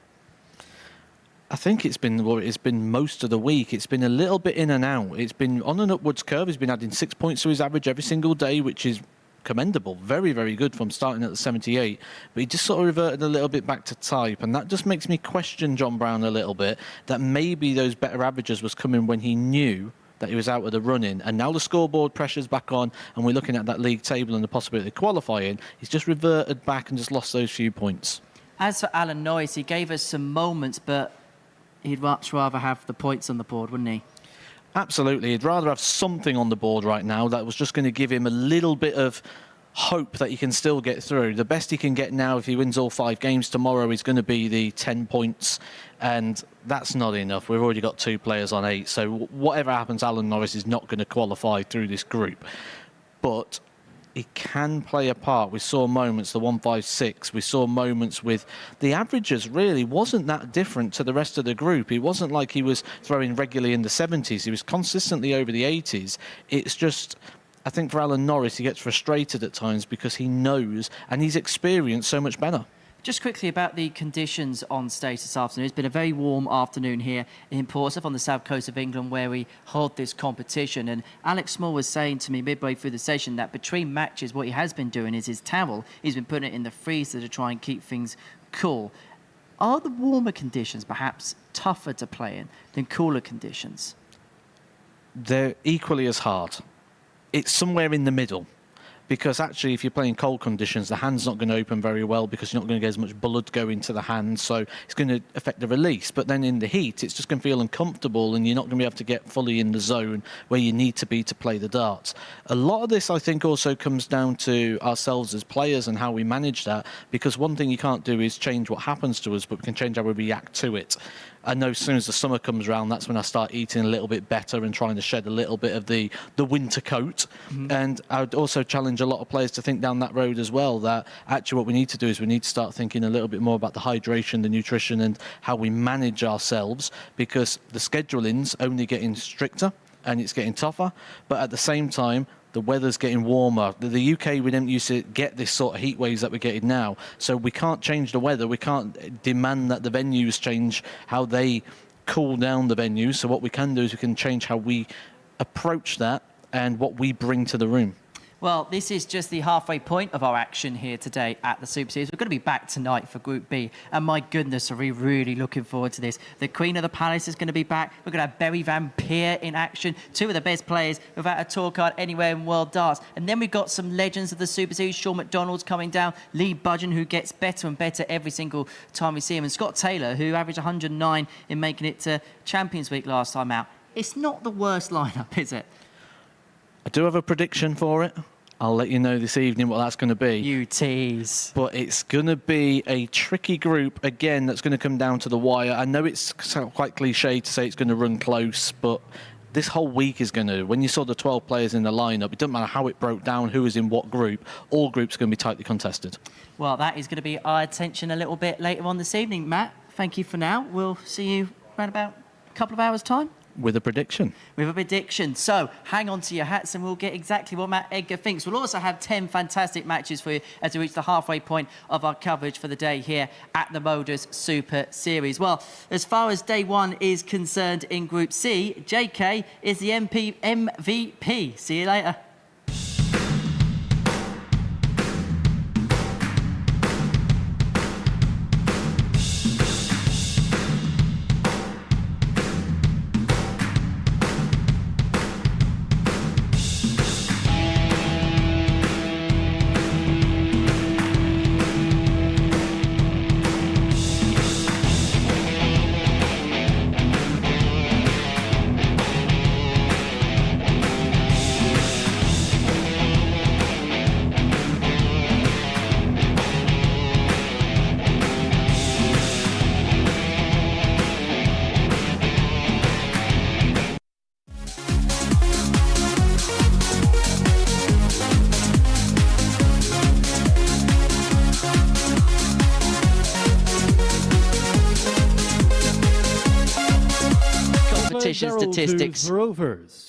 I think it's been most of the week. It's been a little bit in and out. It's been on an upwards curve. He's been adding 6 points to his average every single day, which is commendable. Very, very good from starting at the 78. But he just sort of reverted a little bit back to type. And that just makes me question John Brown a little bit, that maybe those better averages was coming when he knew that he was out of the running, and now the scoreboard pressure's back on and we're looking at that league table and the possibility of qualifying. He's just reverted back and just lost those few points. As for Alan Norris, he gave us some moments, but he'd much rather have the points on the board, wouldn't he? Absolutely. He'd rather have something on the board right now that was just going to give him a little bit of hope that he can still get through. The best he can get now, if he wins all 5 games tomorrow, is going to be the 10 points, and that's not enough. We've already got 2 players on 8, so whatever happens, Alan Norris is not going to qualify through this group. But he can play a part. We saw moments, the 156, we saw moments with the averages really wasn't that different to the rest of the group. It wasn't like he was throwing regularly in the 70s. He was consistently over the 80s. It's just, I think for Alan Norris, he gets frustrated at times because he knows and he's experienced so much better. Just quickly about the conditions on stage this afternoon. It's been a very warm afternoon here in Portsmouth on the south coast of England where we hold this competition. And Alex Small was saying to me midway through the session that between matches, what he has been doing is his towel, he's been putting it in the freezer to try and keep things cool. Are the warmer conditions perhaps tougher to play in than cooler conditions? They're equally as hard. It's somewhere in the middle. Because actually, if you're playing cold conditions, the hand's not going to open very well because you're not going to get as much blood going to the hand, so it's going to affect the release. But then in the heat, it's just going to feel uncomfortable and you're not going to be able to get fully in the zone where you need to be to play the darts. A lot of this, I think, also comes down to ourselves as players and how we manage that, because one thing you can't do is change what happens to us, but we can change how we react to it. I know as soon as the summer comes around, that's when I start eating a little bit better and trying to shed a little bit of the winter coat. Mm-hmm. And I would also challenge a lot of players to think down that road as well, that actually what we need to do is we need to start thinking a little bit more about the hydration, the nutrition and how we manage ourselves, because the scheduling's only getting stricter and it's getting tougher. But at the same time, The weather's getting warmer. The UK, we didn't used to get this sort of heat waves that we're getting now. So we can't change the weather. We can't demand that the venues change how they cool down the venues. So what we can do is we can change how we approach that and what we bring to the room. Well, this is just the halfway point of our action here today at the Super Series. We're going to be back tonight for Group B, and my goodness, are we really looking forward to this. The Queen of the Palace is going to be back. We're going to have Berry Van Peer in action, two of the best players without a tour card anywhere in world darts. And then we've got some legends of the Super Series. Sean McDonald's coming down, Lee Budgeon, who gets better and better every single time we see him, and Scott Taylor, who averaged 109 in making it to Champions Week last time out. It's not the worst lineup, is it? I do have a prediction for it. I'll let you know this evening what that's going to be. You tease. But it's going to be a tricky group, again, that's going to come down to the wire. I know it's quite cliche to say it's going to run close, but this whole week is going to. When you saw the 12 players in the lineup, it doesn't matter how it broke down, who was in what group, all groups are going to be tightly contested. Well, that is going to be our attention a little bit later on this evening. Matt, thank you for now. We'll see you around about a couple of hours' time. With a prediction. With a prediction. So hang on to your hats and we'll get exactly what Matt Edgar thinks. We'll also have 10 fantastic matches for you as we reach the halfway point of our coverage for the day here at the MODUS Super Series. Well, as far as day one is concerned in Group C, JK is the MVP. See you later. Statistics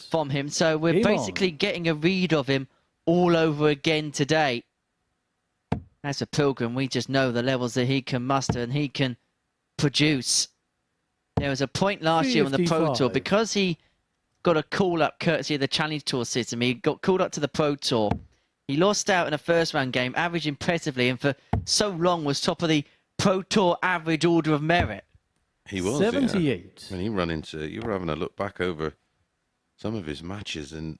from him, so we're basically getting a read of him all over again today. As a Pilgrim, we just know the levels that he can muster and he can produce. There was a point last year on the Pro Tour, because he got a call-up courtesy of the Challenge Tour system. He got called up to the Pro Tour. He lost out in a first-round game, averaged impressively, and for so long was top of the Pro Tour average order of merit. He was 78. When he ran into, you were having a look back over some of his matches, and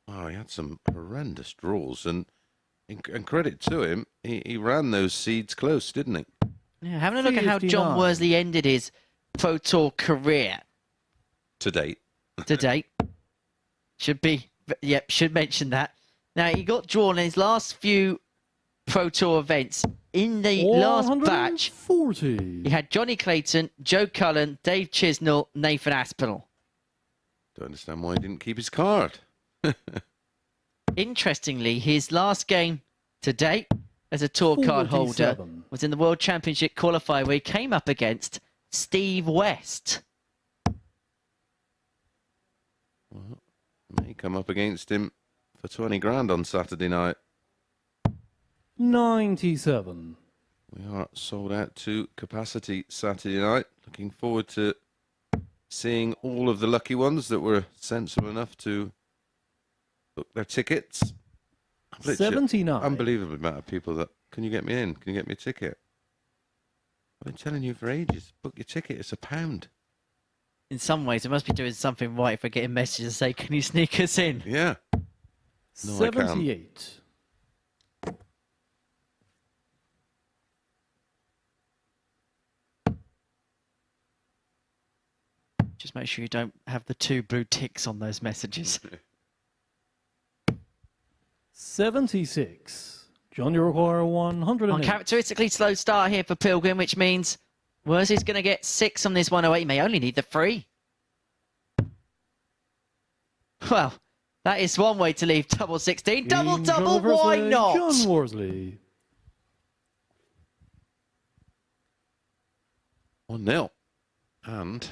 he had some horrendous draws. And credit to him, he ran those seeds close, didn't he? Yeah, having a look at how John Worsley ended his Pro Tour career. To date. To date. Should mention that. Now, he got drawn in his last few Pro Tour events. In the last batch, he had Johnny Clayton, Joe Cullen, Dave Chisnell, Nathan Aspinall. Don't understand why he didn't keep his card. Interestingly, his last game to date as a tour card holder was in the World Championship qualifier where he came up against Steve West. Well, may come up against him for 20 grand on Saturday night. 97. We are sold out to capacity Saturday night. Looking forward to seeing all of the lucky ones that were sensible enough to book their tickets. 79. Unbelievable amount of people that, can you get me in? Can you get me a ticket? I've been telling you for ages, book your ticket, it's £1. In some ways, it must be doing something right if we're getting messages that say, can you sneak us in? Yeah. No, 78. Just make sure you don't have the 2 blue ticks on those messages. 76. John, you require 100. Uncharacteristically slow start here for Pilgrim, which means Worsley's going to get 6 on this 108. He may only need the 3. Well, that is one way to leave double 16. Double, why not? John Worsley. 1-0. And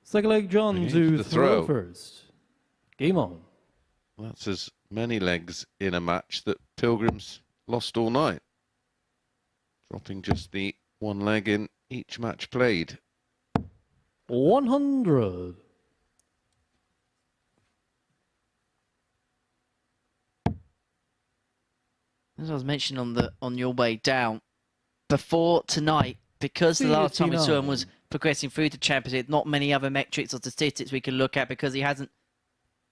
second leg, John to the throw first. Game on. That's as many legs in a match that Pilgrims lost all night, dropping just the one leg in each match played. 100. As I was mentioning on your way down, before tonight, because the last time we saw him was progressing through to championship, not many other metrics or statistics we can look at because he hasn't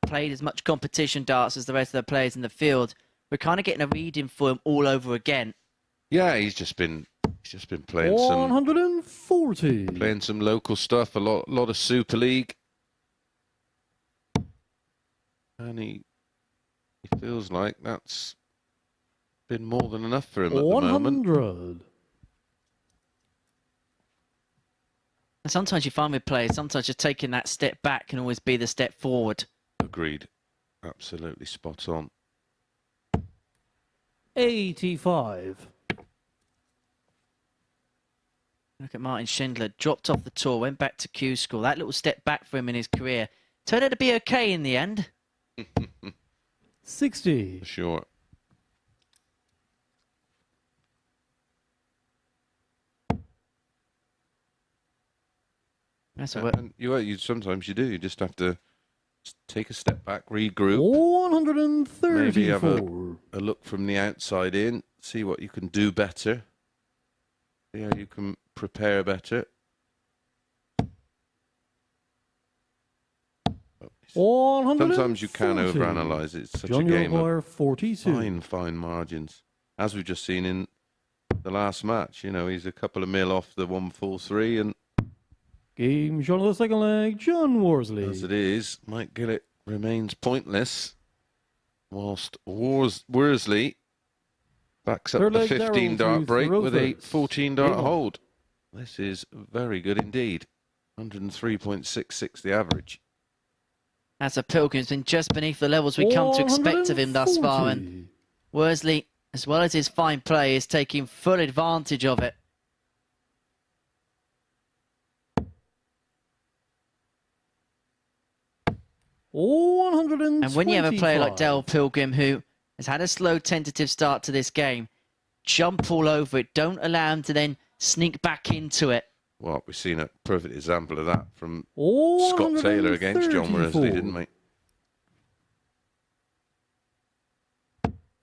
played as much competition darts as the rest of the players in the field. We're kind of getting a reading for him all over again. Yeah, he's just been playing 140. Playing some local stuff, a lot of Super League, and he feels like that's been more than enough for him at the moment. 100. Sometimes you find with players, sometimes just taking that step back can always be the step forward. Agreed. Absolutely spot on. 85. Look at Martin Schindler, dropped off the tour, went back to Q School. That little step back for him in his career turned out to be okay in the end. 60. For sure. That's and you sometimes you do. You just have to take a step back, regroup. 134. Maybe have a look from the outside in, see what you can do better. See how you can prepare better. Sometimes you can overanalyze it. It's such a game of 42. fine margins. As we've just seen in the last match, you know, he's a couple of mil off the 143 and Game shot on the second leg, John Worsley. as it is, Mike Gillett remains pointless, whilst Worsley backs up Third the leg, 15 Darryl dart to break with a Thoroughface. 14 dart Game on. hold. This is very good indeed. 103.66 the average. As a Pilgrim's been just beneath the levels we come to expect of him thus far, 140. and Worsley, as well as his fine play, is taking full advantage of it. And when you have a player like Daryl Pilgrim who has had a slow tentative start to this game, jump all over it, don't allow him to then sneak back into it. Well, we've seen a perfect example of that from Scott Taylor against John Worsley, didn't we?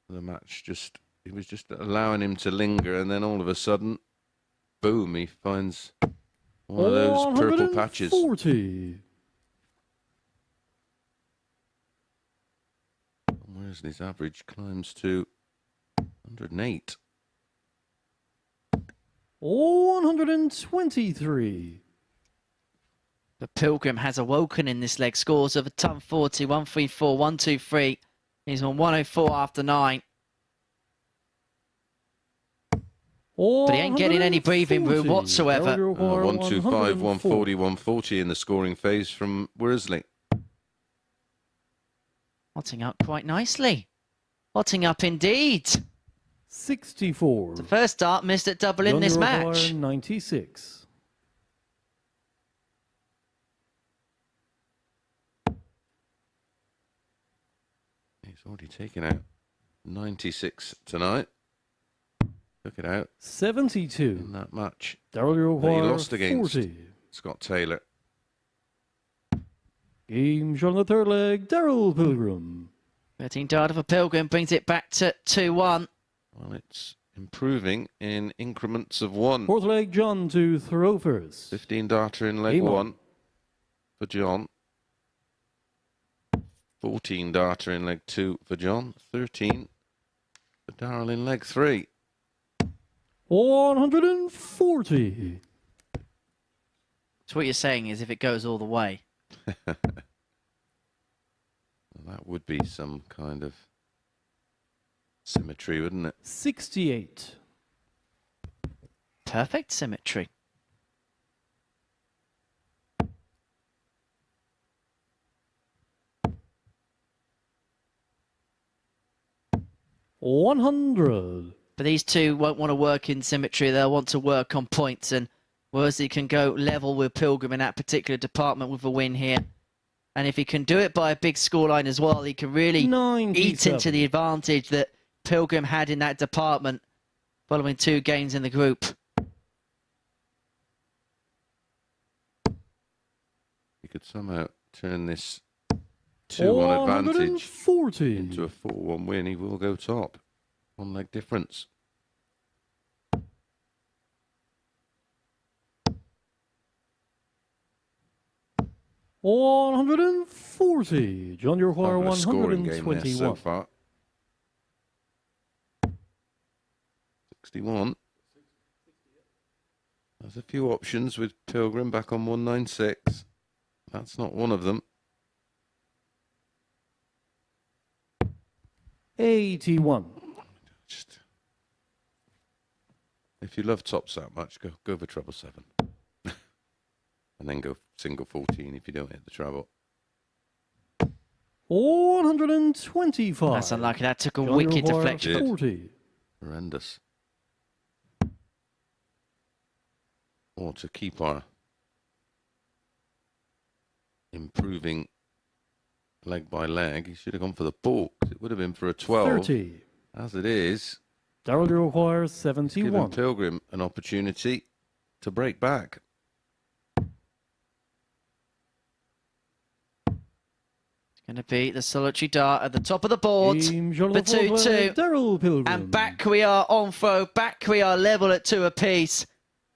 The match he was just allowing him to linger, and then all of a sudden, boom, he finds one of those purple patches. 140. Worsley's average climbs to 108. 123. The Pilgrim has awoken in this leg. Scores of a ton 40, 134, 123. He's on 104 after 9. But he ain't getting any breathing room whatsoever. 125, 140, 140 in the scoring phase from Worsley. Hotting up quite nicely. Hotting up indeed. 64. The first start missed at double in this match. 96. He's already taken out 96 tonight. Took it out 72 in that match. Daryl That he lost against 40. Scott Taylor. Game shot on the third leg, Daryl Pilgrim. 13 darter for Pilgrim brings it back to 2-1. Well, it's improving in increments of 1. Fourth leg, John to Thoroughface. 15 darter in leg Game 1 on. for John. 14 darter in leg 2 for John. 13 for Daryl in leg 3. 140. So what you're saying is if it goes all the way. Well, that would be some kind of symmetry, wouldn't it? 68. Perfect symmetry. $100. But these two won't want to work in symmetry. They'll want to work on points. And Worsley can go level with Pilgrim in that particular department with a win here. And if he can do it by a big scoreline as well, he can really eat into the advantage that Pilgrim had in that department following 2 games in the group. He could somehow turn this 2-1 advantage into a 4-1 win. He will go top. 1 leg difference. $140. John, you require scoring game there so 121. far. 61. There's a few options with Pilgrim back on 196. That's not one of them. 81. If you love tops that much, go for treble 7. And then go single 14 if you don't hit the treble. 125. That's unlucky. That took a John, wicked you require deflection. 40. Horrendous. Or to keep our improving leg by leg, he should have gone for the ball. It would have been for a 12. 30. As it is, Darrell, you require it's given 71. Pilgrim an opportunity to break back. Going to be the solitary dart at the top of the board for 2-2. Darrell Pilgrim. And back we are on throw. Back we are level at 2 apiece.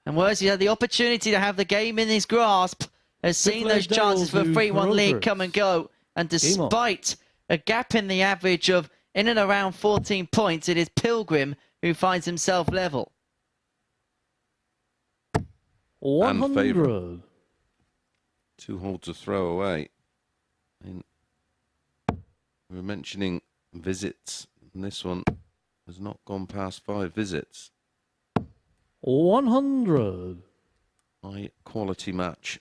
And Worsley had the opportunity to have the game in his grasp. Has seen those chances for a 3-1 lead come and go. And despite a gap in the average of in and around 14 points, it is Pilgrim who finds himself level. 100. 2 holes to throw away. We were mentioning visits, and this one has not gone past 5 visits. 100. High quality match.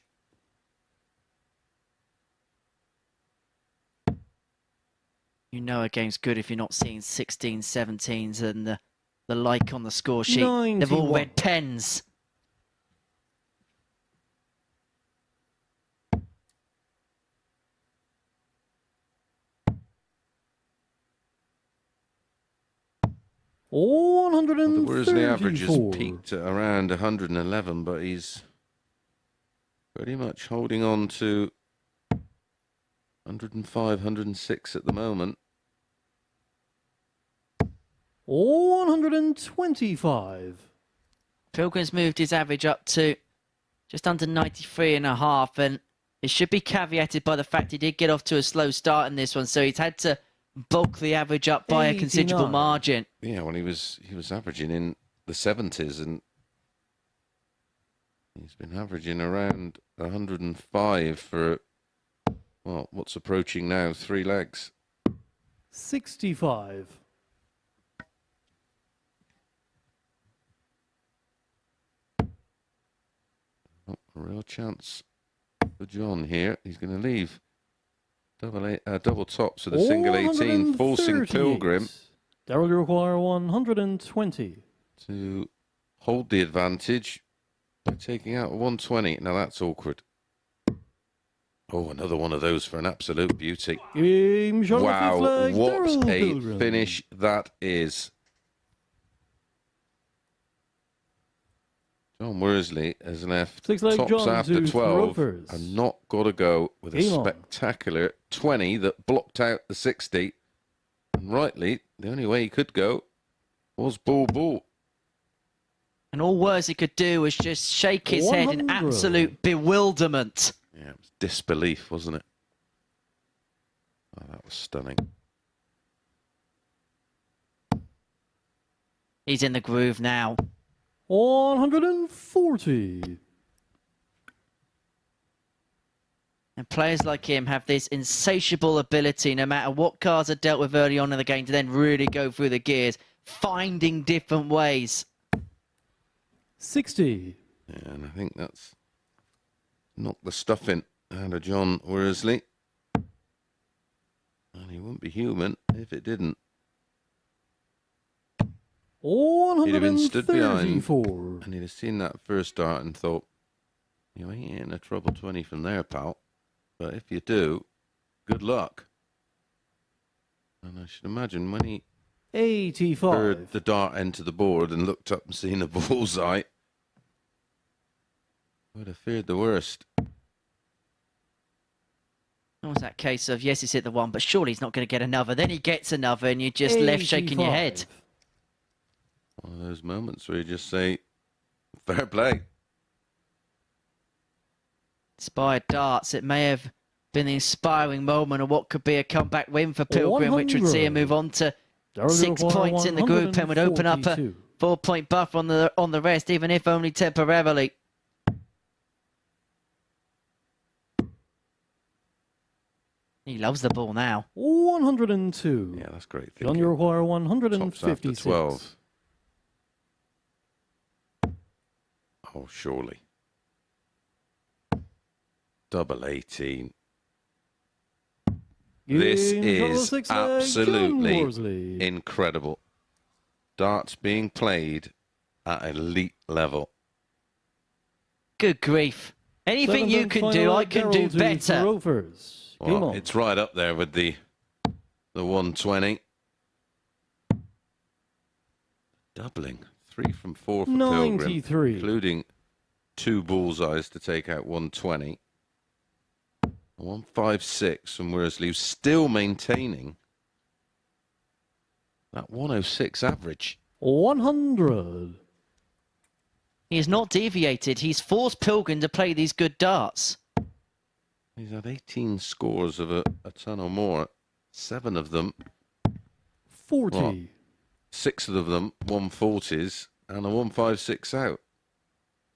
You know a game's good if you're not seeing 16s, 17s and the like on the score sheet. 91. They've all red pens. Whereas the average has peaked at around 111, but he's pretty much holding on to 105, 106 at the moment. 125. Pilgrim's moved his average up to just under 93.5, and it should be caveated by the fact he did get off to a slow start in this one, so he's had to bulk the average up by a considerable margin. Yeah, well, he was averaging in the 70s, and he's been averaging around 105 for, well, what's approaching now 3 legs. 65. Oh, a real chance for John here. He's going to leave double tops with a single 18, forcing Pilgrim. Darrell, you require 120. To hold the advantage by taking out a 120. Now that's awkward. Oh, another one of those for an absolute beauty. Wow, what a finish that is. John Worsley has left tops after 12 and not got to go with a spectacular 20 that blocked out the 60. And rightly, the only way he could go was ball. And all Worsley could do was just shake his head in absolute bewilderment. Yeah, it was disbelief, wasn't it? Oh, that was stunning. He's in the groove now. 140. And players like him have this insatiable ability, no matter what cards are dealt with early on in the game, to then really go through the gears, finding different ways. 60. Yeah, and I think that's knocked the stuffing out of John Worsley. And he wouldn't be human if it didn't. He'd have been stood behind and he'd have seen that first dart and thought, you know, he ain't a trouble 20 from there, pal. But if you do, good luck. And I should imagine when he 85. heard the dart enter the board and looked up and seen a bullseye, would have feared the worst. Almost that case of, yes, he's hit the one, but surely he's not going to get another. Then he gets another, and you're just left shaking your head. One of those moments where you just say, fair play. Inspired darts. It may have been the inspiring moment of what could be a comeback win for Pilgrim, which would see him move on to 6 points in the group and would open up a 4-point buffer on the rest, even if only temporarily. He loves the ball now. 102. Yeah, that's great. John, you require Tops 156. after 12. Oh, surely. Double 18. This is absolutely incredible. Darts being played at elite level. Good grief. Anything you can do, I can do better. Well, it's right up there with the 120. Doubling. 3 from 4 for 93. Pilgrim, including 2 bullseyes to take out 120. 156 from Worsley, who's still maintaining that 106 average. 100. He has not deviated. He's forced Pilgrim to play these good darts. He's had 18 scores of a ton or more. 7 of them 40. Well, 6 of them 140s and a 156 out.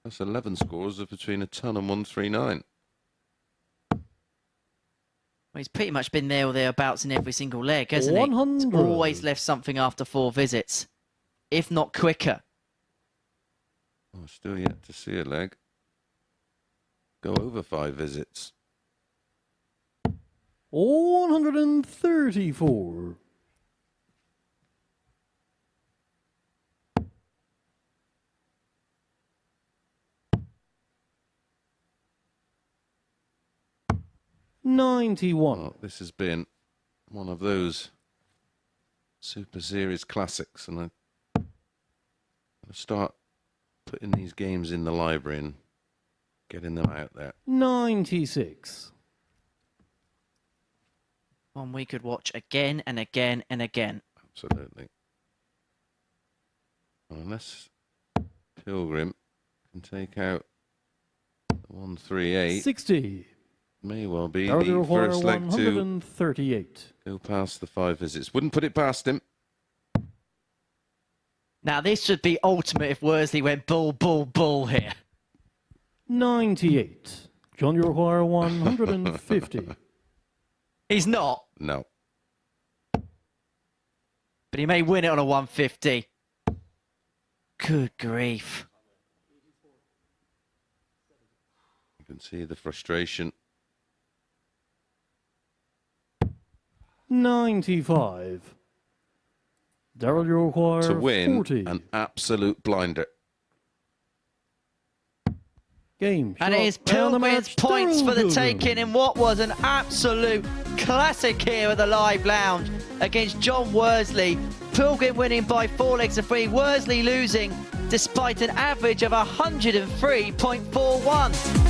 That's 11 scores of between a ton and 139. Well, he's pretty much been there or thereabouts in every single leg, hasn't he? 100. He's always left something after 4 visits, if not quicker. Oh, still yet to see a leg go over 5 visits. 134. Well, this has been one of those Super Series classics, and I start putting these games in the library and getting them out there. 96. One we could watch again and again and again. Absolutely. Unless Pilgrim can take out the 138. 60. May well be the first leg to 138. go past the 5 visits. Wouldn't put it past him. Now, this should be ultimate if Worsley went bull, bull, bull here. 98. John, you require 150. He's not. No. But he may win it on a 150. Good grief. You can see the frustration. 95. Daryl, you require To win 40. an absolute blinder. Game. And it is Pilgrim's points for the taking in what was an absolute classic here at the Live Lounge against John Worsley. Pilgrim winning by 4 legs to 3. Worsley losing despite an average of 103.41.